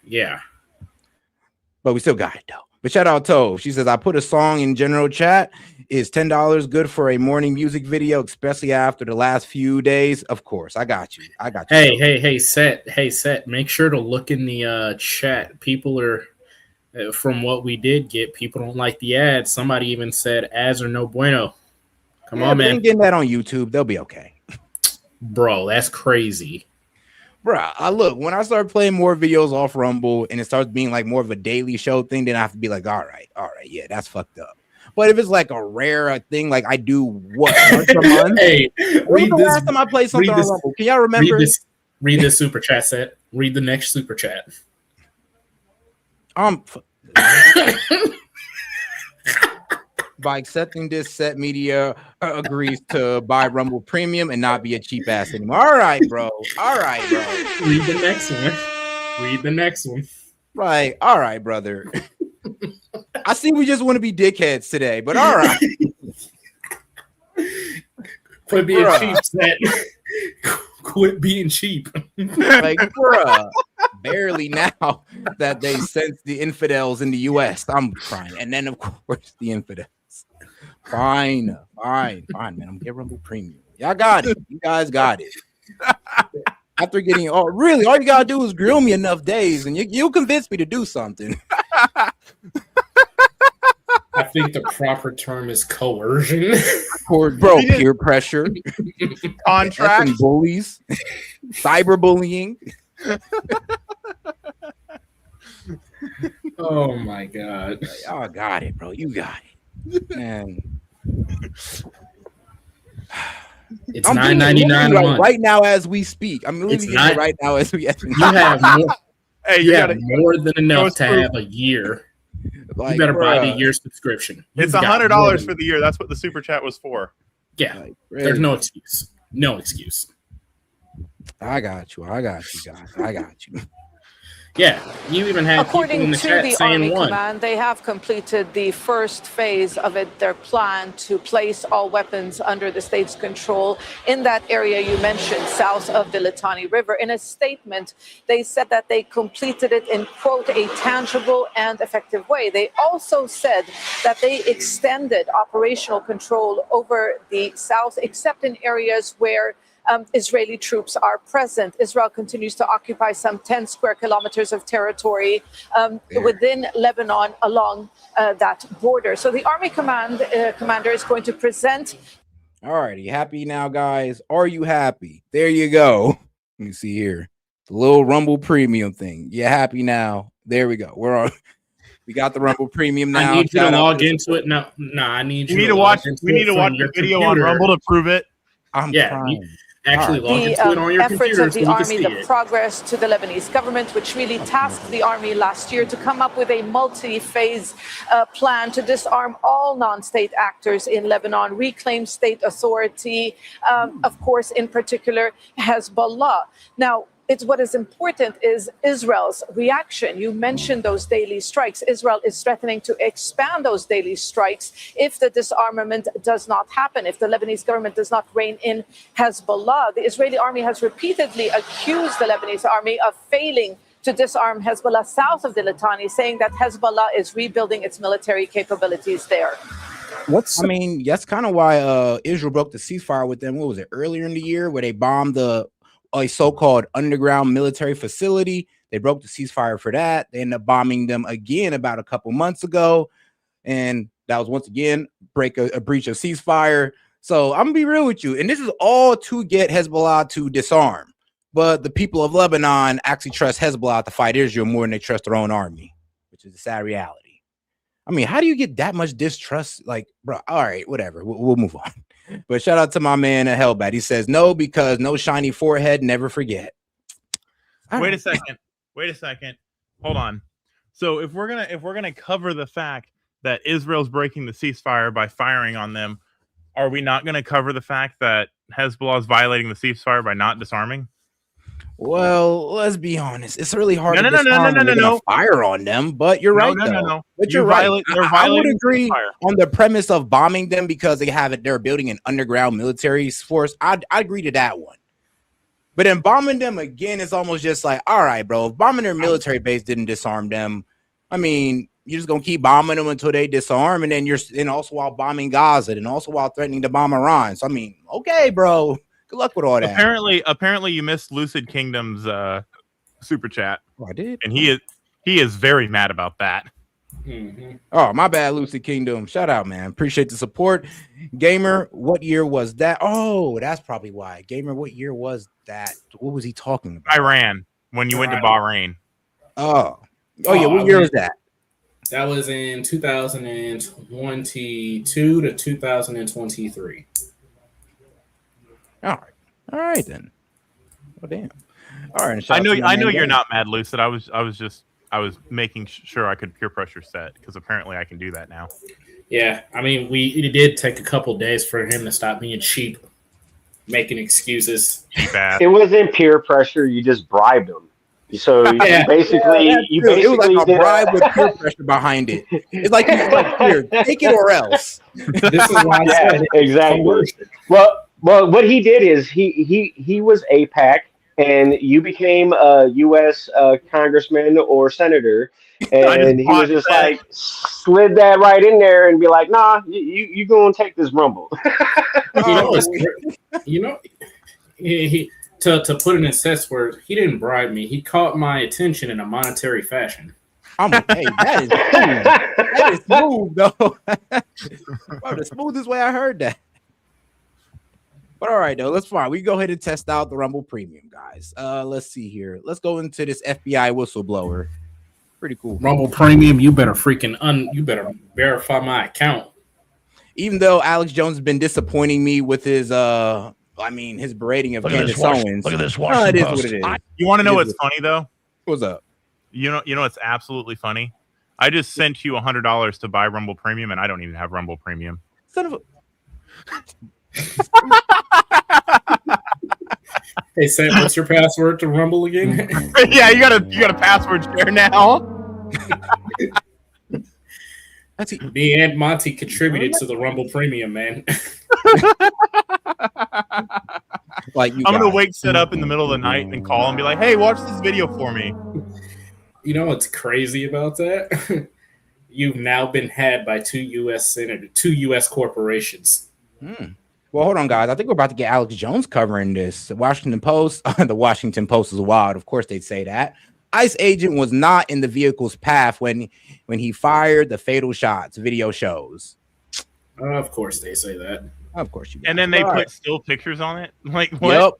But we still got it, though. But shout out Tove. She says, I put a song in general chat. Is $10 good for a morning music video, especially after the last few days? Of course. I got you. Hey, Set. Make sure to look in the chat. People are, from what we did get, people don't like the ads. Somebody even said ads are no bueno. Come on, man. Getting that on YouTube. They'll be okay. Bro, that's crazy. Bro, look, when I start playing more videos off Rumble and it starts being like more of a daily show thing, then I have to be like, all right, yeah, that's fucked up. But if it's like a rare thing, like I do once a month. Hey, when was the last time I played something on Rumble? Can y'all remember? Read this super chat, Set. Read the next super chat. By accepting this, Set Media agrees to buy Rumble Premium and not be a cheap ass anymore. All right, bro. Read the next one. Right. All right, brother. I see we just want to be dickheads today, but all right. Quit being cheap, Set. Quit being cheap. Like, bruh. Barely now that they sense the infidels in the U.S. I'm crying. And then, of course, the infidels. Fine, man. I'm gonna get Rumble Premium. Y'all got it. You guys got it. After getting all you gotta do is grill me enough days, and you'll convince me to do something. I think the proper term is coercion. Bro, peer pressure, contract, bullies, cyberbullying. Oh my God! Y'all got it, bro. You got it, man. It's $9.99 right now as we speak. I'm literally right now as we. You have more. Hey, you have more than enough to have a year. Like, you better buy the year subscription. It's $100 for the year. That's what the super chat was for. Yeah, there's no excuse. No excuse. I got you, guys. I got you. Yeah, you even had people in According the to chat the saying Army one. Command, they have completed the first phase of their plan to place all weapons under the state's control in that area you mentioned, south of the Litani River. In a statement, they said that they completed it in, quote, a tangible and effective way. They also said that they extended operational control over the south, except in areas where Israeli troops are present. Israel continues to occupy some 10 square kilometers of territory within Lebanon along that border. So the Army commander is going to present. All right, you happy now, guys? Are you happy? There you go. Let me see here. The little Rumble Premium thing. You happy now? There we go. We're on. We got the Rumble Premium now. I need you to Shout out log the into support. it. No, I need We you need to to log watch. into We need it to from watch your the video computer. on Rumble to prove it. I'm Yeah, trying. actually log The into it on your efforts computer of so the you can army, see the it. progress to the Lebanese government, which really tasked the army last year to come up with a multi-phase plan to disarm all non-state actors in Lebanon, reclaim state authority, of course, in particular, Hezbollah. Now, what is important is Israel's reaction. You mentioned those daily strikes. Israel is threatening to expand those daily strikes if the disarmament does not happen, if the Lebanese government does not rein in Hezbollah. The Israeli army has repeatedly accused the Lebanese army of failing to disarm Hezbollah south of the Litani, saying that Hezbollah is rebuilding its military capabilities there. I mean, that's kind of why Israel broke the ceasefire with them. What was it, earlier in the year, where they bombed a so-called underground military facility? They broke the ceasefire for that. They ended up bombing them again about a couple months ago, and that was once again a breach of ceasefire. So I'm gonna be real with you, and this is all to get Hezbollah to disarm. But the people of Lebanon actually trust Hezbollah to fight Israel more than they trust their own army, which is a sad reality. I mean, how do you get that much distrust? Like, bro, all right, whatever. We'll move on. But shout out to my man at Hellbat. He says no, because no shiny forehead, never forget. Wait a second. Wait a second. Hold on. So if we're gonna cover the fact that Israel's breaking the ceasefire by firing on them, are we not gonna cover the fact that Hezbollah is violating the ceasefire by not disarming? Well, let's be honest. It's really hard to disarm when they're gonna fire on them. But you're right, though. No. But you're right. I would agree on the premise of bombing them because they're building an underground military force. I agree to that one. But then bombing them again is almost just like, all right, bro. If bombing their military base didn't disarm them, I mean, you're just gonna keep bombing them until they disarm, and then also while bombing Gaza, and also while threatening to bomb Iran. So I mean, okay, bro. Good luck with all that. Apparently, you missed Lucid Kingdom's super chat. Oh, I did, and he is very mad about that. Mm-hmm. Oh, my bad, Lucid Kingdom. Shout out, man. Appreciate the support. Gamer, what year was that? Oh, that's probably why. Gamer, what year was that? What was he talking about? Iran, when you went to Bahrain. Oh, yeah. What year was that? That was in 2022 to 2023. All right then. Oh damn. All right. I know you're not mad, Lucid. I was making sure I could peer pressure Set, because apparently I can do that now. Yeah, I mean, it did take a couple days for him to stop being cheap, making excuses. It wasn't peer pressure. You just bribed him. So it was like a bribe with peer pressure behind it. It's like here, take it or else. This is why I said exactly. Well, what he did is he was AIPAC, and you became a U.S. Congressman or senator, and he was just like slid that right in there and be like, nah, you gonna take this Rumble. To put it in Seth's words, he didn't bribe me. He caught my attention in a monetary fashion. Hey, that is smooth. That is smooth, though. Bro, the smoothest way I heard that. But all right, though, let's fine. We go ahead and test out the Rumble Premium, guys. Let's see here. Let's go into this FBI whistleblower. Pretty cool. Rumble Premium, you better you better verify my account. Even though Alex Jones has been disappointing me with his his berating of Candace Owens. Look at this It Washington is Post. what it is. You want to know what's funny though? What's up? You know what's absolutely funny? I just sent you $100 to buy Rumble Premium, and I don't even have Rumble Premium. Son of a Hey Sam, what's your password to Rumble again? Yeah, you got a password share now. Me and Monty contributed to the Rumble Premium, man. I'm gonna wake Set up in the middle of the night and call and be like, "Hey, watch this video for me." You know what's crazy about that? You've now been had by two U.S. corporations. Well, hold on, guys. I think we're about to get Alex Jones covering this. The Washington Post. The Washington Post is wild. Of course, they'd say that. ICE agent was not in the vehicle's path when he fired the fatal shots. Video shows. Of course, they say that. Of course, you. And then they All put right. still pictures on it. Like what?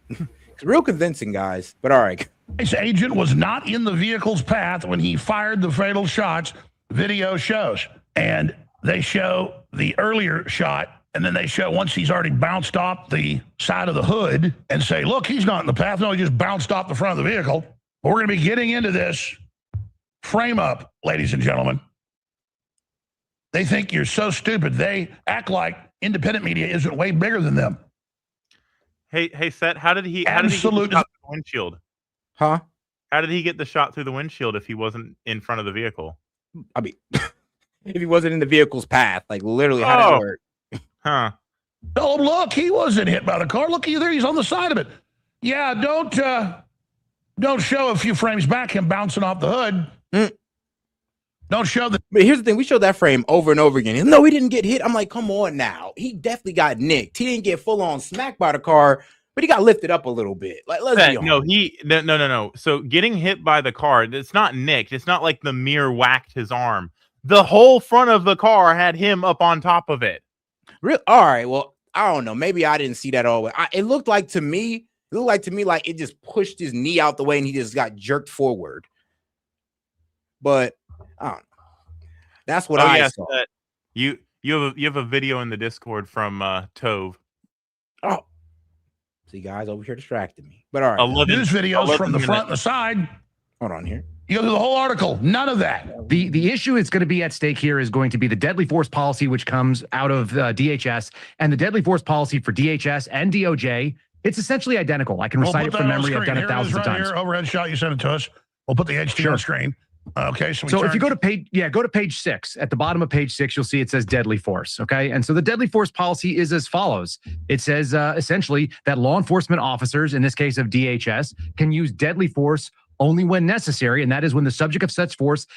Yep. It's real convincing, guys. But all right. ICE agent was not in the vehicle's path when he fired the fatal shots. Video shows, and they show the earlier shot. And then they show once he's already bounced off the side of the hood and say, look, he's not in the path. No, he just bounced off the front of the vehicle. But we're going to be getting into this frame up, ladies and gentlemen. They think you're so stupid. They act like independent media isn't way bigger than them. Hey, Set. How did he get the shot through the windshield? Huh? How did he get the shot through the windshield if he wasn't in front of the vehicle? I mean, if he wasn't in the vehicle's path, like literally, how did that work? Huh. Oh, look, he wasn't hit by the car. Look, there he's on the side of it. Yeah, don't show a few frames back him bouncing off the hood. Don't show the. But here's the thing: we showed that frame over and over again. No, he didn't get hit. I'm like, come on now. He definitely got nicked. He didn't get full on smacked by the car, but he got lifted up a little bit. Like, let's be honest. No. So getting hit by the car, it's not nicked. It's not like the mirror whacked his arm. The whole front of the car had him up on top of it. Real. All right. Well, I don't know. Maybe I didn't see that all the way. It looked like to me like it just pushed his knee out the way and he just got jerked forward. But I don't know. That's what I saw. You have a video in the Discord from Tove. Oh, see, guys over here distracted me. But all right, news videos from the front and the side. Hold on here. You go through the whole article. None of that. The issue that's going to be at stake here is going to be the deadly force policy, which comes out of DHS, and the deadly force policy for DHS and DOJ. It's essentially identical. I can recite it from memory. I've done it thousands of times. Here, overhead shot. You sent it to us. We'll put the HT on screen. Okay. So if you go to page 6, at the bottom of page 6, you'll see it says deadly force. Okay. And so the deadly force policy is as follows. It says essentially that law enforcement officers, in this case of DHS, can use deadly force only when necessary, and that is when the subject of such force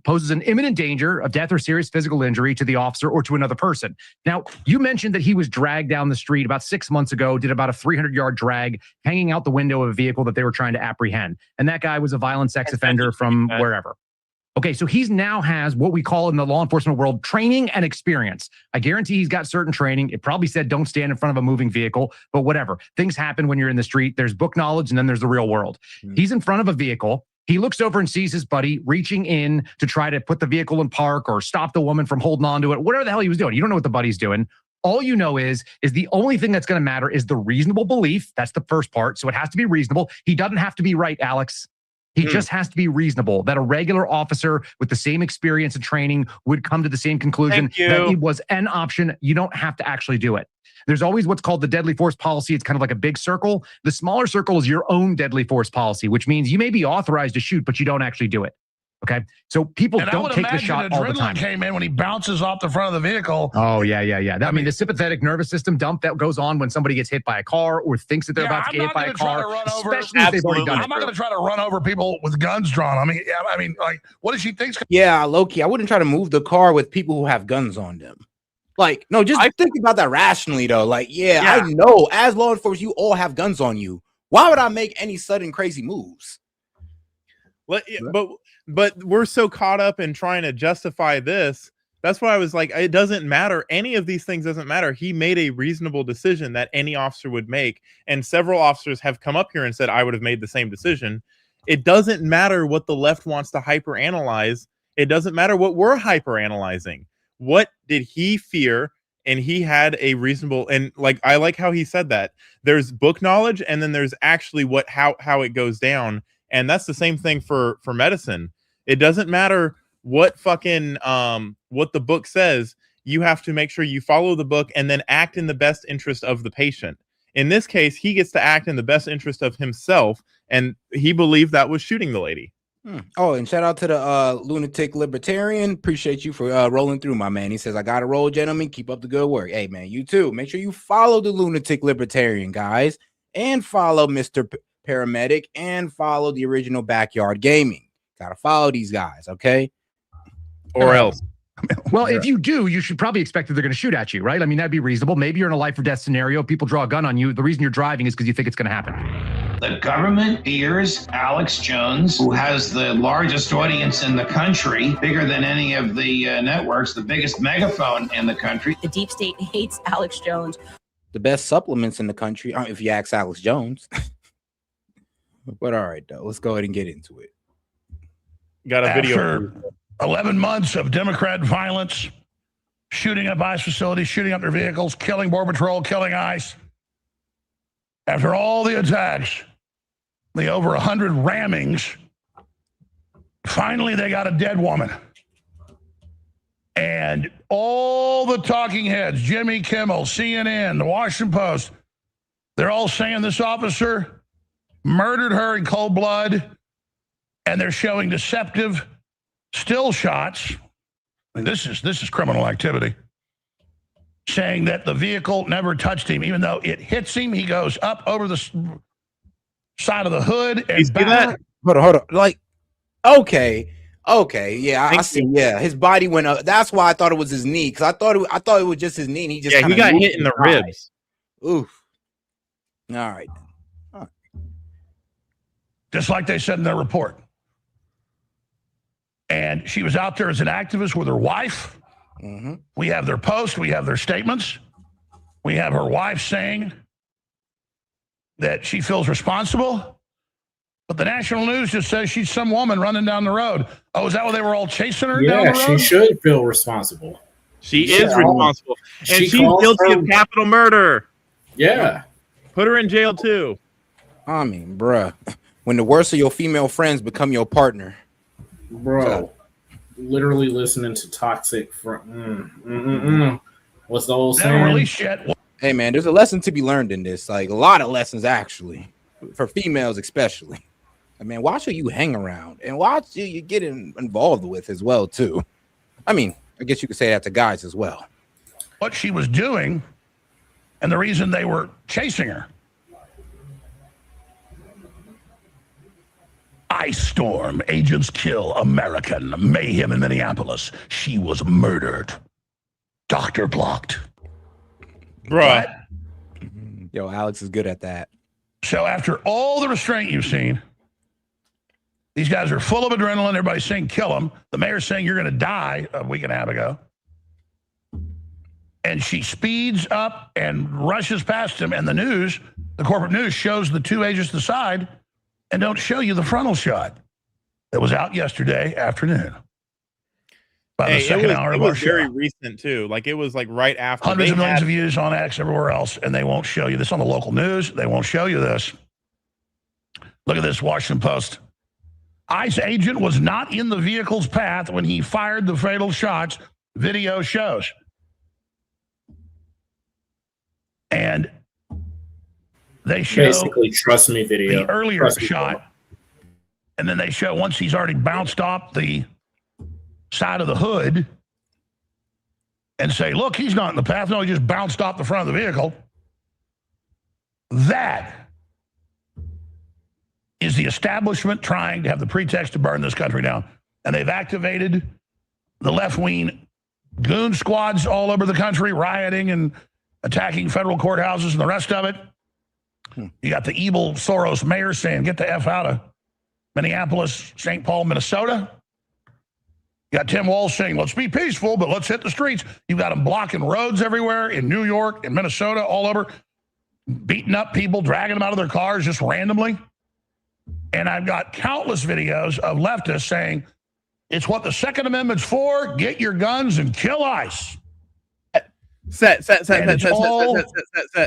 poses an imminent danger of death or serious physical injury to the officer or to another person. Now, you mentioned that he was dragged down the street about 6 months ago, did about a 300-yard drag, hanging out the window of a vehicle that they were trying to apprehend. And that guy was a violent sex offender from wherever. Okay, so he's now has what we call in the law enforcement world training and experience. I guarantee he's got certain training. It probably said don't stand in front of a moving vehicle, but whatever. Things happen when you're in the street. There's book knowledge and then there's the real world. He's in front of a vehicle. He looks over and sees his buddy reaching in to try to put the vehicle in park or stop the woman from holding on to it, whatever the hell he was doing. You don't know what the buddy's doing. All you know is the only thing that's going to matter is the reasonable belief. That's the first part. So it has to be reasonable. He doesn't have to be right, Alex. He just has to be reasonable, that a regular officer with the same experience and training would come to the same conclusion that it was an option. You don't have to actually do it. There's always what's called the deadly force policy. It's kind of like a big circle. The smaller circle is your own deadly force policy, which means you may be authorized to shoot, but you don't actually do it. Okay. So people don't take the shot all the time. Came in when he bounces off the front of the vehicle. Oh, yeah. I mean, the sympathetic nervous system dump that goes on when somebody gets hit by a car or thinks that they're about to get hit by a car, especially if they've already done it. I'm not going to try to run over people with guns drawn. I mean, like, what does she think? Yeah, low-key, I wouldn't try to move the car with people who have guns on them. Like, no, just think about that rationally, though. Like, I know as law enforcement, you all have guns on you. Why would I make any sudden crazy moves? But we're so caught up in trying to justify this. That's why I was like, it doesn't matter. Any of these things doesn't matter. He made a reasonable decision that any officer would make. And several officers have come up here and said, I would have made the same decision. It doesn't matter what the left wants to hyperanalyze. It doesn't matter what we're hyperanalyzing. What did he fear? And he had a reasonable, and like, I like how he said that. There's book knowledge, and then there's actually how it goes down. And that's the same thing for medicine. It doesn't matter what fucking what the book says. You have to make sure you follow the book and then act in the best interest of the patient. In this case, he gets to act in the best interest of himself, and he believed that was shooting the lady. Oh, and shout out to the lunatic libertarian. Appreciate you for rolling through, my man. He says, I gotta roll, gentlemen. Keep up the good work. Hey, man, you too. Make sure you follow the lunatic libertarian, guys, and follow Mr. Paramedic, and follow the original Backyard Gaming. Gotta follow these guys, okay? Or else. Well, if you do, you should probably expect that they're going to shoot at you, right? I mean, that'd be reasonable. Maybe you're in a life or death scenario. People draw a gun on you. The reason you're driving is because you think it's going to happen. The government fears Alex Jones, who has the largest audience in the country, bigger than any of the networks, the biggest megaphone in the country. The deep state hates Alex Jones. The best supplements in the country, if you ask Alex Jones. But all right, though, let's go ahead and get into it. Got a video. After 11 months of Democrat violence, shooting up ICE facilities, shooting up their vehicles, killing Border Patrol, killing ICE. After all the attacks, the over 100 rammings, finally they got a dead woman. And all the talking heads, Jimmy Kimmel, CNN, the Washington Post, they're all saying this officer murdered her in cold blood, and they're showing deceptive still shots. I mean, this is criminal activity. Saying that the vehicle never touched him, even though it hits him, he goes up over the side of the hood and back. Hold on. Like, okay, yeah, I see. Yeah, his body went up. That's why I thought it was his knee, because I thought it was just his knee. And he just he got hit in the ribs. Oof. All right. Just like they said in their report. And she was out there as an activist with her wife. Mm-hmm. We have their posts. We have their statements. We have her wife saying that she feels responsible. But the national news just says she's some woman running down the road. Oh, is that why they were all chasing her down the road? Yeah, she should feel responsible. She is responsible. And she's guilty of capital murder. Yeah. Put her in jail, too. I mean, bruh, when the worst of your female friends become your partner. Bro, literally listening to toxic. What's the old saying? Really shit. Hey, man, there's a lesson to be learned in this. Like, a lot of lessons, actually, for females especially. I mean, watch who you hang around and watch who you get involved with as well, too. I mean, I guess you could say that to guys as well. What she was doing and the reason they were chasing her. Ice storm, agents kill American, mayhem in Minneapolis. She was murdered. Doctor blocked. Bruh. Yo, Alex is good at that. So after all the restraint you've seen, these guys are full of adrenaline. Everybody's saying kill them. The mayor's saying you're going to die a week and a half ago. And she speeds up and rushes past him. And the news, the corporate news, shows the two agents to the side and don't show you the frontal shot that was out yesterday afternoon. By the second hour of our show. It was very recent, too. Like, it was like right after. Hundreds of millions of views on X, everywhere else, and they won't show you this on the local news. They won't show you this. Look at this, Washington Post. ICE agent was not in the vehicle's path when he fired the fatal shots, video shows. And they show basically trust me video. The earlier shot, and then they show once he's already bounced off the side of the hood and say, look, he's not in the path. No, he just bounced off the front of the vehicle. That is the establishment trying to have the pretext to burn this country down. And they've activated the left-wing goon squads all over the country, rioting and attacking federal courthouses and the rest of it. You got the evil Soros mayor saying, get the F out of Minneapolis, St. Paul, Minnesota. You got Tim Walz saying, let's be peaceful, but let's hit the streets. You've got them blocking roads everywhere in New York, in Minnesota, all over, beating up people, dragging them out of their cars just randomly. And I've got countless videos of leftists saying, it's what the Second Amendment's for. Get your guns and kill ICE. Set.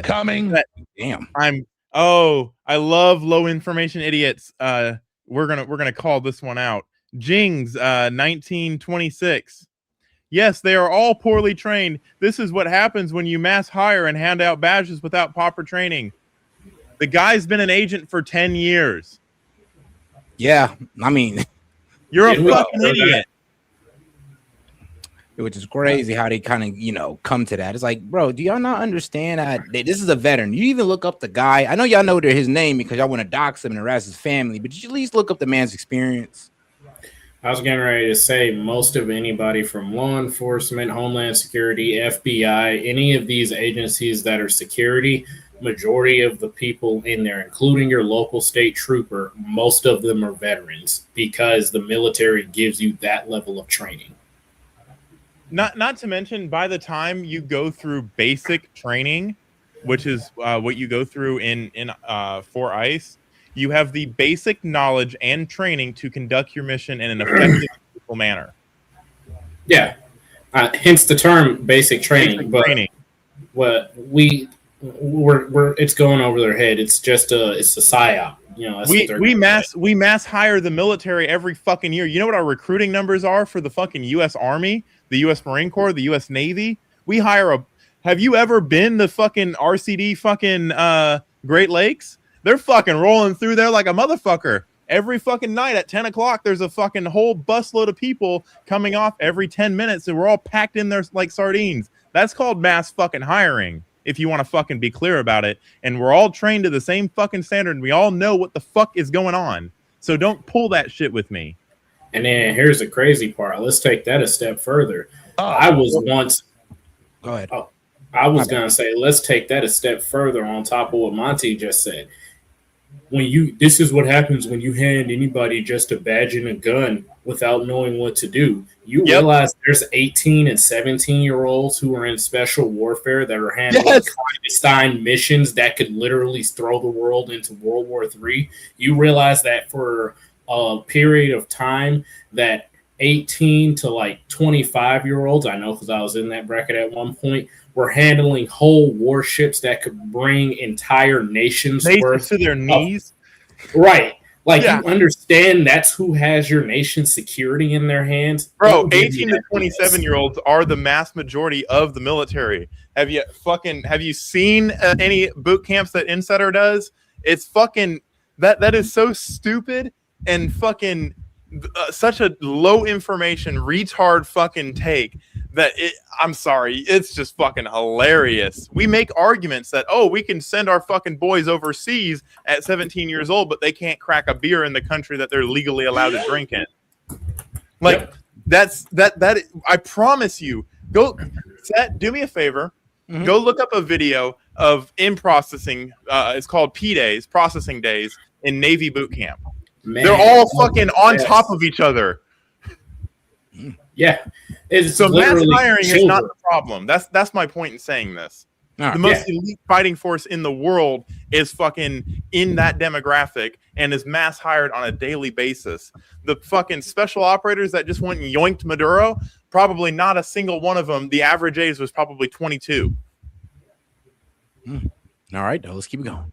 Coming. Damn. I love low information idiots. We're gonna call this one out. Jings, 1926. Yes, they are all poorly trained. This is what happens when you mass hire and hand out badges without proper training. The guy's been an agent for 10 years. Yeah, I mean, you're a fucking idiot. Which is crazy how they kind of, come to that. It's like, bro, do y'all not understand that this is a veteran? You even look up the guy. I know y'all know his name because y'all want to dox him and harass his family, but did you at least look up the man's experience? I was getting ready to say most of anybody from law enforcement, Homeland Security, FBI, any of these agencies that are security, majority of the people in there, including your local state trooper, most of them are veterans because the military gives you that level of training. Not to mention, by the time you go through basic training, which is what you go through in for ICE, you have the basic knowledge and training to conduct your mission in an effective manner. Yeah, hence the term basic training. What we're it's going over their head. It's just it's a psyop. We mass hire the military every fucking year. You know what our recruiting numbers are for the fucking U.S. Army, the U.S. Marine Corps, the U.S. Navy? We hire have you ever been to fucking RCD fucking Great Lakes? They're fucking rolling through there like a motherfucker. Every fucking night at 10 o'clock, there's a fucking whole busload of people coming off every 10 minutes, and we're all packed in there like sardines. That's called mass fucking hiring, if you want to fucking be clear about it. And we're all trained to the same fucking standard, and we all know what the fuck is going on. So don't pull that shit with me. And then here's the crazy part. Let's take that a step further. I was once... Go ahead. I was going to say, let's take that a step further on top of what Monty just said. This is what happens when you hand anybody just a badge and a gun without knowing what to do. You realize there's 18 and 17-year-olds who are in special warfare that are handling clandestine missions that could literally throw the world into World War III. You realize that for a period of time that 18 to like 25-year-olds, I know because I was in that bracket at one point, were handling whole warships that could bring entire nations worth to their knees. Right. Like, you understand that's who has your nation's security in their hands? Bro, 18 to 27-year-olds are the mass majority of the military. Have you seen any boot camps that Insider does? It's fucking that is so stupid and fucking such a low information retard fucking take that I'm sorry, it's just fucking hilarious. We make arguments that, we can send our fucking boys overseas at 17 years old, but they can't crack a beer in the country that they're legally allowed to drink in. Like, that I promise you, do me a favor, go look up a video of processing, it's called P-Days, processing days in Navy boot camp. Man, they're all fucking on top of each other. Yeah. So mass hiring is not the problem. That's my point in saying this. The most elite fighting force in the world is fucking in that demographic and is mass hired on a daily basis. The fucking special operators that just went and yoinked Maduro, probably not a single one of them. The average age was probably 22. All right, let's keep it going.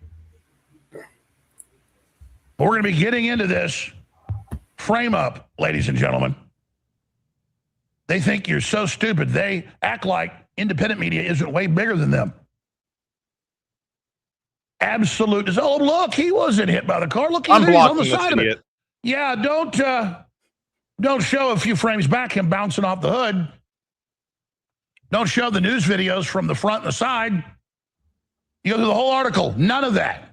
We're going to be getting into this frame up, ladies and gentlemen. They think you're so stupid. They act like independent media isn't way bigger than them. Absolute. Oh, look, he wasn't hit by the car. Look, he's on the side of it. Yeah, don't show a few frames back him bouncing off the hood. Don't show the news videos from the front and the side. You go through the whole article. None of that.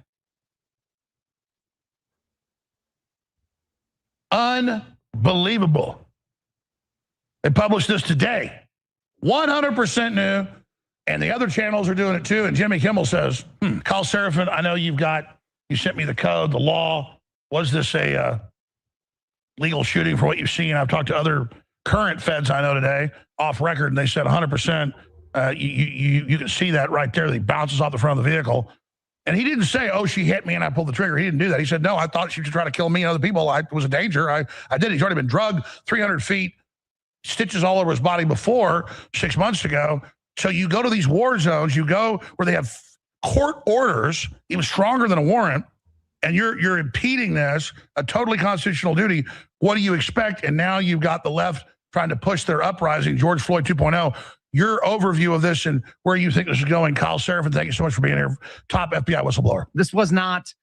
Unbelievable. They published this today. 100% new. And the other channels are doing it too. And Jimmy Kimmel says, Kyle Seraphin, I know you sent me the code, the law. Was this a legal shooting for what you've seen? I've talked to other current feds I know today off record, and they said 100%. You can see that right there. He bounces off the front of the vehicle. And he didn't say, she hit me and I pulled the trigger. He didn't do that. He said, no, I thought she was trying to kill me and other people. I was a danger. I did. He's already been drugged 300 feet, stitches all over his body before 6 months ago. So you go to these war zones, you go where they have court orders, even stronger than a warrant, and you're impeding this, a totally constitutional duty. What do you expect? And now you've got the left trying to push their uprising, George Floyd 2.0. Your overview of this and where you think this is going, Kyle Seraphin, thank you so much for being here. Top FBI whistleblower. This was not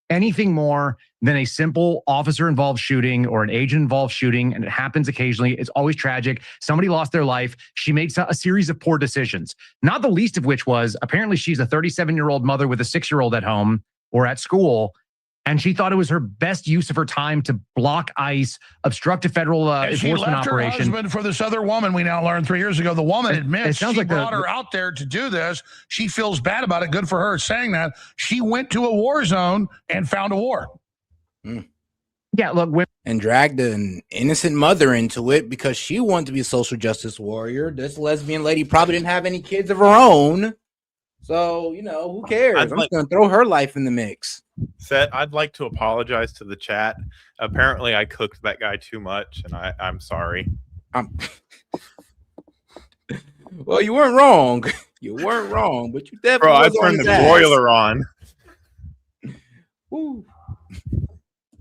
anything more than a simple officer-involved shooting or an agent-involved shooting, and it happens occasionally. It's always tragic. Somebody lost their life. She made a series of poor decisions, not the least of which was apparently she's a 37-year-old mother with a 6-year-old at home or at school, and she thought it was her best use of her time to block ICE, obstruct a federal enforcement operation. She left her husband for this other woman. We now learned 3 years ago. The woman admits she brought her out there to do this. She feels bad about it. Good for her saying that. She went to a war zone and found a war. Yeah, look, and dragged an innocent mother into it because she wanted to be a social justice warrior. This lesbian lady probably didn't have any kids of her own. So, you know, who cares? I'm just going to throw her life in the mix. S.E.T, I'd like to apologize to the chat. Apparently, I cooked that guy too much, and I'm sorry. Well, you weren't wrong. You weren't wrong, but you definitely. Bro, I turned the broiler on. Woo.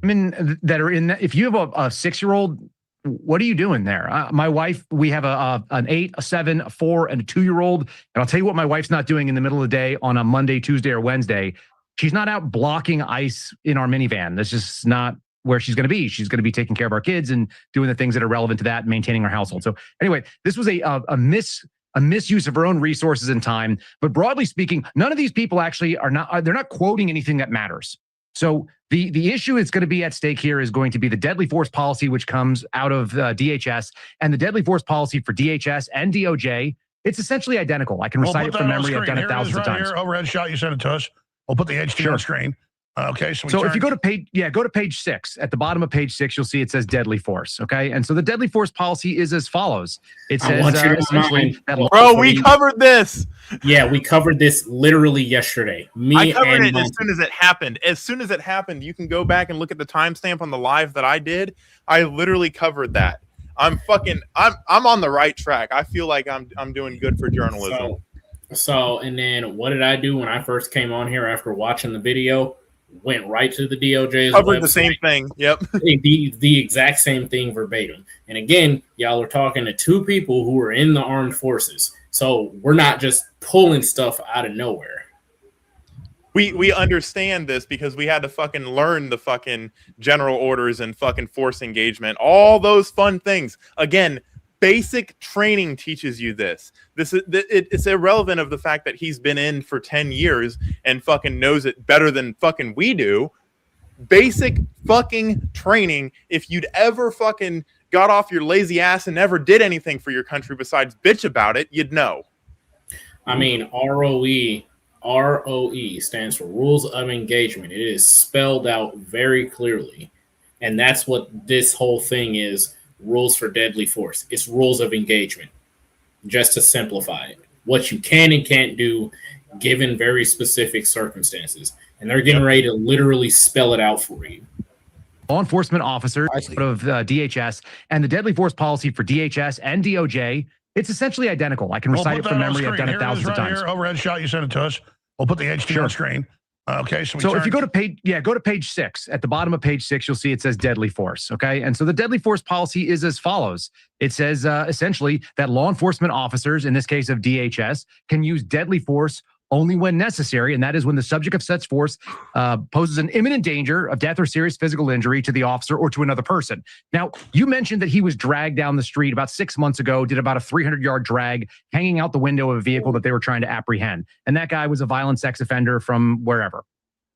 I mean, that are in. If you have a 6-year-old, what are you doing there? My wife, we have an 8, a 7, a 4, and a 2-year-old. And I'll tell you what my wife's not doing in the middle of the day on a Monday, Tuesday, or Wednesday. She's not out blocking ICE in our minivan. That's just not where she's going to be. She's going to be taking care of our kids and doing the things that are relevant to that and maintaining our household. So anyway, this was a misuse of her own resources and time. But broadly speaking, none of these people actually they're not quoting anything that matters. So the issue that's going to be at stake here is going to be the deadly force policy, which comes out of DHS, and the deadly force policy for DHS and DOJ. It's essentially identical. I can recite it from memory. I've done it thousands of times. Here, overhead shot. You sent it to us. We'll put the HD on screen. Okay, so if you go to page 6, at the bottom of page 6, you'll see it says deadly force. Okay, and so the deadly force policy is as follows. It says essentially, bro, we covered this. Yeah, we covered this literally yesterday. I covered it as soon as it happened. As soon as it happened, you can go back and look at the timestamp on the live that I did. I literally covered that. I'm on the right track. I feel like I'm doing good for journalism. So, and then what did I do when I first came on here after watching the video? Went right to the DOJ's covered website. The same thing. Yep. the exact same thing verbatim. And again, y'all are talking to two people who are in the armed forces. So we're not just pulling stuff out of nowhere. We understand this because we had to fucking learn the fucking general orders and fucking force engagement. All those fun things. Again, basic training teaches you this. It's irrelevant of the fact that he's been in for 10 years and fucking knows it better than fucking we do. Basic fucking training. If you'd ever fucking got off your lazy ass and never did anything for your country besides bitch about it, you'd know. I mean, ROE stands for Rules of Engagement. It is spelled out very clearly. And that's what this whole thing is. Rules for deadly force. It's rules of engagement, just to simplify it. What you can and can't do given very specific circumstances. And they're getting ready to literally spell it out for you. Law enforcement officers of DHS and the deadly force policy for DHS and DOJ, it's essentially identical. I can recite it from memory. I've done it thousands of times. Here, overhead shot. You sent it to us. We'll put the HD on screen. Okay, so if you go to page 6, at the bottom of page 6, you'll see it says deadly force. Okay, and so the deadly force policy is as follows. It says essentially that law enforcement officers, in this case of DHS, can use deadly force only when necessary, and that is when the subject of such force poses an imminent danger of death or serious physical injury to the officer or to another person. Now, you mentioned that he was dragged down the street about 6 months ago, did about a 300-yard drag, hanging out the window of a vehicle that they were trying to apprehend. And that guy was a violent sex offender from wherever.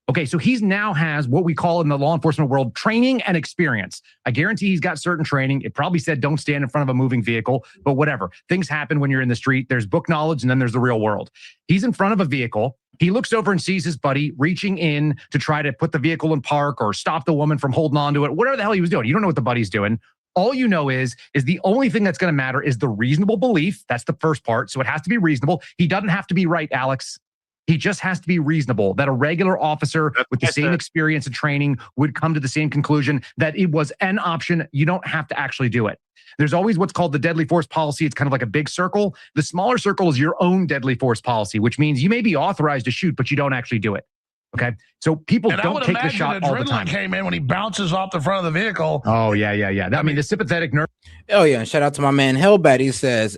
Okay, so he's now has what we call in the law enforcement world training and experience. I guarantee he's got certain training. It probably said don't stand in front of a moving vehicle, but whatever. Things happen when you're in the street. There's book knowledge and then there's the real world. He's in front of a vehicle. He looks over and sees his buddy reaching in to try to put the vehicle in park or stop the woman from holding on to it, whatever the hell he was doing. You don't know what the buddy's doing. All you know is the only thing that's going to matter is the reasonable belief. That's the first part. So it has to be reasonable. He doesn't have to be right, Alex. He just has to be reasonable, that a regular officer with the same experience and training would come to the same conclusion that it was an option. You don't have to actually do it. There's always what's called the deadly force policy. It's kind of like a big circle. The smaller circle is your own deadly force policy, which means you may be authorized to shoot, but you don't actually do it. Okay. So people And I don't would take the imagine shot all the adrenaline time. came in when he bounces off the front of the vehicle. Oh, yeah. I mean, the sympathetic nerve. Oh yeah, and shout out to my man Hellbat. He says,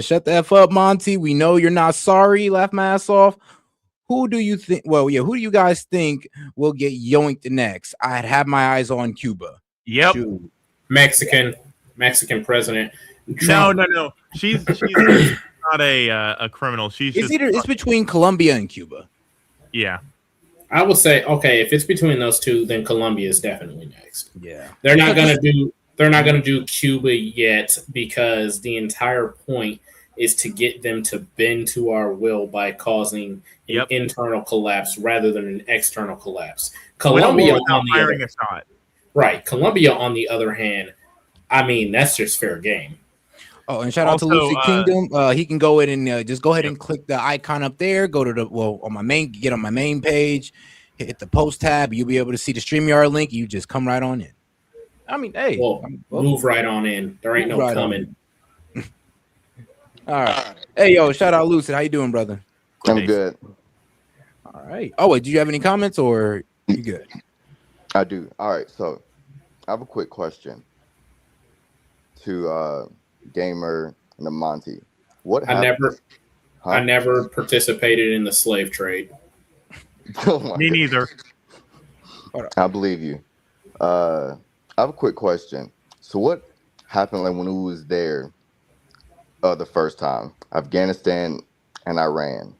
shut the F up, Monty. We know you're not sorry. Laugh my ass off. Who do you think? Well, yeah, who do you guys think will get yoinked next? I'd have my eyes on Cuba. Yep. Shoot. Mexican president. Trump. No. She's not a criminal. She's just It's between Colombia and Cuba. Yeah. I would say, okay, if it's between those two, then Colombia is definitely next. Yeah. They're not gonna do Cuba yet, because the entire point is to get them to bend to our will by causing an internal collapse rather than an external collapse. Colombia on the firing a shot. Right. Colombia, on the other hand, I mean, that's just fair game. Oh, and shout out to Lucid Kingdom. He can go in and just go ahead and click the icon up there. Go to get on my main page, hit the post tab. You'll be able to see the StreamYard link. You just come right on in. I mean, hey, move right on in. There ain't no right coming. All right. Hey, yo, shout out Lucid. How you doing, brother? I'm good. All right. Oh, wait, do you have any comments or you good? I do. All right. So I have a quick question to Gamer and Monty. What happened? I never participated in the slave trade. Me neither. I believe you. I have a quick question. So what happened when we was there the first time? Afghanistan and Iran.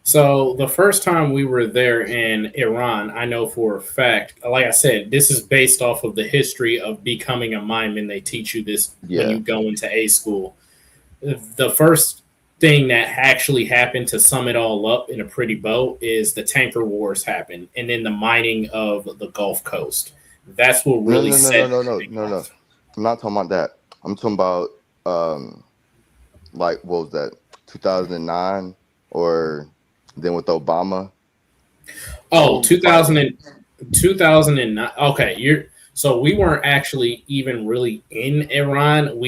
So the first time we were there in Iran, I know for a fact, like I said, this is based off of the history of becoming a mimeman. They teach you this when you go into A school. The first thing that actually happened to sum it all up in a pretty bow is the tanker wars happened, and then the mining of the Gulf Coast. That's what really No. I'm not talking about that. I'm talking about what was that? 2009 or then with Obama? Oh, 2009. Okay, so we weren't actually even really in Iran.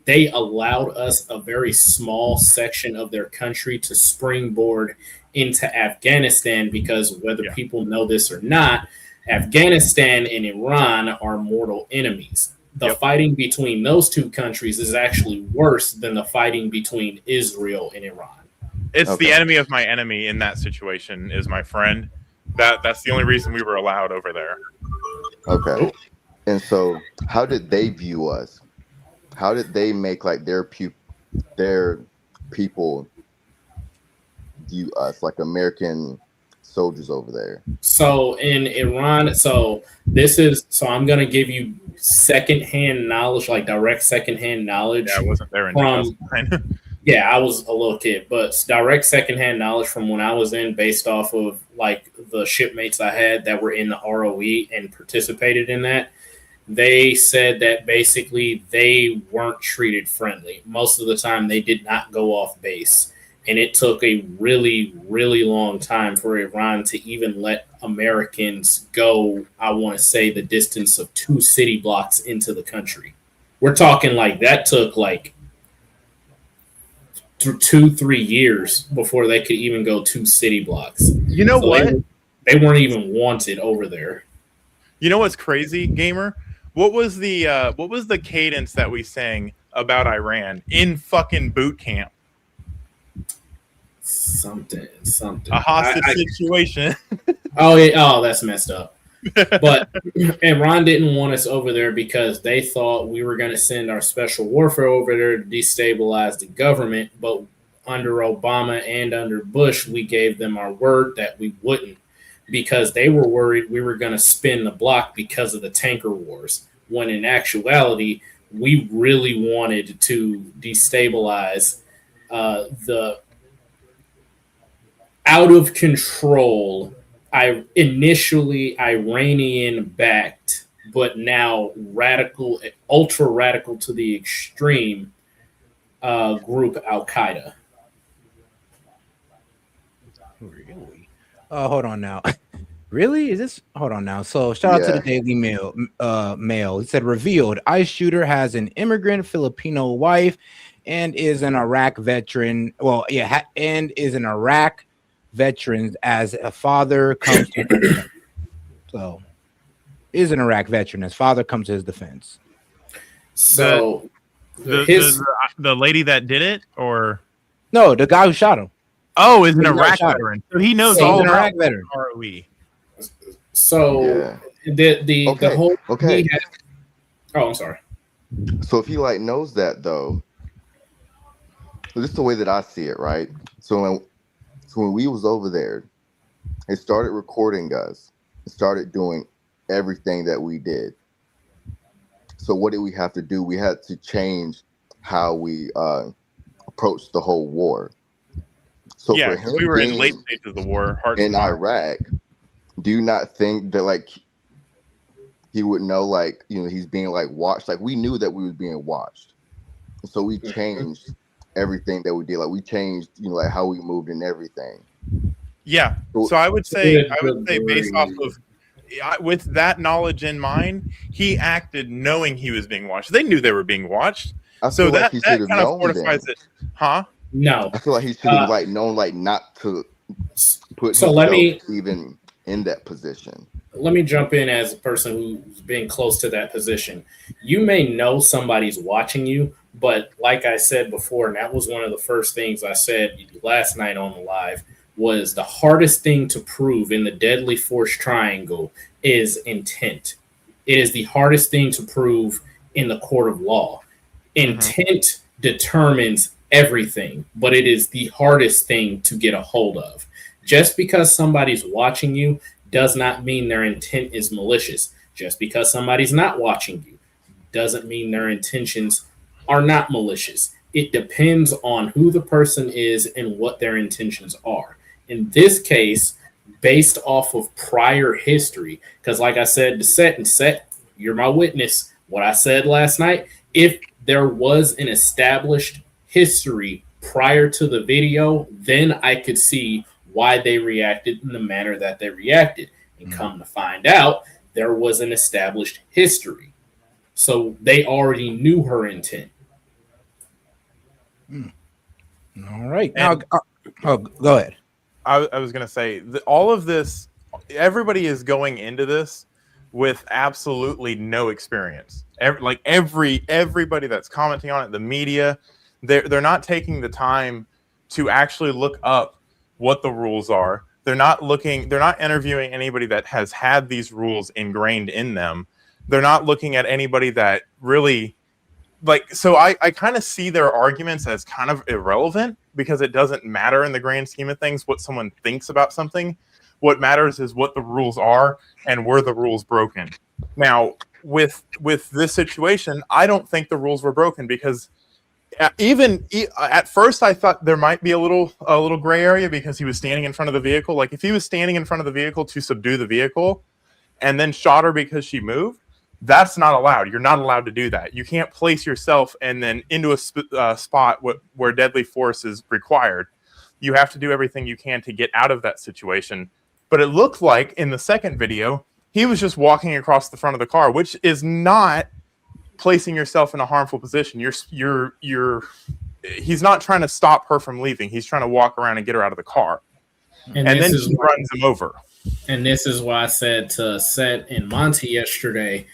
They allowed us a very small section of their country to springboard into Afghanistan, because whether people know this or not, Afghanistan and Iran are mortal enemies. The fighting between those two countries is actually worse than the fighting between Israel and Iran. It's the enemy of my enemy in that situation is my friend. That's the only reason we were allowed over there. Okay. And so how did they view us? How did they make like their people view us, like American soldiers over there? So in Iran, I'm going to give you secondhand knowledge, like direct secondhand knowledge. Yeah, I wasn't there in 2009. Yeah, I was a little kid, but direct secondhand knowledge from when I was in, based off of like the shipmates I had that were in the ROE and participated in that. They said that basically they weren't treated friendly. Most of the time they did not go off base. And it took a really, really long time for Iran to even let Americans go, I want to say, the distance of 2 city blocks into the country. We're talking like that took like 2-3 years before they could even go 2 city blocks. You know what? They weren't even wanted over there. You know what's crazy, Gamer? What was the cadence that we sang about Iran in fucking boot camp? Something. A hostage situation. Oh, yeah. Oh, that's messed up. But Iran didn't want us over there because they thought we were going to send our special warfare over there to destabilize the government. But under Obama and under Bush, we gave them our word that we wouldn't, because they were worried we were going to spin the block because of the tanker wars, when in actuality, we really wanted to destabilize the out of control, initially Iranian-backed, but now radical, ultra radical to the extreme group Al-Qaeda. Really? Hold on now. Really? Is this? Hold on now. So shout out to the Daily Mail. Mail. It said revealed: ICE shooter has an immigrant Filipino wife and is an Iraq veteran. Well, yeah, and is an Iraq veterans as a father comes to his defense. So, is an Iraq veteran as father comes to his defense. So, the lady that did it, or no, the guy who shot him. Oh, is an Iraq veteran. So he knows all about Iraq veteran. ROE. So the whole I'm sorry. So if he like knows that though, this is the way that I see it, right? So when we was over there, it started recording us. It started doing everything that we did. So what did we have to do? We had to change how we approached the whole war. So yeah, for him we were in being late stages of the war. in Iraq, do you not think that like he would know, like, you know, he's being like watched? Like, we knew that we was being watched, so we changed everything that we did. Like, we changed, you know, like how we moved and everything. Yeah. So I would say based off of with that knowledge in mind, he acted knowing he was being watched. They knew they were being watched. So that kind of fortifies it. Huh? No. I feel like he should have like known, like, not to put So himself let me even in that position. Let me jump in as a person who's been close to that position. You may know somebody's watching you, but like I said before, and that was one of the first things I said last night on the live, was the hardest thing to prove in the deadly force triangle is intent. It is the hardest thing to prove in the court of law. Intent determines everything, but it is the hardest thing to get a hold of. Just because somebody's watching you does not mean their intent is malicious. Just because somebody's not watching you doesn't mean their intentions are not malicious. It depends on who the person is and what their intentions are. In this case, based off of prior history, because like I said to S.E.T, you're my witness. What I said last night, if there was an established history prior to the video, then I could see why they reacted in the manner that they reacted. And come to find out, there was an established history. So they already knew her intent. All right. Now, go ahead. I was going to say, all of this, everybody is going into this with absolutely no experience. Everybody that's commenting on it, the media, they're not taking the time to actually look up what the rules are. They're not interviewing anybody that has had these rules ingrained in them. They're not looking at anybody that really, so I kind of see their arguments as kind of irrelevant, because it doesn't matter in the grand scheme of things what someone thinks about something. What matters is what the rules are and were the rules broken. Now, with this situation, I don't think the rules were broken, because even at first I thought there might be a little gray area, because he was standing in front of the vehicle. Like, if he was standing in front of the vehicle to subdue the vehicle and then shot her because she moved, that's not allowed. You're not allowed to do that. You can't place yourself and then into a spot where deadly force is required. You have to do everything you can to get out of that situation. But it looked like in the second video, he was just walking across the front of the car, which is not placing yourself in a harmful position. He's not trying to stop her from leaving. He's trying to walk around and get her out of the car. And then he runs him over. And this is why I said to S.E.T and Monty yesterday,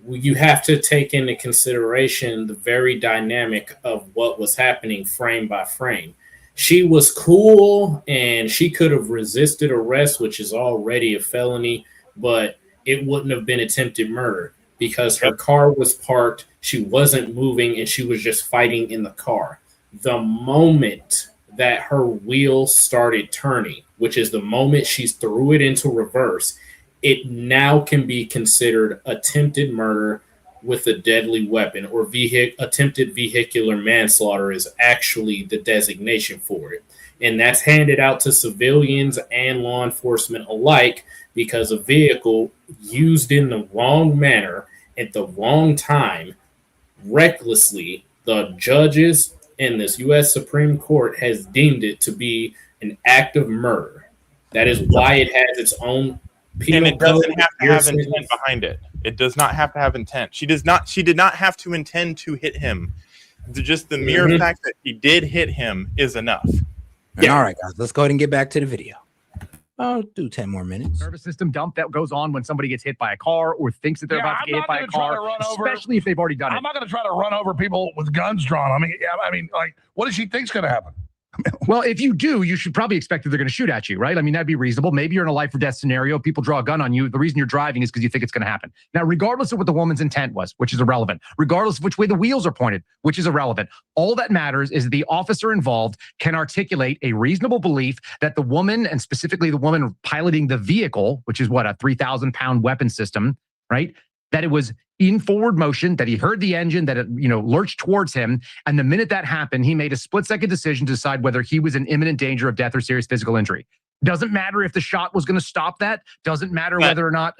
you have to take into consideration the very dynamic of what was happening frame by frame. She was cool and she could have resisted arrest, which is already a felony, but it wouldn't have been attempted murder because her car was parked, she wasn't moving, and she was just fighting in the car. The moment that her wheels started turning, which is the moment she threw it into reverse, it now can be considered attempted murder with a deadly weapon, or attempted vehicular manslaughter is actually the designation for it. And that's handed out to civilians and law enforcement alike, because a vehicle used in the wrong manner at the wrong time, recklessly, the judges and this U.S. Supreme Court has deemed it to be an act of murder. That is why it has its own penal and it doesn't code, have to have intent behind it. It does not have to have intent. She did not have to intend to hit him. Just the mere fact that he did hit him is enough. Yeah. All right, guys, let's go ahead and get back to the video. I'll do 10 more minutes. Nervous system dump that goes on when somebody gets hit by a car or thinks that they're about to get hit by a car, especially if they've already done it. I'm not going to try to run over people with guns drawn. I mean, like, what does she think's going to happen? Well, if you do, you should probably expect that they're going to shoot at you, right? I mean, that'd be reasonable. Maybe you're in a life or death scenario. People draw a gun on you. The reason you're driving is because you think it's going to happen. Now, regardless of what the woman's intent was, which is irrelevant, regardless of which way the wheels are pointed, which is irrelevant, all that matters is that the officer involved can articulate a reasonable belief that the woman, and specifically the woman piloting the vehicle, which is what, a 3,000-pound weapon system, right? That it was in forward motion, that he heard the engine, that it, lurched towards him. And the minute that happened, he made a split-second decision to decide whether he was in imminent danger of death or serious physical injury. Doesn't matter if the shot was going to stop that. Doesn't matter whether or not,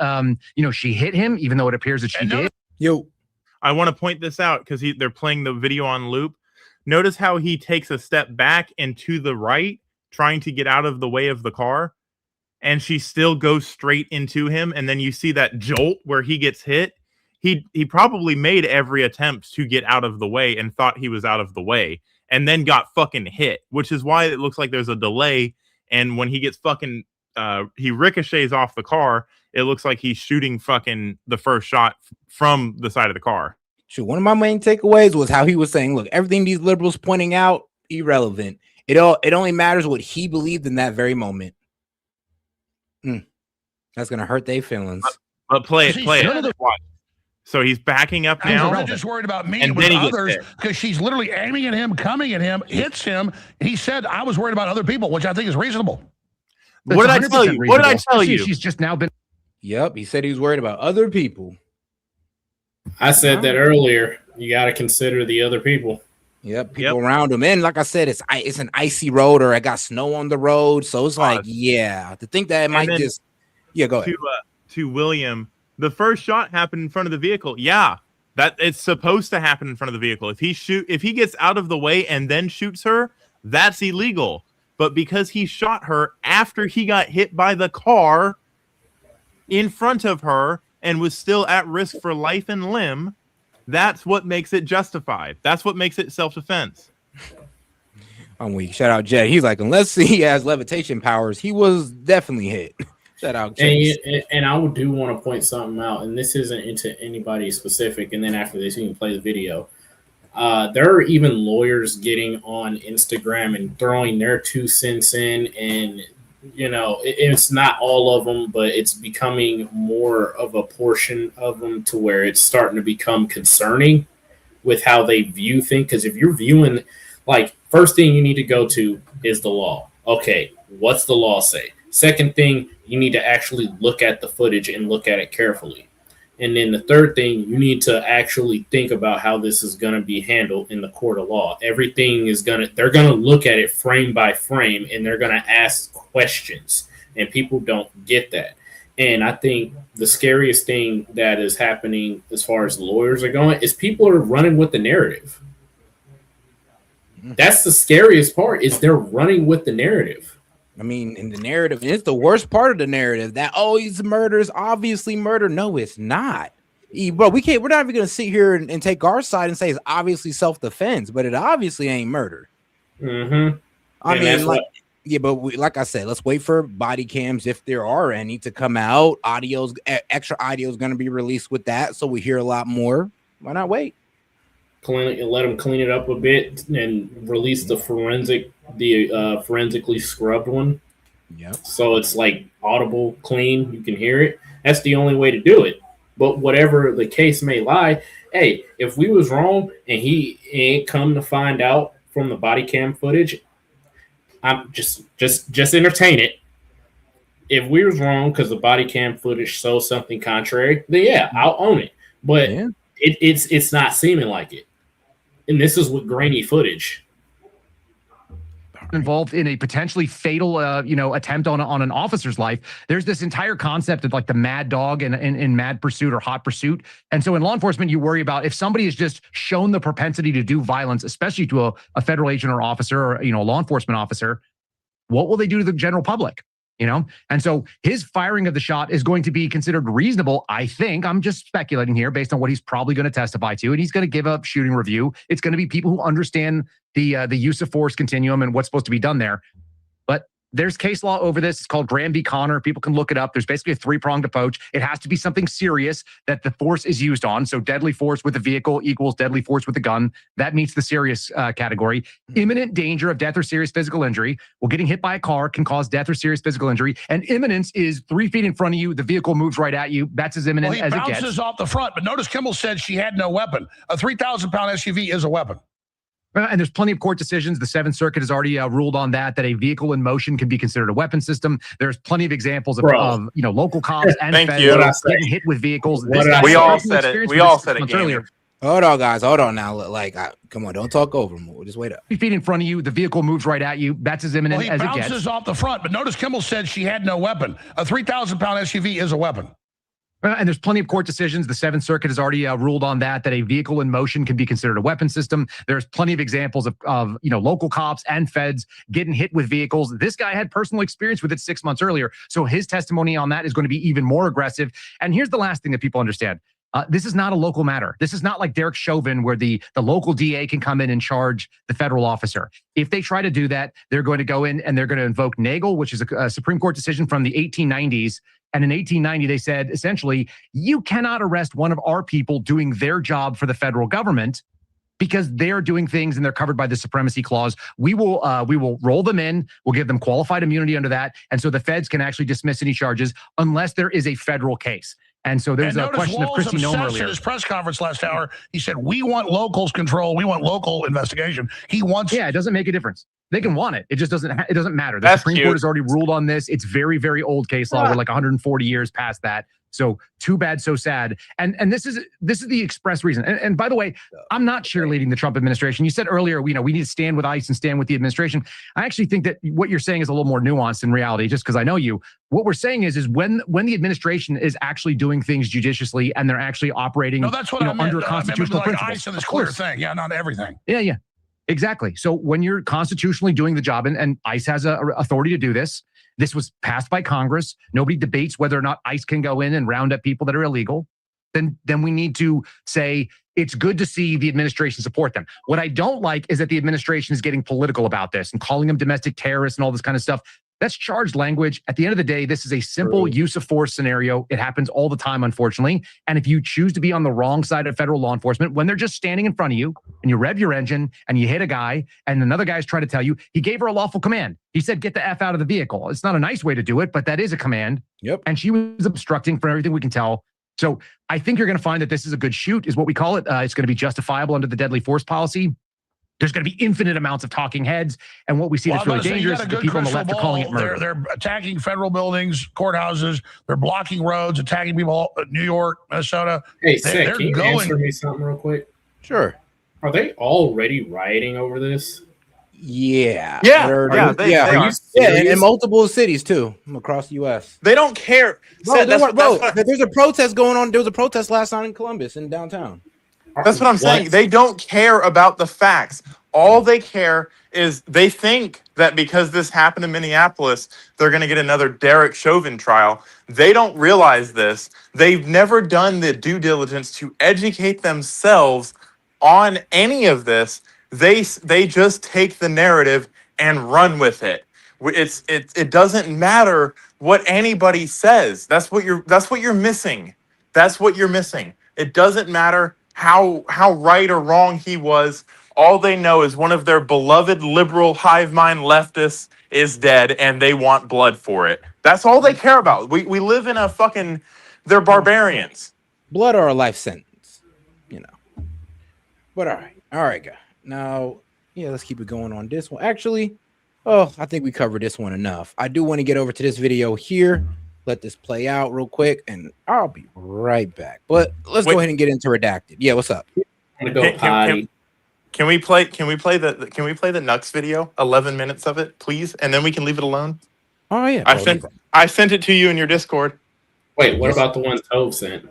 she hit him, even though it appears that she did. I want to point this out because they're playing the video on loop. Notice how he takes a step back and to the right, trying to get out of the way of the car. And she still goes straight into him. And then you see that jolt where he gets hit. He probably made every attempt to get out of the way and thought he was out of the way and then got fucking hit, which is why it looks like there's a delay. And when he gets fucking, he ricochets off the car, it looks like he's shooting fucking the first shot from the side of the car. Sure. One of my main takeaways was how he was saying, look, everything these liberals pointing out, irrelevant. It only matters what he believed in that very moment. That's going to hurt their feelings. But play it. Watch. So he's backing up now. I wasn't just worried about me and with others because she's literally aiming at him, coming at him, hits him. He said, I was worried about other people, which I think is reasonable. What did I tell you? What did I tell you? She's just now been. Yep. He said he was worried about other people. I said that earlier. You got to consider the other people. Yep. People around him. And like I said, it's an icy road or I got snow on the road. So it's like, to think that it might just. Yeah, go ahead. To William. The first shot happened in front of the vehicle. Yeah, that it's supposed to happen in front of the vehicle. If he gets out of the way and then shoots her, that's illegal. But because he shot her after he got hit by the car in front of her and was still at risk for life and limb, that's what makes it justified. That's what makes it self-defense. I'm weak. Shout out Jed. He's like, unless he has levitation powers, he was definitely hit. Shout out and I do want to point something out, and this isn't into anybody specific, and then after this you can play the video. There are even lawyers getting on Instagram and throwing their 2 cents in, and it's not all of them, but it's becoming more of a portion of them to where it's starting to become concerning with how they view things. Because if you're viewing, like, first thing you need to go to is the law. Okay, what's the law say? Second thing, you need to actually look at the footage and look at it carefully. And then the third thing, you need to actually think about how this is going to be handled in the court of law. Everything is they're going to look at it frame by frame, and they're going to ask questions, and people don't get that. And I think the scariest thing that is happening as far as lawyers are going is people are running with the narrative. That's the scariest part, is they're running with the narrative. I mean, in the narrative, it's the worst part of the narrative that, he's murder is obviously murder. No, it's not. Bro, we're not even going to sit here and take our side and say it's obviously self-defense, but it obviously ain't murder. Mm-hmm. I mean, like I said, let's wait for body cams, if there are any, to come out. Extra audio is going to be released with that, so we hear a lot more. Why not wait? Let them clean it up a bit and release the forensically scrubbed one. Yep. So it's like audible, clean. You can hear it. That's the only way to do it. But whatever the case may lie, hey, if we was wrong and he ain't come to find out from the body cam footage, I'm just entertain it. If we was wrong because the body cam footage shows something contrary, then yeah, I'll own it. But it's not seeming like it. And this is with grainy footage. Involved in a potentially fatal, attempt on an officer's life. There's this entire concept of like the mad dog in Mad Pursuit or Hot Pursuit. And so in law enforcement, you worry about if somebody has just shown the propensity to do violence, especially to a federal agent or officer or, a law enforcement officer, what will they do to the general public? And so his firing of the shot is going to be considered reasonable. I think I'm just speculating here based on what he's probably going to testify to. And he's going to give a shooting review. It's going to be people who understand the use of force continuum and what's supposed to be done there. There's case law over this. It's called Graham v. Connor. People can look it up. There's basically a three-pronged approach. It has to be something serious that the force is used on. So deadly force with a vehicle equals deadly force with a gun. That meets the serious category. Imminent danger of death or serious physical injury. Well, getting hit by a car can cause death or serious physical injury. And imminence is 3 feet in front of you. The vehicle moves right at you. That's as imminent as it gets. He bounces off the front. But notice Kimmel said she had no weapon. A 3,000-pound SUV is a weapon. And there's plenty of court decisions. The Seventh Circuit has already ruled on that a vehicle in motion can be considered a weapon system. There's plenty of examples of local cops and feds getting hit with vehicles. We all said it. We all said it earlier. Hold on, guys. Hold on now. Come on. Don't talk over him. We'll just wait up. 3 feet in front of you. The vehicle moves right at you. That's as imminent as it gets. He bounces off the front. But notice Kimmel said she had no weapon. A 3,000-pound SUV is a weapon. And there's plenty of court decisions. The Seventh Circuit has already ruled on that a vehicle in motion can be considered a weapon system. There's plenty of examples of local cops and feds getting hit with vehicles. This guy had personal experience with it 6 months earlier. So his testimony on that is going to be even more aggressive. And here's the last thing that people understand. This is not a local matter. This is not like Derek Chauvin where the local DA can come in and charge the federal officer. If they try to do that, they're going to go in and they're going to invoke Nagel, which is a Supreme Court decision from the 1890s. And in 1890, they said, essentially, you cannot arrest one of our people doing their job for the federal government because they're doing things and they're covered by the supremacy clause. We will roll them in. We'll give them qualified immunity under that. And so the feds can actually dismiss any charges unless there is a federal case. And so there's a question of Kristi Noem earlier. In his press conference last hour, he said, we want locals control. We want local investigation. He wants... Yeah, it doesn't make a difference. They can want it. It just doesn't matter. The Supreme Court has already ruled on this. It's very, very old case law. We're like 140 years past that. So too bad, so sad. And this is the express reason. And by the way, I'm not cheerleading the Trump administration. You said earlier, we need to stand with ICE and stand with the administration. I actually think that what you're saying is a little more nuanced in reality, just because I know you. What we're saying is when the administration is actually doing things judiciously and they're actually operating under constitutional principles. ICE and this clear thing. Yeah, not everything. Yeah. Exactly. So when you're constitutionally doing the job, and ICE has a authority to do this, this was passed by Congress. Nobody debates whether or not ICE can go in and round up people that are illegal. Then we need to say it's good to see the administration support them. What I don't like is that the administration is getting political about this and calling them domestic terrorists and all this kind of stuff. That's charged language. At the end of the day, this is a simple use of force scenario. It happens all the time, unfortunately. And if you choose to be on the wrong side of federal law enforcement, when they're just standing in front of you and you rev your engine and you hit a guy and another guy's trying to tell you, he gave her a lawful command. He said, get the F out of the vehicle. It's not a nice way to do it, but that is a command. Yep. And she was obstructing from everything we can tell. So I think you're going to find that this is a good shoot, is what we call it. It's going to be justifiable under the deadly force policy. There's going to be infinite amounts of talking heads. And what we see that's really dangerous is the people on the left are calling it murder. They're attacking federal buildings, courthouses. They're blocking roads, attacking people in New York, Minnesota. Hey, Seth, can you answer me something real quick? Sure. Are they already rioting over this? Yeah. They are. In multiple cities, too, across the U.S. They don't care. There's a protest going on. There was a protest last night in Columbus, in downtown. That's what I'm saying. They don't care about the facts. All they care is they think that because this happened in Minneapolis, they're going to get another Derek Chauvin trial. They don't realize this. They've never done the due diligence to educate themselves on any of this. They just take the narrative and run with it. It doesn't matter what anybody says. That's what you're missing. That's what you're missing. It doesn't matter how right or wrong he was. All they know is one of their beloved liberal hive mind leftists is dead and they want blood for it. That's all they care about. We live in a fucking... They're barbarians. Blood or a life sentence, But all right, guys. Now, let's keep it going on this one. Actually, I think we covered this one enough. I do want to get over to this video here. Let this play out real quick, and I'll be right back. But let's go ahead and get into Redacted. Yeah, what's up? I'm gonna go potty. Can we play the Nux video? 11 minutes of it, please, and then we can leave it alone. Oh yeah. I sent it to you in your Discord. Wait, what about the one Tove sent?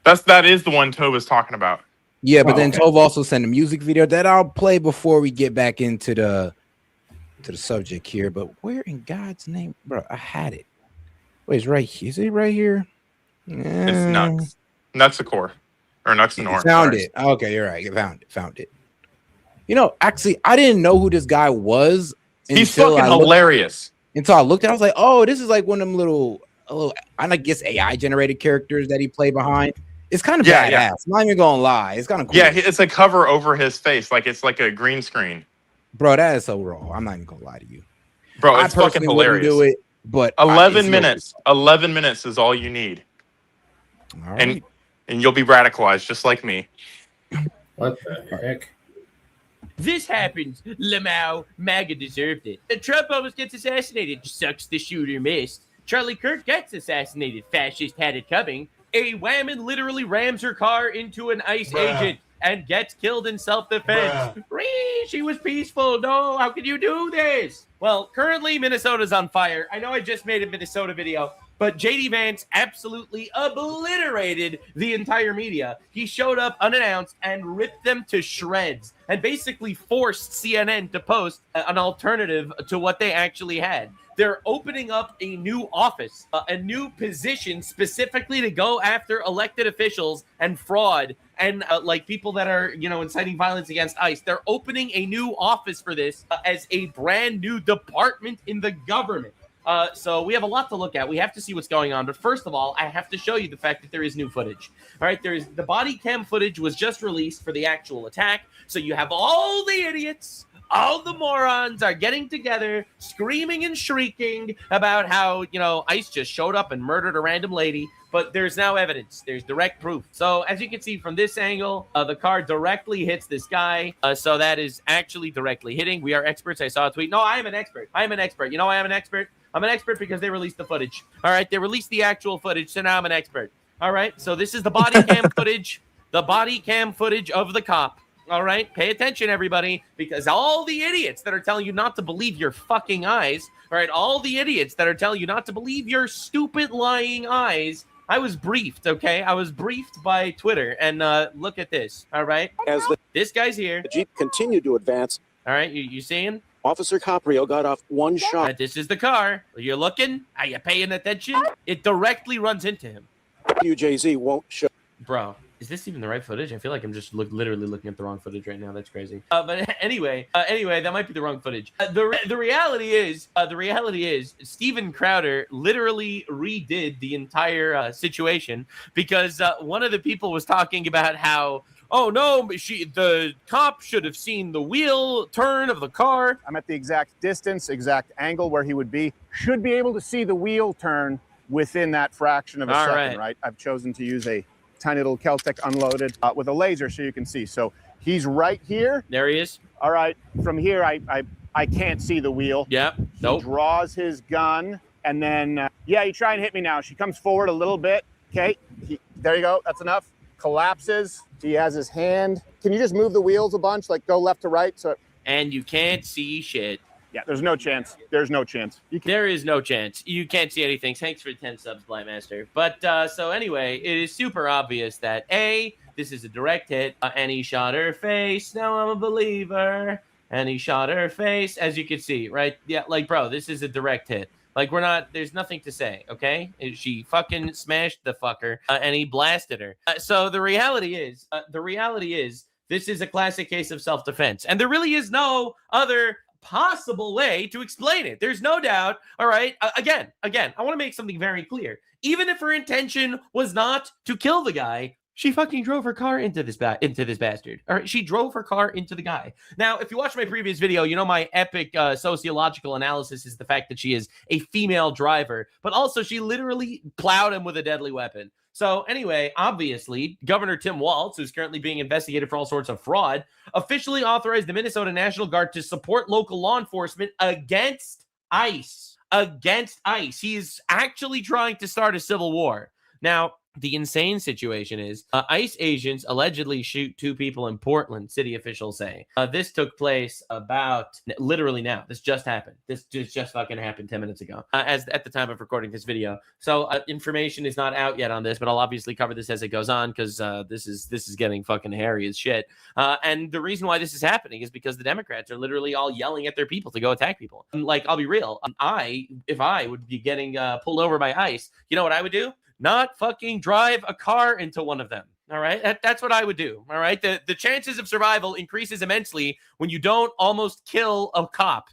That is the one Tove is talking about. Yeah, but then Tove also sent a music video that I'll play before we get back into the subject here. But where in God's name, bro? I had it. Wait, it's right here. Is it right here? It's Nux. Nuxacore. Or Nuxanor. Found it. Okay, you're right. Found it. Actually, I didn't know who this guy was. He's fucking hilarious. And so I looked at it, I was like, oh, this is like one of them I guess AI generated characters that he played behind. It's kind of badass. Yeah. I'm not even gonna lie. It's kind of cool. Yeah, it's a cover over his face, like it's like a green screen. Bro, that is so raw. I'm not even gonna lie to you. Bro, it's fucking hilarious. Wouldn't do it, but 11 minutes. 11 minutes is all you need. All right. And you'll be radicalized just like me. What the heck? This happens. Lamau, MAGA deserved it. Trump almost gets assassinated. Sucks the shooter missed. Charlie Kirk gets assassinated. Fascist had it coming. A woman literally rams her car into an ICE agent and gets killed in self-defense. She was peaceful. No, how could you do this? Well, currently Minnesota's on fire. I know I just made a Minnesota video, but JD Vance absolutely obliterated the entire media. He showed up unannounced and ripped them to shreds and basically forced CNN to post an alternative to what they actually had. They're opening up a new office, a new position specifically to go after elected officials and fraud and like people that are, inciting violence against ICE. They're opening a new office for this as a brand new department in the government. So we have a lot to look at. We have to see what's going on. But first of all, I have to show you the fact that there is new footage. All right, the body cam footage was just released for the actual attack. So you have all the idiots, all the morons are getting together, screaming and shrieking about how, ICE just showed up and murdered a random lady. But there's now evidence. There's direct proof. So as you can see from this angle, the car directly hits this guy. So that is actually directly hitting. We are experts. I saw a tweet. No, I am an expert. I am an expert. You know why I'm an expert? I'm an expert because they released the footage. All right, they released the actual footage, so now I'm an expert. All right, so this is the body cam footage, the body cam footage of the cop. All right, pay attention, everybody, because all the idiots that are telling you not to believe your fucking eyes, all right, all the idiots that are telling you not to believe your stupid lying eyes, I was briefed, okay? I was briefed by Twitter, and look at this, all right? This guy's here. The Jeep continued to advance. All right, you seeing? Officer Caprio got off one shot. This is the car. You're looking? Are you paying attention? It directly runs into him. UJZ won't show. Bro, is this even the right footage? I feel like I'm just literally looking at the wrong footage right now. That's crazy. But anyway, that might be the wrong footage. The reality is, Steven Crowder literally redid the entire situation because one of the people was talking about how, oh no, the cop should have seen the wheel turn of the car. I'm at the exact distance, exact angle where he would be. Should be able to see the wheel turn within that fraction of a second, right? I've chosen to use a tiny little Keltec unloaded with a laser so you can see. So he's right here. There he is. All right, from here I can't see the wheel. Yeah. He draws his gun and then, you try and hit me now. She comes forward a little bit. Okay, there you go. That's enough. Collapses. He has his hand. Can you just move the wheels a bunch, like go left to right? And you can't see shit. Yeah, there's no chance. There's no chance. There is no chance. You can't see anything. Thanks for 10 subs, Blightmaster. But so anyway, it is super obvious that this is a direct hit, and he shot her face. Now I'm a believer. And he shot her face, as you can see, right? Yeah, like, bro, this is a direct hit. Like, there's nothing to say, okay? She fucking smashed the fucker, and he blasted her. So the reality is, this is a classic case of self-defense. And there really is no other possible way to explain it. There's no doubt, all right? Again, I want to make something very clear. Even if her intention was not to kill the guy, she fucking drove her car into this bastard. All right, she drove her car into the guy. Now, if you watch my previous video, you know my epic sociological analysis is the fact that she is a female driver, but also she literally plowed him with a deadly weapon. So anyway, obviously, Governor Tim Walz, who's currently being investigated for all sorts of fraud, officially authorized the Minnesota National Guard to support local law enforcement against ICE. Against ICE. He's actually trying to start a civil war. Now, the insane situation is ICE agents allegedly shoot 2 people in Portland, city officials say. This took place about literally now. This just happened. This just fucking happened 10 minutes ago as at the time of recording this video. So information is not out yet on this, but I'll obviously cover this as it goes on because this is getting fucking hairy as shit. And the reason why this is happening is because the Democrats are literally all yelling at their people to go attack people. Like, I'll be real. If I would be getting pulled over by ICE, you know what I would do? Not fucking drive a car into one of them. All right. That's what I would do. All right. The chances of survival increases immensely when you don't almost kill a cop.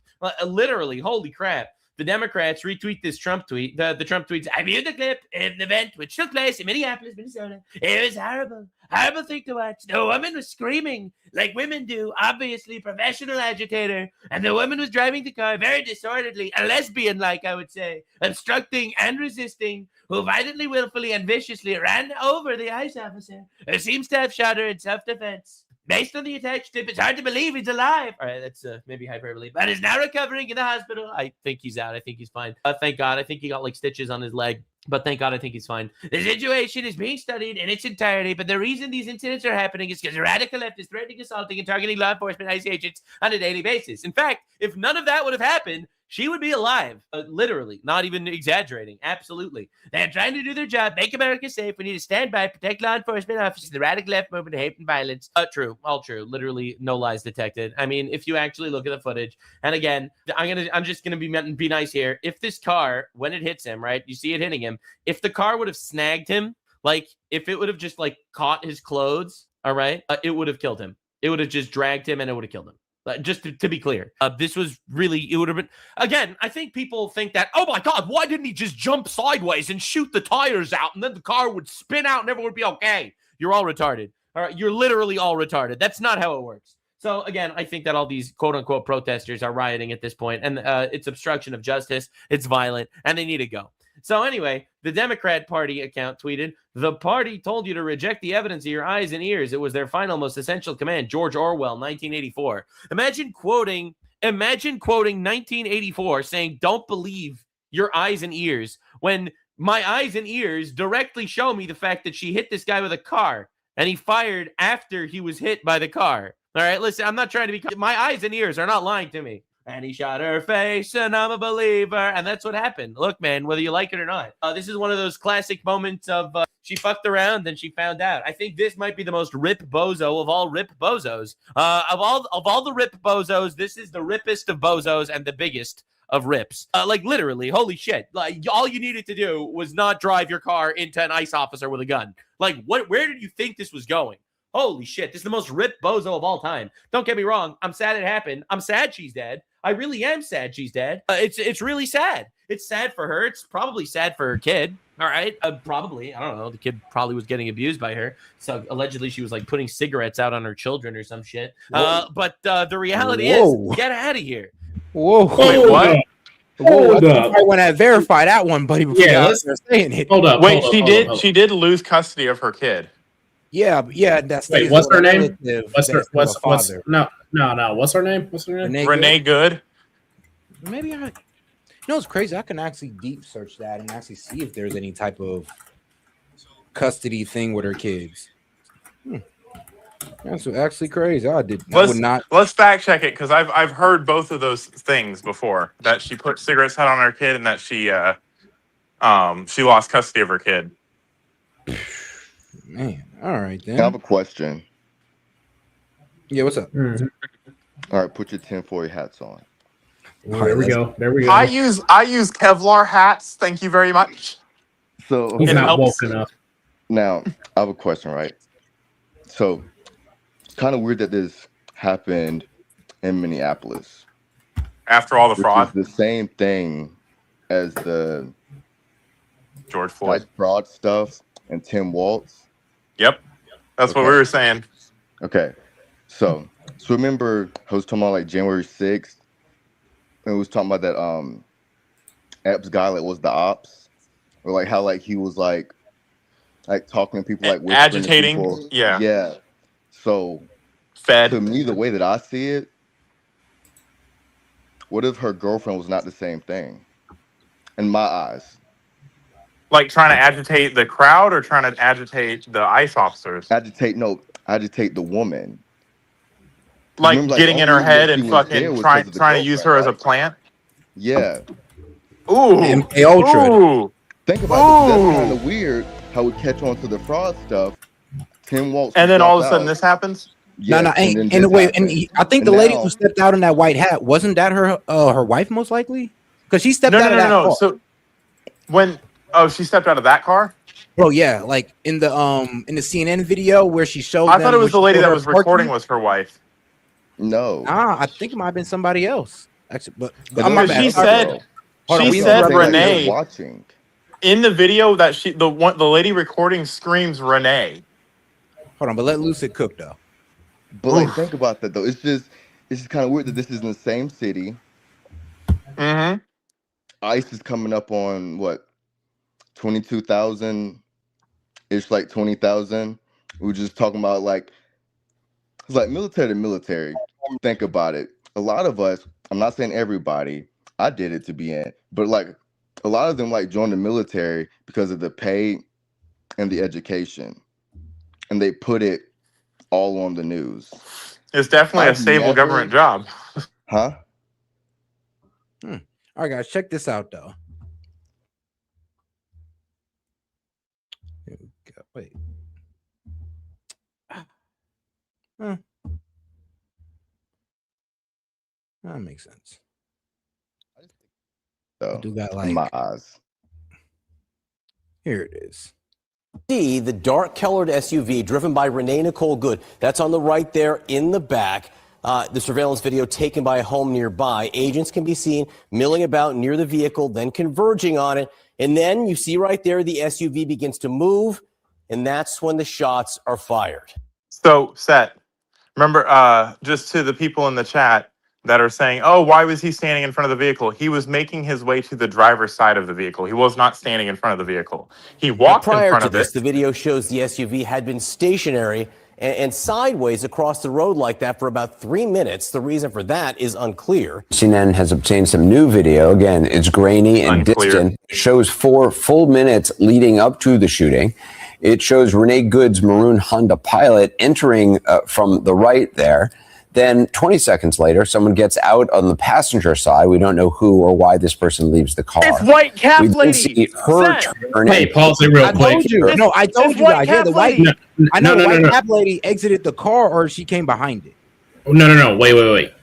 Literally. Holy crap. the Democrats retweet this Trump tweet. The Trump tweets, I viewed the clip of an event which took place in Minneapolis, Minnesota. It was horrible. Horrible thing to watch. The woman was screaming like women do, obviously professional agitator, and the woman was driving the car very disorderly, a lesbian-like, I would say, obstructing and resisting, who violently, willfully, and viciously ran over the ICE officer, who seems to have shot her in self-defense. Based on the attached tip, it's hard to believe he's alive. All right, that's maybe hyperbole, but is now recovering in the hospital. I think he's out. I think he's fine. Thank God. I think he got like stitches on his leg, but thank God I think he's fine. The situation is being studied in its entirety, but the reason these incidents are happening is because the radical left is threatening, assaulting, and targeting law enforcement ICE agents on a daily basis. In fact, if none of that would have happened, she would be alive, literally, not even exaggerating. Absolutely. They're trying to do their job, make America safe. We need to stand by, protect law enforcement officers, the radical left movement of hate and violence. True, all true. Literally, no lies detected. I mean, if you actually look at the footage, and again, I'm just gonna be nice here. If this car, when it hits him, right, you see it hitting him. If the car would have snagged him, like if it would have just like caught his clothes, all right, it would have killed him. It would have just dragged him, and it would have killed him. Just to be clear, this was really, it would have been, again, I think people think that, oh my God, why didn't he just jump sideways and shoot the tires out and then the car would spin out and everyone would be okay? You're all retarded. All right, you're literally all retarded. That's not how it works. So again, I think that all these quote unquote protesters are rioting at this point, and it's obstruction of justice. It's violent, and they need to go. So anyway, the Democrat Party account tweeted, the party told you to reject the evidence of your eyes and ears. It was their final, most essential command. George Orwell, 1984. Imagine quoting 1984 saying, don't believe your eyes and ears, when my eyes and ears directly show me the fact that she hit this guy with a car and he fired after he was hit by the car. All right, listen, I'm not trying to be, my eyes and ears are not lying to me. And he shot her face, and I'm a believer. And that's what happened. Look, man, whether you like it or not, this is one of those classic moments of she fucked around, then she found out. I think this might be the most rip bozo of all rip bozos. Of all the rip bozos, this is the rippest of bozos and the biggest of rips. Like literally, holy shit! Like all you needed to do was not drive your car into an ICE officer with a gun. Like what? Where did you think this was going? Holy shit! This is the most ripped bozo of all time. Don't get me wrong. I'm sad it happened. I'm sad she's dead. I really am sad she's dead. It's really sad. It's sad for her. It's probably sad for her kid. All right. Probably. I don't know. The kid probably was getting abused by her. So allegedly she was like putting cigarettes out on her children or some shit. But the reality is, get out of here. Whoa. Wait, what? Hold up. I want to verify that one, buddy. Yeah, let's saying it. Hold up. Wait, she did lose custody of her kid. Yeah. That's wait. What's her name? What's her name? Renee Good. Maybe I. You know, it's crazy. I can actually deep search that and actually see if there's any type of custody thing with her kids. That's actually crazy. I would not. Let's fact check it, because I've heard both of those things before. That she put cigarettes out on her kid, and that she lost custody of her kid. Man, all right then. I have a question. Yeah, what's up? All right, put your tinfoil hats on. There we go. I use Kevlar hats. Thank you very much. So he's not woke enough. Now, I have a question, right? So, it's kind of weird that this happened in Minneapolis. After all the fraud? The same thing as the George Floyd fraud stuff and Tim Waltz. Yep. That's what we were saying. Okay. So remember I was talking about like January 6th, and we was talking about that Epps guy that was the ops, or like how like he was like talking to people, like agitating people. Yeah. So to me, the way that I see it, what if her girlfriend was not the same thing in my eyes? Like trying to agitate the crowd or trying to agitate the ICE officers? Agitate the woman. Like remember, getting in her head and fucking trying to use her as a plant? Yeah. Ooh. Ultra. Think about it. That's kind of weird how we catch on to the fraud stuff. Tim Waltz. And then all of a sudden this happens? Yes, no, I think the lady who stepped out in that white hat, wasn't that her wife most likely? Because she stepped out of that car. So she stepped out of that car? Oh yeah, like in the CNN video where she showed. I thought it was the lady that was recording was her wife. No. I think it might have been somebody else. Actually, but She said Renee watching. in the video that the lady recording screams Renee. Hold on, but let Lucid cook though. But like, think about that though. It's just kind of weird that this is in the same city. Mm-hmm. ICE is coming up on what, 22,000. It's like 20,000. We were just talking about like, it's like military to military. Think about it. A lot of us, I'm not saying everybody, I did it to be in, but like a lot of them like joined the military because of the pay and the education, and they put it all on the news. It's definitely a stable government job. Huh? All right, guys, check this out though. Here we go. Wait. That makes sense. So, I do got in my eyes. Here it is. See the dark-colored SUV driven by Renee Nicole Good. That's on the right there in the back. The surveillance video taken by a home nearby. Agents can be seen milling about near the vehicle, then converging on it. And then you see right there the SUV begins to move, and that's when the shots are fired. So, Set, remember, just to the people in the chat that are saying, oh, why was he standing in front of the vehicle? He was making his way to the driver's side of the vehicle. He was not standing in front of the vehicle. He walked in front of it. The video shows the SUV had been stationary and sideways across the road like that for about 3 minutes. The reason for that is unclear. CNN has obtained some new video. Again, it's grainy and distant. It shows 4 full minutes leading up to the shooting. It shows Renee Good's maroon Honda Pilot entering from the right there. Then 20 seconds later, someone gets out on the passenger side. We don't know who or why this person leaves the car. It's white cap we lady. See her turn. Hey, pause it real quick. I told you. No, I told you guys. Yeah, the white. I know the white cap lady exited the car, or she came behind it. No. Wait.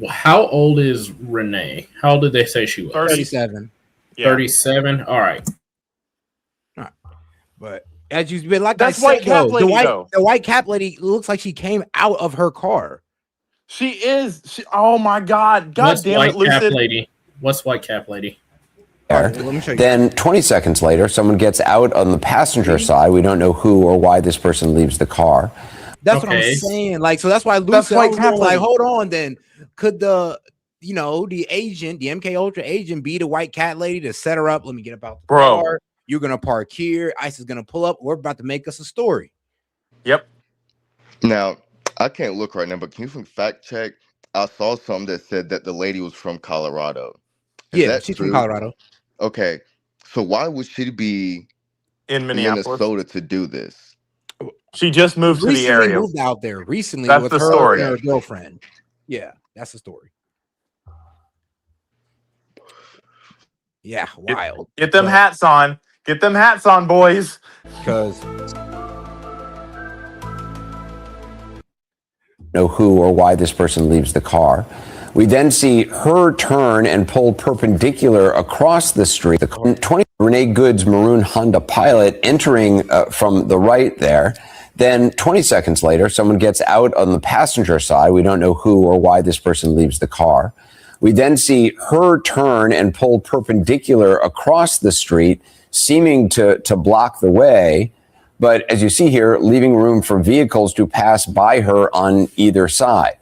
How old is Renee? How old did they say she was? 37. Yeah. 37. All right. But as you've been like That's I said, white cap lady, the white cap lady looks like she came out of her car. She is. Oh my God! God damn it, Lucid. What's white cap lady? Let me show you. Then 20 seconds later, someone gets out on the passenger side. We don't know who or why this person leaves the car. That's what I'm saying. Like, so that's why Lucid was like, hold on. Then could the agent, the MK Ultra agent, be the white cat lady to set her up? Let me get about the car. You're gonna park here. ICE is gonna pull up. We're about to make us a story. Yep. Now, I can't look right now, but can you fact check? I saw something that said that the lady was from Colorado. Is that she's true? from Colorado. Okay, so why would she be in Minnesota to do this? She just moved to the area. Moved out there recently That's with the her story. and her girlfriend. Yeah, that's the story. Yeah, wild. Get them hats on. Get them hats on, boys. Because know who or why this person leaves the car. We then see her turn and pull perpendicular across the street. The 20 Renee Good's maroon Honda Pilot entering from the right there. Then 20 seconds later, someone gets out on the passenger side. We don't know who or why this person leaves the car. We then see her turn and pull perpendicular across the street, seeming to block the way. But as you see here, leaving room for vehicles to pass by her on either side.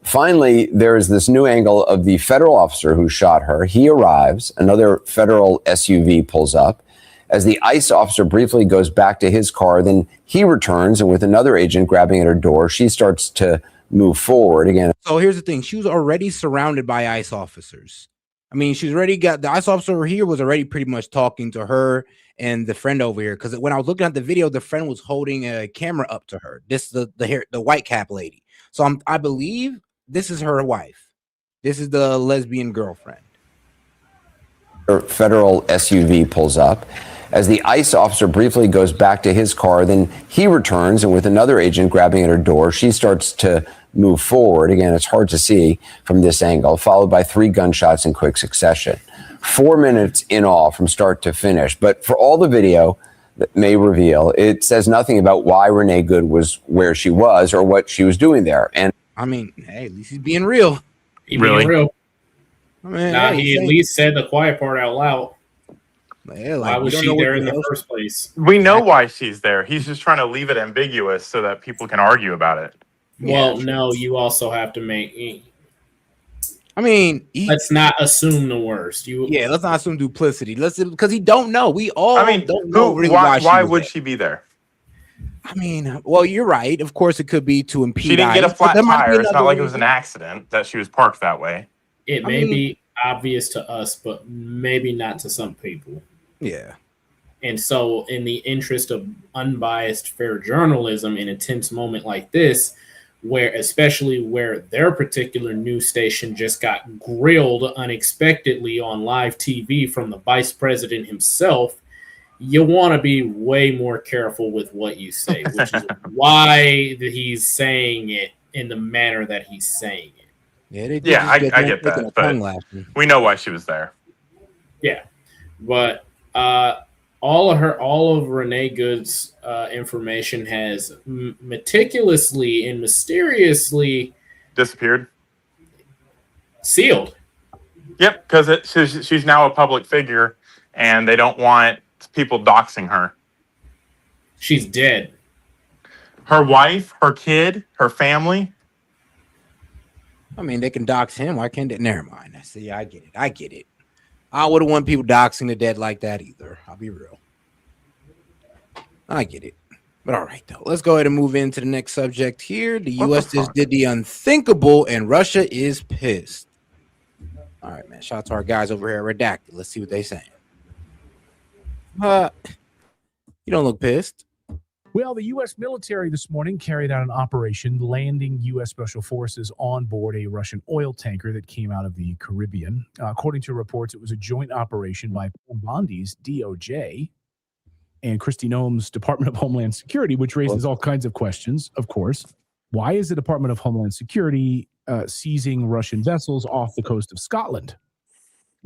Finally, there is this new angle of the federal officer who shot her. He arrives. Another federal SUV pulls up. As the ICE officer briefly goes back to his car, then he returns, and with another agent grabbing at her door, she starts to move forward again. So here's the thing. She was already surrounded by ICE officers. I mean, she's already got the ICE officer over here was already pretty much talking to her and the friend over here. Because when I was looking at the video, the friend was holding a camera up to her. This the white cap lady. So I believe this is her wife. This is the lesbian girlfriend. Her federal SUV pulls up. As the ICE officer briefly goes back to his car, then he returns, and with another agent grabbing at her door, she starts to move forward. Again, it's hard to see from this angle, followed by 3 gunshots in quick succession. 4 minutes in all from start to finish. But for all the video that may reveal, it says nothing about why Renee Good was where she was or what she was doing there. And I mean, hey, at least he's being real. Being real. Nah, hey, he at least said the quiet part out loud. Yeah, Why was she there in the first place? We know why she's there. He's just trying to leave it ambiguous so that people can argue about it. Well, no, you also have to make. I mean, let's not assume the worst. Let's not assume duplicity. Let's because he don't know. We all don't know really why would she be there? I mean, well, you're right. Of course, it could be to impede. She didn't get a ICE, flat but there might be tire. It's not another like it was an reason. accident that she was parked that way. It may be obvious to us, but maybe not to some people. Yeah. And so, in the interest of unbiased, fair journalism in a tense moment like this, especially where their particular news station just got grilled unexpectedly on live TV from the vice president himself, you want to be way more careful with what you say, which is why he's saying it in the manner that he's saying it. Yeah, I get that, but we know why she was there. Yeah, but all of Renee Good's information has meticulously and mysteriously disappeared, sealed. Yep, because she's now a public figure, and they don't want people doxing her. She's dead. Her wife, her kid, her family. I mean, they can dox him. Why can't they? Never mind. See, I get it. I wouldn't want people doxing the dead like that either. I'll be real. I get it. But all right, though. Let's go ahead and move into the next subject here. The U.S. just did the unthinkable, and Russia is pissed. All right, man. Shout out to our guys over here at Redacted. Let's see what they're saying. You don't look pissed. Well, the U.S. military this morning carried out an operation landing U.S. Special Forces on board a Russian oil tanker that came out of the Caribbean. According to reports, it was a joint operation by Bondi's DOJ and Kristi Noem's Department of Homeland Security, which raises all kinds of questions, of course. Why is the Department of Homeland Security seizing Russian vessels off the coast of Scotland?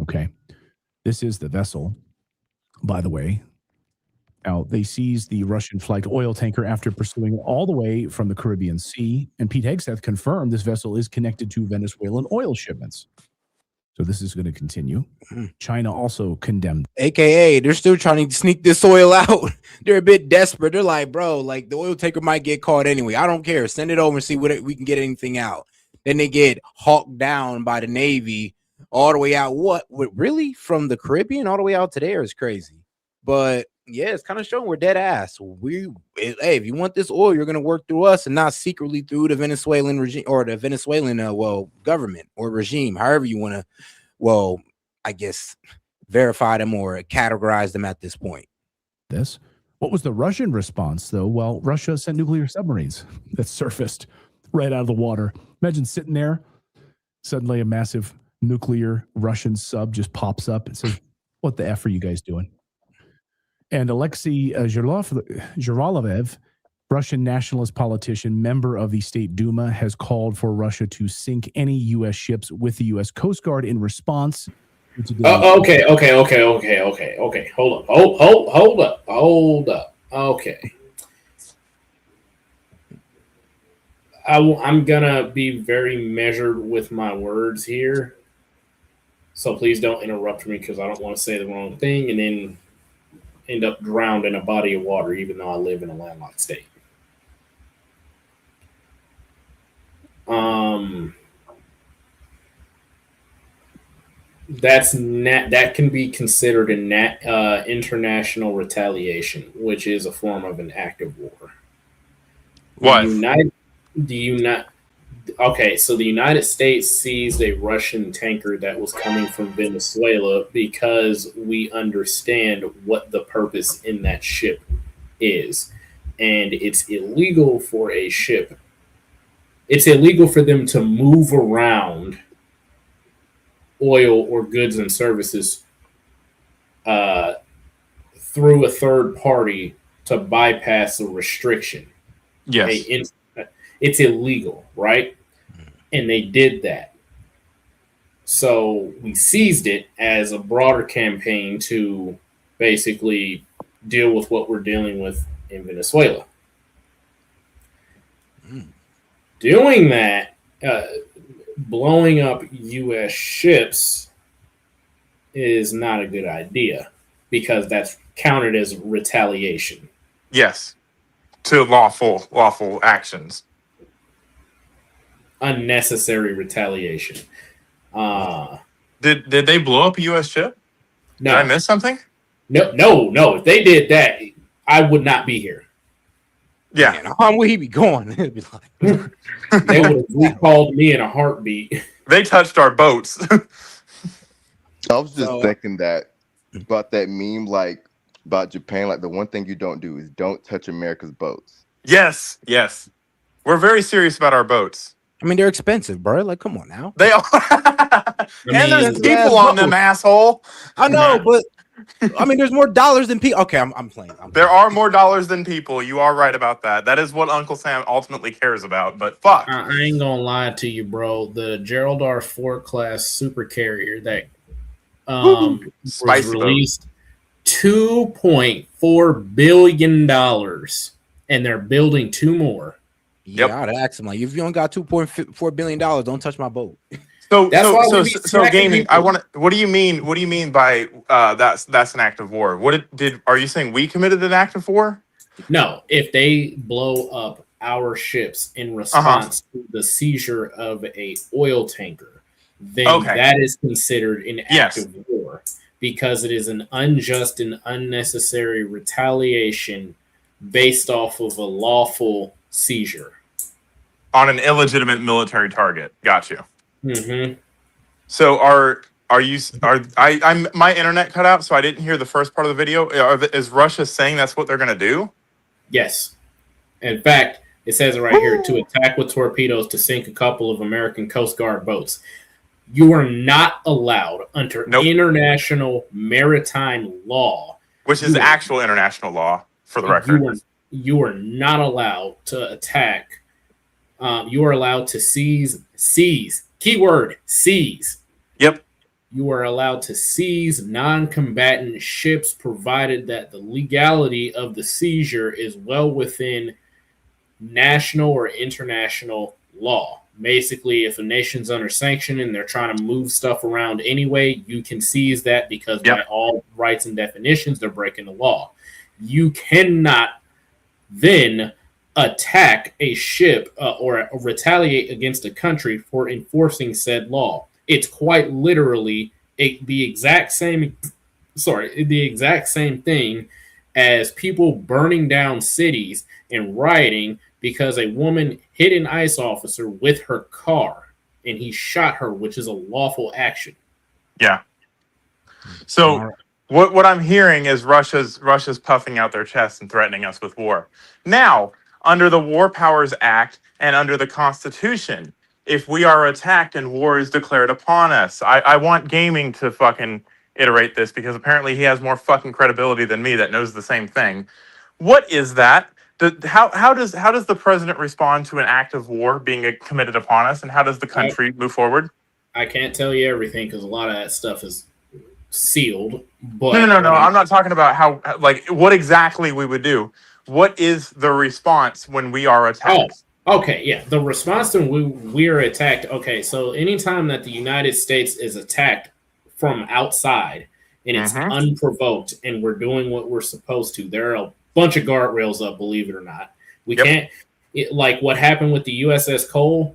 Okay, this is the vessel, by the way. Now, they seized the Russian-flagged oil tanker after pursuing it all the way from the Caribbean Sea, and Pete Hegseth confirmed this vessel is connected to Venezuelan oil shipments. So this is going to continue. China also condemned. AKA, they're still trying to sneak this oil out. They're a bit desperate. They're like, bro, like the oil tanker might get caught anyway. I don't care. Send it over and see what we can get anything out. Then they get hawked down by the Navy all the way out. What really? From the Caribbean all the way out to there is crazy. But yeah, it's kind of showing we're dead ass. Hey, if you want this oil, you're gonna work through us and not secretly through the Venezuelan regime or the Venezuelan government or regime, however you want to, I guess verify them or categorize them at this point. What was the Russian response, though? Well, Russia sent nuclear submarines that surfaced right out of the water. Imagine sitting there, suddenly a massive nuclear Russian sub just pops up and says, "What the F are you guys doing?" And Alexei Zhiralovev, Russian nationalist politician, member of the State Duma, has called for Russia to sink any U.S. ships with the U.S. Coast Guard in response. Okay. Hold up. Okay. I'm gonna be very measured with my words here, so please don't interrupt me because I don't want to say the wrong thing and then end up drowned in a body of water, even though I live in a landlocked state. That can be considered international retaliation, which is a form of an act of war. What? Okay, so the United States seized a Russian tanker that was coming from Venezuela because we understand what the purpose in that ship is. And it's illegal for a ship. It's illegal for them to move around oil or goods and services through a third party to bypass a restriction. Yes. It's illegal, right? And they did that. So we seized it as a broader campaign to basically deal with what we're dealing with in Venezuela. Doing that, blowing up U.S. ships is not a good idea because that's counted as retaliation. Yes, to lawful actions. Unnecessary retaliation. Did they blow up a U.S. ship? No. Did I miss something? No. If they did that, I would not be here. Yeah. Man, how would he be going? It'd be like, they would have recalled me in a heartbeat. They touched our boats. I was just thinking that about that meme, like about Japan. Like the one thing you don't do is don't touch America's boats. Yes. We're very serious about our boats. I mean, they're expensive, bro. Like, come on now. They are. And there's people on them, asshole. I know, but I mean, there's more dollars than people. Okay, I'm playing. There are more dollars than people. You are right about that. That is what Uncle Sam ultimately cares about. But fuck. I ain't gonna lie to you, bro. The Gerald R. Ford class supercarrier that was released $2.4 billion, and they're building 2 more. Yeah, I'd ask him like, if you only got $2.4 billion, don't touch my boat. So gaming. I want to. What do you mean? What do you mean by that's an act of war? Are you saying we committed an act of war? No, if they blow up our ships in response to the seizure of a oil tanker, then that is considered an act of war because it is an unjust and unnecessary retaliation based off of a lawful seizure on an illegitimate military target. Got you. Mm-hmm. So my internet cut out, so I didn't hear the first part of the video. Is Russia saying that's what they're going to do? Yes. In fact, it says it right here, to attack with torpedoes to sink a couple of American Coast Guard boats. You are not allowed under international maritime law. Which is actual international law, for the record. You are not allowed to attack. You are allowed to seize. Keyword, seize. Yep. You are allowed to seize non-combatant ships provided that the legality of the seizure is well within national or international law. Basically, if a nation's under sanction and they're trying to move stuff around anyway, you can seize that because by all rights and definitions, they're breaking the law. You cannot then attack a ship or retaliate against a country for enforcing said law. It's quite literally the exact same thing as people burning down cities and rioting because a woman hit an ICE officer with her car and he shot her, which is a lawful action. Yeah. So what I'm hearing is Russia's puffing out their chest and threatening us with war. Now, under the War Powers Act and under the Constitution, if we are attacked and war is declared upon us, I want gaming to fucking iterate this because apparently he has more fucking credibility than me that knows the same thing. What is that? How does the president respond to an act of war being committed upon us, and how does the country move forward? I can't tell you everything because a lot of that stuff is sealed. But No. I'm not talking about how, like, what exactly we would do. What is the response when we are attacked? Oh, okay, yeah. The response when we are attacked. Okay, so anytime that the United States is attacked from outside and it's unprovoked and we're doing what we're supposed to, there are a bunch of guardrails up, believe it or not. We can't, like what happened with the USS Cole,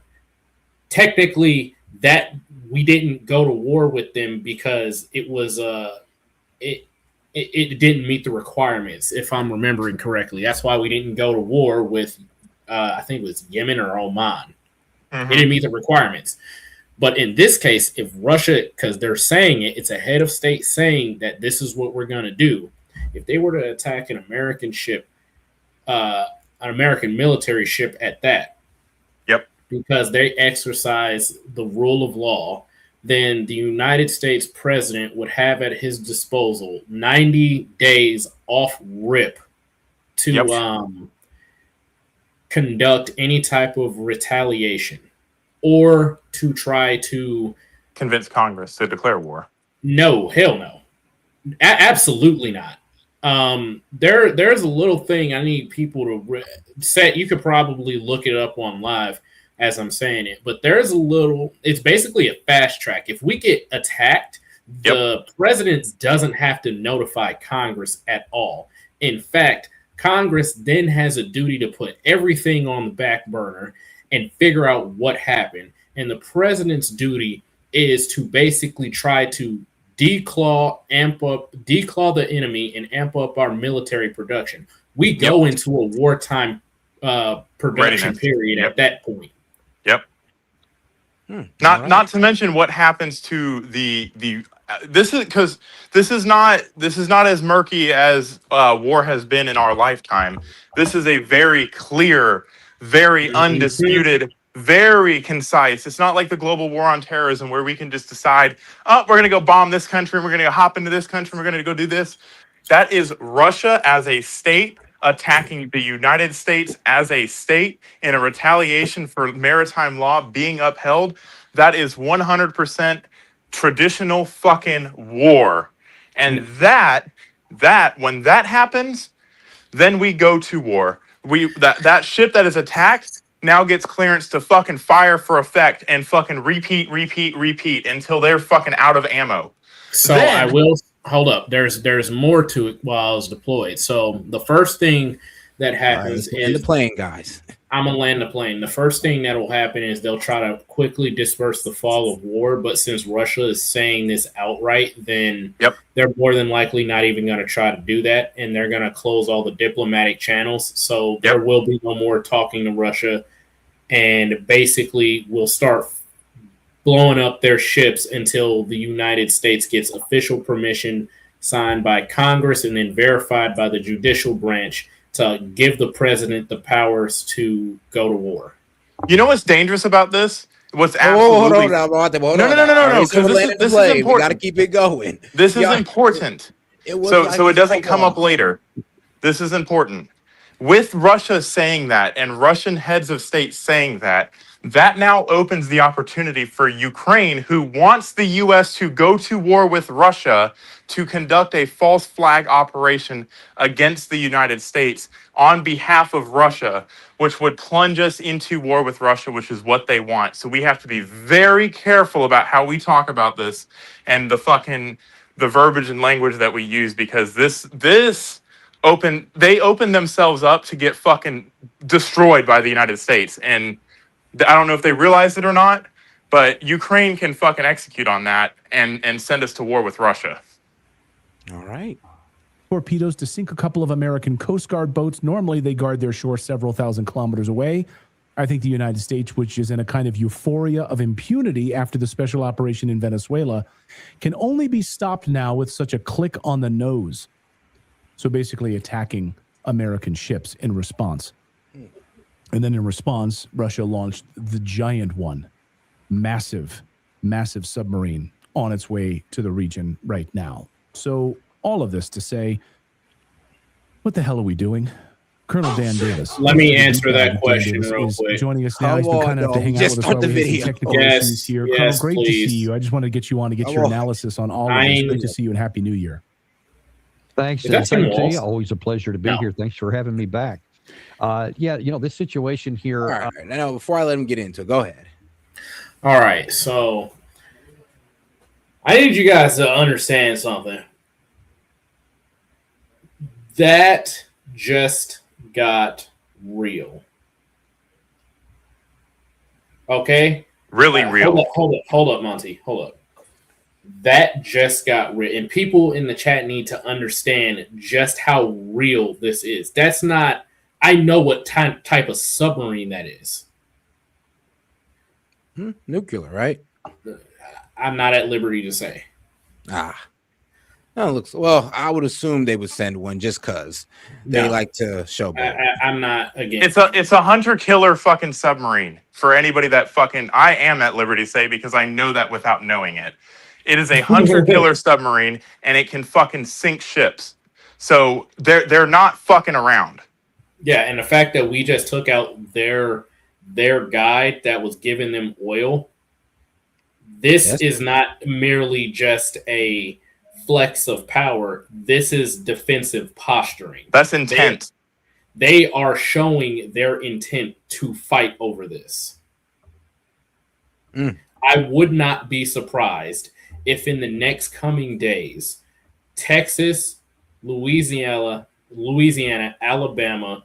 technically that we didn't go to war with them because it was it didn't meet the requirements, if I'm remembering correctly. That's why we didn't go to war with I think it was Yemen or Oman. It didn't meet the requirements. But in this case, if Russia, because they're saying it's a head of state saying that this is what we're going to do, if they were to attack an American ship, an American military ship at that, because they exercise the rule of law, then the United States president would have at his disposal 90 days off rip to conduct any type of retaliation or to try to convince Congress to declare war. No, hell no. Absolutely not. There's a little thing I need people to set. You could probably look it up on live as I'm saying it, but there's a little, it's basically a fast track. If we get attacked, The president doesn't have to notify Congress at all. In fact, Congress then has a duty to put everything on the back burner and figure out what happened. And the president's duty is to basically try to declaw the enemy and amp up our military production. We go into a wartime production Readiness. period at that point. Yep. Not to mention what happens to the this is not as murky as war has been in our lifetime. This is a very clear, very undisputed, very concise. It's not like the global war on terrorism where we can just decide, oh, we're going to go bomb this country, we're going to hop into this country, we're going to go do this. That is Russia as a state attacking the United States as a state in a retaliation for maritime law being upheld. That is 100% traditional fucking war. And that when that happens, then we go to war. That ship that is attacked now gets clearance to fucking fire for effect and fucking repeat until they're fucking out of ammo. So I will hold up. There's more to it while I was deployed. So the first thing that happens is the plane, guys. I'm gonna land the plane. The first thing that will happen is they'll try to quickly disperse the fall of war. But since Russia is saying this outright, then they're more than likely not even going to try to do that, and they're going to close all the diplomatic channels. So there will be no more talking to Russia, and basically we'll start blowing up their ships until the United States gets official permission signed by Congress and then verified by the judicial branch to give the president the powers to go to war. You know what's dangerous about this? What's Hold absolutely on. No. Because this is important. We got to keep it going. This is important. So it doesn't come up later. This is important. With Russia saying that and Russian heads of state saying that, that now opens the opportunity for Ukraine, who wants the U.S. to go to war with Russia, to conduct a false flag operation against the United States on behalf of Russia, which would plunge us into war with Russia, which is what they want. So we have to be very careful about how we talk about this and the verbiage and language that we use, because they open themselves up to get fucking destroyed by the United States. And I don't know if they realize it or not, but Ukraine can fucking execute on that and send us to war with Russia. All right. Torpedoes to sink a couple of American Coast Guard boats. Normally, they guard their shore several thousand kilometers away. I think the United States, which is in a kind of euphoria of impunity after the special operation in Venezuela, can only be stopped now with such a click on the nose. So basically attacking American ships in response. And then in response, Russia launched the giant one, massive submarine on its way to the region right now. So all of this to say, what the hell are we doing? Colonel Dan Davis. Let me answer that question real quick. Joining us now. He's been kind enough to hang out with us while we had some technical issues here. Colonel, great to see you. I just wanted to get you on to get your analysis on all of this. Great to see you and Happy New Year. Thanks. Thanks to you. Always a pleasure to be here. Thanks for having me back. This situation here. All right. Now, before I let him get into it, go ahead. All right. So I need you guys to understand something. That just got real. Okay? Really real. Hold up, Monty. Hold up. That just got real. And people in the chat need to understand just how real this is. That's not... I know what type of submarine that is. Nuclear, right? I'm not at liberty to say. That looks well. I would assume they would send one just because they like to showboat. I'm not again. It's a hunter killer fucking submarine for anybody that fucking I am at liberty to say, because I know that without knowing it. It is a hunter killer submarine and it can fucking sink ships. So they're not fucking around. Yeah, and the fact that we just took out their guide that was giving them oil. This is not merely just a flex of power. This is defensive posturing. That's intent. They are showing their intent to fight over this. I would not be surprised if in the next coming days, Texas, Louisiana, Alabama,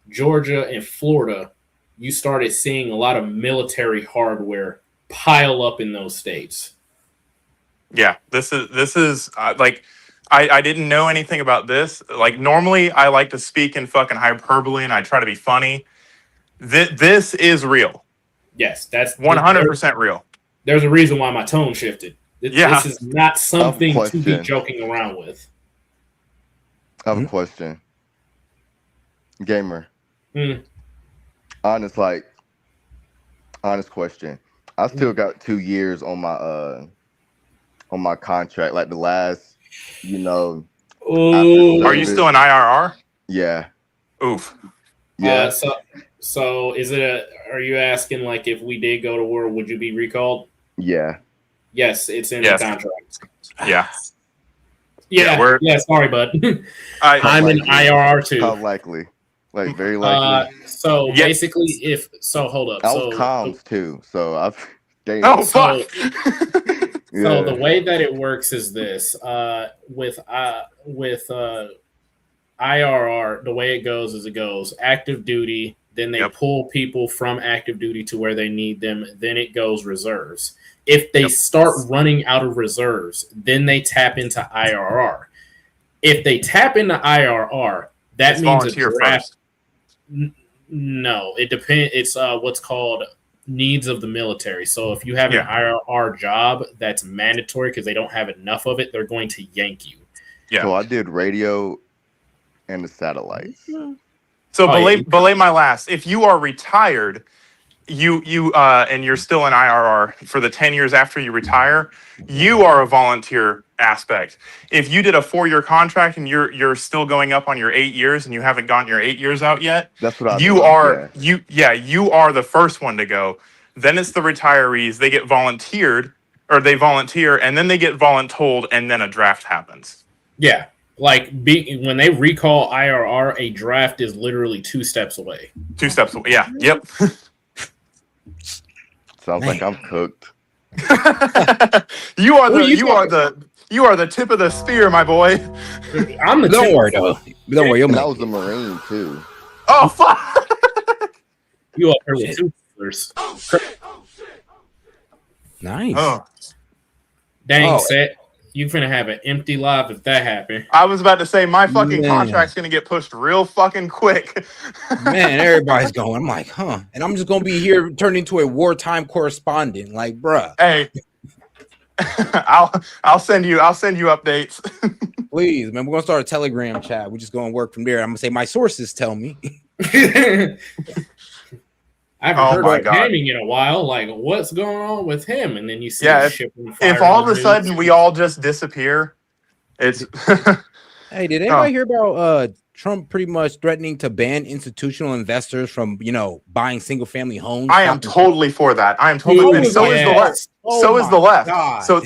Georgia, and Florida, you started seeing a lot of military hardware pile up in those states. Yeah, this is like I didn't know anything about this. Like normally I like to speak in fucking hyperbole and I try to be funny. This is real. Yes, that's 100% real. There's a reason why my tone shifted. Yeah. This is not something to be joking around with. I have a question. Gamer. Hmm. Honest question. I still got 2 years on my contract, like the last, Are you still in IRR? Yeah. Oof. Yeah. So is it are you asking like if we did go to war, would you be recalled? Yeah. Yes, it's in the contract. Yeah. Yeah, sorry, bud. I'm in IRR too. How likely? Like very likely. So basically, hold up. I was comms too, so I've. So the way that it works is this: with IRR, the way it goes active duty. Then they pull people from active duty to where they need them. Then it goes reserves. If they start running out of reserves, then they tap into IRR. If they tap into IRR, that means a draft. No, it depends. It's what's called needs of the military. So if you have an IRR job that's mandatory because they don't have enough of it, they're going to yank you. Yeah. So I did radio and the satellites. So belay my last. If you are retired, you and you're still in IRR for the 10 years after you retire, you are a volunteer aspect. If you did a 4-year contract and you're still going up on your 8 years and you haven't gotten your 8 years out yet, that's what you are the first one to go. Then it's the retirees. They get volunteered or they volunteer and then they get voluntold and then a draft happens. Yeah. Like when they recall IRR, a draft is literally 2 steps away. 2 steps away. Yeah. Yep. Sounds like I'm cooked. You are the tip of the spear, my boy. I'm the Don't worry though. Don't worry. That was a Marine too. Oh fuck! You up here with 2 killers. Nice. Oh. Dang, Set. You finna have an empty live if that happened. I was about to say my fucking contract's gonna get pushed real fucking quick. Man, everybody's going. I'm like, huh? And I'm just gonna be here turned into a wartime correspondent. Like, bruh. Hey, I'll send you updates. Please, man. We're gonna start a Telegram chat. We're just gonna work from there. I'm gonna say my sources tell me. I haven't heard of gaming in a while. Like, what's going on with him? And then you see if all of a sudden we all just disappear, it's Hey, did anybody hear about Trump pretty much threatening to ban institutional investors from, buying single family homes? I am totally for that. I am totally, and so is the left. So is the left. God. So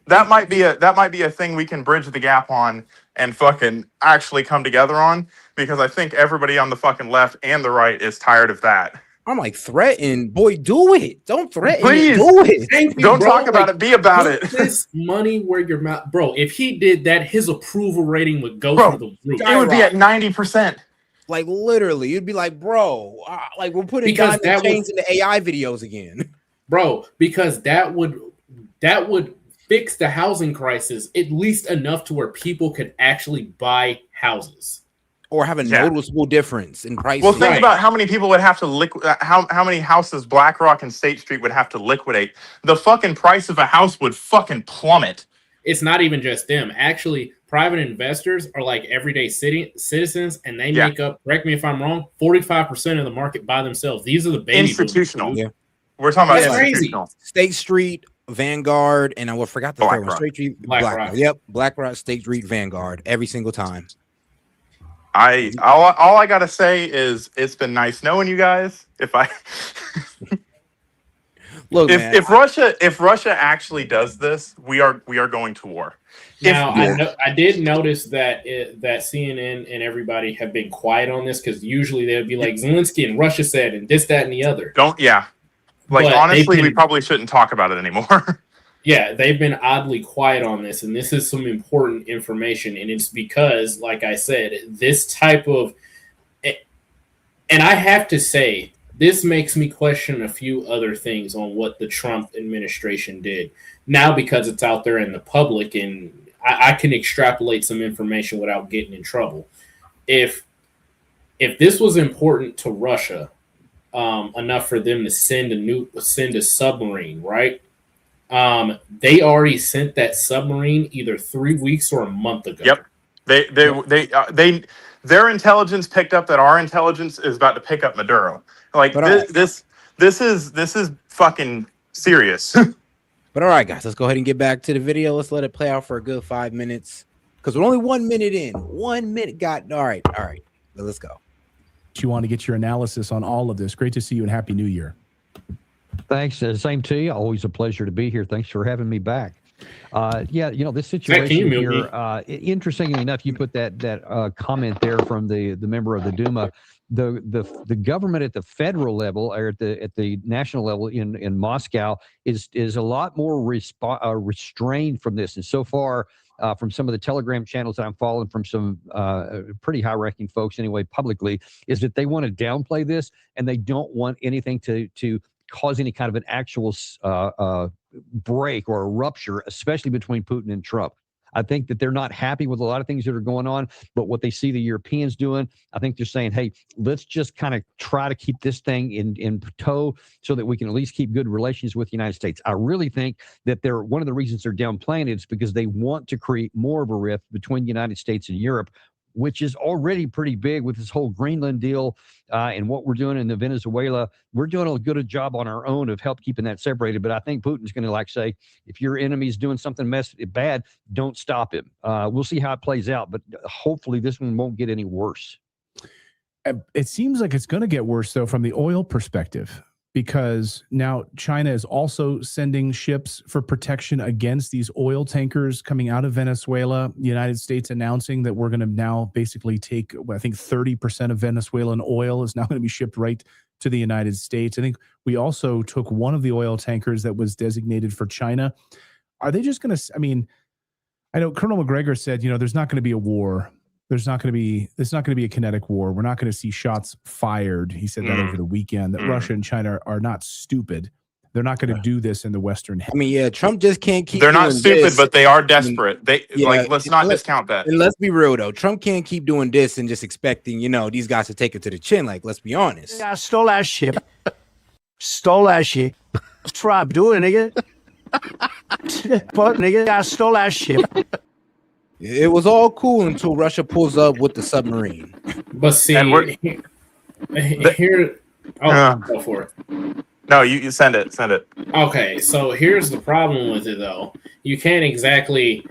that might be a thing we can bridge the gap on and fucking actually come together on, because I think everybody on the fucking left and the right is tired of that. I'm like, threaten, boy, do it. Don't threaten. Please do it. Don't talk about it. Be about it. This money where your mouth, bro. If he did that, his approval rating would go through the roof. It would be at 90%. Like literally, you'd be like, bro, like we're putting diamond chains in the AI videos again, bro. Because that would fix the housing crisis at least enough to where people could actually buy houses. Or have a noticeable difference in price. Well, think about how many people would have to how many houses BlackRock and State Street would have to liquidate. The fucking price of a house would fucking plummet. It's not even just them. Actually, private investors are like everyday citizens, and they make up, correct me if I'm wrong, 45% of the market by themselves. These are the baby institutional. Yeah. We're talking about institutional. State Street, Vanguard, and I forgot the third one. State Street, BlackRock. Yep, BlackRock, State Street, Vanguard, every single time. All I gotta say is it's been nice knowing you guys. Look, if Russia actually does this, we are going to war. Now I did notice that that CNN and everybody have been quiet on this, because usually they would be like, Zelensky and Russia said and this, that, and the other. Like honestly, we probably shouldn't talk about it anymore. Yeah, they've been oddly quiet on this, and this is some important information. And it's because, like I said, this type of, and I have to say, this makes me question a few other things on what the Trump administration did. Now, because it's out there in the public, and I can extrapolate some information without getting in trouble. If this was important to Russia, enough for them to send a submarine, right? They already sent that submarine either 3 weeks or a month ago. Yep. Their intelligence picked up that our intelligence is about to pick up Maduro. Like this is fucking serious. But all right, guys, let's go ahead and get back to the video. Let's let it play out for a good 5 minutes because we're only 1 minute in. 1 minute got all right. Let's go. You want to get your analysis on all of this. Great to see you and Happy New Year. Thanks. Same to you. Always a pleasure to be here. Thanks for having me back. Yeah, this situation here, interestingly enough, you put that comment there from the member of the Duma. The government at the federal level or at the national level in Moscow is a lot more restrained from this. And so far, from some of the Telegram channels that I'm following from some pretty high-ranking folks anyway publicly, is that they want to downplay this and they don't want anything to cause any kind of an actual break or a rupture, especially between Putin and Trump. I think that they're not happy with a lot of things that are going on, but what they see the Europeans doing, I think they're saying, hey, let's just kind of try to keep this thing in tow so that we can at least keep good relations with the United States. I really think that one of the reasons they're downplaying it is because they want to create more of a rift between the United States and Europe, which is already pretty big with this whole Greenland deal and what we're doing in the Venezuela. We're doing a good job on our own of help keeping that separated. But I think Putin's going to say, if your enemy's doing something bad, don't stop him. We'll see how it plays out. But hopefully this one won't get any worse. It seems like it's going to get worse, though, from the oil perspective, because now China is also sending ships for protection against these oil tankers coming out of Venezuela. The United States announcing that we're going to now basically take, I think 30% of Venezuelan oil is now going to be shipped right to the United States. I think we also took one of the oil tankers that was designated for China. Are they just going to, I know Colonel McGregor said, there's not going to be a war. It's not going to be a kinetic war. We're not going to see shots fired. He said that over the weekend, that Russia and China are not stupid. They're not going to do this in the Western Hemisphere. Trump just can't keep They're not doing stupid, this. but they are desperate. Let's not discount that. And let's be real, though. Trump can't keep doing this and just expecting, these guys to take it to the chin. Let's be honest. I stole that shit. Stole that shit. Try to do it, nigga. But, nigga, I stole that shit. It was all cool until Russia pulls up with the submarine. But see, here, go for it. No, you send it. Okay, so here's the problem with it, though. You can't exactly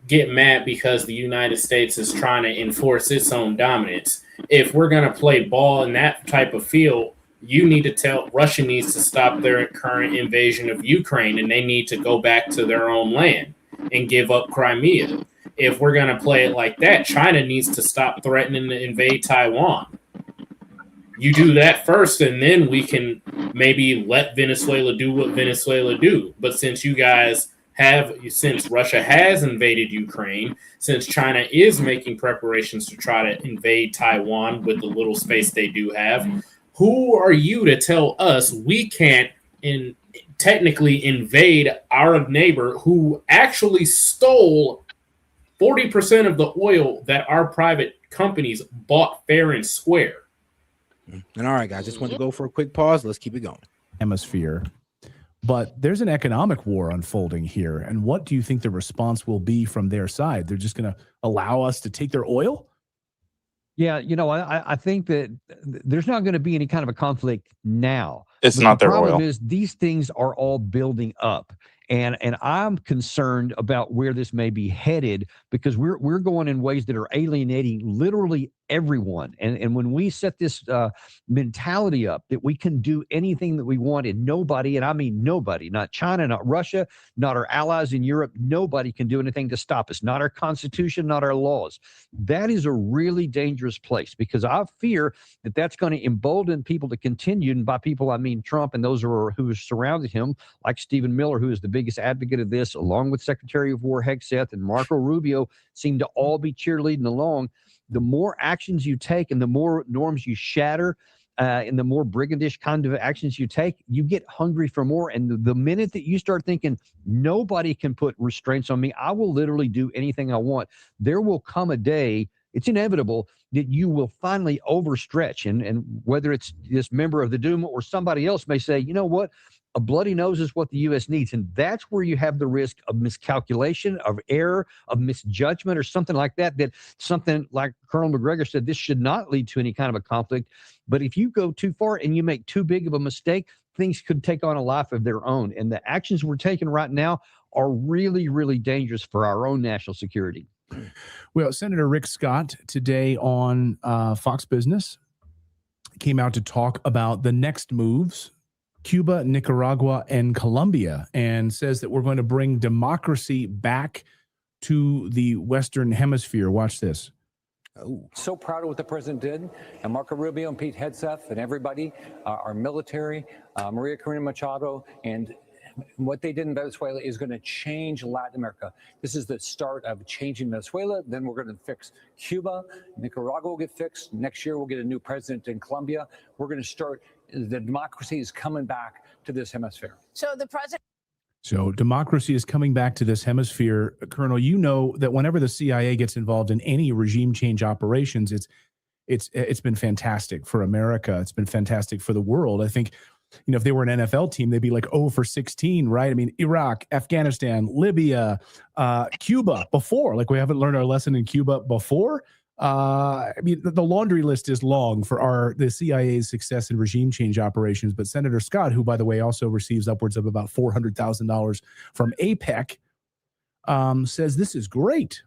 get mad because the United States is trying to enforce its own dominance. If we're going to play ball in that type of field, you need to tell Russia needs to stop their current invasion of Ukraine, and they need to go back to their own land and give up Crimea. If we're going to play it like that, China needs to stop threatening to invade Taiwan. You do that first, and then we can maybe let Venezuela do what Venezuela do. But since Russia has invaded Ukraine, since China is making preparations to try to invade Taiwan with the little space they do have, who are you to tell us we can't technically invade our neighbor who actually stole 40% of the oil that our private companies bought fair and square? And all right, guys, just want to go for a quick pause. Let's keep it going. Hemisphere. But there's an economic war unfolding here. And what do you think the response will be from their side? They're just going to allow us to take their oil? Yeah, I think that there's not going to be any kind of a conflict now. It's not their oil. The problem is these things are all building up. And I'm concerned about where this may be headed because we're going in ways that are alienating literally everyone. And when we set this mentality up that we can do anything that we want, and nobody, and I mean nobody, not China, not Russia, not our allies in Europe, nobody can do anything to stop us, not our Constitution, not our laws. That is a really dangerous place, because I fear that that's going to embolden people to continue, and by people I mean Trump and those who surrounded him, like Stephen Miller, who is the biggest advocate of this, along with Secretary of War Hegseth and Marco Rubio, seem to all be cheerleading along. The more actions you take and the more norms you shatter, and the more brigandish kind of actions you take, you get hungry for more. And the minute that you start thinking, nobody can put restraints on me, I will literally do anything I want, there will come a day, it's inevitable, that you will finally overstretch. And whether it's this member of the Duma or somebody else may say, you know what, a bloody nose is what the U.S. needs. And that's where you have the risk of miscalculation, of error, of misjudgment, or something like that, that something like Colonel McGregor said, this should not lead to any kind of a conflict. But if you go too far and you make too big of a mistake, things could take on a life of their own. And the actions we're taking right now are really, really dangerous for our own national security. Well, Senator Rick Scott today on Fox Business came out to talk about the next moves, Cuba, Nicaragua, and Colombia, and says that we're going to bring democracy back to the Western Hemisphere. Watch this. Oh. So proud of what the president did, and Marco Rubio and Pete Hegseth and everybody, our military, Maria Corina Machado, and what they did in Venezuela is going to change Latin America. This is the start of changing Venezuela. Then we're going to fix Cuba. Nicaragua will get fixed. Next year, we'll get a new president in Colombia. We're going to start. The democracy is coming back to this hemisphere. So the president. So democracy is coming back to this hemisphere. Colonel, you know that whenever the CIA gets involved in any regime change operations, it's been fantastic for America. It's been fantastic for the world. I think, you know, if they were an NFL team, they'd be like 0 for 16, right? I mean, Iraq, Afghanistan, Libya, Cuba before. Like, we haven't learned our lesson in Cuba before. I mean, the laundry list is long for the CIA's success in regime change operations. But Senator Scott, who, by the way, also receives upwards of about $400,000 from APEC, says this is great.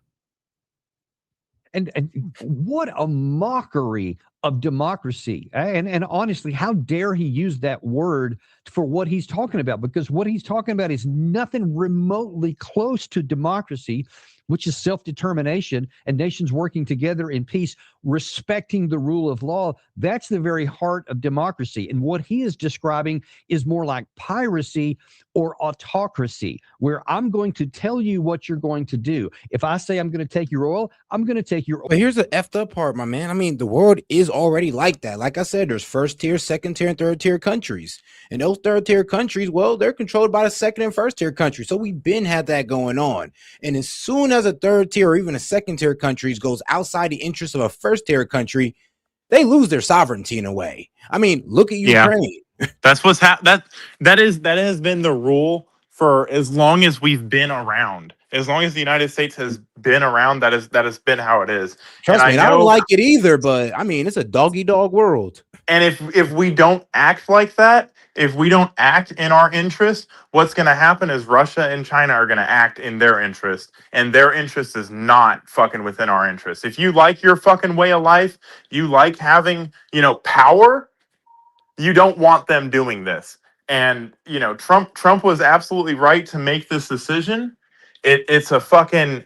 And what a mockery of democracy. And honestly, how dare he use that word for what he's talking about? Because what he's talking about is nothing remotely close to democracy, which is self-determination and nations working together in peace, respecting the rule of law. That's the very heart of democracy. And what he is describing is more like piracy or autocracy, where I'm going to tell you what you're going to do. If I say I'm going to take your oil, I'm going to take your oil. But here's the effed up part, my man. I mean, the world is already like that. Like I said, there's first tier, second tier, and third tier countries. And those third tier countries, well, they're controlled by the second and first tier countries. So we've been had that going on. And as soon as a third tier or even a second tier countries goes outside the interest of a first tier country, they lose their sovereignty in a way. I mean, look at Ukraine. That's what's that has been the rule for as long as we've been around. As long as the United States has been around, that has been how it is. Trust me, I don't like it either, but I mean, it's a dog-eat-dog world. And if we don't act like that, if we don't act in our interest, what's going to happen is Russia and China are going to act in their interest, and their interest is not fucking within our interest. If you like your fucking way of life, you like having, power, you don't want them doing this. And, Trump was absolutely right to make this decision. It's a fucking,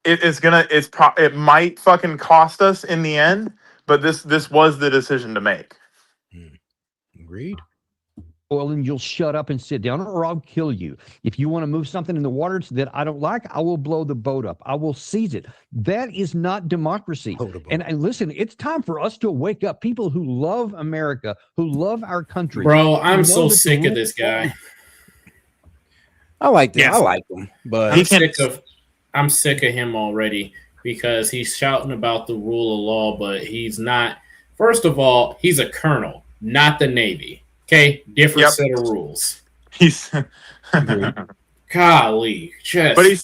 it might fucking cost us in the end, but this was the decision to make. Agreed. Oil, and you'll shut up and sit down, or I'll kill you. If you want to move something in the waters that I don't like, I will blow the boat up. I will seize it. That is not democracy. And listen, it's time for us to wake up. People who love America, who love our country. Bro, I'm so sick of this guy. I like this. Yes. I like him, but I'm sick of him already, because he's shouting about the rule of law, but he's not. First of all, he's a colonel, not the Navy. Okay, different set of rules. He's golly, but he's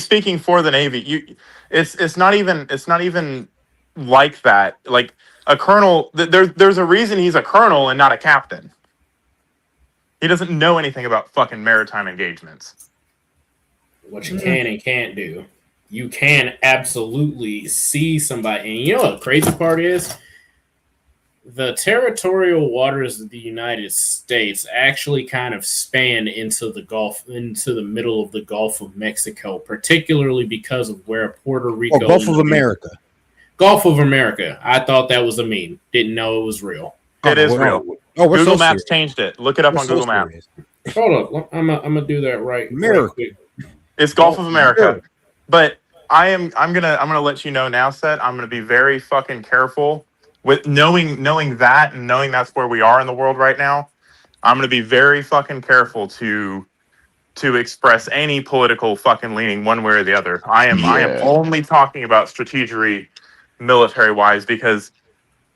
speaking for the Navy. It's not even like that. Like a colonel, there's a reason he's a colonel and not a captain. He doesn't know anything about fucking maritime engagements. What you can and can't do. you can absolutely see somebody. And you know what the crazy part is? The territorial waters of the United States actually kind of span into the middle of the Gulf of Mexico, particularly because of where Puerto Rico. Gulf of America. Gulf of America. I thought that was a meme. Didn't know it was real. It is real. We're Google so Maps serious. changed it. Look it up on Google Maps. Hold up, I'm gonna do that right quick. It's Gulf of America. But I'm gonna let you know now, Set. I'm gonna be very fucking careful with knowing that and knowing that's where we are in the world right now. I'm gonna be very fucking careful to express any political fucking leaning one way or the other. I am only talking about strategery, military wise, because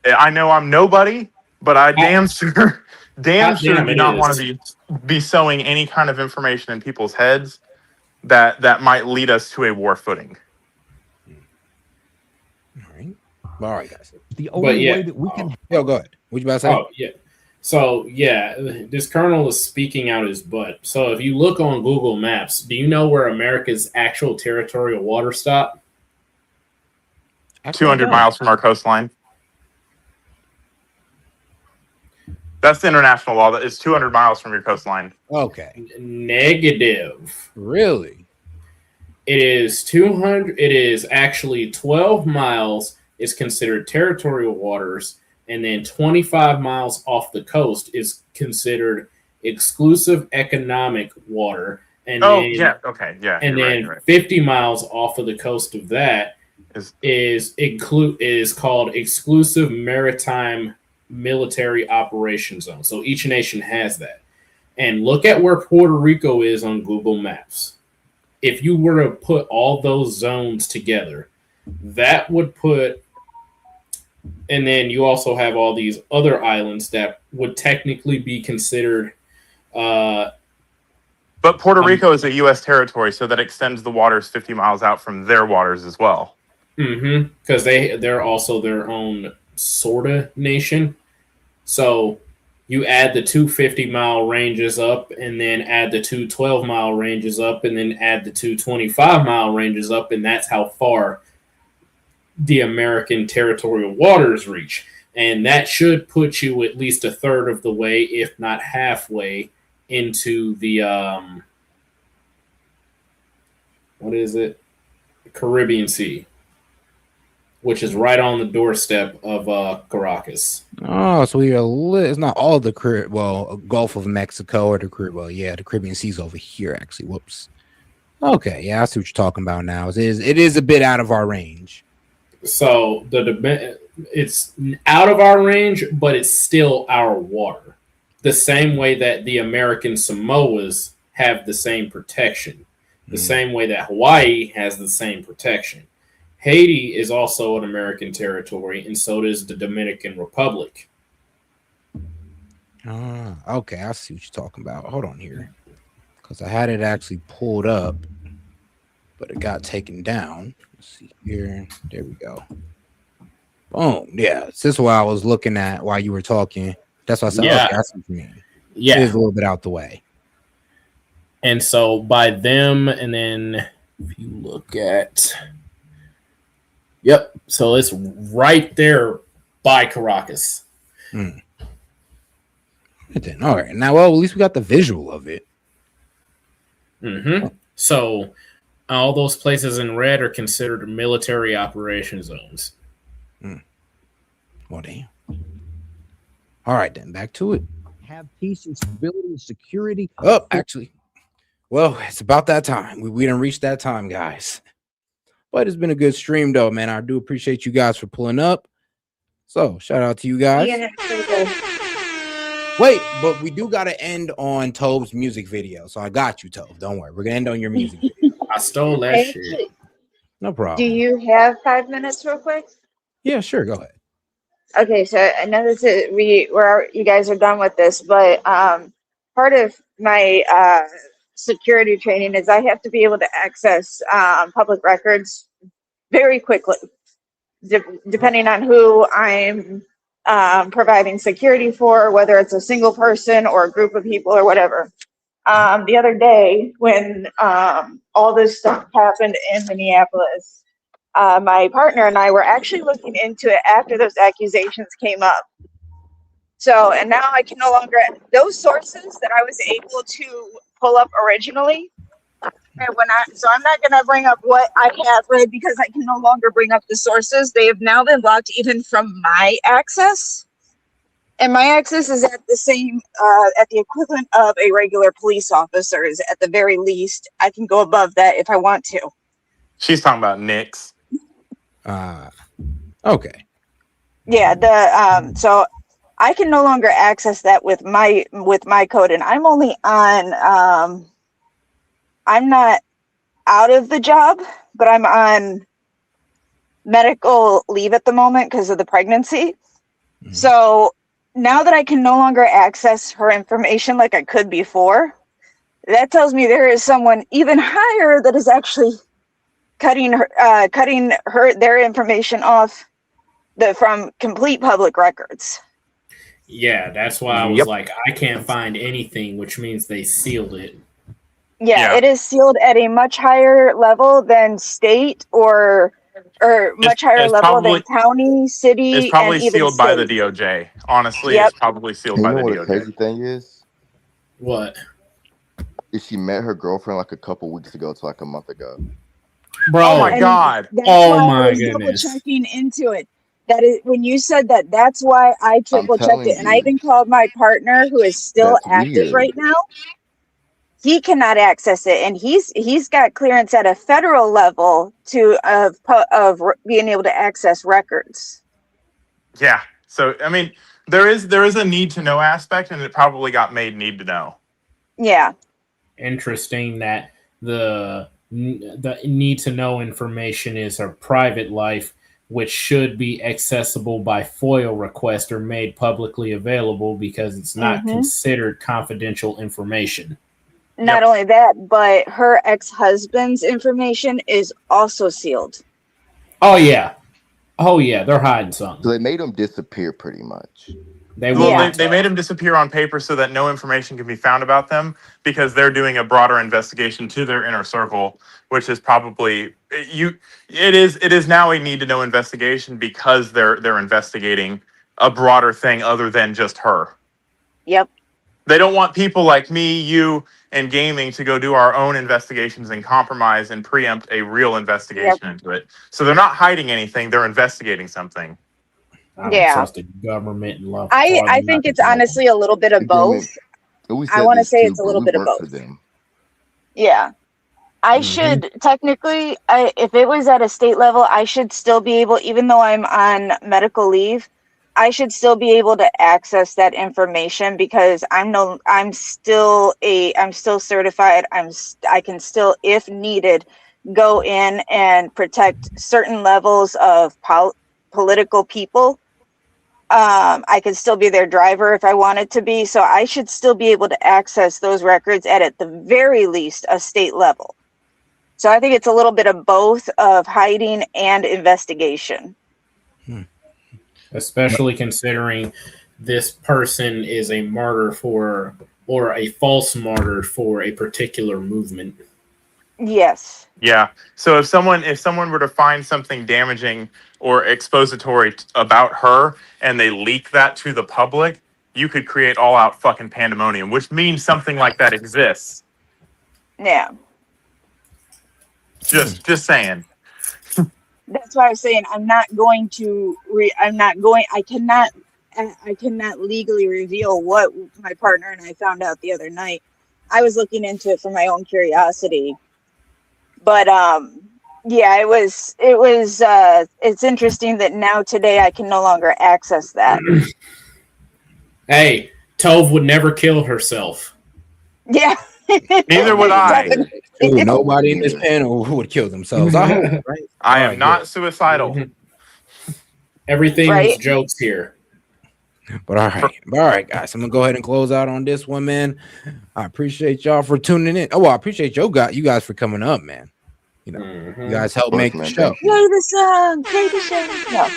I know I'm nobody, but I damn sure do not want to be sowing any kind of information in people's heads that might lead us to a war footing. All right, guys. The only way that we can. Yo, go ahead. What you about to say? Oh, yeah. So, yeah, this colonel is speaking out his butt. So, if you look on Google Maps, do you know where America's actual territorial waters stop? 200 miles from our coastline. That's the international law. That is 200 miles from your coastline. Okay. Negative. Really? It is 200. It is actually 12 miles is considered territorial waters, and then 25 miles off the coast is considered exclusive economic water. And then, okay, yeah. And then 50 miles off of the coast of that is called exclusive maritime military operation zone. So each nation has that. And look at where Puerto Rico is on Google Maps. If you were to put all those zones together, that would put, and then you also have all these other islands that would technically be considered. But Puerto Rico is a U.S. territory, so that extends the waters 50 miles out from their waters as well. Because they're also their own sort of nation. So you add the 2 50-mile ranges up, and then add the 2 12-mile ranges up, and then add the 2 25-mile ranges up, and that's how far the American territorial waters reach. And that should put you at least a third of the way, if not halfway, into the Caribbean Sea, which is right on the doorstep of Caracas. Oh, so it's not all the Gulf of Mexico or the Caribbean. Well, yeah, the Caribbean Sea's over here, actually. Whoops. Okay, yeah, I see what you're talking about now. It is a bit out of our range. So it's out of our range, but it's still our water. The same way that the American Samoas have the same protection. The same way that Hawaii has the same protection. Haiti is also an American territory, and so does the Dominican Republic. Okay, I see what you're talking about. Hold on here, because I had it actually pulled up, but it got taken down. Let's see here. There we go. Boom. Yeah, this is what I was looking at while you were talking. That's why I said, Yeah. okay, I see what you mean. Yeah. It is a little bit out the way. And so by them, and then if you look at, so it's right there by Caracas. All right. Now, well, at least we got the visual of it. So all those places in red are considered military operation zones. Well, damn. All right, then back to it. Have peace and stability and security. Oh, actually, well, it's about that time. We done reached that time, guys. But it's been a good stream, though, man. I do appreciate you guys for pulling up. So, shout out to you guys. Wait, but we do got to end on Tove's music video. So I got you, Tove. Don't worry. We're going to end on your music video. I stole that shit. No problem. Do you have 5 minutes real quick? Yeah, sure. Go ahead. Okay, so I know this is you guys are done with this, but part of my security training is I have to be able to access public records very quickly, depending on who I'm providing security for, whether it's a single person or a group of people or whatever. the other day when all this stuff happened in Minneapolis. My partner and I were actually looking into it after those accusations came up. So, and now I can no longer, those sources that I was able to pull up originally, and so I'm not going to bring up what I have read because I can no longer bring up the sources. They have now been blocked even from my access. And my access is at the same, at the equivalent of a regular police officer's at the very least. I can go above that if I want to. She's talking about Nick's. Okay. Yeah, so I can no longer access that with my code, and I'm only on I'm not out of the job, but I'm on medical leave at the moment because of the pregnancy. So now that I can no longer access her information like I could before, that tells me there is someone even higher that is actually cutting their information off from complete public records. Yeah, that's why I was like, I can't find anything, which means they sealed it. Yeah, it is sealed at a much higher level than state or much higher level than county, city, It's probably and even sealed by the state. DOJ. Honestly, Yep. it's probably sealed You by know the what DOJ. the crazy thing is? What? Is she met her girlfriend like a couple weeks ago to like a month ago. Bro, oh my God. That's Oh why my I was goodness. double checking into it. That is when you said that. That's why I triple checked telling it, and I you. even called my partner, who is still That's active weird. right now. He cannot access it, and he's got clearance at a federal level of being able to access records. Yeah. So I mean, there is a need to know aspect, and it probably got made need to know. Yeah. Interesting that the need to know information is her private life, which should be accessible by FOIA request or made publicly available because it's not considered confidential information. Not only that, but her ex-husband's information is also sealed. Oh yeah, they're hiding something. So they made him disappear pretty much. They made him disappear on paper so that no information can be found about them because they're doing a broader investigation to their inner circle, which is probably it is now a need to know investigation because they're investigating a broader thing other than just her. Yep. They don't want people like me, you, and gaming to go do our own investigations and compromise and preempt a real investigation into it. So they're not hiding anything; they're investigating something. I don't trust the government and love. I think it's honestly a little bit of both. I want to say it's a little bit of both. Yeah. I should technically, if it was at a state level, I should still be able, even though I'm on medical leave, I should still be able to access that information because I'm still certified. I can still, if needed, go in and protect certain levels of political people. I could still be their driver if I wanted to be. So I should still be able to access those records at the very least a state level. So I think it's a little bit of both of hiding and investigation. Especially considering this person is a martyr or a false martyr for a particular movement. Yes. Yeah. So if someone were to find something damaging or expository about her and they leak that to the public, you could create all out fucking pandemonium, which means something like that exists. Yeah. Just saying. That's why I'm saying I'm not going to. I cannot legally reveal what my partner and I found out the other night. I was looking into it for my own curiosity, but yeah, it's interesting that now today I can no longer access that. Hey, Tove would never kill herself. Yeah. Neither would I. Ooh, nobody in this panel would kill themselves. I hope, right? I am not suicidal. Everything is jokes here. But all right, guys. I'm gonna go ahead and close out on this one, man. I appreciate y'all for tuning in. Oh, well, I appreciate you guys for coming up, man. You know, you guys help make the show. Play the song. Play the show. No.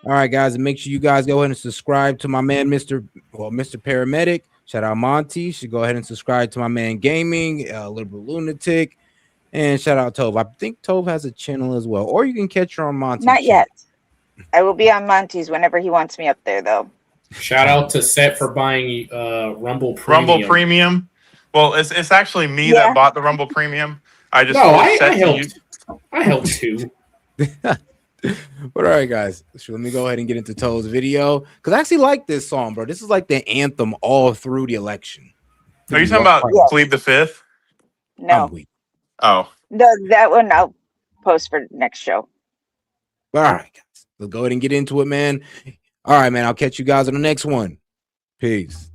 All right, guys, and make sure you guys go ahead and subscribe to my man, Mr. Paramedic. Shout out Monty. You should go ahead and subscribe to my man Gaming, Liberal Lunatic, and shout out Tove. I think Tove has a channel as well, or you can catch her on Monty's Not channel. yet. I will be on Monty's whenever he wants me up there, though. Shout out to S.E.T for buying Rumble Premium. Rumble Premium. Well, it's actually me that bought the Rumble Premium. I just I helped too. But all right, guys. So let me go ahead and get into Tove's video because I actually like this song, bro. This is like the anthem all through the election. Are you talking about Plead the Fifth? No. Oh. That one I'll post for next show. All right, guys. Let's go ahead and get into it, man. All right, man. I'll catch you guys on the next one. Peace.